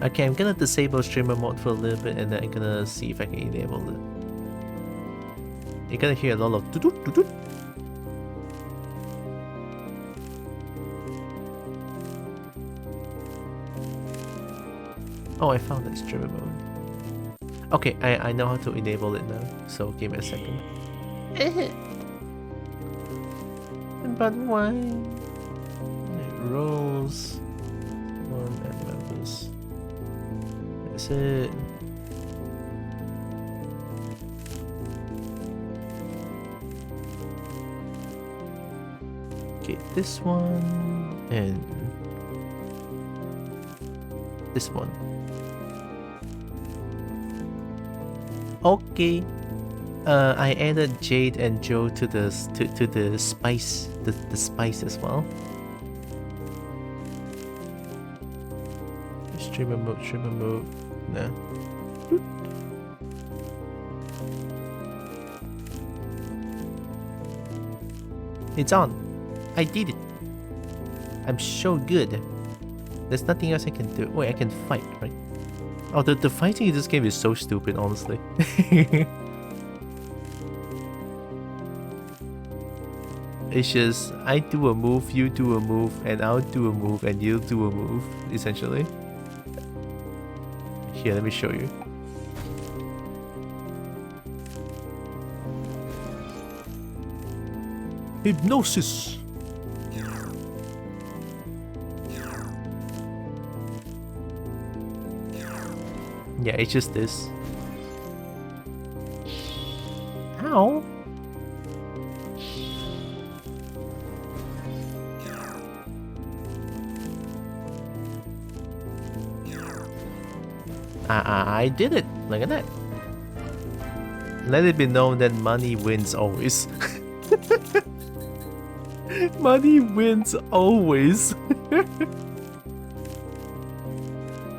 Okay, I'm gonna disable streamer mode for a little bit and then I'm gonna see if I can enable it. You're gonna hear a lot of doo-doo, doo-doo. Oh, I found that streamer mode. Okay, I know how to enable it now, so give me a second. But why? It rolls. One and members. That's it. Okay, this one and this one. Okay. I added Jade and Joe to the spice the spice as well. Streamer mode. Nah. It's on. I did it. I'm so good. There's nothing else I can do. Wait, I can fight, right? Oh, the fighting in this game is so stupid, honestly. It's just, I do a move, you do a move, and I'll do a move, and you'll do a move, essentially. Here, let me show you. Hypnosis! Yeah, it's just this. Ow! I did it! Look at that! Let it be known that money wins always. Money wins always!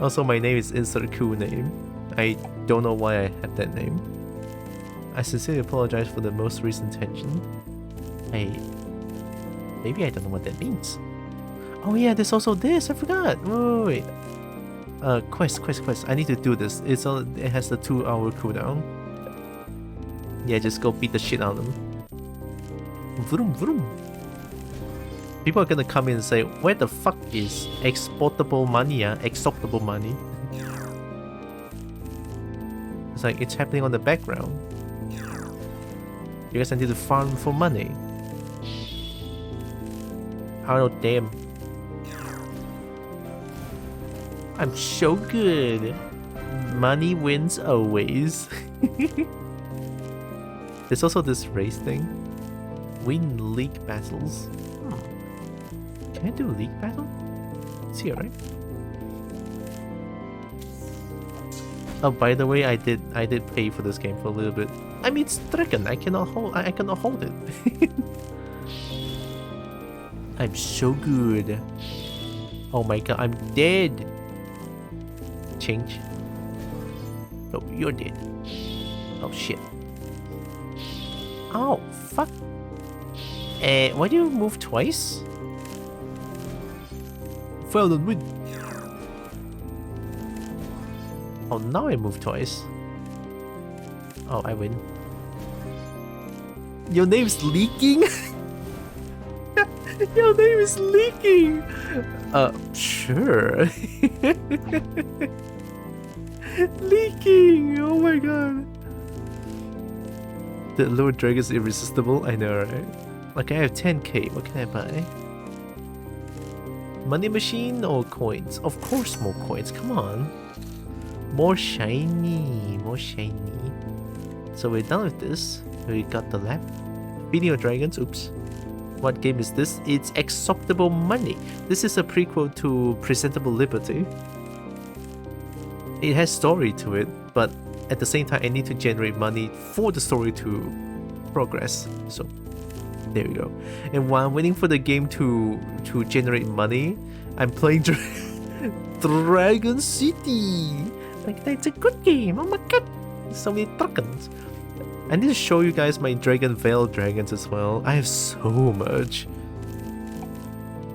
Also, my name is insert cool name. I don't know why I have that name. I sincerely apologize for the most recent tension. Maybe I don't know what that means. Oh yeah, there's also this, I forgot! Wait. Quest. I need to do this. It has the 2-hour cooldown. Yeah, just go beat the shit out of them. Vroom vroom. People are gonna come in and say, where the fuck is Exportable Money, Exoptable Money? It's like, it's happening on the background. You guys need to farm for money. Oh damn. I'm so good. Money wins always. There's also this race thing. Win league battles. Can I do league battle? It's here, right? Oh, by the way, I did pay for this game for a little bit. I mean, it's dragon. I cannot hold it. I'm so good. Oh my god, I'm dead. Change. Oh, you're dead. Oh shit. Oh fuck. Why do you move twice? Fell and win. Oh, now I move twice. Oh, I win. Your name's leaking? Your name is leaking! Sure. Leaking! Oh my god. The lower dragon is irresistible, I know, right? Like, I have 10k, what can I buy? Money machine or coins? Of course more coins, come on. More shiny, more shiny. So we're done with this. We got the lab. Video dragons, oops. What game is this? It's Exoptable Money. This is a prequel to Presentable Liberty. It has story to it, but at the same time I need to generate money for the story to progress. So there we go. And while I'm waiting for the game to generate money, I'm playing Dragon City. Like, that's a good game. Oh my god. So many dragons. I need to show you guys my Dragon Veil dragons as well. I have so much.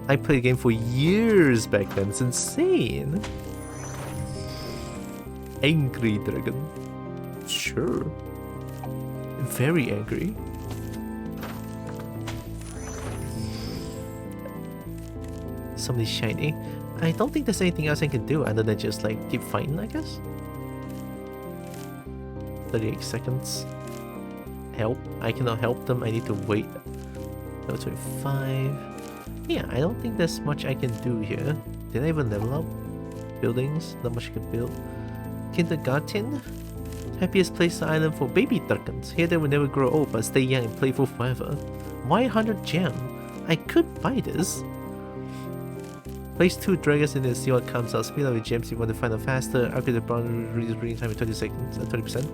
I played the game for years back then. It's insane. Angry dragon. Sure. Very angry. Somebody shiny. I don't think there's anything else I can do other than just like keep fighting, I guess. 38 seconds. Help. I cannot help them. I need to wait. Level 25. Yeah, I don't think there's much I can do here. Did I even level up? Buildings. Not much I can build. Kindergarten. Happiest place on the island for baby dragons. Here they will never grow old but stay young and playful forever. Why 100 gem? I could buy this. Place 2 dragons in it and see what comes out. Speed up with gems if you want to find them faster. Upgrade the brown reading time in 20 seconds. 20%.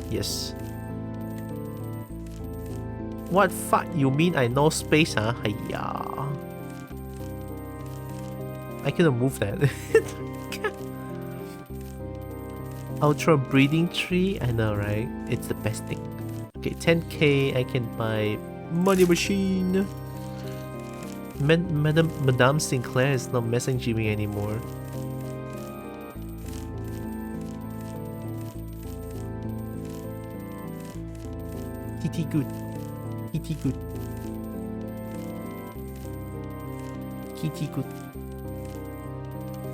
Yes. What fuck you mean I know space, huh? Hiya. I cannot move that. Ultra breeding tree? I know, right? It's the best thing. Okay, 10k I can buy money machine. Madame Sinclair is not messaging me anymore. TT good. TT good. TT good.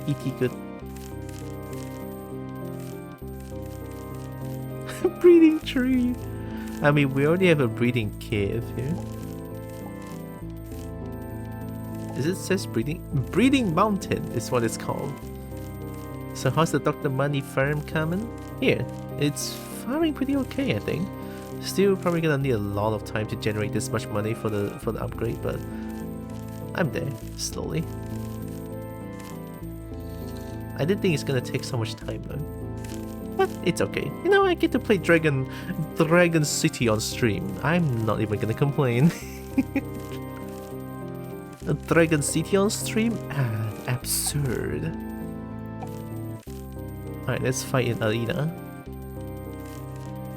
TT good. Breeding tree. I mean, we already have a breeding cave here. Is it says breeding? Breeding mountain is what it's called. So how's the Dr. Money farm coming? Here, it's farming pretty okay, I think. Still probably gonna need a lot of time to generate this much money for the upgrade, but I'm there slowly. I didn't think it's gonna take so much time though. But it's okay. You know, I get to play Dragon City on stream. I'm not even gonna complain. A Dragon City on stream? Ah, absurd. Alright, let's fight in Arena.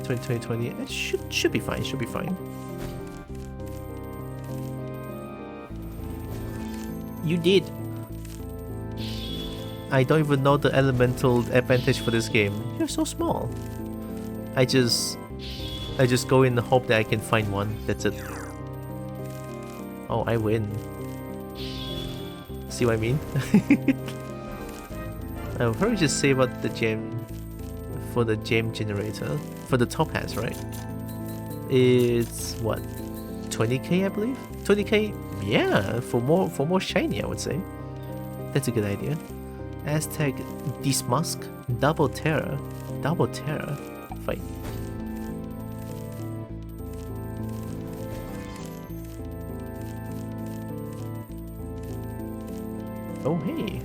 2020. It should be fine, should be fine. You did. I don't even know the elemental advantage for this game. You're so small. I just go in the hope that I can find one. That's it. Oh, I win. See what I mean? I'll probably just save up the gem for the gem generator. For the top hats, right? It's what? 20k I believe? 20k? Yeah, for more shiny I would say. That's a good idea. Aztec Dismusk, Double Terror. Double Terror. Fight. Oh hey.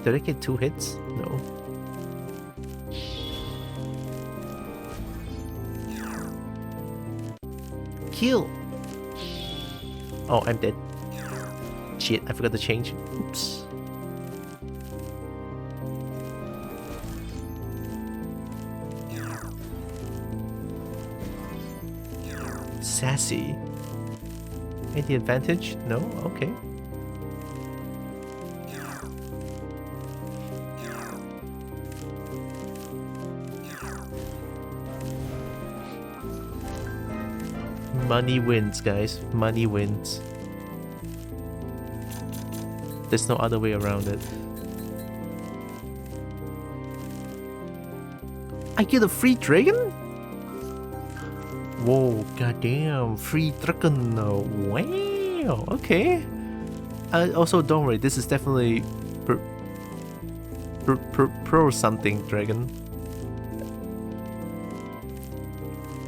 Did I get 2 hits? No. Kill! Oh, I'm dead. Shit, I forgot to change. Oops. Sassy. Any advantage? No? Okay. Money wins, guys. Money wins. There's no other way around it. I get a free dragon? Whoa, goddamn, free dragon. Wow, okay. Also, don't worry, this is definitely pro something dragon.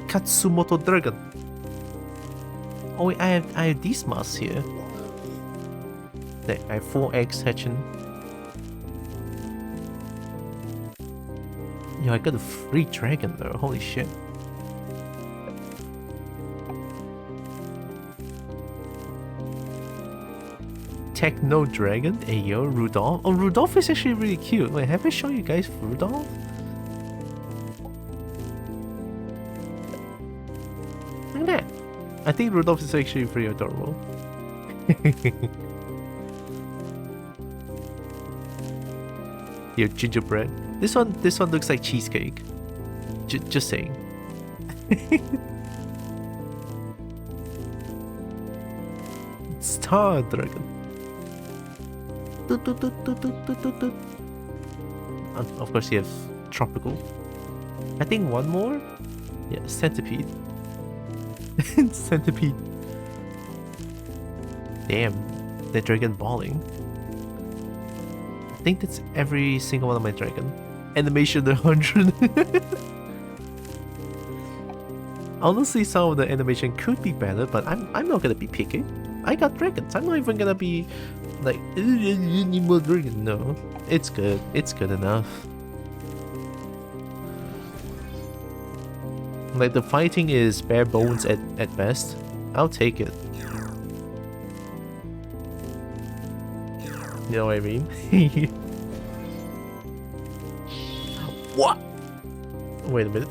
Katsumoto dragon. Oh wait, I have these masks here. There, I have 4 eggs hatching. Yo, I got a free dragon though, holy shit. Techno dragon? Ayo, Rudolph? Oh, Rudolph is actually really cute. Wait, have I shown you guys Rudolph? Look at that. I think Rudolph is actually pretty adorable. Your gingerbread. This one looks like cheesecake. Just saying. Star dragon. Of course, you have tropical. I think one more. Yeah, centipede. Centipede. Damn, the dragon balling. I think that's every single one of my dragon. Animation 100. Honestly, some of the animation could be better, but I'm not gonna be picky. I got dragons. I'm not even gonna be like, you need more dragon. No, it's good. It's good enough. Like, the fighting is bare bones at best. I'll take it. You know what I mean? What? Wait a minute.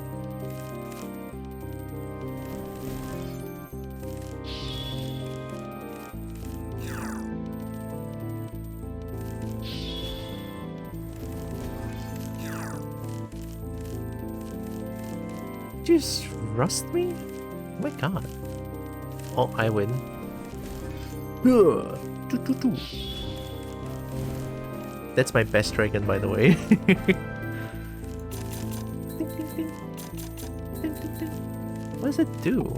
Just rust me? Oh my god. Oh, I win. That's my best dragon, by the way. What does it do?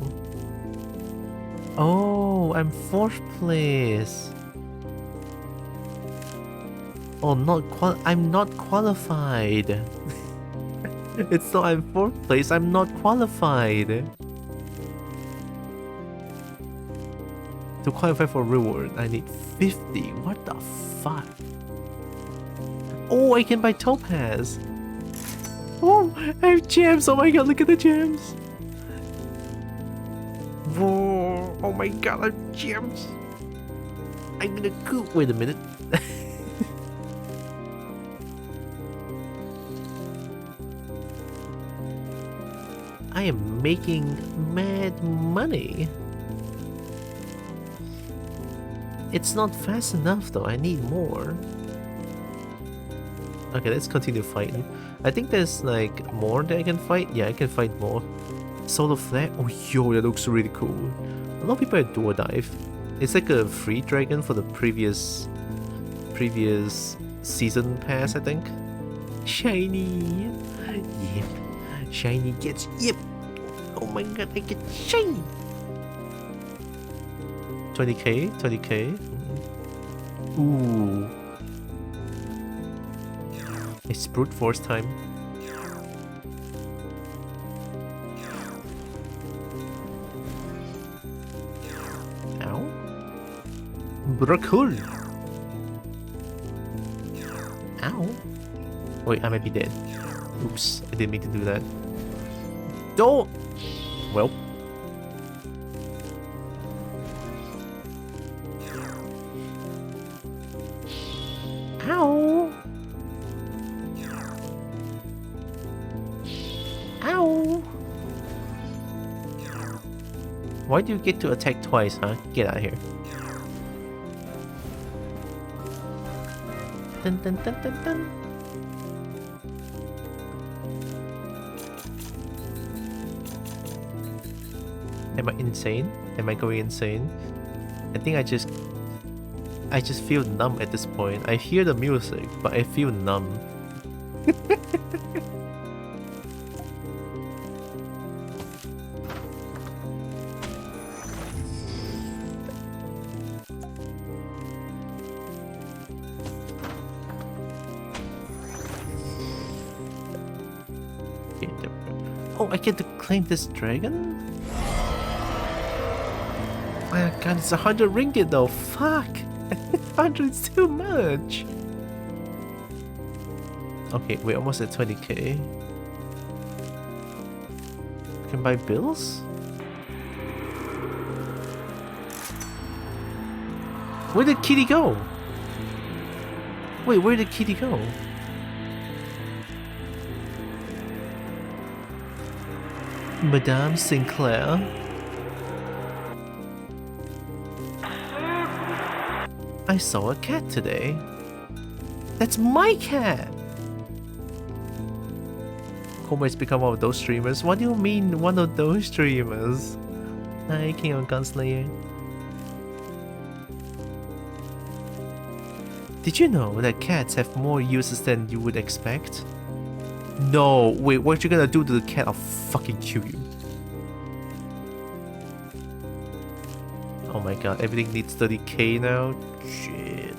Oh, I'm 4th place. Oh, I'm not qualified. It's not I'm 4th place, I'm not qualified. To qualify for reward, I need 50. What the fuck? Oh, I can buy topaz. Oh, I have gems. Oh my god, look at the gems. Whoa, oh my god, I have gems. I'm gonna go. Wait a minute. I am making mad money. It's not fast enough though, I need more. Okay, let's continue fighting. I think there's like more that I can fight. Yeah, I can fight more. Solar Flare. Oh yo, that looks really cool. A lot of people at Dual Dive. It's like a free dragon for the previous season pass, I think. Shiny. Yep. Shiny gets yep. Oh my god, I get shiny. 20k, 20k. Ooh. It's brute force time. Ow. Bracul. Ow. Wait, I might be dead. Oops, I didn't mean to do that. Don't! Well. Ow! Ow! Why do you get to attack twice, huh? Get out of here. Dun dun dun dun dun. Am I insane? Am I going insane? I think I just feel numb at this point. I hear the music, but I feel numb. Oh, I get to claim this dragon? My god, it's 100 ringgit though. Fuck! 100 is too much. Okay, we're almost at 20k. Can buy bills? Where did Kitty go? Wait, where did Kitty go? Madame Sinclair? I saw a cat today. That's my cat! Homer has become one of those streamers. What do you mean, one of those streamers? Hi, King of Gunslayer. Did you know that cats have more uses than you would expect? No, wait, what you gonna do to the cat? I'll fucking kill you. Oh my god, everything needs 30k now? Shit.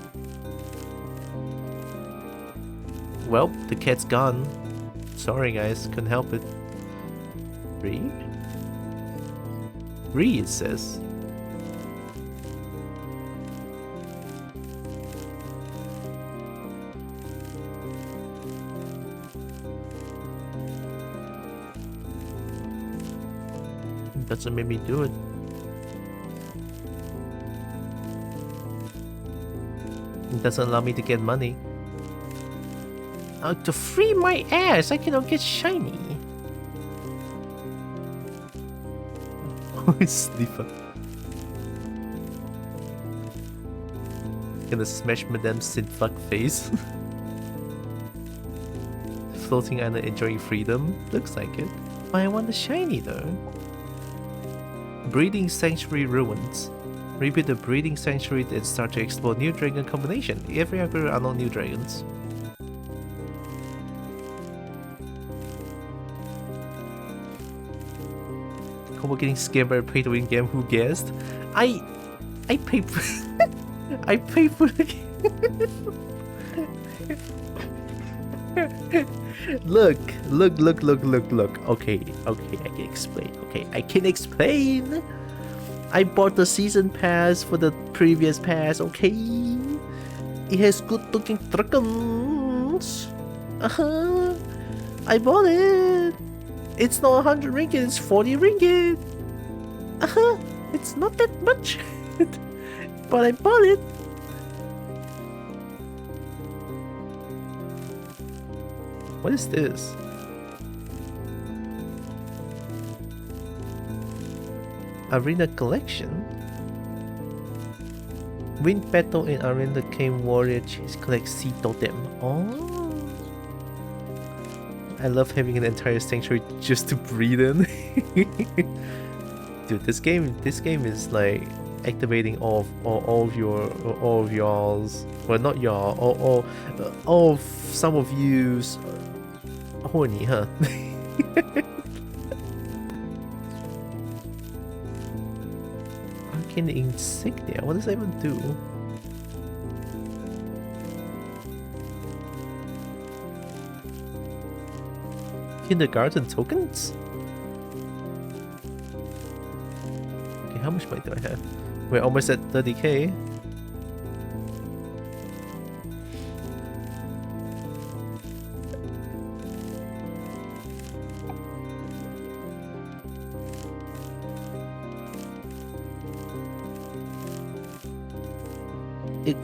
Well, the cat's gone. Sorry guys, couldn't help it. Read? Read, it says. Doesn't make me do it. It doesn't allow me to get money. To free my ass, I cannot get shiny. Sniffer. Gonna smash Madame Sinfuck face. Floating island enjoying freedom? Looks like it. But I want the shiny though. Breeding Sanctuary Ruins. Rebuild the Breeding Sanctuary and start to explore new dragon combination. Every upgrade are not new dragons. Como getting scammed by a pay-to-win game, who guessed? I pay for I pay for the Look. Okay, I can explain. Okay, I can explain. I bought the season pass for the previous pass, okay? It has good looking dragons. I bought it. It's not 100 ringgit, it's 40 ringgit. It's not that much. But I bought it. What is this? Arena collection? Win battle in arena came warrior chase collect sea totem. Oh, I love having an entire sanctuary just to breathe in. Dude, this game is like activating all of y'all's, well, not y'all, all of some of you's horny, huh? Arcane insignia. What does that even do? Kindergarten tokens? Okay, how much money do I have? We're almost at 30k. it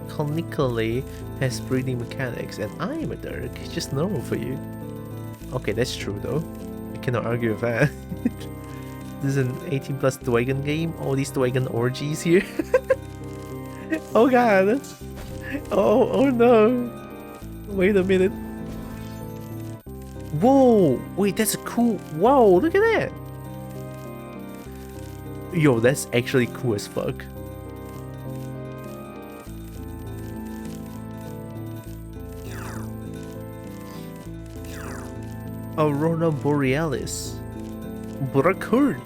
canonically has breathing mechanics, and I am a Dirk. It's just normal for you. Okay, that's true though. I cannot argue with that. This is an 18 plus Dwagon game. All these Dwagon orgies here. Oh god. Oh no. Wait a minute. Whoa! Wait, that's a cool. Whoa! Look at that. Yo, that's actually cool as fuck. Aurora Borealis. Bracoon.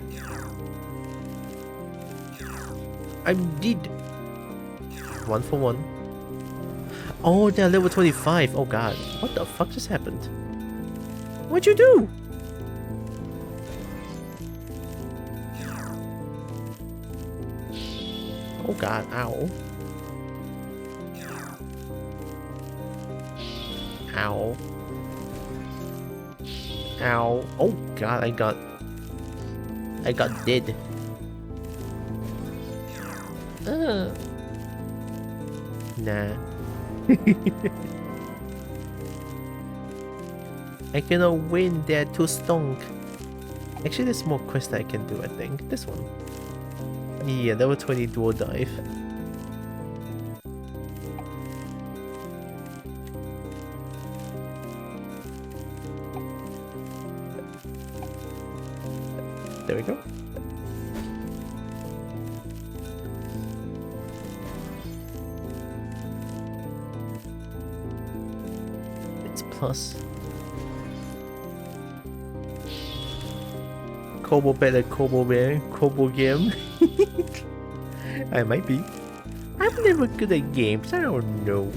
I'm dead. 1 for 1. Oh, they're level 25. Oh god. What the fuck just happened? What'd you do? Oh god, ow. Ow. Ow. Oh god, I got dead. Nah. I cannot win, they're too stonk. Actually, there's more quests I can do, I think. This one. Yeah, level 20 dual dive. There we go. It's plus. Kobo better, Kobo bear, Kobo game. I might be. I'm never good at games, I don't know.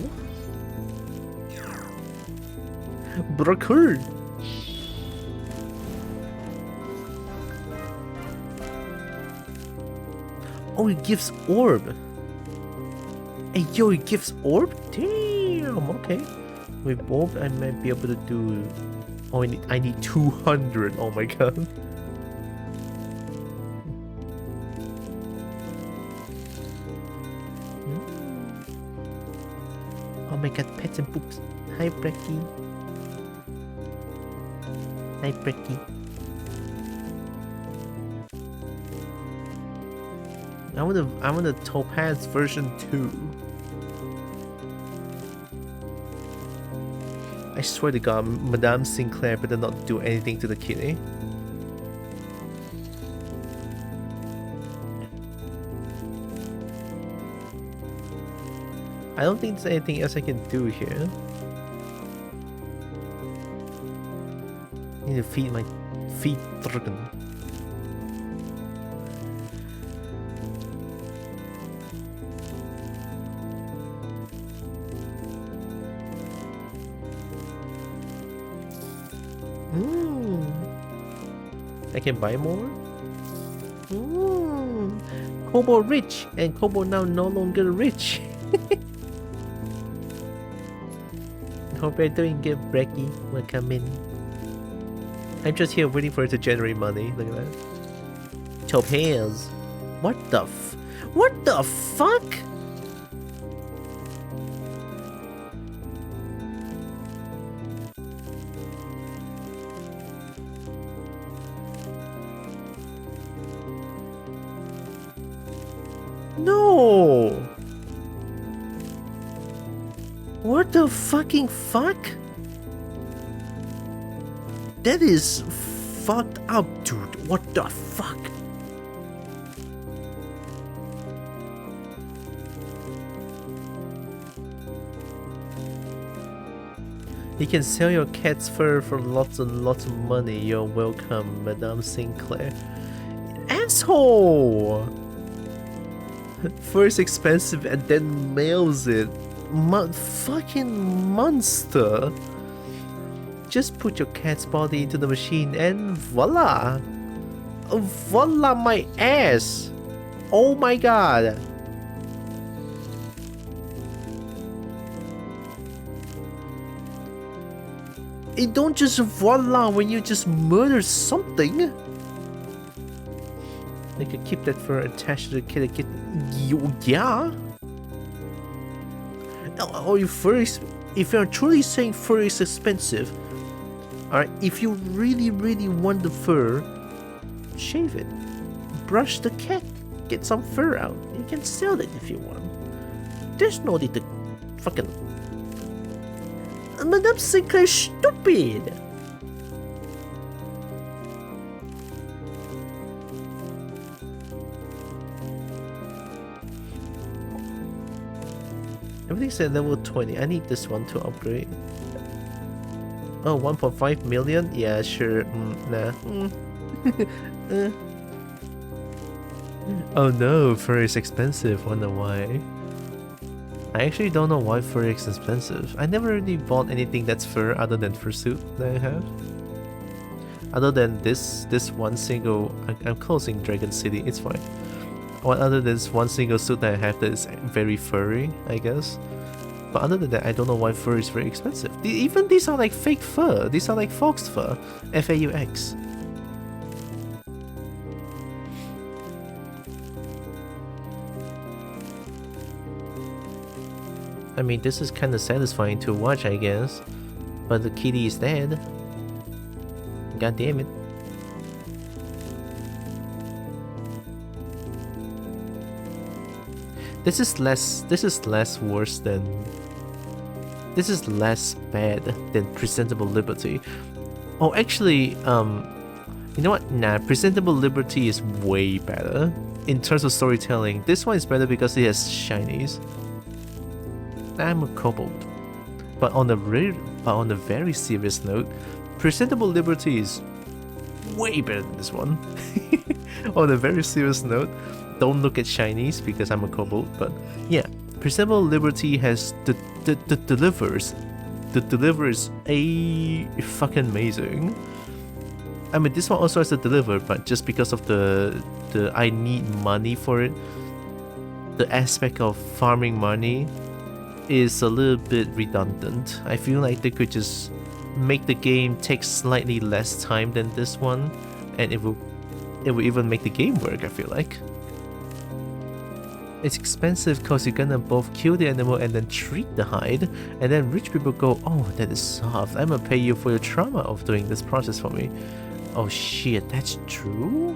Broker. Oh, it gives orb. Hey, yo, it gives orb? Damn, okay. With orb, I might be able to do... Oh, I need 200. Oh my god. Oh my god, pets and poops. Hi, Brecky. Hi, Brecky. I want a Topaz version 2. I swear to god, Madame Sinclair better not do anything to the kitty. I don't think there's anything else I can do here. I need to feed my dragon. I can buy more? Kobo rich, and Kobo now no longer rich. Hope you're doing good, Brecky. Welcome in. I'm just here waiting for it to generate money. Look at that. Topaz. What the fuck? No! What the fucking fuck? That is fucked up, dude. What the fuck? You can sell your cat's fur for lots and lots of money. You're welcome, Madame Sinclair. Asshole! First expensive and then mails it. Fucking monster. Just put your cat's body into the machine and voila. Voila my ass. Oh my god. It don't just voila when you just murder something. I could keep that fur attached to the kid. Yeah. Or if you're truly saying fur is expensive, alright, if you really, really want the fur, shave it. Brush the cat. Get some fur out. You can sell it if you want. There's no need to fucking... Madame Sinclair's stupid! Everything's at level 20. I need this one to upgrade. Oh, 1.5 million? Yeah, sure. Nah. Oh no, fur is expensive. Wonder why. I actually don't know why fur is expensive. I never really bought anything that's fur other than fursuit that I have. Other than this one single... I'm closing Dragon City, it's fine. Other than this one single suit that I have that is very furry, I guess. But other than that, I don't know why fur is very expensive. Even these are like fake fur. These are like fox fur. FAUX. I mean, this is kind of satisfying to watch, I guess. But the kitty is dead. God damn it. This is less worse than... This is less bad than Presentable Liberty. Oh, actually, you know what? Nah, Presentable Liberty is way better. In terms of storytelling, this one is better because it has shinies. I'm a kobold. But on a very serious note, Presentable Liberty is way better than this one. On a very serious note, don't look at shinies because I'm a kobold, but yeah, Presentable Liberty has delivers a fucking amazing. I mean, this one also has to deliver, but just because of the I need money for it, the aspect of farming money is a little bit redundant. I feel like they could just make the game take slightly less time than this one, and it will even make the game work, I feel like. It's expensive because you're gonna both kill the animal and then treat the hide, and then rich people go, oh, that is soft, I'm gonna pay you for your trauma of doing this process for me. Oh shit, that's true?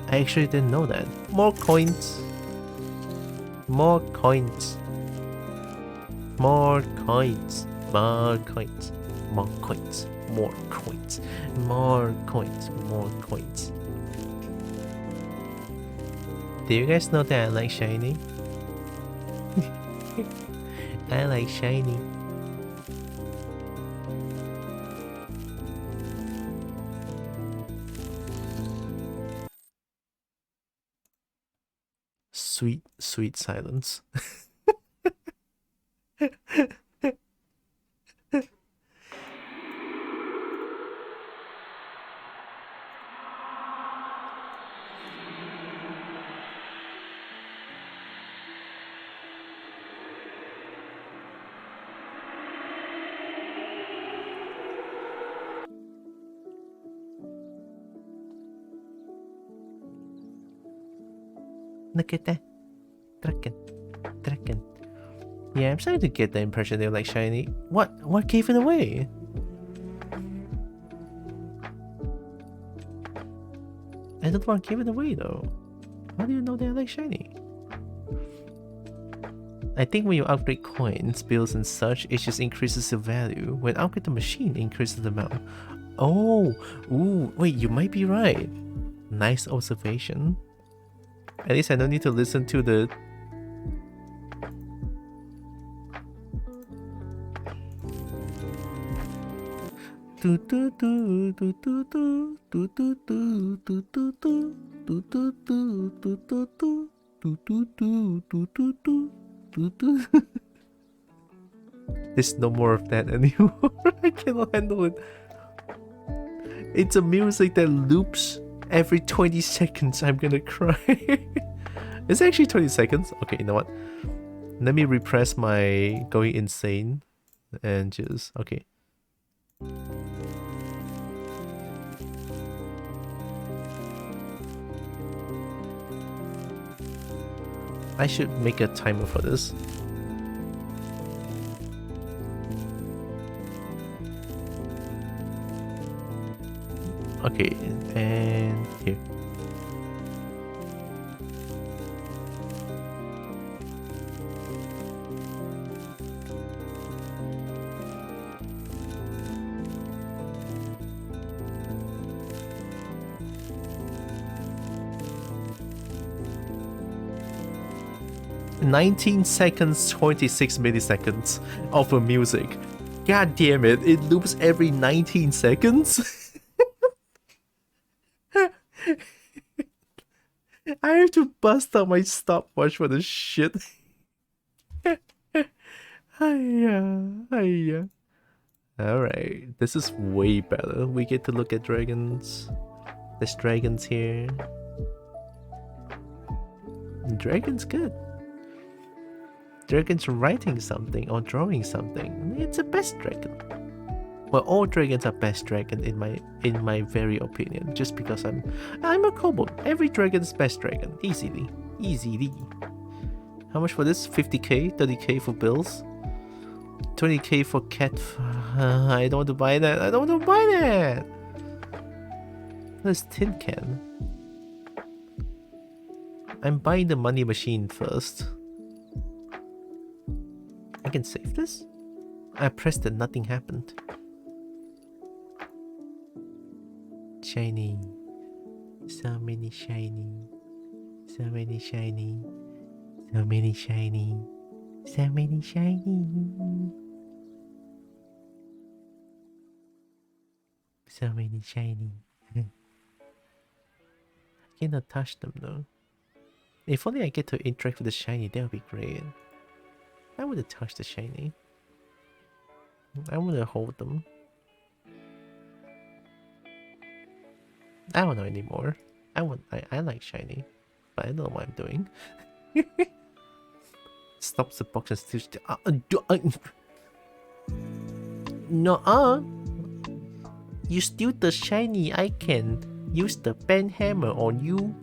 I actually didn't know that. More coins. More coins. More coins. More coins. More coins. More coins. More coins. More coins. Do you guys know that I like shiny? I like shiny. Sweet, sweet silence. Look at that. Dragon. Yeah, I'm starting to get the impression they're like shiny. What gave it away? I don't want to give it away though. How do you know they're like shiny? I think when you upgrade coins, bills and such, it just increases the value. When upgrade the machine, it increases the amount. Oh, ooh, wait, you might be right. Nice observation. At least I don't need to listen to the... There's no more of that anymore. I cannot handle it. It's a music that loops every 20 seconds. I'm gonna cry. It's actually 20 seconds. Okay, you know what? Let me repress my going insane and just... Okay. I should make a timer for this. Okay, and here. "19 seconds, 26 milliseconds of a music. God damn it, it loops every 19 seconds? I have to bust out my stopwatch for this shit. Hiya. Alright, this is way better. We get to look at dragons. There's dragons here. Dragon's good. Dragon's writing something or drawing something. It's a best dragon. Well, all dragons are best dragon in my very opinion. Just because I'm a kobold. Every dragon's best dragon. Easily. How much for this? 50k, 30k for bills, 20k for cat. I don't want to buy that. There's tin can. I'm buying the money machine first. I can save this? I pressed it, nothing happened. Shiny. So many shiny. So many shiny. So many shiny. So many shiny. So many shiny. I cannot touch them though. If only I get to interact with the shiny, that would be great. I would have touched the shiny. I want to hold them. I don't know anymore. I like shiny, but I don't know what I'm doing. Stops the box and steals no, you steal the shiny, I can use the pen hammer on you.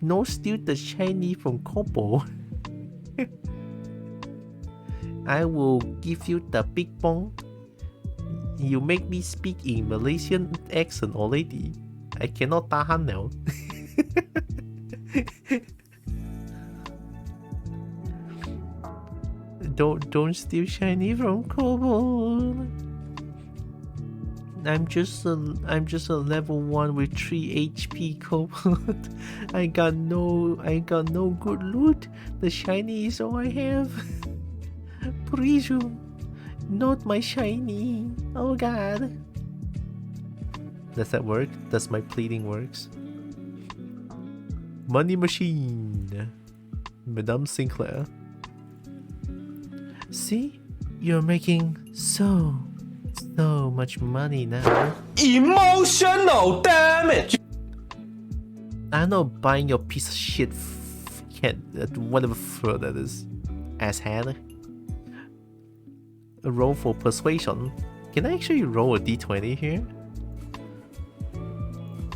No, steal the shiny from Kobo. I will give you the big bong. You make me speak in Malaysian accent already. I cannot tahan now. Don't steal shiny from Kobo. I'm just a level 1 with 3 HP kobold. I got no good loot. The shiny is all I have. Please, not my shiny. Oh god. Does that work? Does my pleading works? Money machine. Madame Sinclair. See? You're making so much money now. Emotional damage! I'm not buying your piece of shit whatever fur that is. Asshat. A roll for persuasion. Can I actually roll a d20 here?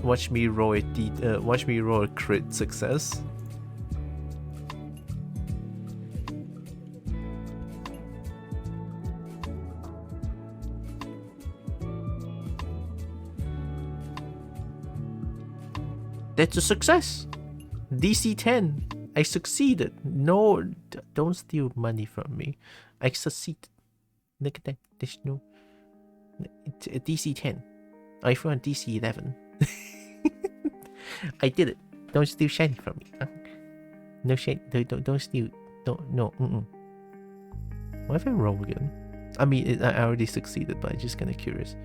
Watch me roll a crit success. That's a success. DC 10. I succeeded. No, don't steal money from me. I succeeded. Look at that. There's no. It's a DC 10. I found DC 11. I did it. Don't steal shiny from me. Huh? No shiny. Don't steal. No. What if I roll again? I mean, I already succeeded, but I'm just kind of curious.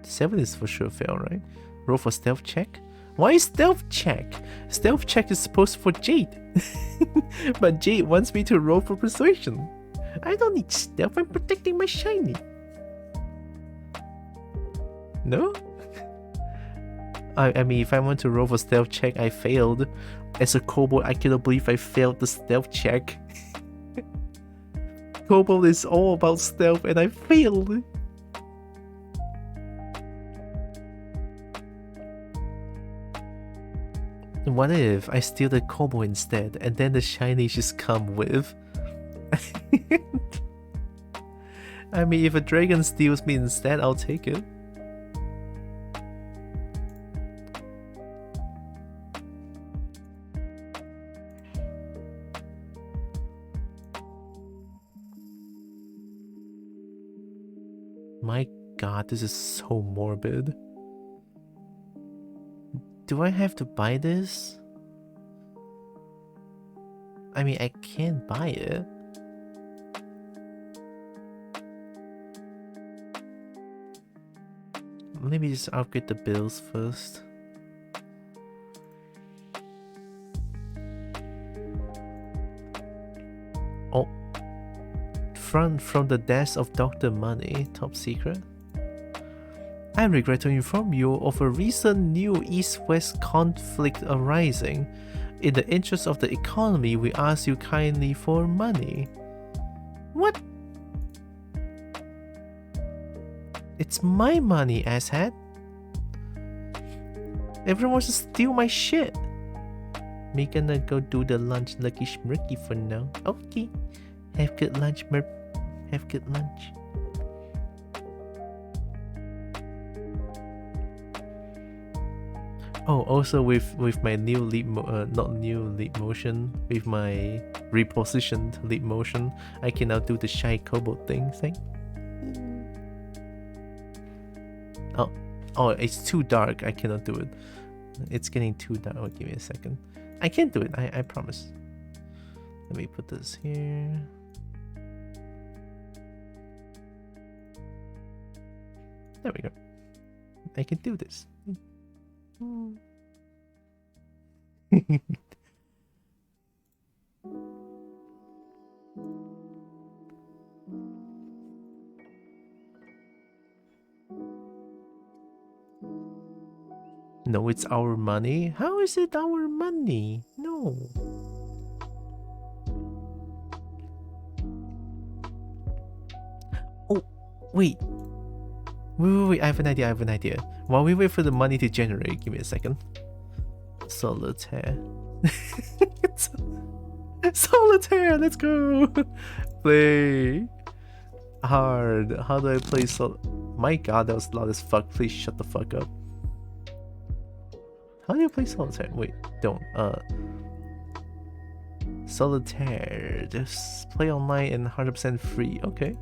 Seven is for sure fail, right? Roll for stealth check. Why stealth check? Stealth check is supposed for Jade. But Jade wants me to roll for persuasion. I don't need stealth, I'm protecting my shiny. No? I mean, if I want to roll for stealth check, I failed. As a kobold, I cannot believe I failed the stealth check. Kobold is all about stealth and I failed. What if I steal the kobo instead, and then the shiny just come with? I mean, if a dragon steals me instead, I'll take it. My god, this is so morbid. Do I have to buy this? I mean, I can't buy it. Let me just upgrade the bills first. Oh. From the desk of Dr. Money, top secret. I regret to inform you of a recent new East-West conflict arising. In the interest of the economy, we ask you kindly for money. What? It's my money, asshat. Everyone wants to steal my shit. Me gonna go do the lunch lucky schmirky for now. Okay. Have good lunch, Merp. Have good lunch. Oh, also with my new leap, not new leap motion, with my repositioned leap motion, I can now do the shy kobold thing. Oh, it's too dark. I cannot do it. It's getting too dark. Oh, give me a second. I can do it. I promise. Let me put this here. There we go. I can do this. No, it's our money. How is it our money? No. Oh, wait. Wait, I have an idea. While we wait for the money to generate, give me a second. Solitaire. Solitaire, let's go! Play hard. How do I play My god, that was loud as fuck. Please shut the fuck up. How do you play Solitaire? Wait, don't. Solitaire. Just play online and 100% free. Okay.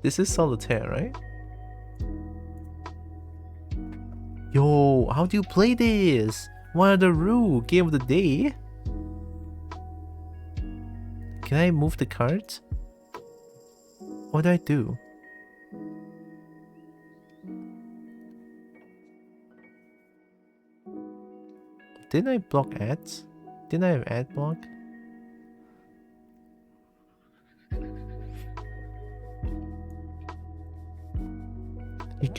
This is Solitaire, right? Yo, how do you play this? What are the rules? Game of the day? Can I move the cards? What do I do? Didn't I block ads? Didn't I have ad block? You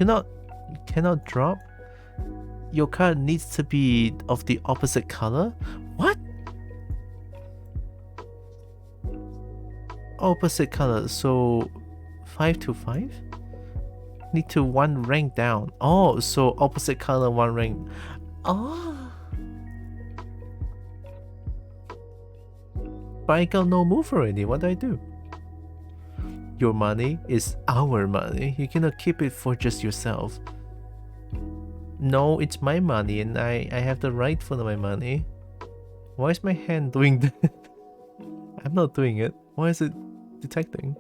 cannot drop. Your card needs to be of the opposite color. What? Opposite color. So 5 to 5. Need to 1 rank down. Oh, so opposite color 1 rank. Oh. But I got no move already. What do I do? Your money is our money. You cannot keep it for just yourself. No, it's my money and I have the right for my money. Why is my hand doing that? I'm not doing it. Why is it detecting?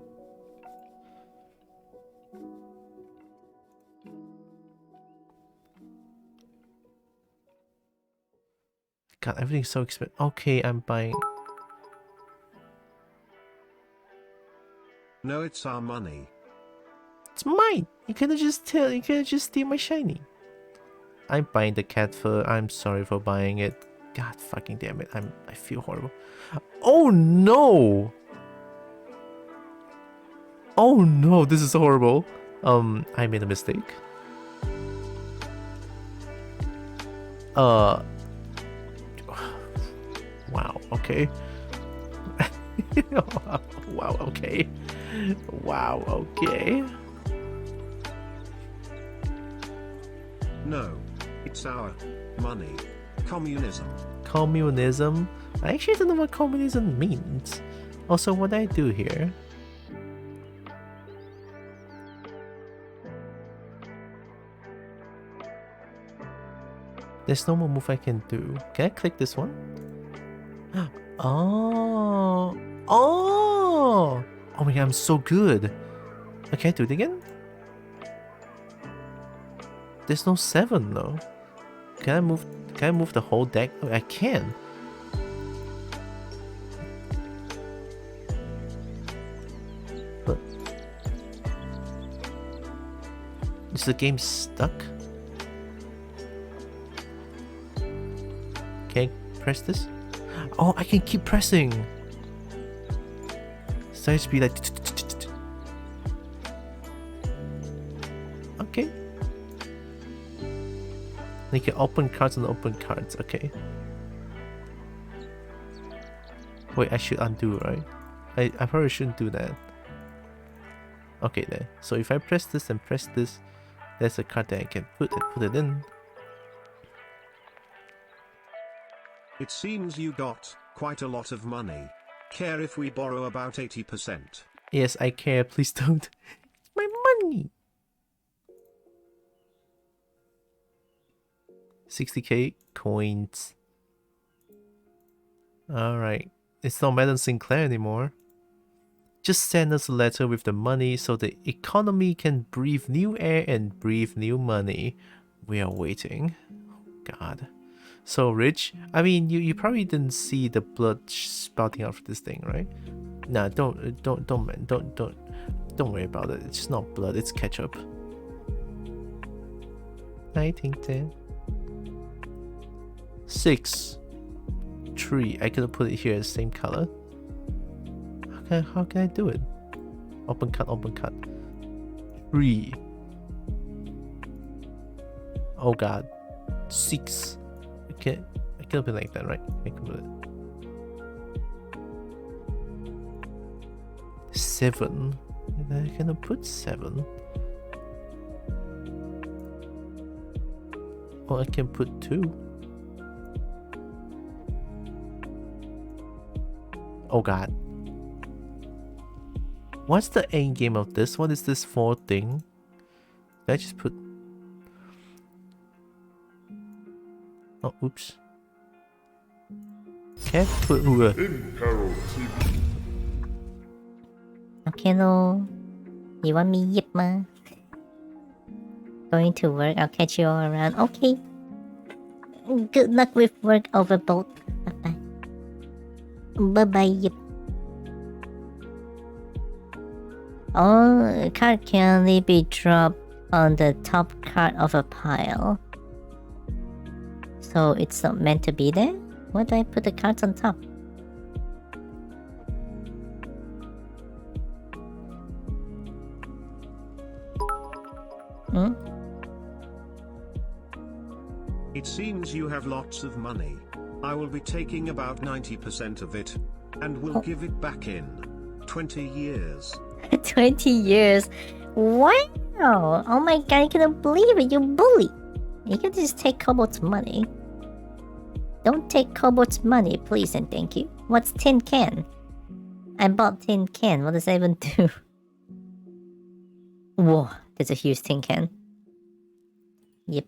God, everything's so expensive. Okay, I'm buying. No, it's our money. It's mine. You couldn't just steal my shiny. I'm buying the cat fur. I'm sorry for buying it. God fucking damn it. I feel horrible. Oh no! Oh no, this is horrible. I made a mistake. Wow, okay. Wow, okay. Wow, okay. No. It's our money. Communism. Communism? I actually don't know what communism means. Also, what do I do here? There's no more move I can do. Can I click this one? Oh! Oh! Oh my god, I'm so good. Can I do it again? There's no 7 though. Can I move the whole deck? Oh, I can. But is the game stuck? Can I press this? Oh, I can keep pressing. So I just be like okay. They can open cards and open cards, okay. Wait, I should undo, right? I probably shouldn't do that. Okay then. So if I press this and press this, there's a card that I can put it in. It seems you got quite a lot of money. Care if we borrow about 80%? Yes, I care. Please don't. My money. 60k coins. Alright. It's not Madam Sinclair anymore. Just send us a letter with the money so the economy can breathe new air and breathe new money. We are waiting. God. So rich. I mean, you probably didn't see the blood spouting out of this thing, right? Nah, don't worry about it. It's not blood, it's ketchup. I think 10. 6. 3. I could have put it here the same color. How can I do it? Open cut, open cut. 3. Oh god. 6. Okay, it could be like that, right? I can put it. 7. I cannot put 7. Oh, I can put 2. Oh god. What's the end game of this? What is this 4 thing? Did I just put... Oh, oops. Can't put... Okay, no. You want me? Yep, ma. Going to work. I'll catch you all around. Okay. Good luck with work, Overbolt. Bye-bye. Bye-bye, yep. Oh, a card can only be dropped on the top card of a pile. So it's not meant to be there? Why do I put the cards on top? Hmm? It seems you have lots of money. I will be taking about 90% of it, and will give it back in 20 years. 20 years? Wow! Oh my god, I cannot believe it, you bully! You can just take Kobolt's money. Don't take Kobolt's money, please and thank you. What's tin can? I bought tin can, what does that even do? Whoa, there's a huge tin can. Yep.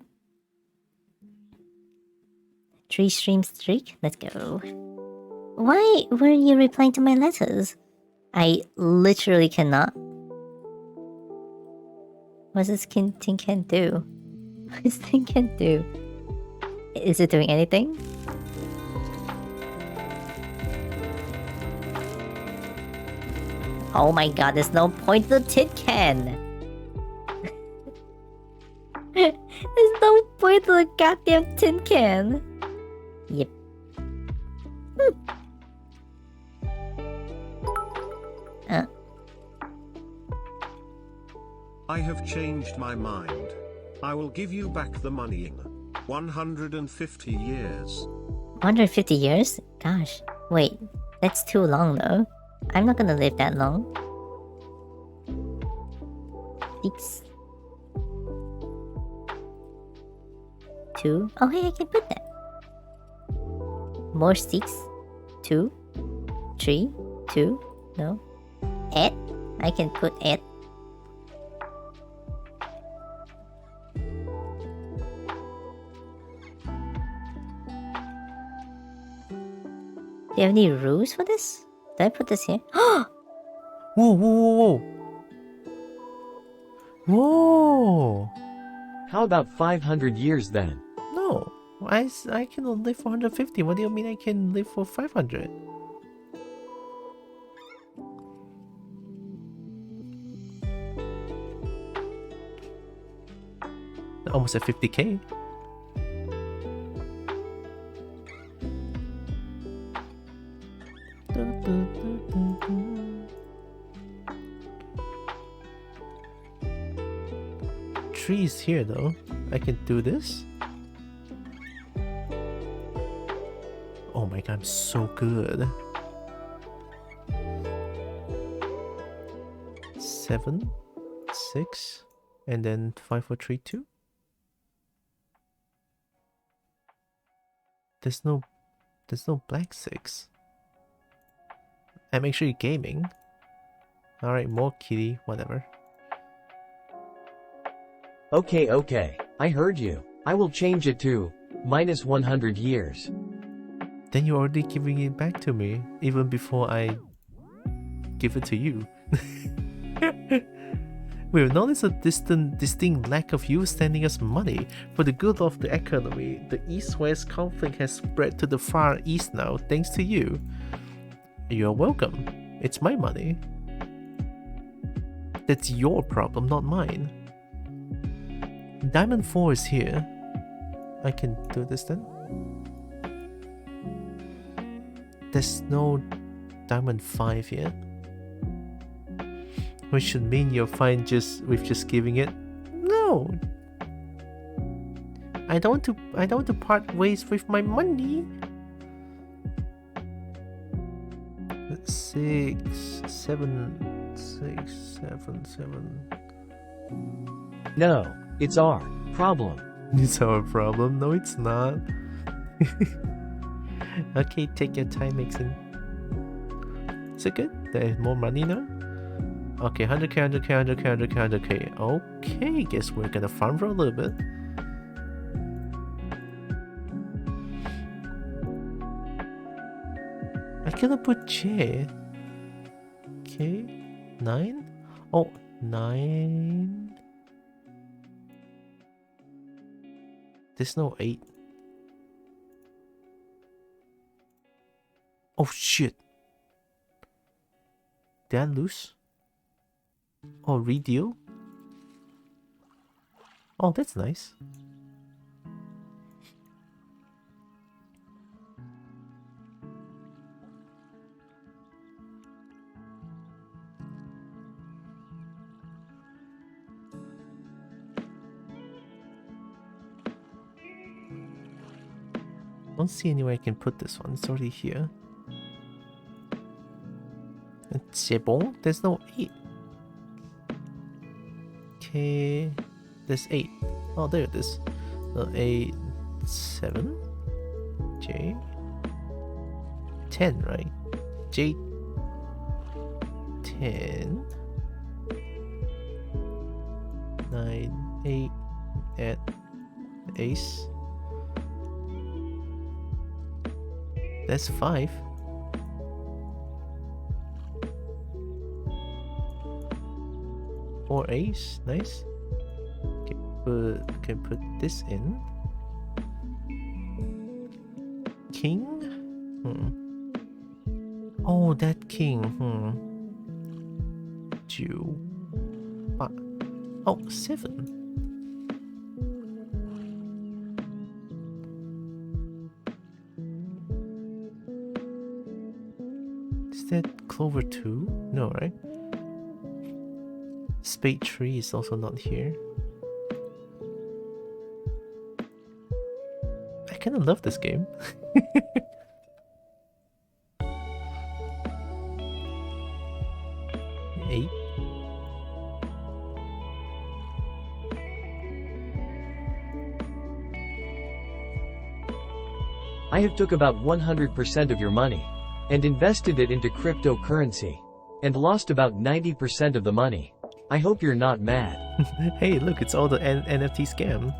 3 stream streak? Let's go. Why were you replying to my letters? I literally cannot. What does this tin can do? What does tin can do? Is it doing anything? Oh my god, there's no point to the tin can! There's no point to the goddamn tin can! Yep. I have changed my mind. I will give you back the money in 150 years. 150 years? Gosh. Wait, that's too long though. I'm not gonna live that long. 6. 2. Oh, hey, I can put that. More 6. 2. 3. 2. No. 8. I can put 8. Do you have any rules for this? Did I put this here? Whoa, whoa, whoa, whoa. Whoa! How about 500 years then? No, I can only live for 150. What do you mean I can live for 500? Almost at 50k. Trees here though. I can do this. Oh my god, I'm so good. 7, 6, and then 5, 4, 3, 2. There's no black 6. I'm actually gaming. Alright, more kitty, whatever. Okay, I heard you. I will change it to minus 100 years. Then you're already giving it back to me, even before I give it to you. We've noticed a distinct lack of you sending us money. For the good of the economy, the East-West conflict has spread to the Far East now, thanks to you. You're welcome. It's my money. That's your problem, not mine. Diamond 4 is here. I can do this then. There's no Diamond 5 yet. Which should mean you're fine with just giving it. No! I don't want to part ways with my money. 6, 7, 6, 7, 7. No, it's our problem. It's our problem. No, it's not. Okay, take your time, Mixon. Is it good? There's more money now? Okay, 100k, 100k, 100k, 100k, 100k. Okay, guess we're gonna farm for a little bit. I gonna put J. Okay, 9? Oh, 9. There's no 8. Oh shit. Did I lose? Oh, redeal? Oh, that's nice. Don't see anywhere I can put this one. It's already here. C'est bon? There's no 8. Okay, there's 8. Oh, there it is. 8, 7, J, 10, right? J, 10, 9, 8, at ace. That's 5. Or ace, nice. Okay, can put this in. King? Oh, that king. Jew. Oh, 7. Is that clover 2? No, right? Spade 3 is also not here. I kinda love this game. Eight. I have took about 100% of your money and invested it into cryptocurrency and lost about 90% of the money. I hope you're not mad. Hey, look, it's all the NFT scam.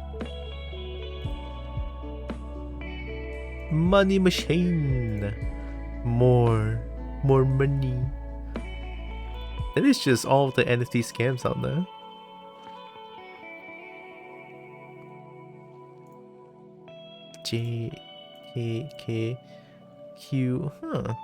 Money machine. More money. That is just all the NFT scams out there. J, K, Q, huh.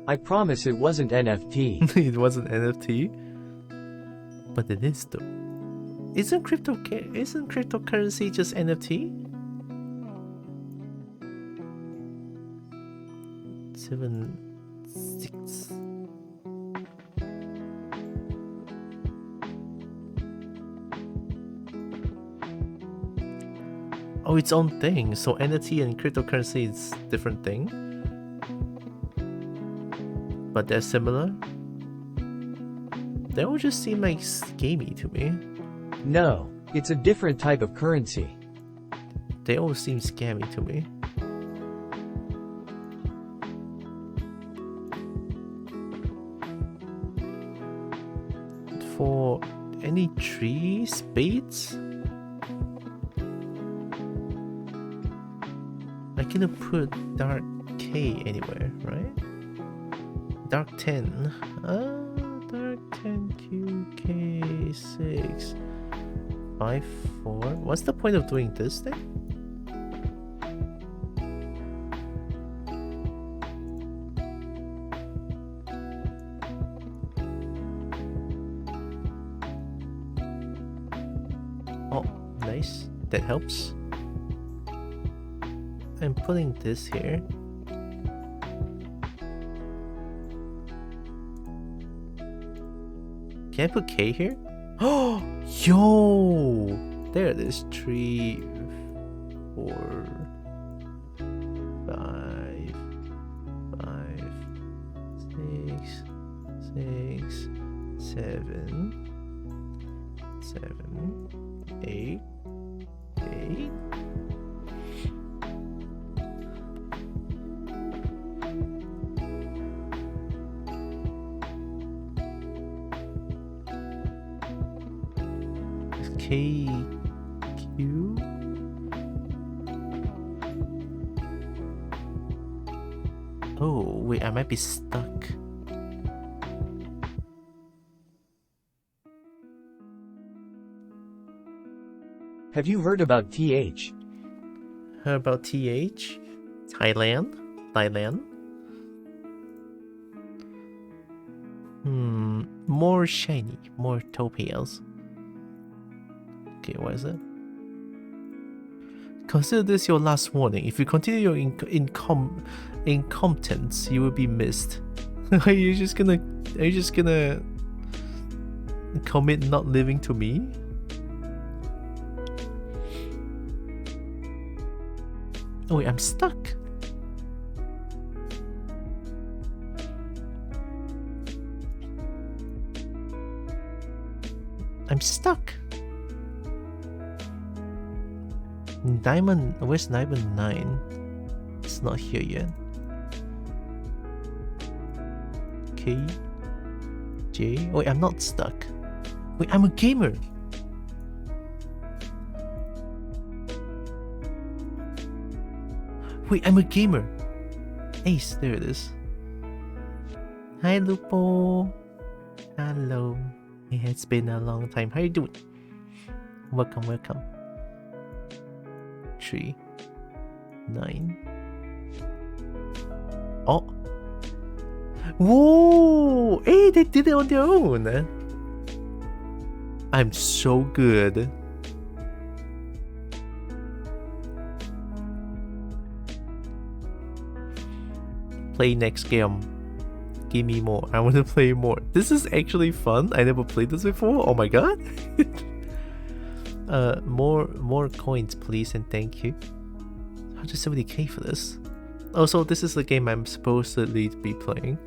I promise it wasn't NFT. It wasn't NFT, but it is though. Isn't cryptocurrency just NFT? 7, 6. Oh, its own thing. So NFT and cryptocurrency is different thing, but they're similar. They all just seem like scammy to me. No, it's a different type of currency. They all seem scammy to me. For any tree spades, I cannot put dark K anywhere, right? Dark 10. Dark 10 QK 6 5 4. What's the point of doing this then? Oh, nice. That helps. I'm putting this here. Can I put K here? Oh, yo! There it is. 3, 4, 5, 5, 6, 6, 7, 7, 8, 8. K, Q. Oh, wait, I might be stuck. Have you heard about TH? Heard about TH? Thailand? More shiny, more topaz. Okay, what is it? Consider this your last warning. If you continue your incompetence, you will be missed. Are you just gonna commit not living to me? Oh wait, I'm stuck. I'm stuck. Diamond, where's Diamond 9? It's not here yet. K, J. Wait, I'm not stuck. Wait, I'm a gamer. Wait, I'm a gamer. Ace, there it is. Hi, Lupo. Hello. It's been a long time. How you doing? Welcome. 3, 9. Oh. Whoa! Hey, they did it on their own. I'm so good. Play next game. Give me more. I want to play more. This is actually fun. I never played this before. Oh my god. More coins, please, and thank you. 170k for this. Also, this is the game I'm supposedly to be playing.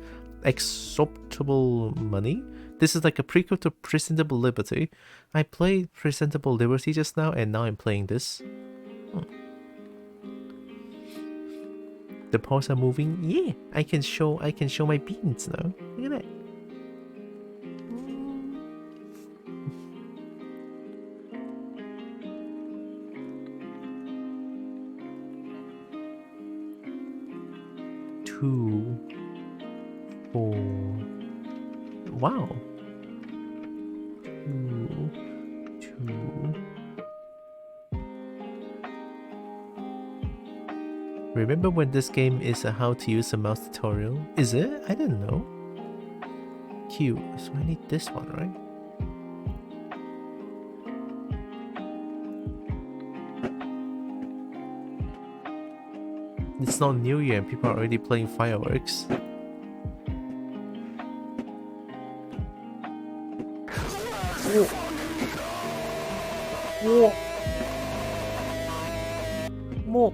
Exoptable Money. This is like a prequel to Presentable Liberty. I played Presentable Liberty just now, and now I'm playing this. The paws are moving. Yeah, I can show my beans now. Look at that. Two, 4. Wow. 2. Remember when this game is a how to use a mouse tutorial? Is it? I didn't know. Q. So I need this one, right? It's not New Year and people are already playing fireworks. More.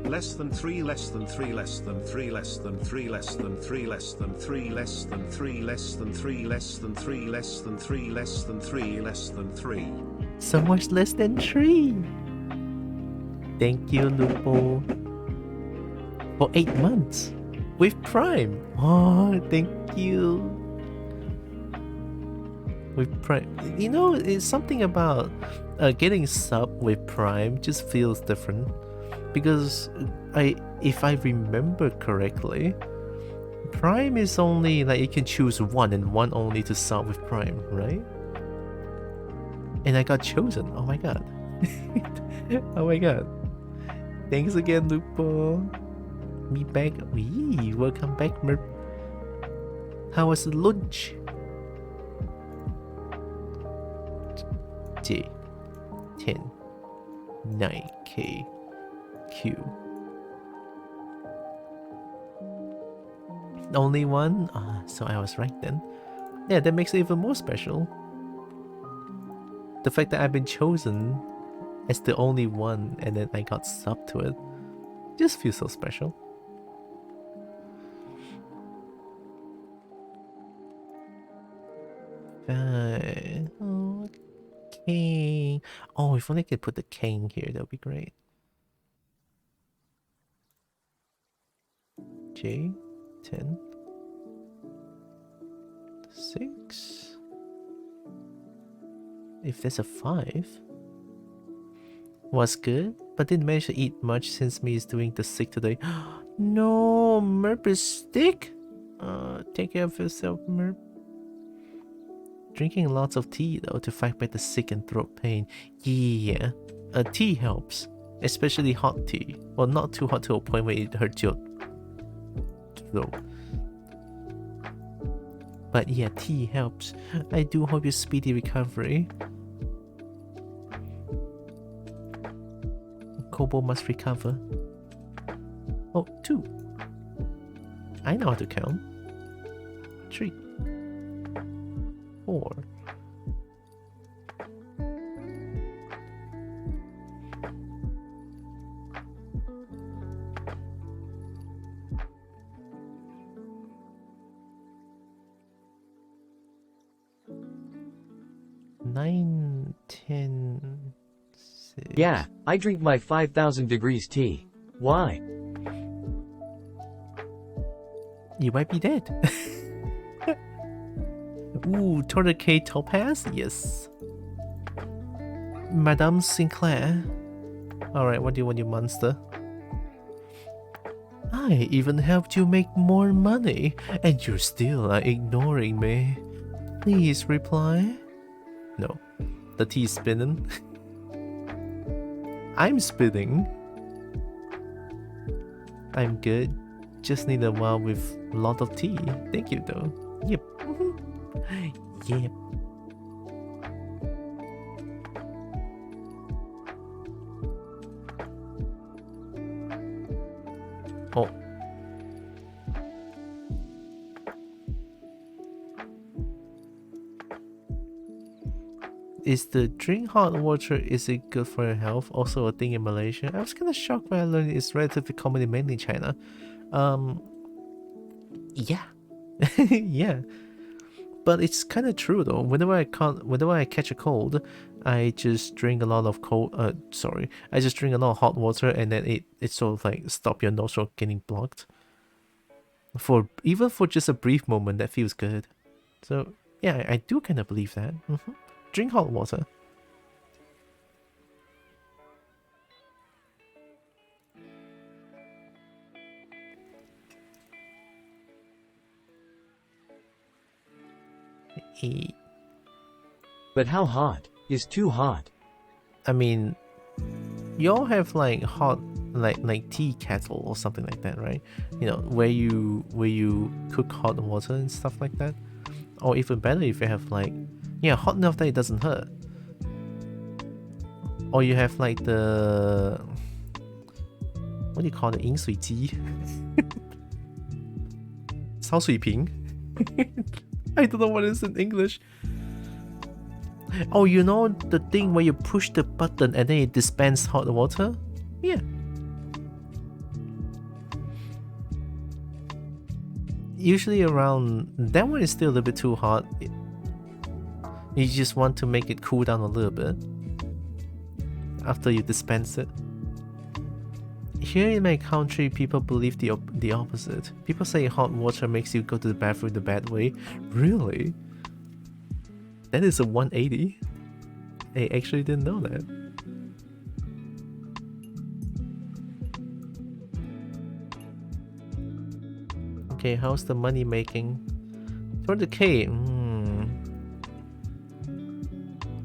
Less than 3, less than 3, less than 3, less than 3, less than 3, less than 3, less than 3, less than 3, less than 3, less than 3, less than 3, less than 3. So much less than 3. Thank you, Lupo. For 8 months with Prime. Oh, thank you. With Prime, you know, it's something about getting sub with Prime just feels different. Because if I remember correctly, Prime is only like you can choose one and one only to sub with Prime, right? And I got chosen. Oh my god. Oh my god. Thanks again, Lupo. Me back. Wee, welcome back, Merp. How was lunch? J 10 9K Q. Only one? So I was right then. Yeah, that makes it even more special. The fact that I've been chosen as the only one and then I got subbed to it just feels so special. Okay. Oh, if only I could put the king here, that would be great. J 10 6. If there's a 5, was good, but didn't manage to eat much since me is doing the sick today. No, Merp is sick. Take care of yourself, Merp. Drinking lots of tea though to fight back the sick and throat pain. Yeah, tea helps, especially hot tea. Well, not too hot to a point where it hurts your throat. But yeah, tea helps. I do hope you speedy recovery. Kobo must recover. Oh, 2. I know how to count. 3, 4. Nine, 10, 6. Yeah, I drink my 5,000 degrees tea. Why? You might be dead. Ooh, 200k topaz? Yes. Madame Sinclair. Alright, what do you want, you monster? I even helped you make more money, and you're still ignoring me. Please reply. No, the tea is spinning. I'm spinning. I'm good. Just need a while with a lot of tea. Thank you though. Yep. Yep. Oh. is the drink hot water, is it good for your health? Also a thing in Malaysia. I was kind of shocked when I learned it's relatively common in mainly China. Yeah. Yeah. But it's kind of true though. Whenever I catch a cold, I just drink a lot of I just drink a lot of hot water, and then it sort of like stop your nose from getting blocked. Even for just a brief moment, that feels good. So yeah, I do kind of believe that. Drink hot water. But how hot is too hot? I mean, you all have like hot, like tea kettle or something like that, right? You know, where you cook hot water and stuff like that. Or even better, if you have like, yeah, hot enough that it doesn't hurt. Or you have like the, what do you call it? 饮水机? 烧水瓶? I don't know what it is in English. Oh, you know the thing where you push the button and then it dispenses hot water? Yeah. Usually around, that one is still a little bit too hot. You just want to make it cool down a little bit after you dispense it. Here in my country, people believe the opposite. People say hot water makes you go to the bathroom the bad way. Really? That is a 180. I actually didn't know that. Okay, how's the money making? 200k.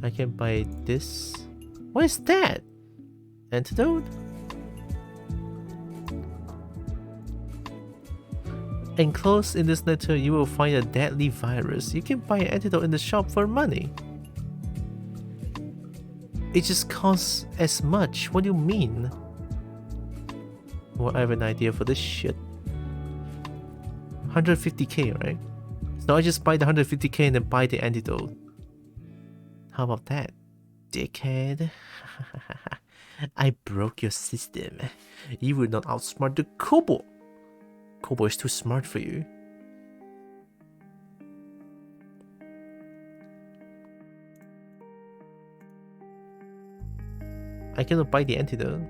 I can buy this. What is that? Antidote? Enclosed in this letter, you will find a deadly virus. You can buy an antidote in the shop for money. It just costs as much. What do you mean? Well, I have an idea for this shit. 150k, right? So I just buy the 150k and then buy the antidote. How about that, dickhead? I broke your system. You will not outsmart the kobold. Kobo is too smart for you. I cannot buy the antidote.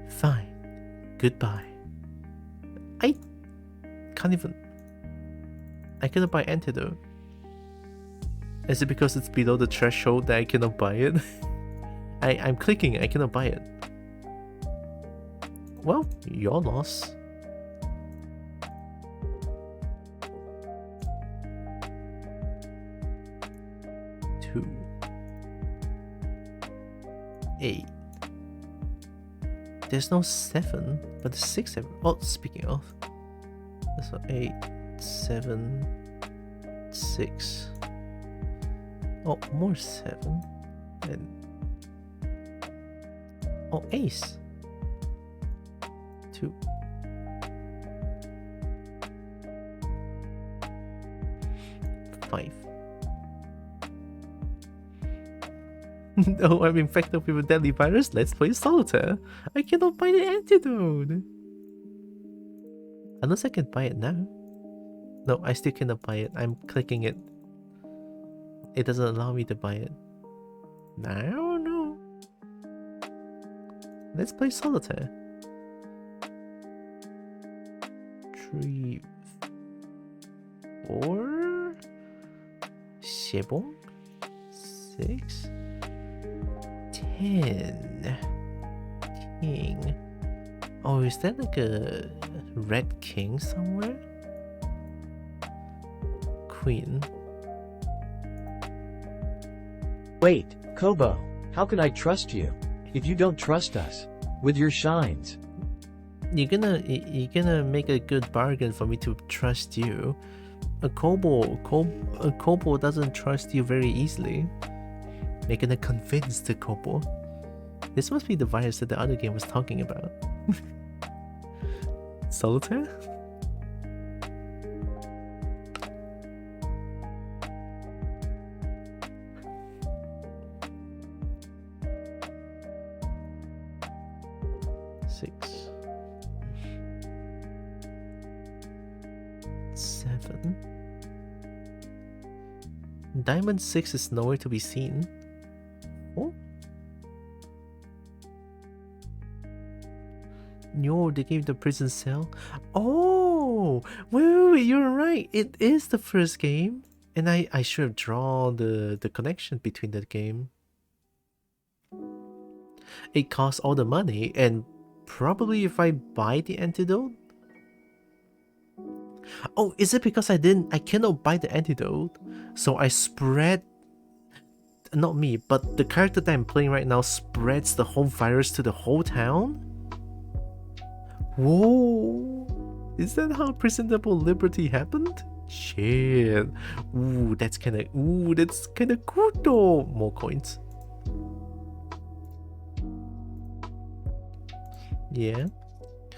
Fine. Goodbye. I can't even... I cannot buy antidote. Is it because it's below the threshold that I cannot buy it? I'm clicking, I cannot buy it. Well, your loss. Two. 8. There's no 7, but the 6, 7. Oh, speaking of. So 8, 7, 6. Oh, more 7. And oh, ace. 2. 5. Oh, I'm infected with a deadly virus. Let's play solitaire. I cannot buy the antidote. Unless I can buy it now. No, I still cannot buy it. I'm clicking it. It doesn't allow me to buy it. No, no. Let's play solitaire. 3, 4, 7, 6, 10. King. Oh, is that like a red king somewhere? Queen. Wait, Kobo, how can I trust you if you don't trust us with your shines? You're gonna make a good bargain for me to trust you. A kobold doesn't trust you very easily. You're gonna convince the kobold. This must be the virus that the other game was talking about. Solitaire? 7. Diamond 6 is nowhere to be seen. Oh. No, they gave the prison cell. Oh, wait, you're right. It is the first game. And I should have drawn the connection between the game. It costs all the money, and probably if I buy the antidote. Oh, is it because I cannot buy the antidote? So I spread, not me, but the character that I'm playing right now spreads the whole virus to the whole town? Whoa, is that how Presentable Liberty happened? Shit. Ooh, that's kinda cool though. More coins. Yeah.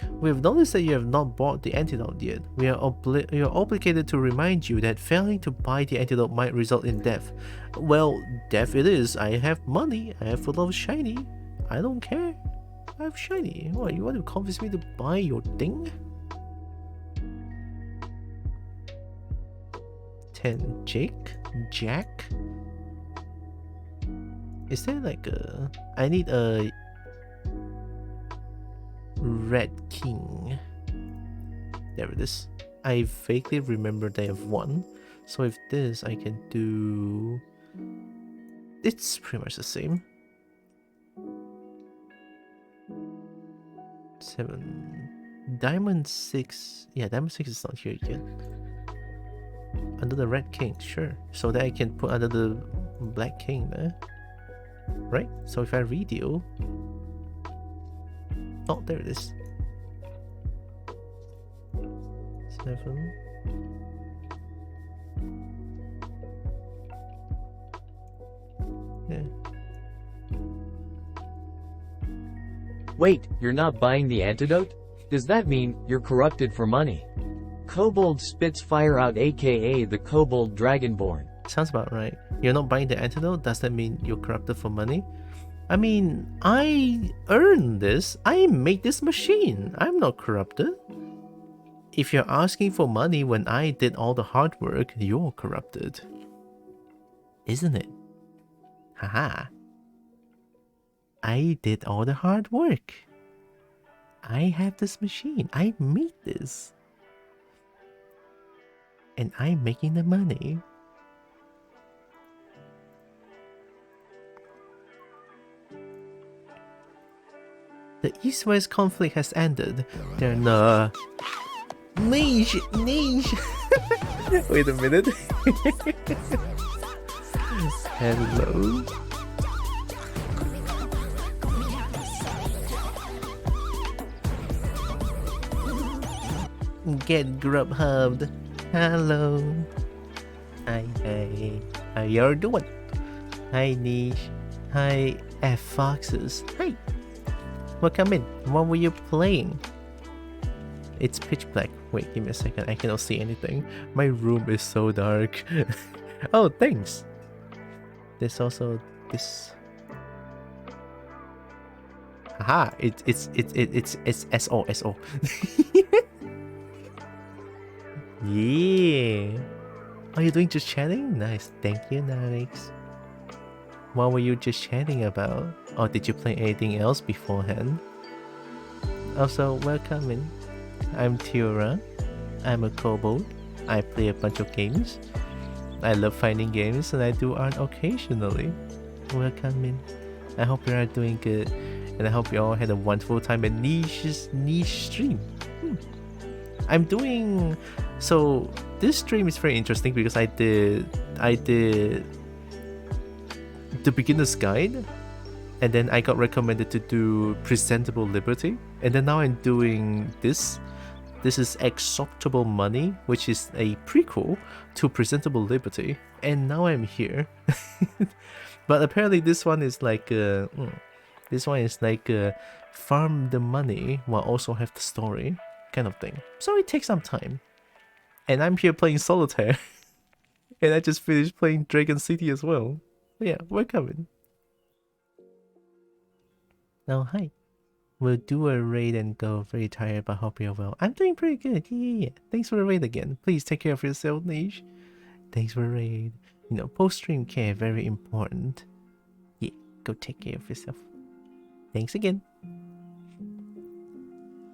We have noticed that you have not bought the antidote yet. We are obligated to remind you that failing to buy the antidote might result in death. Well, death it is. I have money. I have a lot of shiny. I don't care. I have shiny. What, you want to convince me to buy your thing? 10 Jack? Is there like a... I need a... Red King. There it is. I vaguely remember they have one. So if this, I can do... It's pretty much the same. 7. Diamond 6. Yeah, Diamond 6 is not here yet. Under the Red King, sure. So that I can put under the Black King there. Right? So if I redeal... Oh, there it is. 7. Yeah. Wait, you're not buying the antidote? Does that mean you're corrupted for money? Kobold spits fire out, aka the Kobold Dragonborn. Sounds about right. You're not buying the antidote? Does that mean you're corrupted for money? I mean, I earned this. I made this machine. I'm not corrupted. If you're asking for money when I did all the hard work, you're corrupted. Isn't it? Haha. I did all the hard work. I have this machine. I made this. And I'm making the money. The East-West conflict has ended. They're no... Niche! Wait a minute. Hello? Get Grubhubbed. Hello. Hi. How y'all doing? Hi, Niche. Hi, F Foxes. Hi. Welcome in. What were you playing? It's pitch black. Wait, give me a second. I cannot see anything. My room is so dark. Oh, thanks. There's also this. Haha! It's SO. Yeah. Are you doing just chatting? Nice. Thank you, Narix. What were you just chatting about? Or did you play anything else beforehand? Also, welcome in. I'm Tylra. I'm a kobold. I play a bunch of games. I love finding games and I do art occasionally. Welcome in. I hope you are doing good. And I hope you all had a wonderful time at niche stream. I'm doing... So, this stream is very interesting because I did the beginner's guide, and then I got recommended to do Presentable Liberty, and then now I'm doing this. This is Exoptable Money, which is a prequel to Presentable Liberty, and now I'm here. But apparently this one is like farm the money while also have the story kind of thing. So it takes some time. And I'm here playing solitaire. And I just finished playing Dragon City as well. Yeah, welcome in. Now, hi. We'll do a raid and go. Very tired, but hope you're well. I'm doing pretty good. Yeah. Thanks for the raid again. Please take care of yourself, Niche. Thanks for the raid. You know, post-stream care, very important. Yeah, go take care of yourself. Thanks again.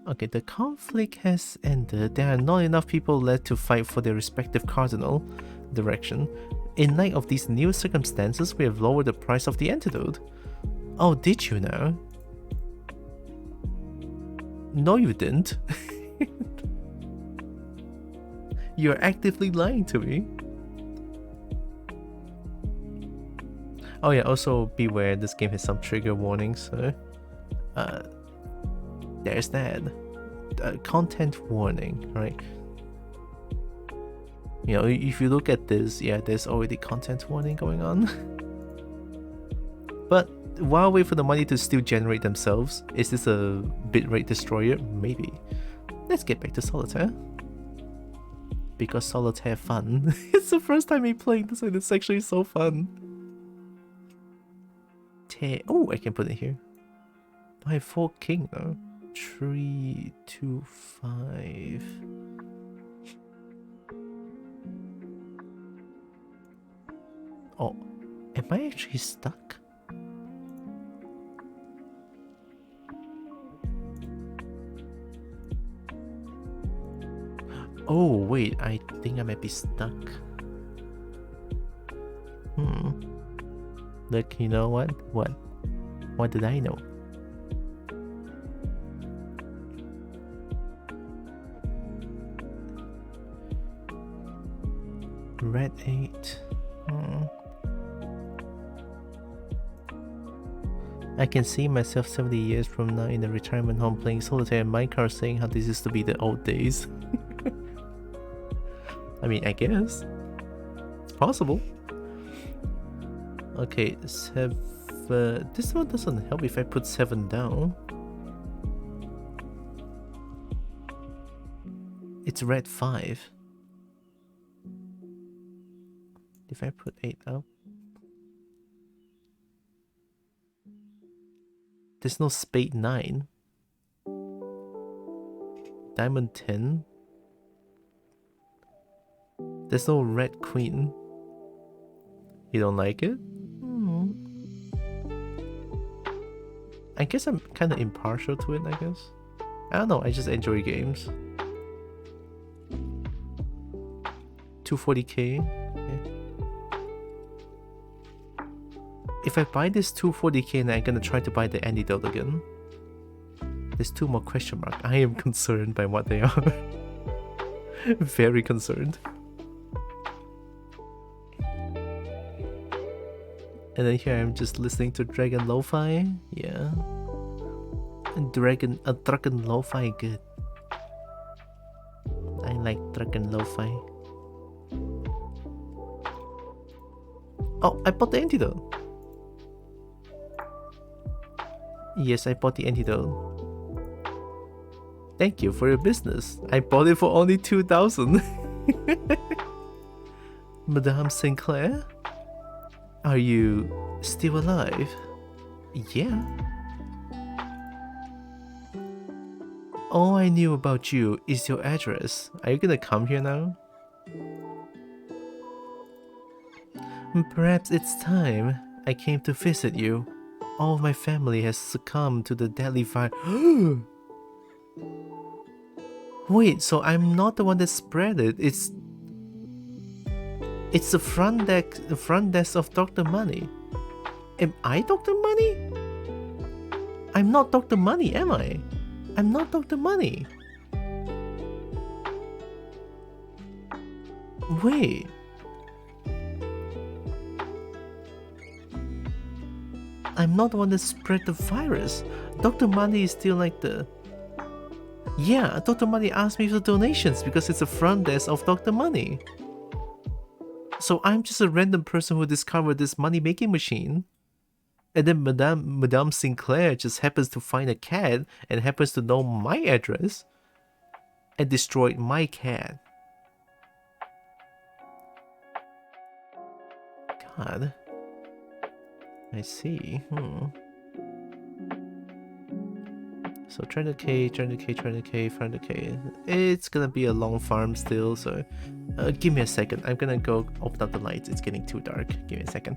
Okay, the conflict has ended. There are not enough people left to fight for their respective cardinal direction. In light of these new circumstances, we have lowered the price of the antidote. Oh, did you now? No, you didn't. You're actively lying to me. Oh yeah, also beware, this game has some trigger warnings, so... there's that. Content warning, right? You know, if you look at this, yeah, there's already content warning going on. But while we wait for the money to still generate themselves, is this a bitrate destroyer? Maybe. Let's get back to Solitaire. Because Solitaire fun. It's the first time me playing this and it's actually so fun. Oh, I can put it here. I have 4 king though. 3, 2, 5. Oh, am I actually stuck? Oh, wait, I think I might be stuck. Look, you know what? What did I know? Red 8. I can see myself 70 years from now in a retirement home playing Solitaire and Minecraft saying how this used to be the old days. I mean, I guess. It's possible. Okay, 7. This one doesn't help if I put 7 down. It's red 5. If I put 8 up. There's no spade 9. Diamond 10. There's no red queen. You don't like it? I guess I'm kind of impartial to it, I guess. I don't know, I just enjoy games. 240k. Yeah. If I buy this 240k, then I'm gonna try to buy the antidote again. There's 2 more question marks. I am concerned by what they are. Very concerned. And then here I'm just listening to Dragon Lo-Fi. Yeah. And Dragon Lo-Fi good. I like Dragon Lo-Fi. Oh, I bought the antidote. Yes, I bought the antidote. Thank you for your business. I bought it for only 2,000. Madame Sinclair? Are you still alive? Yeah. All I knew about you is your address. Are you gonna come here now? Perhaps it's time I came to visit you. All of my family has succumbed to the deadly fire. Wait, so I'm not the one that spread it. It's the front desk of Dr. Money. Am I Dr. Money? I'm not Dr. Money, am I? I'm not Dr. Money. Wait. I'm not the one that spread the virus. Dr. Money is still like the... Yeah, Dr. Money asked me for donations because it's the front desk of Dr. Money. So I'm just a random person who discovered this money-making machine. And then Madame Sinclair just happens to find a cat and happens to know my address and destroyed my cat. God. I see. So 300k, 300k, 300k, 500k. It's gonna be a long farm still, so give me a second. I'm gonna go open up the lights. It's getting too dark. Give me a second.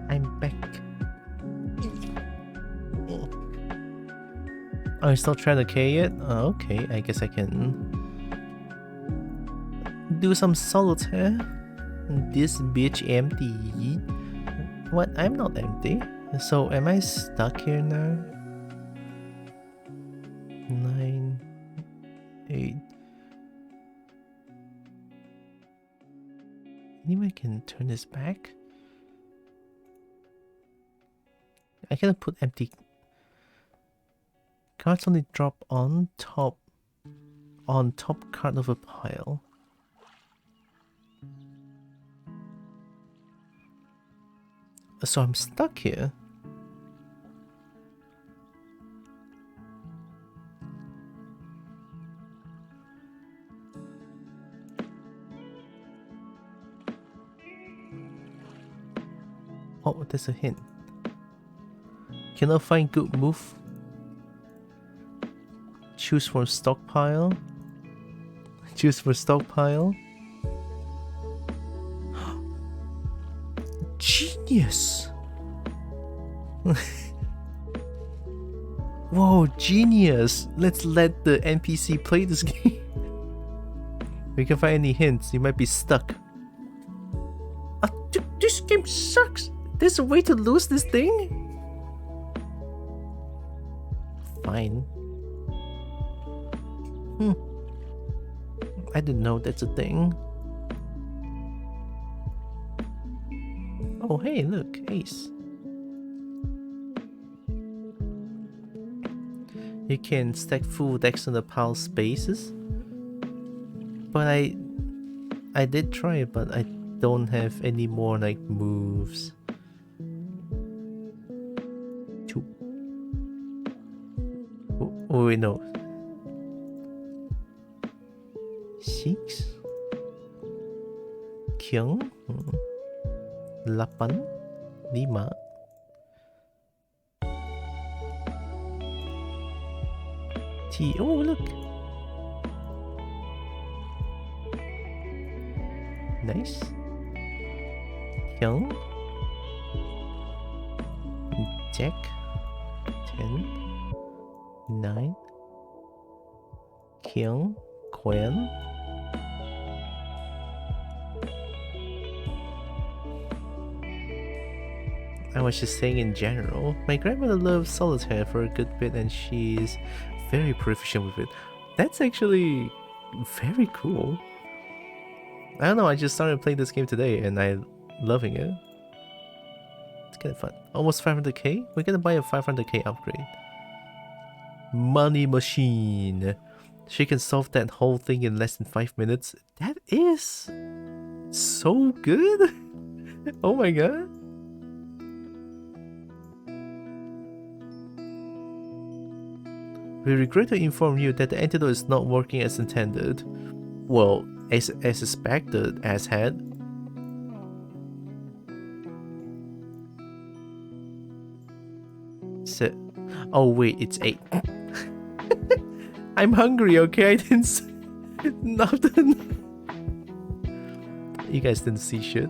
I'm back. Oh, you're still trying to K it? Oh, okay, I guess I can do some solitaire. This bitch empty. What? I'm not empty. So am I stuck here now? 9, 8. Maybe I can turn this back. I cannot put empty cards. Only drop on top card of a pile. So I'm stuck here. Oh, there's a hint. Cannot find good move. Choose from stockpile. Choose for stockpile. Genius! Whoa, genius! Let's let the NPC play this game. We can find any hints. You might be stuck. This game sucks! There's a way to lose this thing? Fine. I didn't know that's a thing. Oh hey, look, ace. You can stack full decks on the pile spaces. But I did try it, but I don't have any more like moves. 2. Oh wait, no. 6. King. 8, 5. T. Oh, look. Nice. King. Jack. 10. 9. King. Queen. I was just saying in general, my grandmother loves solitaire for a good bit and she's very proficient with it. That's actually very cool. I don't know, I just started playing this game today and I'm loving it. It's kind of fun. Almost 500k? We're gonna buy a 500k upgrade. Money machine. She can solve that whole thing in less than 5 minutes. That is so good. Oh my god. We regret to inform you that the antidote is not working as intended. Well, as expected, asshead. So, oh wait, it's 8. I'm hungry, okay? I didn't see nothing. You guys didn't see shit.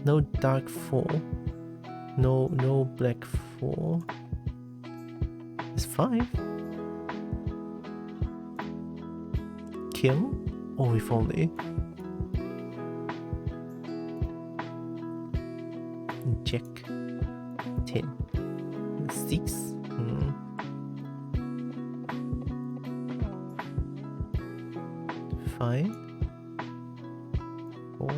No dark 4. No black 4. It's 5. king? Oh, if only. Check. 10. 6. 5. 4.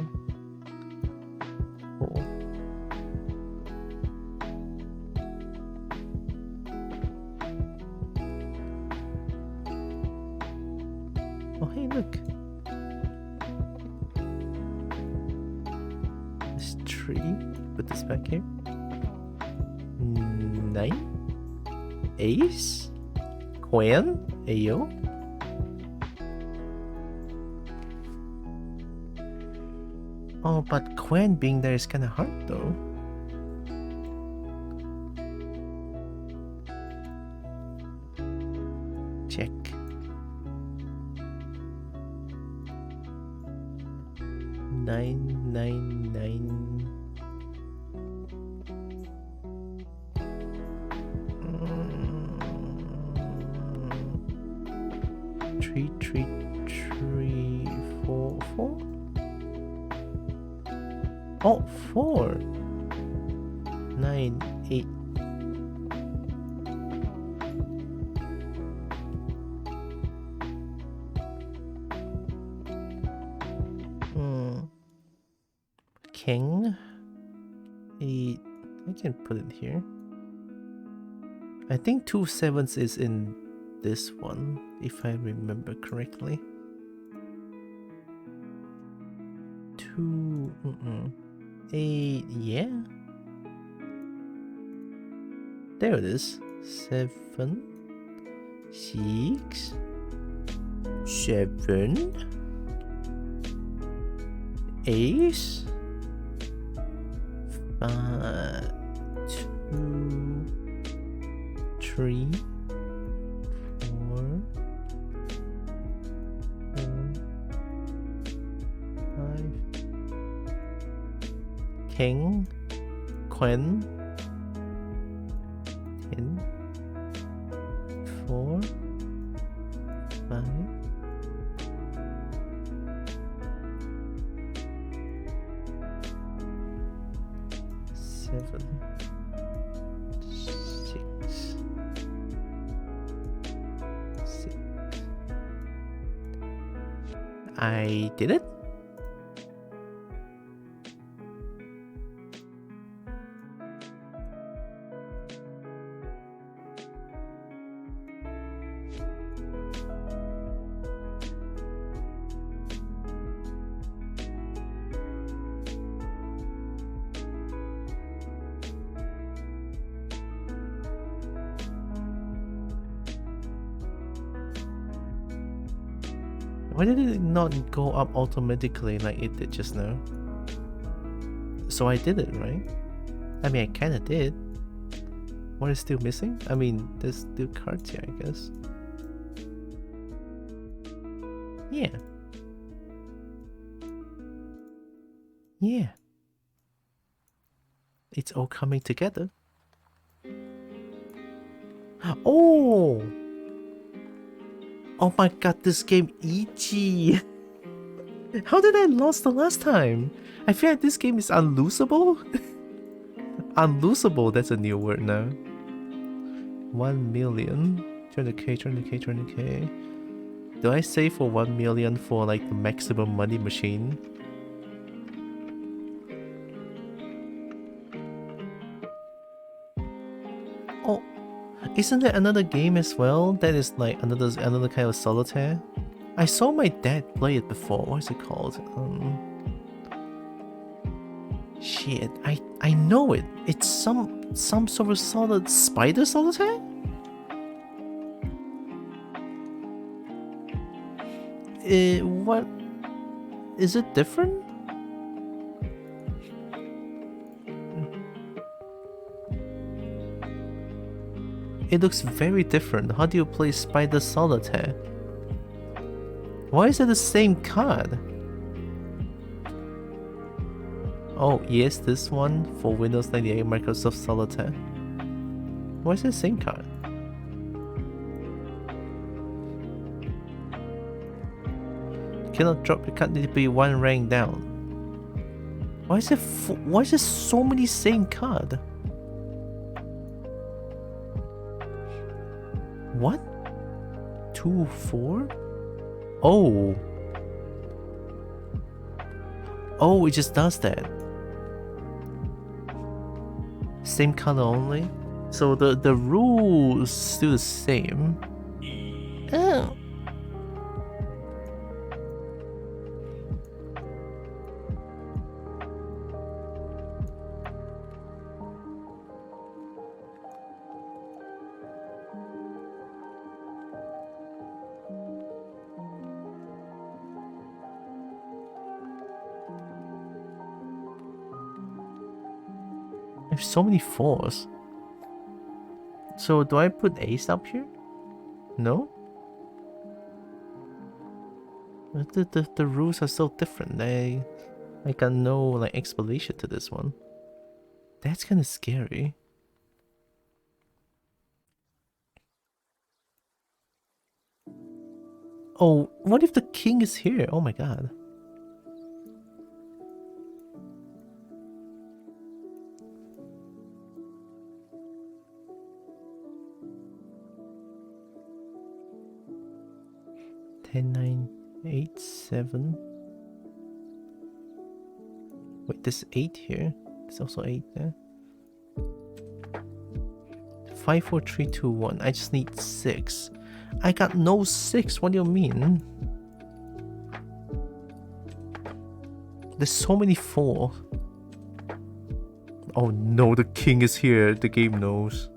4. Oh, hey, look. There's 3. Put this back here. 9. Ace. Queen. Ayo. Oh, but Queen being there is kind of hard though. Check. 9, 9, 9. 3, 3, 3, 4, 4. Oh, 4. 9, 8. King. 8. I can put it here. I think 2 7s is in this one, if I remember correctly. 2. 8. Yeah. There it is. 7. 6. 7. Ace. 5. 2. 3. 4. 5. King. Queen. 10. 4. 5. 7. 6. 6. I did it? Why did it not go up automatically like it did just now? So I did it, right? I mean, I kinda did. What is still missing? I mean, there's still cards here, I guess. Yeah. Yeah. It's all coming together. Oh! Oh my god, this game EG! How did I lose the last time? I feel like this game is unlosable? Unlosable, that's a new word now. 1 million. 200k, 200k, 200k. Do I save for 1 million for like the maximum money machine? Oh, isn't there another game as well that is like another kind of solitaire? I saw my dad play it before. What is it called? Shit, I know it. It's some sort of spider solitaire? What? Is it different? It looks very different. How do you play Spider Solitaire? Why is it the same card? Oh, yes, this one for Windows 98 Microsoft Solitaire. Why is it the same card? Cannot drop. It can't need to be one rank down. Why is there so many same card? What? 2, 4? Oh. Oh, it just does that. Same color only? So the rules still the same. Oh. There's so many 4s. So do I put ace up here? No? The rules are so different. I got no like explanation to this one. That's kind of scary. Oh, what if the king is here? Oh my god. Ten, 9, 8, 7. Wait, there's 8 here. There's also 8 there. 5, 4, 3, 2, 1. I just need 6. I got no 6. What do you mean? There's so many 4. Oh no, the king is here. The game knows.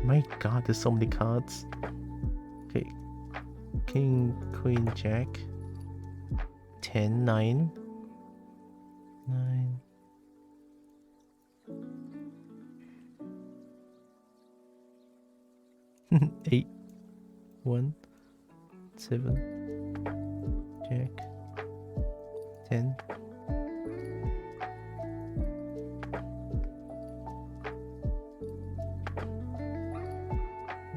My god, there's so many cards. Okay. King, Queen, Jack. 10, 9. 9. Eight, 1, 7, Jack, 10.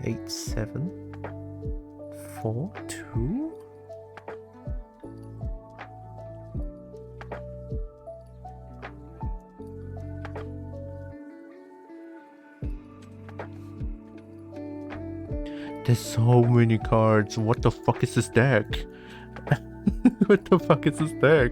Eight, 7, 4, 2. There's so many cards. What the fuck is this deck? What the fuck is this deck?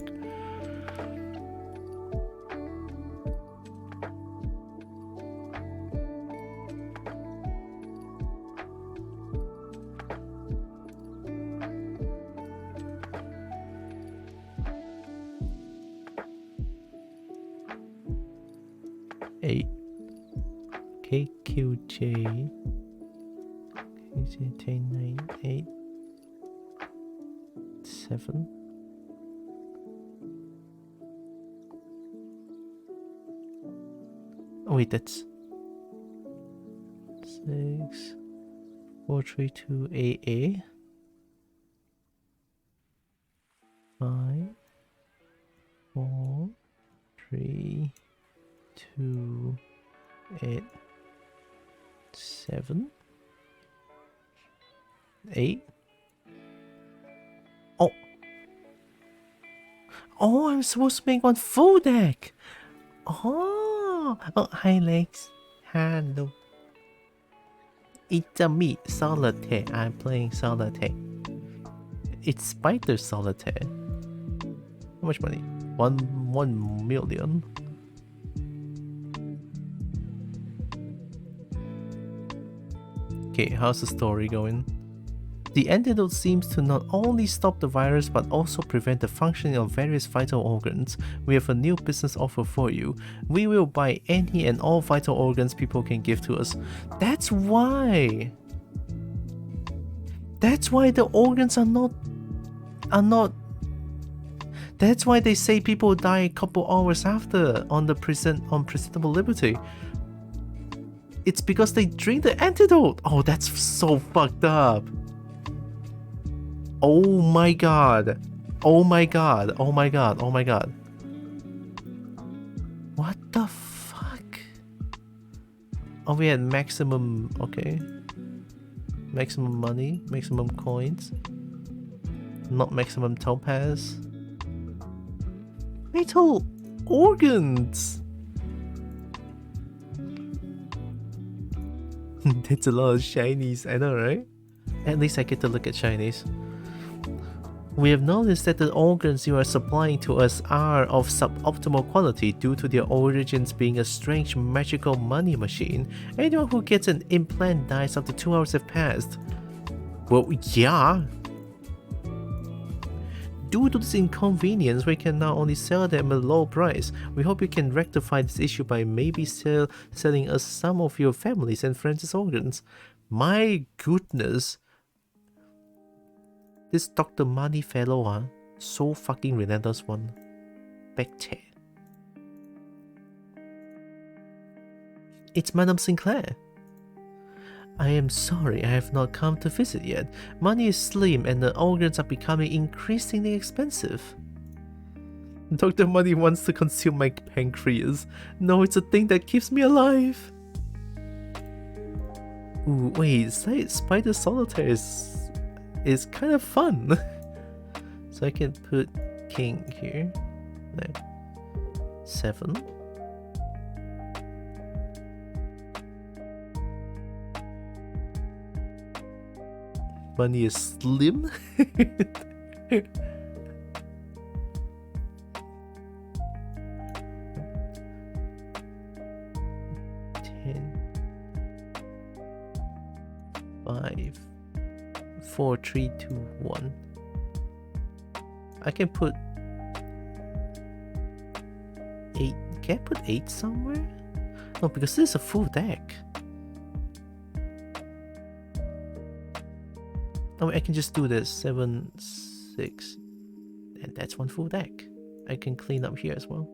Eight. KQJ. 10, 9, 8, 7. Oh wait, that's 6, 4, 3, 2, AA. 5, 4, 3, 2, 8, 7. 8. Oh. Oh, I'm supposed to make one full deck. Oh. Oh, hi Lex. Hello. It's me, Solitaire. I'm playing Solitaire. It's Spider Solitaire. How much money? 1 million. Okay, how's the story going? The antidote seems to not only stop the virus but also prevent the functioning of various vital organs. We have a new business offer for you. We will buy any and all vital organs people can give to us. That's why the organs are not. That's why they say people die a couple hours after on Presentable Liberty. It's because they drink the antidote. Oh, that's so fucked up. Oh my god. Oh my god. Oh my god. Oh my god. What the fuck? Oh, we had maximum. Okay. Maximum money, maximum coins. Not maximum topaz. Metal organs! That's a lot of shinies, I know, right? At least I get to look at shinies. We have noticed that the organs you are supplying to us are of suboptimal quality due to their origins being a strange magical money machine. Anyone who gets an implant dies after 2 hours have passed. Well, yeah. Due to this inconvenience, we can now only sell them at a low price. We hope you can rectify this issue by maybe selling us some of your families and friends' organs. My goodness. This Dr. Money fellow, so fucking relentless one. Backchat. It's Madame Sinclair. I am sorry I have not come to visit yet. Money is slim and the organs are becoming increasingly expensive. Dr. Money wants to consume my pancreas. No, it's a thing that keeps me alive. Ooh, wait, Spider Solitaire is kind of fun. So I can put king here. There. 7. Money is slim. 10, 5, 4, 3, 2, 1. I can put 8. Can I put 8 somewhere? No, because this is a full deck. Oh, I can just do this. 7, 6. And that's one full deck. I can clean up here as well.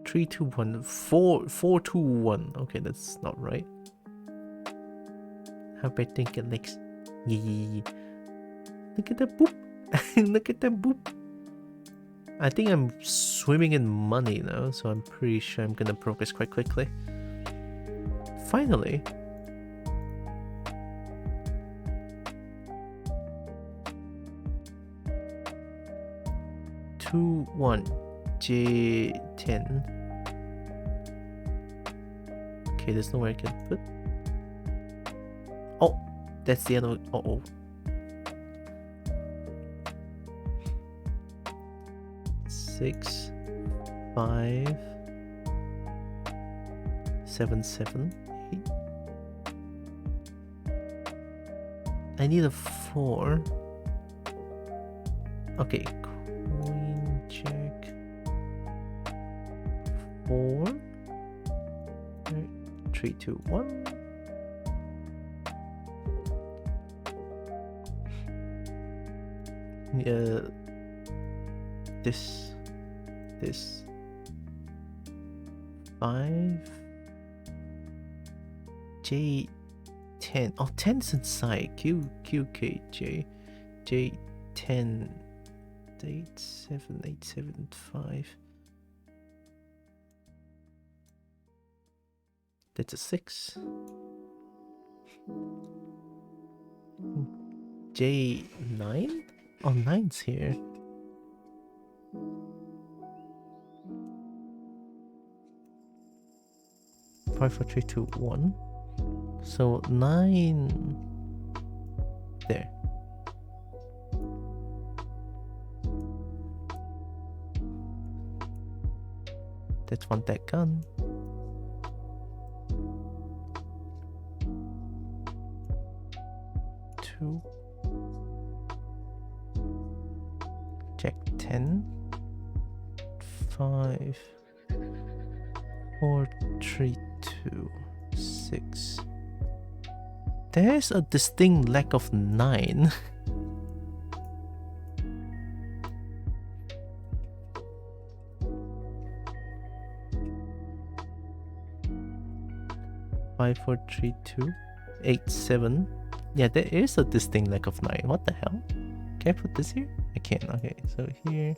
3, 2, 1. 4, 4, 2, 1. Okay, that's not right. How about I think it next? Yeah. Look at that boop. Look at that boop. I think I'm swimming in money now, so I'm pretty sure I'm gonna progress quite quickly. Finally. Two, 1, J10. Okay, there's nowhere I can put. Oh, that's the other. Uh-oh. 6, 5, 7, 7, 8. I need a 4. Okay, queen check. 4. 3, 2, 1. This 5 J10. Oh, 10's inside. QKJ J10 87875. That's a 6. J9. Oh, 9's here. 5, 4, 3, 2, 1. So 9 there. That's one deck gun. Two. Jack 10. 5, 4, 3, 2, 6. There's a distinct lack of 9. Five, 4, 3, 2, 8, 7. Yeah, there is a distinct lack of 9. What the hell? Can I put this here? I can't. Okay, so here,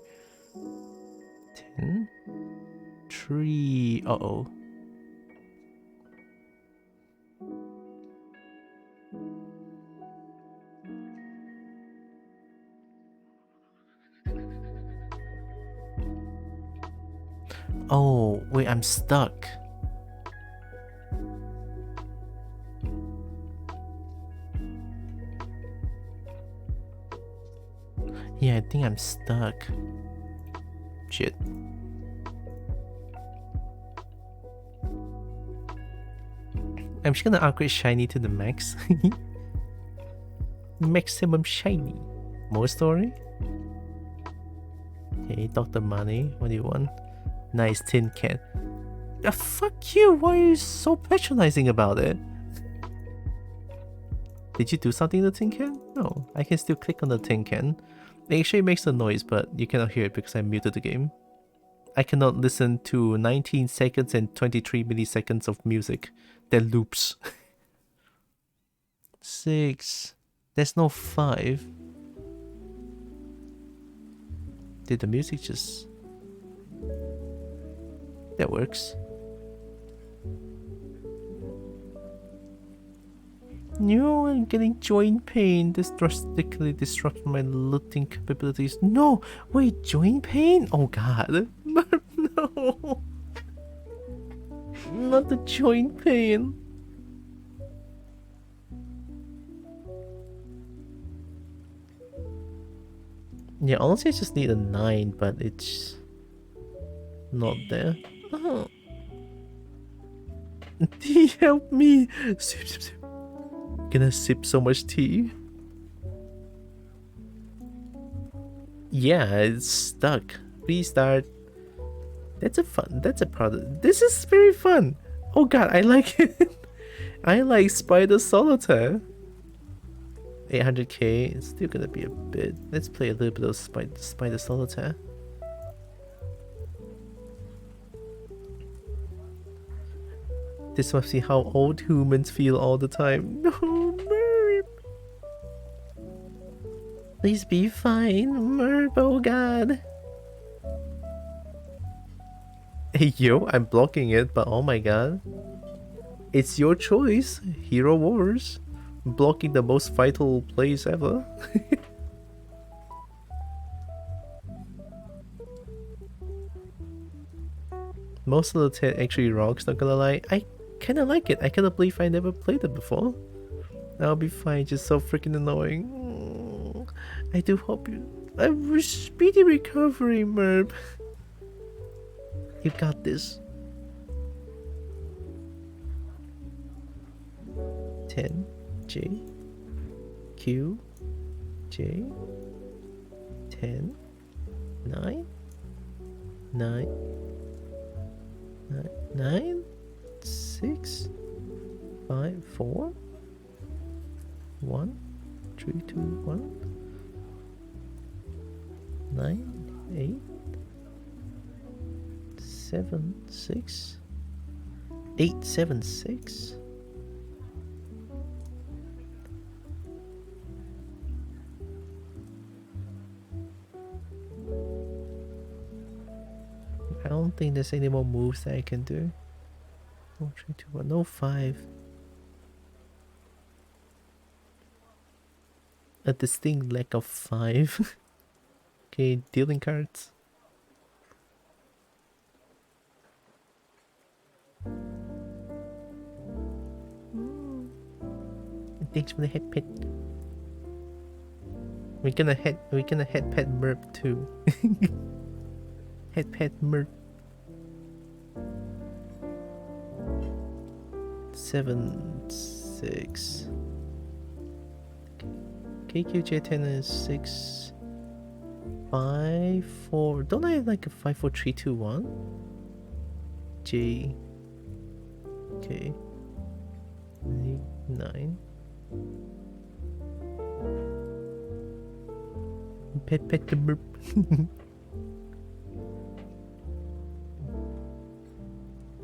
10. 3. Uh-oh. Oh, wait, I'm stuck. Yeah, I think I'm stuck. Shit. I'm just gonna upgrade shiny to the max. Maximum shiny. More story? Okay, Dr. Money, what do you want? Nice tin can. Fuck you, why are you so patronizing about it? Did you do something to the tin can? No, I can still click on the tin can. It actually makes a noise, but you cannot hear it because I muted the game. I cannot listen to 19 seconds and 23 milliseconds of music that loops. 6. There's no 5. Did the music just... That works. No, I'm getting joint pain. This drastically disrupts my looting capabilities. No! Wait, joint pain? Oh god. No! Not the joint pain. Yeah, honestly I just need a 9, but it's not there. Oh. Tea, help me! Sip, sip, sip. Gonna sip so much tea. Yeah, it's stuck. Restart. That's a product. This is very fun. Oh god, I like it. I like Spider Solitaire. 800k, it's still gonna be a bit. Let's play a little bit of Spider Solitaire. This must be how old humans feel all the time. No, Merp! Please be fine, Merp, oh god. Hey yo, I'm blocking it, but oh my god. It's your choice, Hero Wars. Blocking the most vital plays ever. Most of the 10 actually rocks, not gonna lie. I kinda like it. I cannot believe I never played it before. I'll be fine, just so freaking annoying. I do hope you... A speedy recovery, Merp. You got this. 10, J, Q, J, 10, 9, 9, 9, 6, 5, 4, 1, 3, 2, 1, 9, 8, 7, 6, 8, 7, 6. I don't think there's any more moves that I can do. 4, 3, 2, 1, no 5. A distinct lack of 5. Okay, dealing cards. Thanks for the head pet. We're gonna head pet Merp too. Head pet Merp. 7, 6. KQJ10 is 6, 5, 4. Don't I have like a 5, 4, 3, 2, 1? J. Okay. 9. Pet the Merp.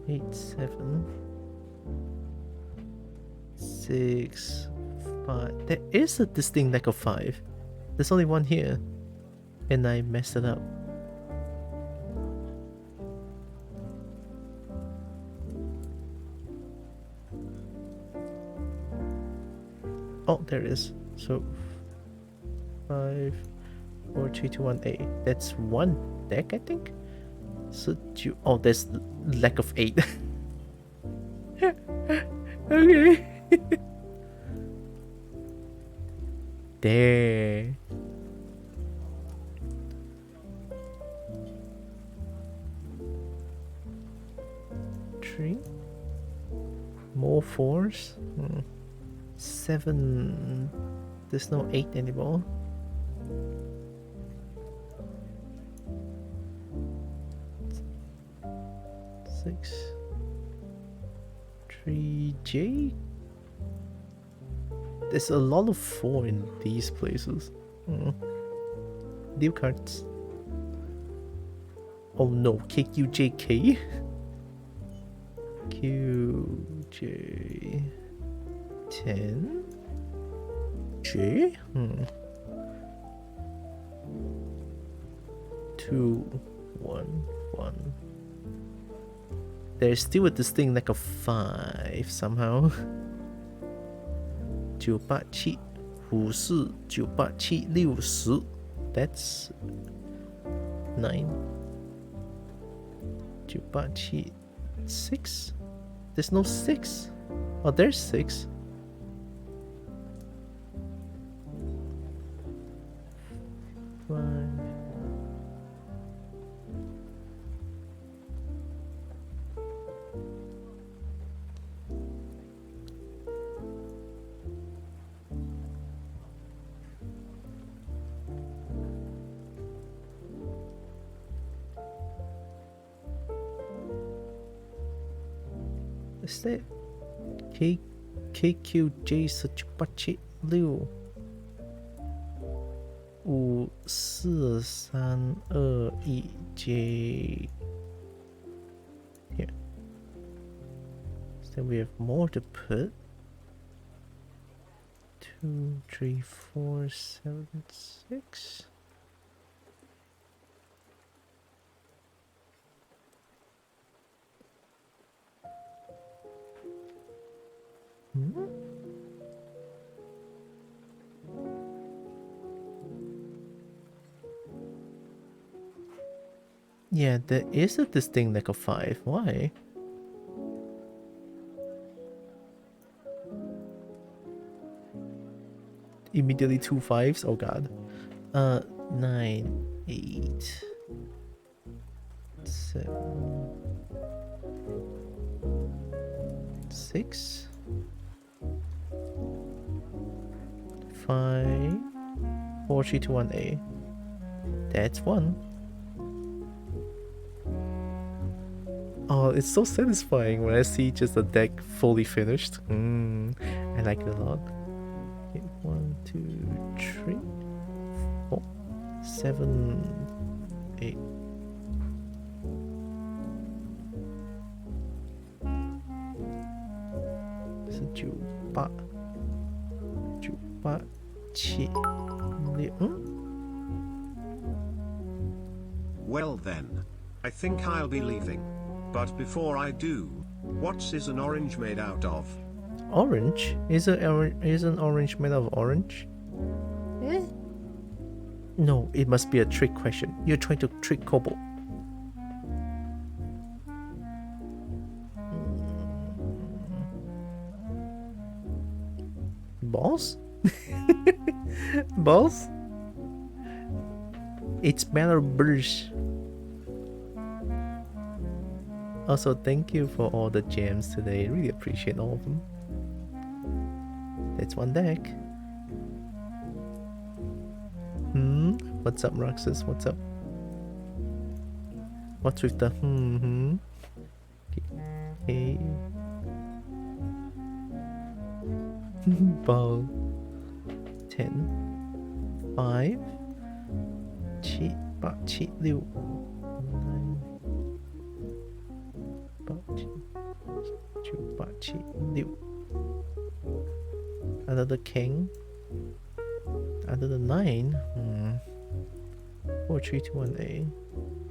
8, 7, 6, 5. There is a distinct lack of 5. There's only one here, and I messed it up. Oh, there it is. So 5, 4, 3, 2, 1, A. That's one deck, I think. So oh, there's lack of 8. Okay. There. Three. More 4s. 7. There's no 8 anymore. 6. 3J. There's a lot of 4 in these places. Deal cards. Oh no, KQJK. QJ 10 J 2 1 1. There's still a distinct lack of 5 somehow. 987 54 987 60. That's 9. 987 6. There's no 6. Oh, there's 6. 5. Is that KQJ 487 6 5 4 3 2 1 J. Here. So we have more to put. 2, 3, 4, 7, 6. Yeah, there is a distinct lack of 5. Why? Immediately 2 5s. Oh god. 9, 8, 7, 6, 5, 4, 3, 2, 1, A. That's 1. Oh, it's so satisfying when I see just a deck fully finished. I like it a lot. Okay, 1, 2, 3, 4, 7, 8. This is 9, 8, 7, 6. Well then, I think I'll be leaving. But before I do, what is an orange made out of? Orange? Is an orange made of orange? No, it must be a trick question. You're trying to trick Kobo. Balls? Balls? It's Mallow Burst. Also, thank you for all the gems today. Really appreciate all of them. That's one deck. What's up, Roxas? What's up? What's with the Okay. Ball. 10. 5. 7, 8, 7, 6. 9, 8, 7, 6. Another king. Another 9. 4, 3, 2, 1, A.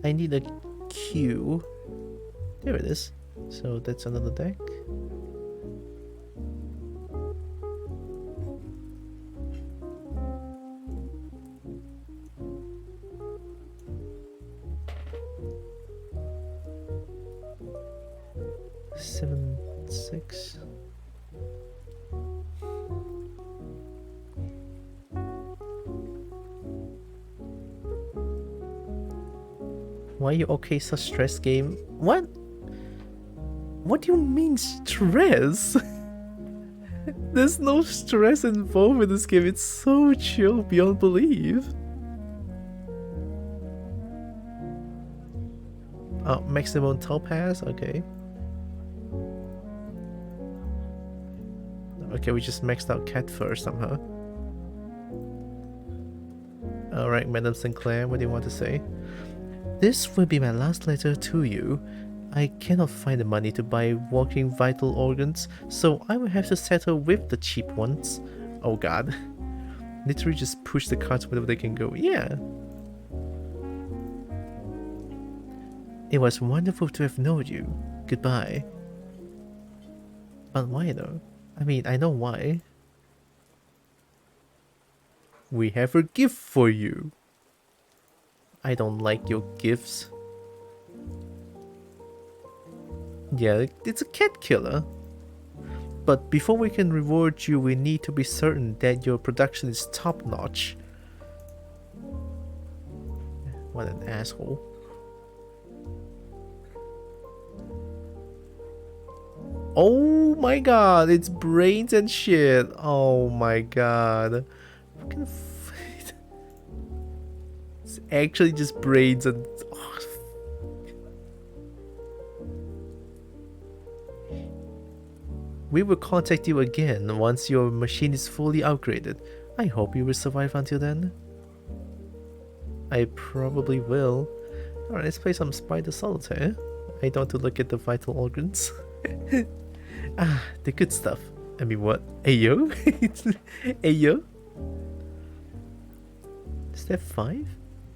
I need a Q. There it is. So that's another deck. 7, 6. Why you okay such stress game? What? What do you mean stress? There's no stress involved in this game. It's so chill beyond belief. Oh, maximum topaz? Okay. Okay, we just maxed out cat fur somehow. Alright, Madam Sinclair, what do you want to say? This will be my last letter to you. I cannot find the money to buy walking vital organs, so I will have to settle with the cheap ones. Oh god. Literally just push the carts wherever they can go. Yeah. It was wonderful to have known you. Goodbye. But why though? I mean, I know why. We have a gift for you. I don't like your gifts. Yeah, it's a cat killer. But before we can reward you, we need to be certain that your production is top notch. What an asshole. Oh my god, it's brains and shit. Oh my god. It's actually just brains and... oh. We will contact you again once your machine is fully upgraded. I hope you will survive until then. I probably will. Alright, let's play some Spider Solitaire. I don't want to look at the vital organs. Ah, the good stuff. I mean, what? Ayo? Ayo? Is that 5?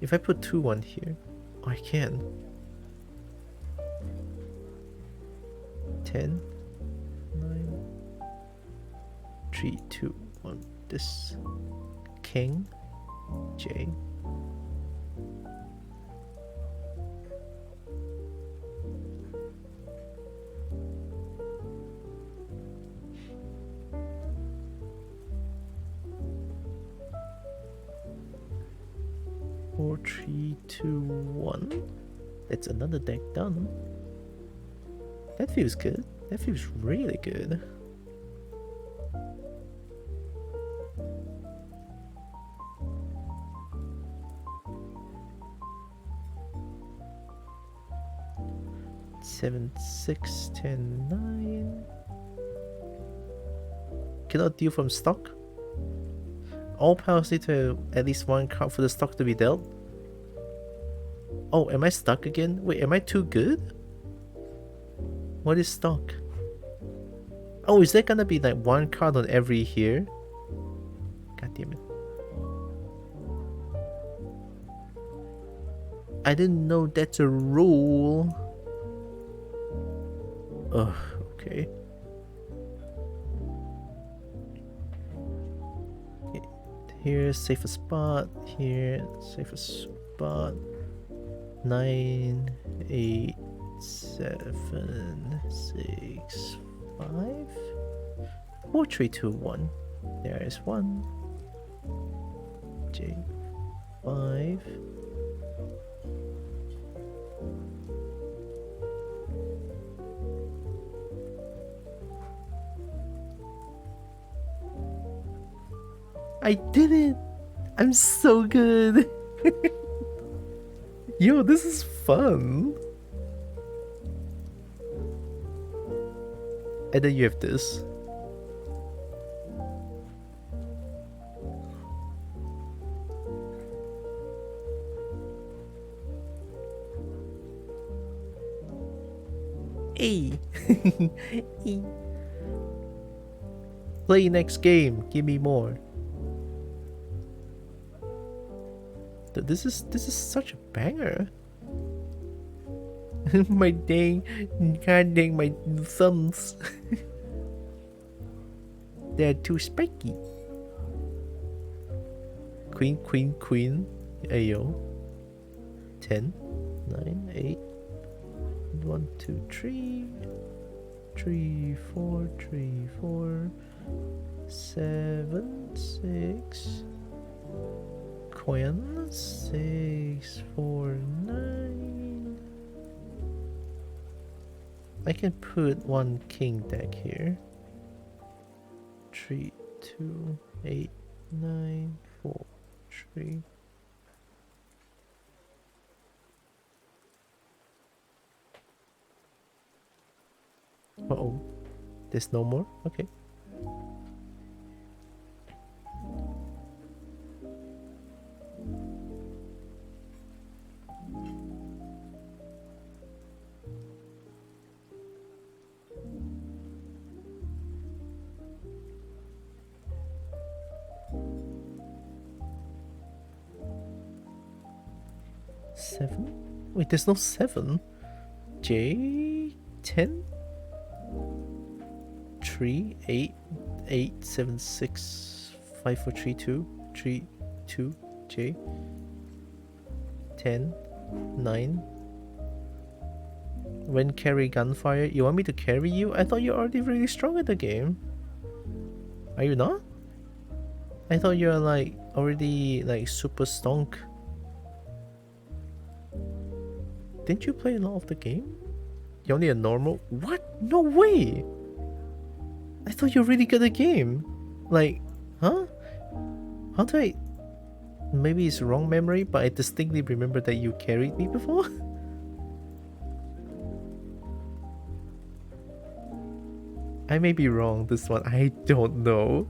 If I put 2 on here, oh, I can. 10, 9, 3, 2, 1. This King, J. Four, 3, 2, 1. That's another deck done. That feels good. That feels really good. Seven, 6, 10, 9. Cannot deal from stock. All powers need to at least 1 card for the stock to be dealt. Oh, am I stuck again? Wait, am I too good? What is stock? Oh, is there gonna be like 1 card on every here? God damn it. I didn't know that's a rule. Ugh, okay. Here, safe a spot. Here, safe a spot. 9, 8, 7, 6, 5. 4, 3, 2, 1. There is 1. J. 5. I did it! I'm so good! Yo, this is fun! And then you have this. Hey! Play next game, give me more. This is such a banger. My dang, god dang my thumbs. They're too spiky. Queen, queen, queen. Ayo. 10, 9, 8. 1, 2, 3. 3, 4, 3, 4, 7, 6. Queen 6, 4, 9. I can put one king deck here. 3, 2, 8, 9, 4, 3. Uh-oh. There's no more? Okay. Seven? Wait, there's no 7. J 10? 3, 8, 8, 7, 6, 5, 4, 3, 2, 3, 2, J 10, 9. When carry gunfire, you want me to carry you? I thought you're already really strong at the game. Are you not? I thought you're like already like super stonk. Didn't you play a lot of the game? You're only a normal? What? No way! I thought you were really good at the game. Like, huh? How do I... Maybe it's wrong memory, but I distinctly remember that you carried me before? I may be wrong this one, I don't know.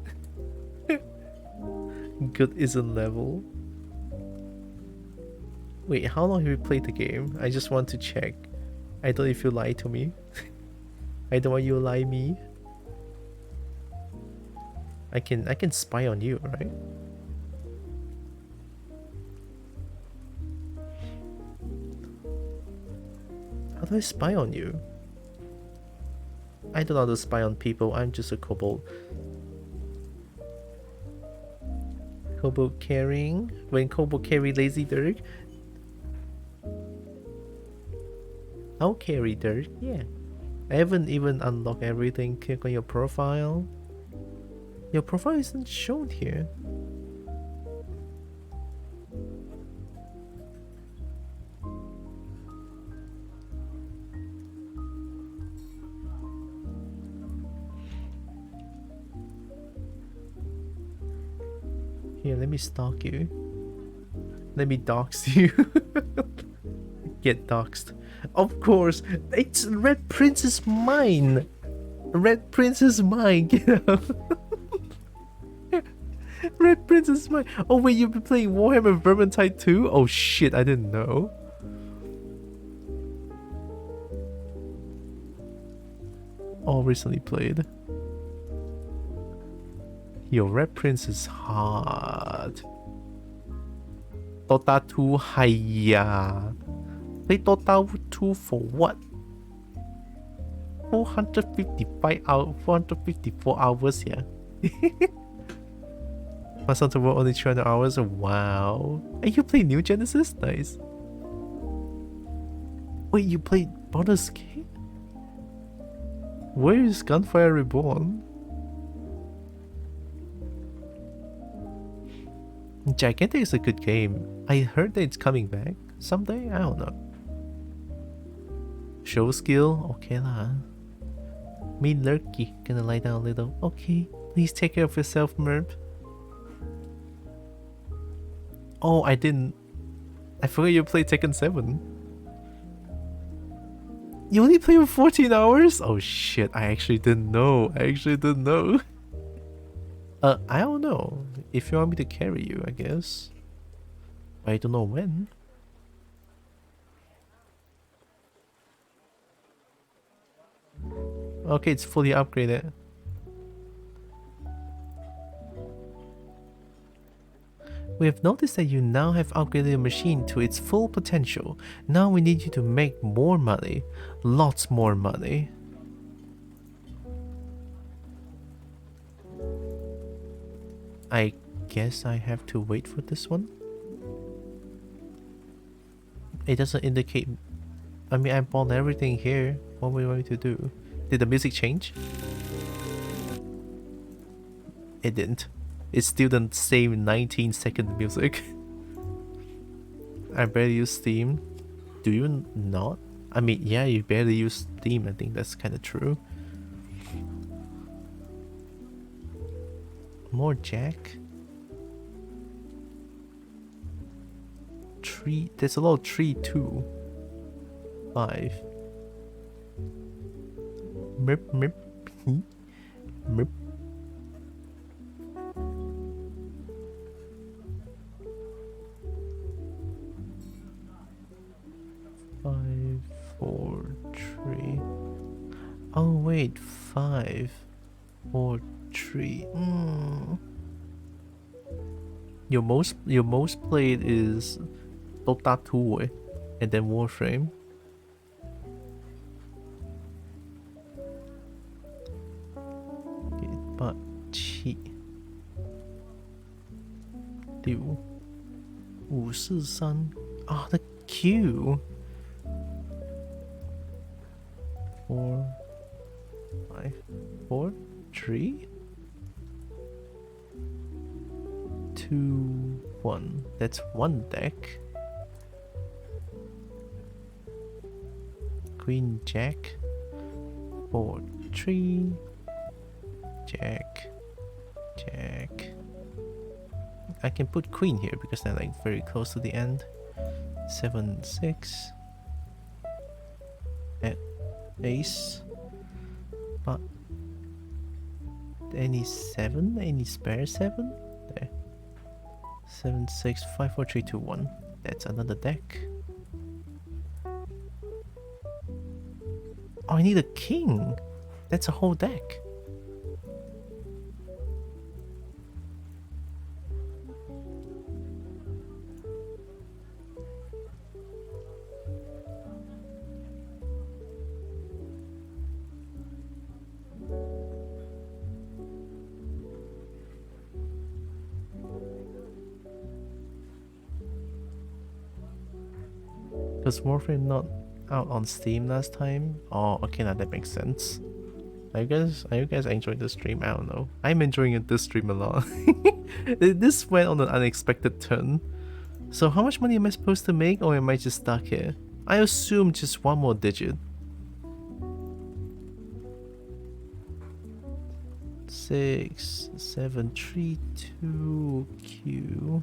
Good isn't level. Wait, how long have you played the game? I just want to check. I don't know if you lie to me. I don't want you to lie me. I can spy on you, right? How do I spy on you? I don't know how to spy on people, I'm just a kobold. Kobold carrying. When kobold carry lazy Dirk. I'll carry Dirk, yeah. I haven't even unlocked everything. Click on your profile. Your profile isn't shown here. Here, let me stalk you. Let me dox you. Get doxed. Of course, it's Red Prince is mine. Red Prince is mine. Get out. Red Prince is mine. Oh wait, you've been playing Warhammer Vermintide too? Oh shit, I didn't know. All recently played. Yo, Red Prince is hard. Dota 2, hiya. Play Dota 2 for what? 455 hours, 454 hours, yeah. My son's over only 200 hours. Wow. And you play New Genesis? Nice. Wait, you played Baldur's Gate? Where is Gunfire Reborn? Gigantic is a good game. I heard that it's coming back someday. I don't know. Show skill? Okay lah. Me lurky. Gonna lie down a little. Okay. Please take care of yourself, Merp. Oh, I didn't. I forgot you played Tekken 7. You only play for 14 hours? Oh shit, I actually didn't know. I don't know. If you want me to carry you, I guess. I don't know when. Okay, it's fully upgraded. We have noticed that you now have upgraded your machine to its full potential. Now we need you to make more money. Lots more money. I guess I have to wait for this one. It doesn't indicate... I mean, I bought everything here. What were you going to do? Did the music change? It didn't. It's still the same 19-second music. I barely use Steam. Do you not? I mean, yeah, you barely use Steam. I think that's kind of true. More Jack. Tree. There's a lot of tree too. 5. Mip mip. Mip. Five, 4, 3. Oh wait, 5, 4, 3. Your most played is Dota 2 and then Warframe. But 7 6 5 4 3. Ah, the Q. 4 5 4 3 2 1. That's one deck. Queen Jack. 4 3. Jack. Jack. I can put Queen here because they're like very close to the end. 7 6. Ace. But any 7? Any spare 7? There. 7 6 5 4 3 2 1. That's another deck. Oh, I need a king. That's a whole deck. Was Warframe not out on Steam last time? Oh, okay, now that makes sense. Are you guys enjoying the stream? I don't know. I'm enjoying this stream a lot. This went on an unexpected turn. So how much money am I supposed to make, or am I just stuck here? I assume just one more digit. 6 7 3 2 Q.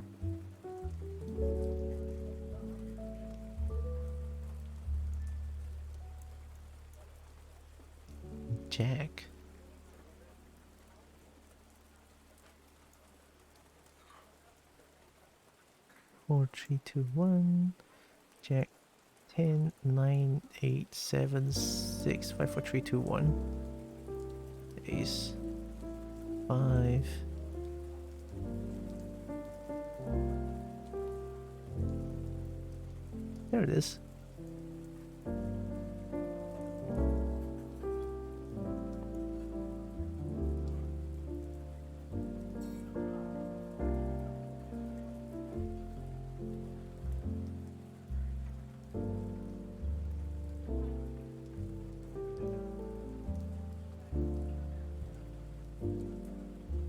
Jack. Four, 3, 2, 1. Jack. 10, 9, 8, 7, 6, 5, 4, 3, 2, 1. Ace. 5. There it is.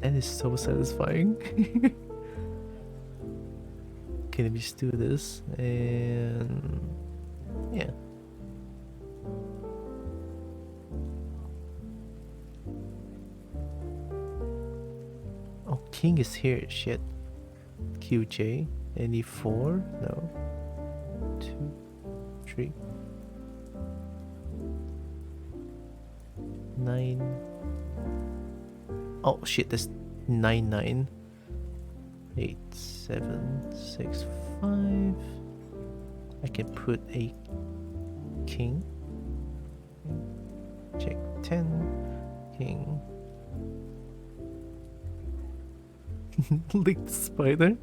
That is so satisfying. Okay, let me just do this and yeah. Oh, king is here. Shit. QJ. Any 4? No. 2, 3. 9. Oh shit, that's 9 9. 8 7 6 5. I can put a king. Check 10. King. Lick the spider.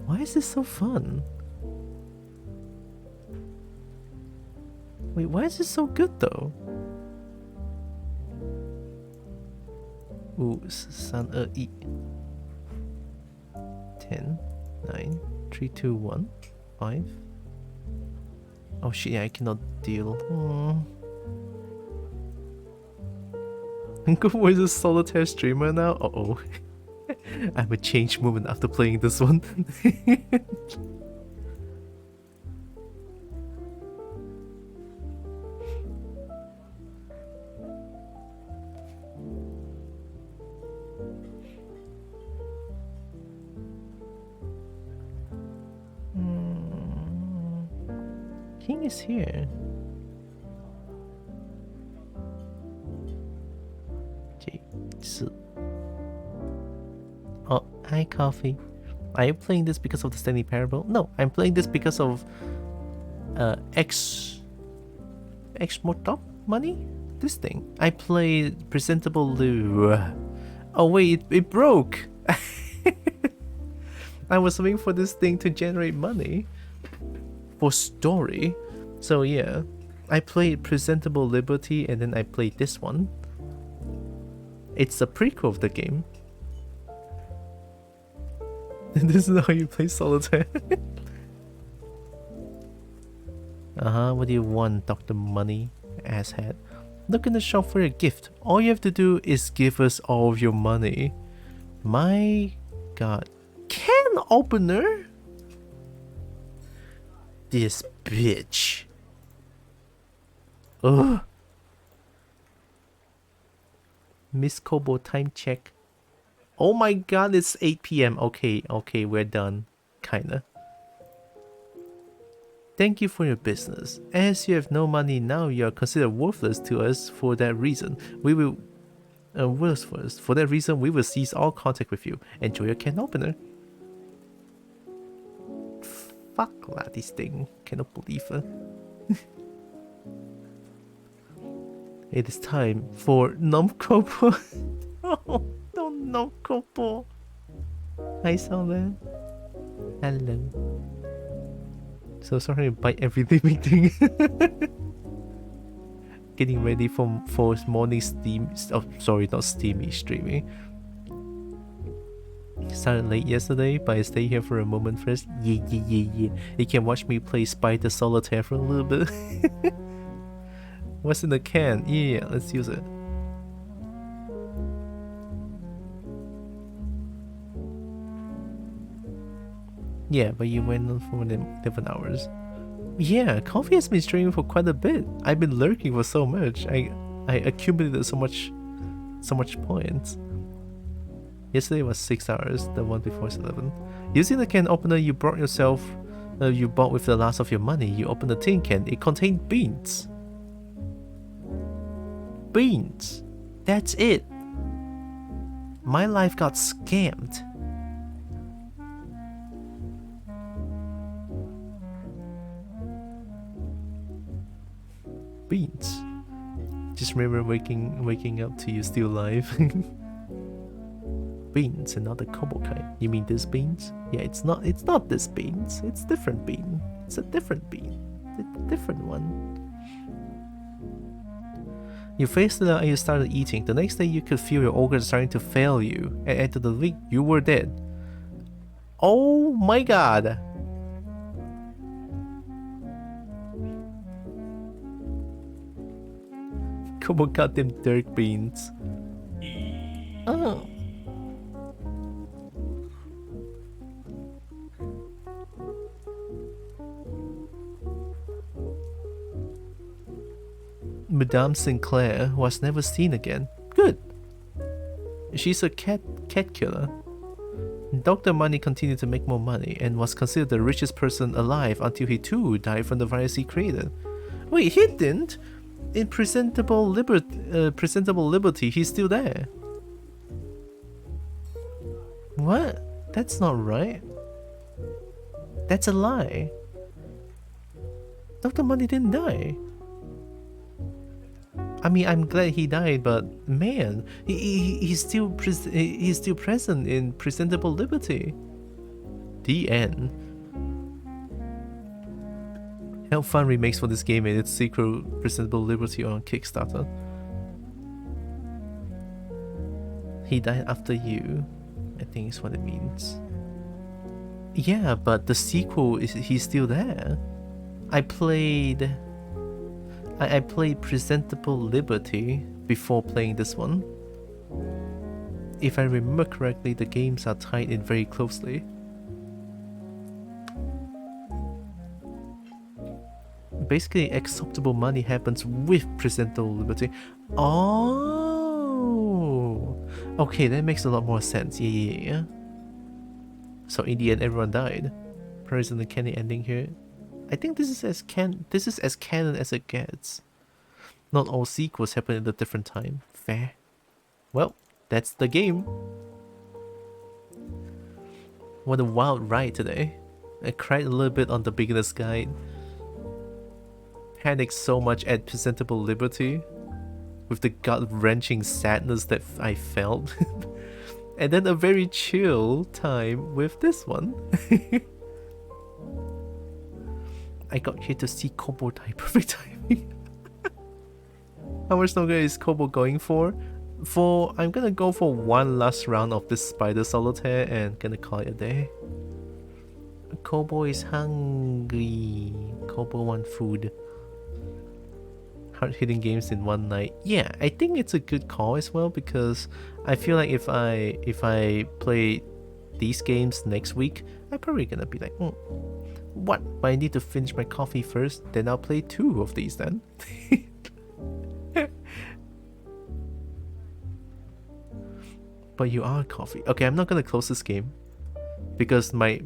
Why is this so fun? Wait, why is this so good though? Ooh, 3 2 1 10 9 3 2 1 5 Oh shit, yeah, I cannot deal. Go is a solitaire streamer now? Uh-oh. I'm a changed woman after playing this one. King is here. Oh, hi, Coffee. Are you playing this because of the Stanley Parable? No, I'm playing this because of Exoptable Money? This thing. I played Presentable Liberty. Oh wait, it broke! I was waiting for this thing to generate money for story. So yeah, I played Presentable Liberty and then I played this one. It's a prequel of the game. This is how you play solitaire. What do you want, Dr. Money, asshat? Look in the shop for a gift. All you have to do is give us all of your money. My god. Can opener? This bitch. Ugh. Miss Kobo time check. Oh my god, it's 8 PM. Okay, we're done. Kinda. Thank you for your business. As you have no money now, you are considered worthless to us. For that reason, we will... For that reason, we will cease all contact with you. Enjoy your can opener. Fuck lah, this thing. Cannot believe it. It is time for Nomkopo. Oh, no, Nomkopo. Hi, Salman. Hello. So sorry to bite every living thing. Getting ready for morning steam. Oh, sorry, not steamy streaming. Started late yesterday, but I stay here for a moment first. Yeah. You can watch me play Spider Solitaire for a little bit. What's in the can? Yeah, let's use it. Yeah, but you went on for more than 11 hours. Yeah, Coffee has been streaming for quite a bit. I've been lurking for so much. I accumulated so much points. Yesterday was 6 hours, the one before is 11. Using the can opener you brought yourself, you bought with the last of your money, you opened the tin can. It contained beans. Beans. That's it. My life got scammed. Beans. Just remember waking up to you still alive. Beans, another Kobo kind. You mean this beans? Yeah, it's not this beans. It's different bean. It's a different bean. It's a different one. You faced it out and you started eating. The next day you could feel your organs starting to fail you. And after the week, you were dead. Oh my god. Come on, goddamn dirt beans. Oh. Madame Sinclair was never seen again. Good. She's a cat killer. Dr. Money continued to make more money and was considered the richest person alive until he too died from the virus he created. Wait, he didn't? In Presentable Liberty, he's still there. What? That's not right. That's a lie. Dr. Money didn't die. I mean, I'm glad he died, but man, he's still present in Presentable Liberty. The end. Help fund remakes for this game and its sequel Presentable Liberty on Kickstarter. He died after you, I think is what it means. Yeah, but the sequel he's still there. I played Presentable Liberty before playing this one. If I remember correctly, the games are tied in very closely. Basically, Exoptable Money happens with Presentable Liberty. Oh! Okay, that makes a lot more sense. Yeah. So in the end, everyone died. Present the canon ending here. I think this is as canon as it gets. Not all sequels happen at a different time. Fair. Well, that's the game. What a wild ride today. I cried a little bit on the beginner's guide. Panicked so much at Presentable Liberty with the gut-wrenching sadness that I felt. And then a very chill time with this one. I got here to see Kobo die. Perfect timing. How much longer is Kobo going for? I'm gonna go for one last round of this Spider Solitaire and gonna call it a day. Kobo is hungry. Kobo want food. Hard-hitting games in one night. Yeah, I think it's a good call as well, because I feel like if I play these games next week, I'm probably gonna be like, what? But I need to finish my coffee first, then I'll play 2 of these then. But you are coffee. Okay, I'm not gonna close this game because my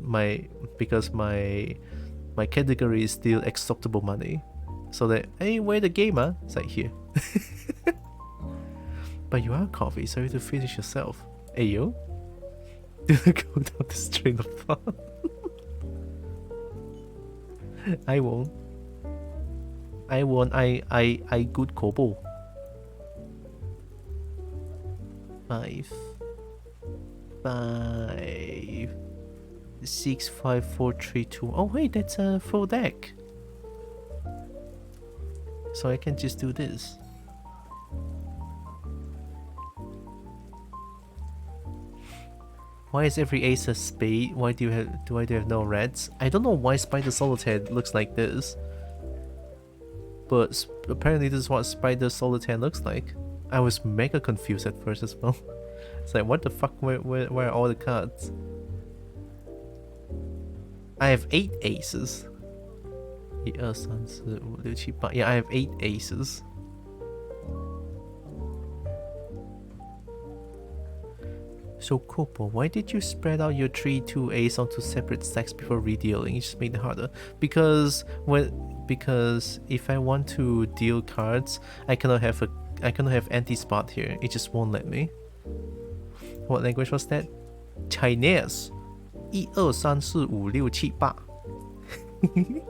category is still Exoptable Money. So that, hey, where the gamer? It's like here. But you are coffee, so you have to finish yourself. Hey yo. Do not go down this train of thought. I won't. I good Kobo. 5 6 5 4 3 2. Oh wait, that's a full deck. So I can just do this. Why is every ace a spade? Why do I have no reds? I don't know why Spider Solitaire looks like this. But apparently this is what Spider Solitaire looks like. I was mega confused at first as well. It's like, what the fuck, where are all the cards? I have 8 aces. 1, 2, 3, 4, 5, 6, 7, 8. Yeah, I have 8 aces. So Kopo, why did you spread out your 3-2 ace onto separate stacks before redealing? It just made it harder. Because if I want to deal cards, I cannot have anti-spot here. It just won't let me. What language was that? Chinese. 1, 2, 3, 4, 5, 6, 7, 8.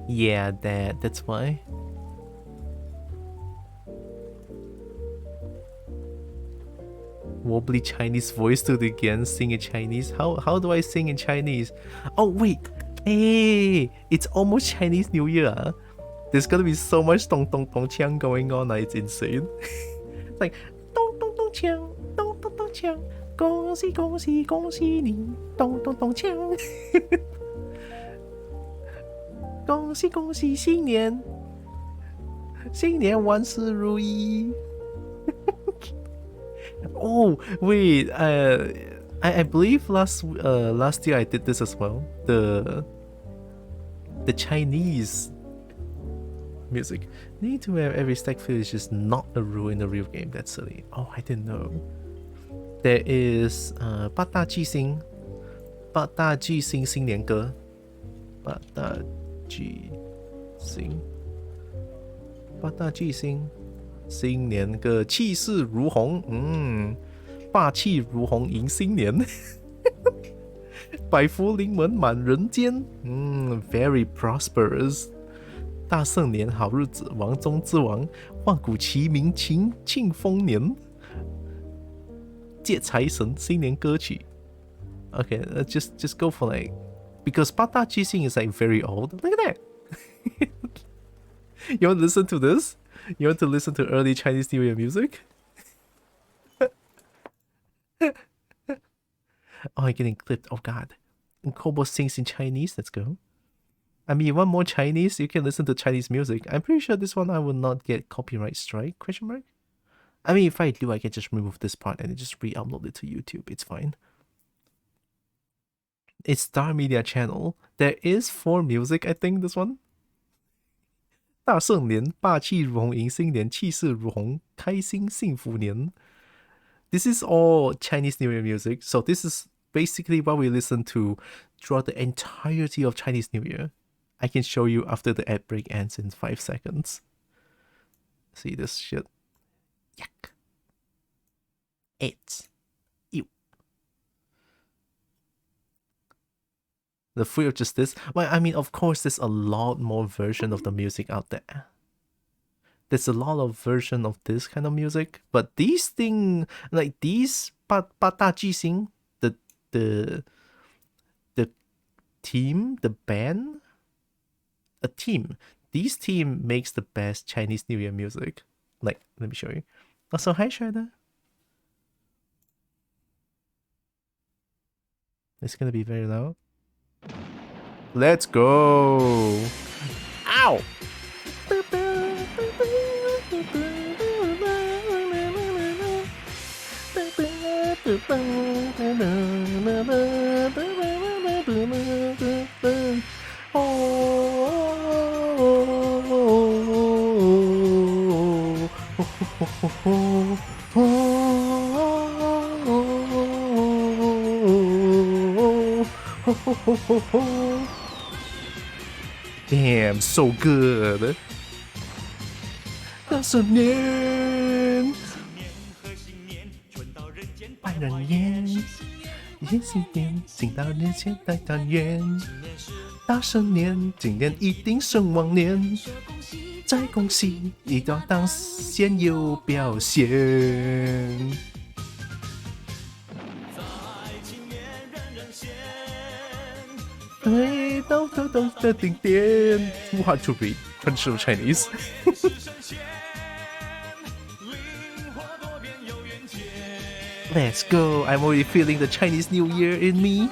Yeah, that's why. Wobbly Chinese voice to the again, sing in Chinese. How do I sing in Chinese? Oh wait, hey, it's almost Chinese New Year. There's gonna be so much dong dong dong chiang going on. It's insane. It's like dong dong dong chiang, dong dong dong chiang, 恭喜恭喜恭喜你，咚咚咚锵。恭喜恭喜新年，新年万事如意。Oh wait, I believe last year I did this as well. The Chinese music. Need to have every stack fill is just not a rule in the real game. That's silly. Oh, I didn't know. There is 八大巨星新年歌，八大巨星新年歌，气势如虹，霸气如虹迎新年，百福临门满人间，very prosperous， 大圣年好日子，王中之王，万古齐名庆丰年，借财神新年歌曲。Okay, just go for like, because 八大巨星 is like very old. Look at that. You want to listen to this? You want to listen to early Chinese New Year music? Oh, I'm getting clipped. Oh god. And Kobo sings in Chinese. Let's go. I mean, you want more Chinese? You can listen to Chinese music. I'm pretty sure this one I will not get copyright strike, question mark? I mean, if I do, I can just remove this part and just re-upload it to YouTube. It's fine. It's Star Media Channel. There is 4 music, I think, this one. 大圣年，霸气如虹迎新年，气势如虹，开心幸福年. This is all Chinese New Year music. So this is basically what we listen to throughout the entirety of Chinese New Year. I can show you after the ad break ends in 5 seconds. See this shit? Yuck. It's you. The Free of Justice. Well, I mean, of course, there's a lot more version of the music out there. There's a lot of version of this kind of music, but these thing, like these 八大巨星, the team, the band, a team. This team makes the best Chinese New Year music. Like, let me show you. Also, hi Shredder. It's gonna be very loud. Let's go! Ow! Damn, so good. 大圣年，万人烟，延新年，进到人间大团圆。大圣年，今年一定胜往年。再恭喜，一定要当先有表现。回到的顶点。Too hard to read. Traditional Chinese. Let's go. I'm already feeling the Chinese New Year in me.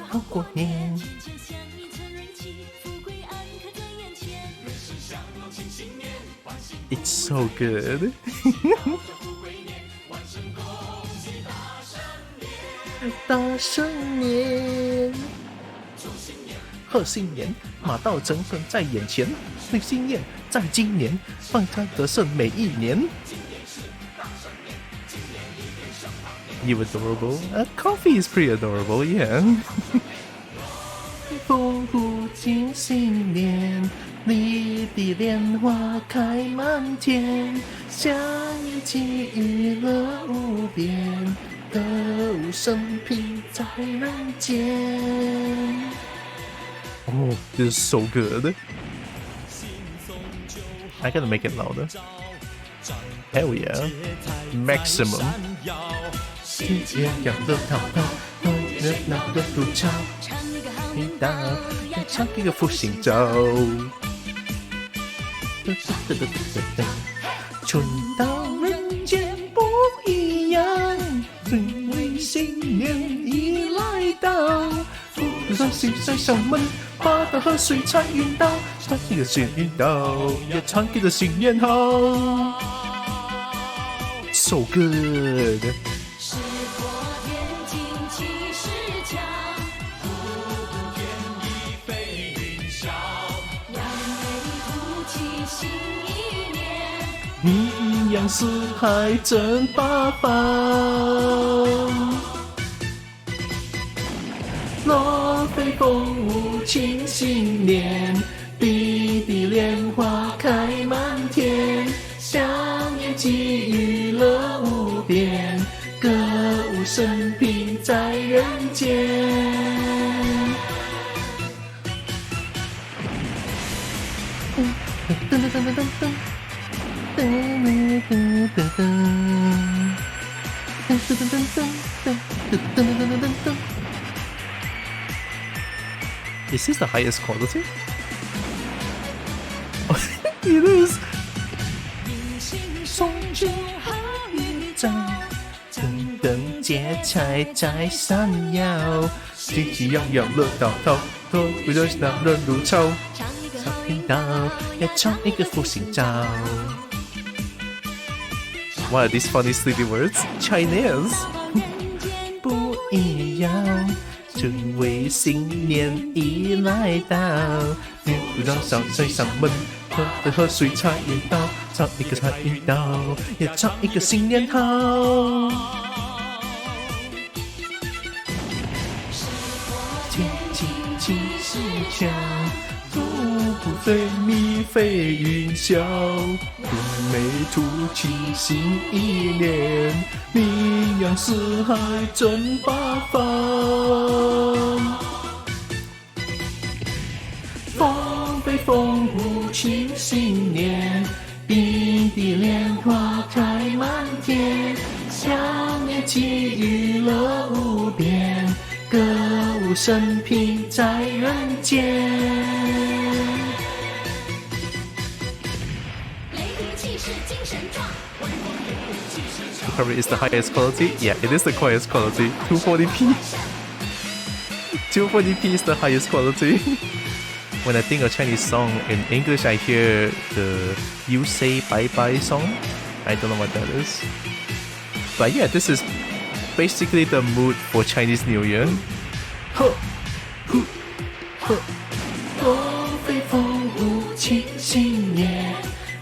好过年。It's so good. 大圣年，贺新年，马到成功在眼前，对新年在今年，放开得胜每一年。You adorable. Coffee is pretty adorable, yeah. 风不尽新年，你的莲花开满天，香气娱乐无边。歌舞升平在人间。Oh, this is so good. I gotta make it louder. Hell yeah. Maximum. 月亮的淘淘，热闹的独唱，唱一个复兴照。春到人间不一样。因为新年已来到，福寿喜在上门，八大河水财运到，唱起个新年到，也唱起个新年好。So good. 石破天惊气势强，普渡天地飞云霄，扬眉吐气新一年。名扬四海争八方，落飞凤舞庆新年，滴滴莲花开满天，香烟气娱乐无边，歌舞升平在人间。噔噔噔噔噔噔。Is this the highest quality? It is. 迎新送酒好运照，等等节彩在闪耀，喜气洋洋乐到头，为了让人如潮。小频道要唱一个复兴照。What are these funny silly words? Chinese 不一样，因为新年已来到，不让上水上门，喝水才运到，唱一个才运到，也唱一个新年好。天气气势强，兔兔飞蜜飞云霄，杜梅吐气新一年，名扬四海争八方。风飞风舞庆新年，冰地莲花开满天，想念起娱乐无边，歌舞升平在人间。The cover is the highest quality. Yeah, it is the highest quality. 240p. 240p is the highest quality. When I think of Chinese song in English, I hear the "You Say Bye Bye" song. I don't know what that is. But yeah, this is basically the mood for Chinese New Year. 风飞风舞庆新年，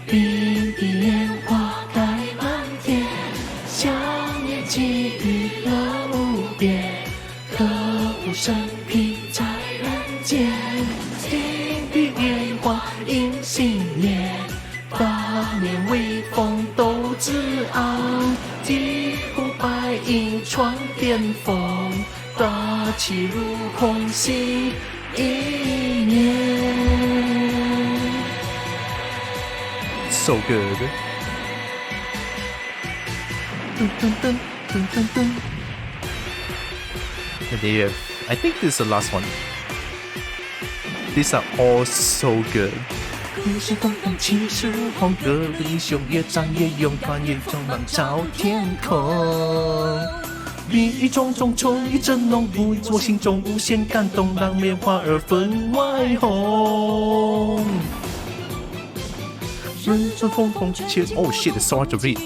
冰地莲花开满天，想念起娱乐无边，歌舞升平在人间。金碧莲花迎新年，八面威风斗志昂，疾呼白鹰闯巅峰，大气如虹新一年。So good. Dun, dun, dun, dun, dun, dun. And there you have, I think this is the last one. These are all so good. 故事风风气势如虹，各路英雄越战越勇敢，越充满朝天空。蜜语种种，春意正浓，不我心中无限感动，让棉花儿分外红。人生风风切 Oh shit, it's so hard to read.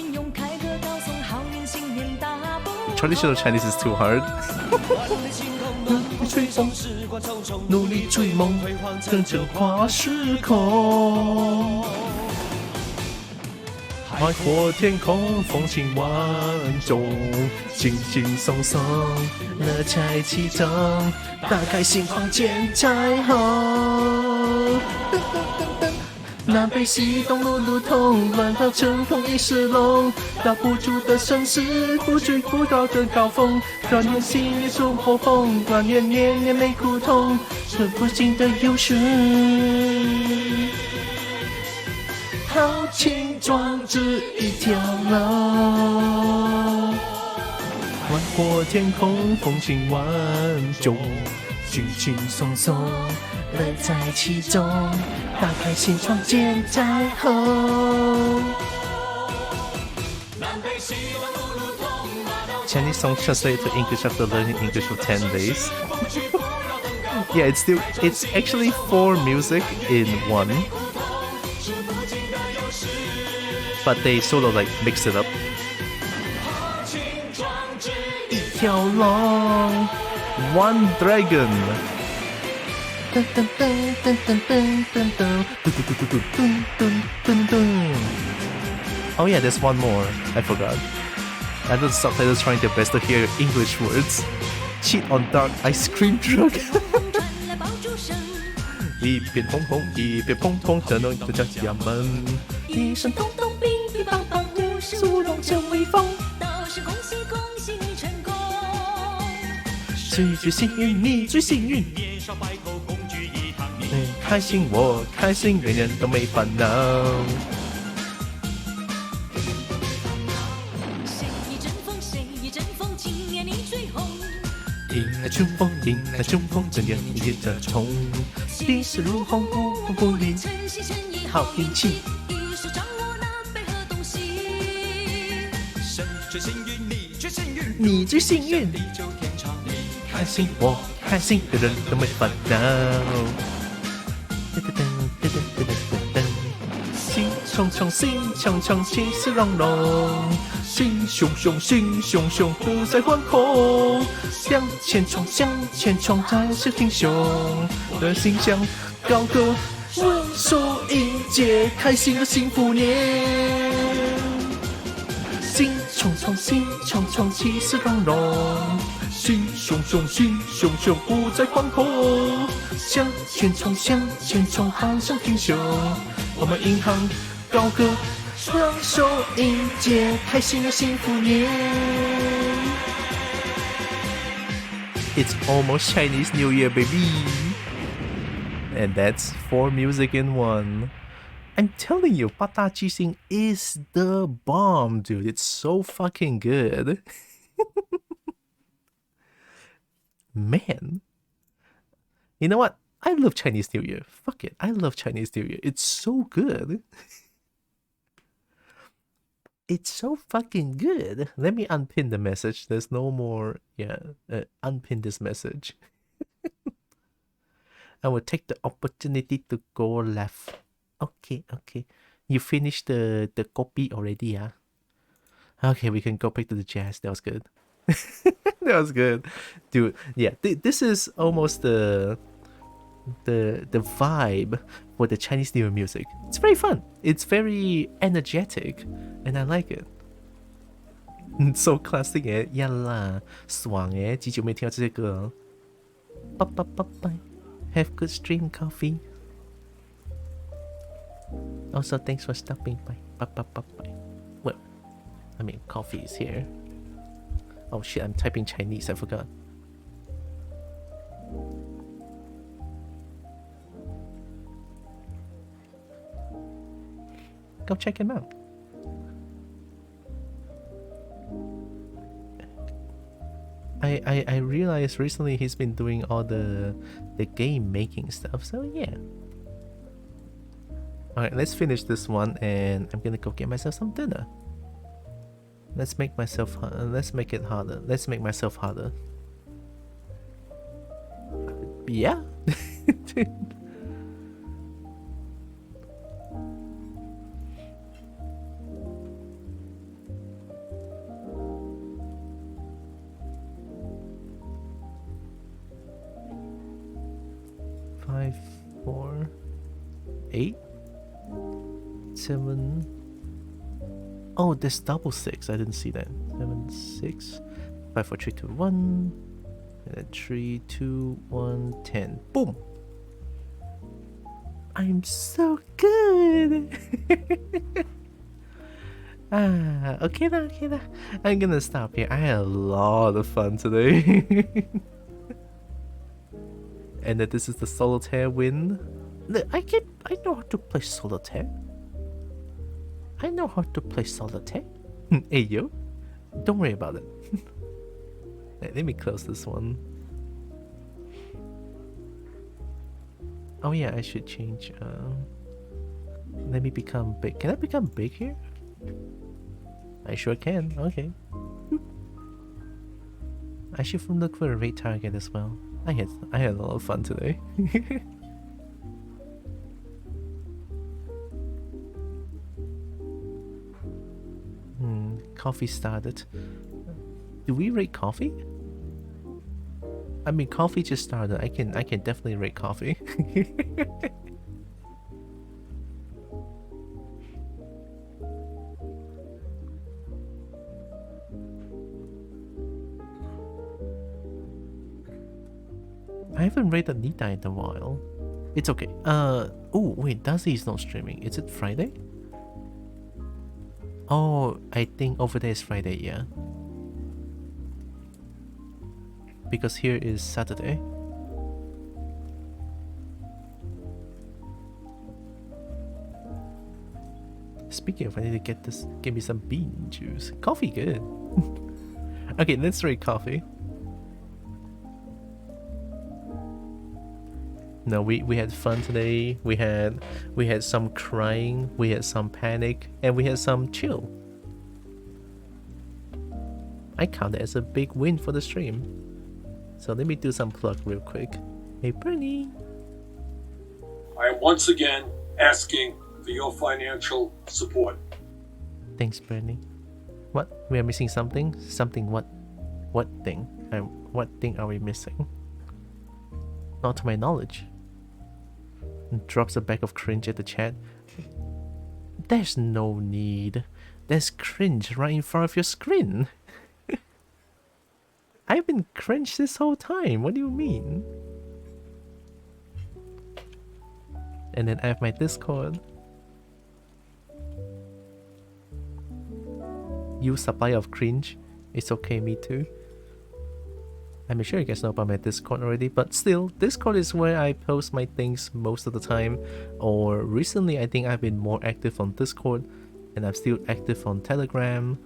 Traditional Chinese is too hard. 吹风，努力追梦，跟着跨时空。海阔天空，风情万种，轻轻松松，乐在其中。打开心房见彩虹。南北西东路路通，乱到成风一时龙。打不住的盛世，不追不到的高峰。转眼新年出火风，转眼年年没苦痛。说不尽的忧伤，豪情壮志一条龙。海阔天空，风情万种，轻轻松松。乐在其中，打开心窗见彩虹。Chinese song translated to English after learning English for 10 days. Yeah, it's actually 4 music in one, but they sort of like mix it up. 一条龙 ，One Dragon. Dun, dun, dun, dun, dun, dun, dun, dun. Dun, dun, dun, dun, dun, dun, dun. Oh yeah, there's one more. I forgot. I know the subtitles trying their best to hear English words. Cheat on dark ice cream truck. 一片红红，一片砰砰，这能就叫家门。一声咚咚，乒乒乓乓，五十五龙成威风。道是恭喜恭喜你成功。谁最幸运？你最幸运。年少百口共聚一堂，你开心我开心，人人都没烦恼。谁一阵风，谁一阵风，今年你最红。迎来春风，迎来春风，正年接着冲。气势如虹，不红不绿，诚心诚意好运气。一手掌握南北和东西，身处幸运。你最幸运，开心我开心，人人都没烦恼。心冲冲，心冲冲，气势隆隆，心熊熊，心熊熊，不再惶恐。向前冲，向前冲，战士挺胸，的心向高歌，挥手迎接开心的幸福年。心冲冲，心冲冲，气势隆隆，心熊熊，心熊熊，不再惶恐。向前冲，向前冲，喊声挺胸，我们银行高歌，双手迎接开心的幸福年。It's almost Chinese New Year, baby. And that's 4 music in 1. I'm telling you, 八大巨星 is the bomb, dude. It's so fucking good. Man. You know what? I love Chinese New Year. Fuck it. I love Chinese New Year. It's so good. It's so fucking good. Let me unpin the message. There's no more. Yeah, unpin this message. I will take the opportunity to go left. Okay. You finished the copy already, yeah? Okay, we can go back to the jazz. That was good. That was good. Dude, yeah, this is almost the vibe for the Chinese New Year music. It's very fun. It's very energetic, and I like it. So classic 耶，呀啦，爽耶！几久没听到这些歌了。Bye bye bye bye. Have good stream coffee. Also, thanks for stopping by. Bye bye bye bye. Well, I mean, coffee is here. Oh shit! I'm typing Chinese. I forgot. Go check him out. I realized recently he's been doing all the game making stuff, so yeah. Alright, let's finish this one and I'm gonna go get myself some dinner. Let's make it harder. Let's make myself harder. Yeah. Five, 4, 8, 7. Oh, there's double 6. I didn't see that. 7, 6, 5, 4, 3, 2, 1, and then 3, 2, 1, 10. Boom! I'm so good. Okay lah. I'm gonna stop here. I had a lot of fun today. And that this is the solitaire win. I know how to play solitaire. Hey yo, don't worry about it. Let me close this one. Oh yeah, I should change. Let me become big. Can I become big here? I sure can. Okay. I should look for a rate target as well. I had a lot of fun today. Coffee started. Do we rate coffee? I mean, coffee just started. I can definitely rate coffee. I haven't rated Nita in a while. It's okay. Oh wait, Dazi is not streaming. Is it Friday? Oh, I think over there is Friday, yeah. Because here is Saturday. Speaking of, I need to get this. Give me some bean juice. Coffee, good. Okay, let's rate coffee. No, we had fun today. We had some crying, we had some panic, and we had some chill. I count it as a big win for the stream. So let me do some plug real quick. Hey Bernie. I am once again asking for your financial support. Thanks, Bernie. What? We are missing something? Something what? What thing? What thing are we missing? Not to my knowledge. Drops a bag of cringe at the chat. There's no need. There's cringe right in front of your screen. I've been cringe this whole time. What do you mean? And then I have my Discord. You supply of cringe. It's okay, me too. I'm sure you guys know about my Discord already, but still, Discord is where I post my things most of the time. Or recently, I think I've been more active on Discord, and I'm still active on Telegram.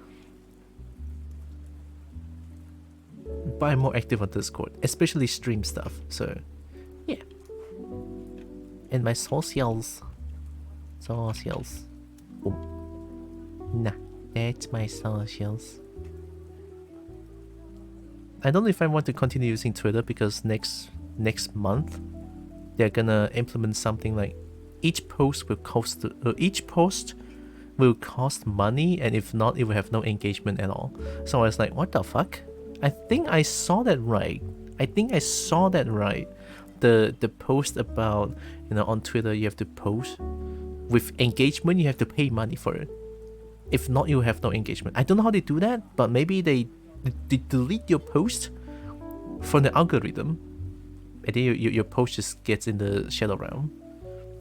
But I'm more active on Discord, especially stream stuff. So, yeah. And my socials. Socials. Oh. Nah, that's my socials. I don't know if I want to continue using Twitter because next month they're gonna implement something like each post will cost money, and if not, it will have no engagement at all. So I was like, what the fuck? I think I saw that right. The post about, you know, on Twitter you have to post with engagement, you have to pay money for it. If not, you have no engagement. I don't know how they do that, but maybe they delete your post from the algorithm, and then your post just gets in the shadow realm.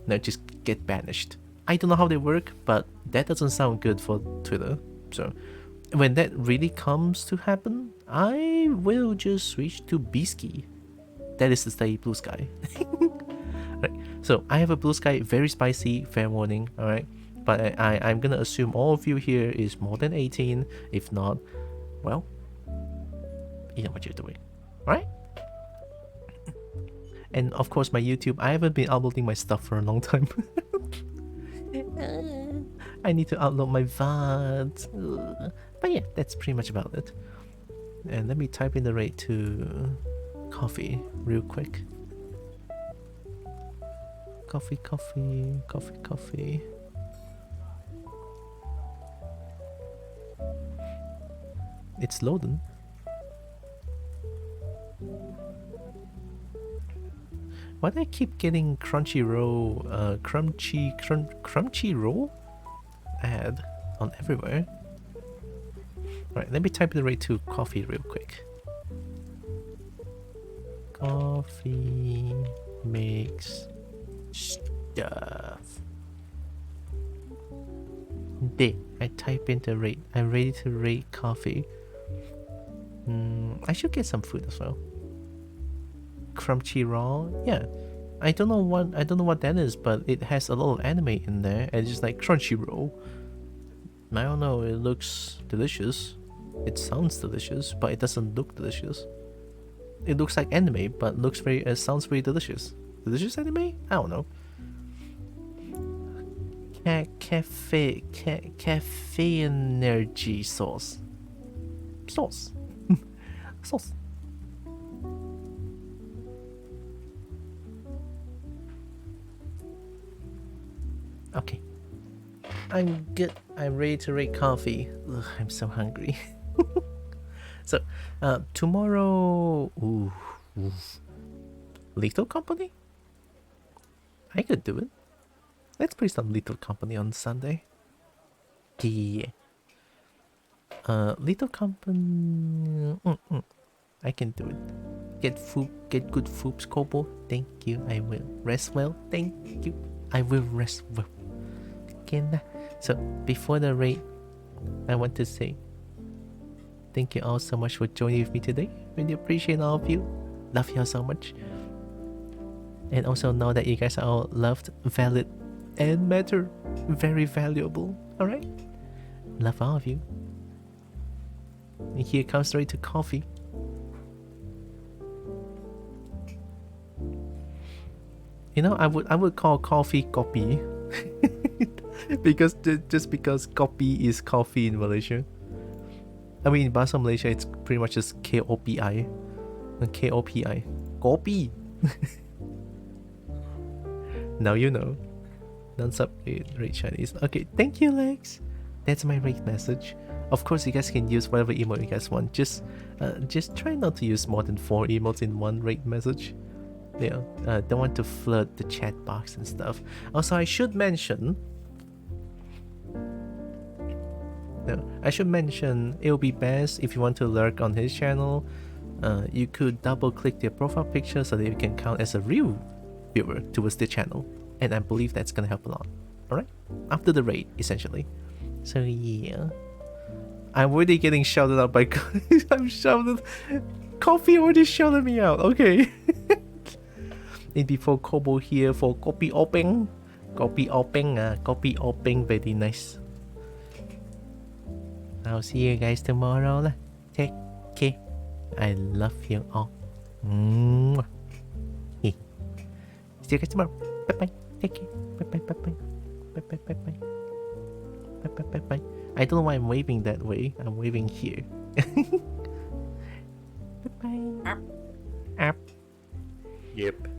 Now just get banished. I don't know how they work, but that doesn't sound good for Twitter. So when that really comes to happen, I will just switch to Beasky. That is to say Blue Sky. Right. So I have a Blue Sky, very spicy, fair warning, alright? But I'm gonna assume all of you here is more than 18. If not, well, you know what you're doing, right? And of course my YouTube, I haven't been uploading my stuff for a long time. I need to upload my VODs. But yeah, that's pretty much about it. And let me type in the rate to coffee real quick. Coffee. It's loading. Why do I keep getting Crunchyroll ad on everywhere? Alright, let me type the rate to coffee real quick. Coffee makes stuff. There, I type in the rate. I'm ready to rate coffee. I should get some food as well. Crunchyroll, yeah. I don't know what that is, but it has a lot of anime in there, and it's just like Crunchyroll. I don't know. It looks delicious. It sounds delicious, but it doesn't look delicious. It looks like anime, but sounds very delicious. Delicious anime? I don't know. Cafe energy sauce. Sauce. Okay. I'm good. I'm ready to rate coffee. Ugh, I'm so hungry. So, tomorrow... Ooh. Lethal Company? I could do it. Let's play some Lethal Company on Sunday. Yeah. Lethal Company... I can do it. Get good foops, Kobo. Thank you, I will. Rest well. Thank you. I will rest well. Again. So, before the raid, I want to say thank you all so much for joining with me today. Really appreciate all of you. Love you all so much. And also know that you guys are all loved, valid, and matter. Very valuable. Alright? Love all of you. And here comes straight to coffee. You know, I would call coffee kopi. Because copy is coffee in Malaysia. I mean, in Bahasa Malaysia, it's pretty much just KOPI. KOPI. Kopi. Now you know. Non-sub rate Chinese. Okay, thank you, Lex. That's my rate message. Of course, you guys can use whatever emote you guys want. Just try not to use more than 4 emotes in one rate message. Yeah, don't want to flood the chat box and stuff. Also, I should mention. No, I should mention it will be best if you want to lurk on his channel. You could double click their profile picture so that you can count as a real viewer towards the channel, and I believe that's gonna help a lot. All right, after the raid, essentially. So yeah, I'm already getting shouted out by. I'm shouted. Coffee already shouted me out. Okay. And before Kobo here for copy open, copy open, very nice. I'll see you guys tomorrow lah. Take care. I love you all. Mwah. Hey. See you guys tomorrow. Bye bye. Take care. Bye bye. Bye bye. Bye bye. Bye bye. Bye bye. Bye bye. I don't know why I'm waving that way. I'm waving here. Bye bye. Up. Yep.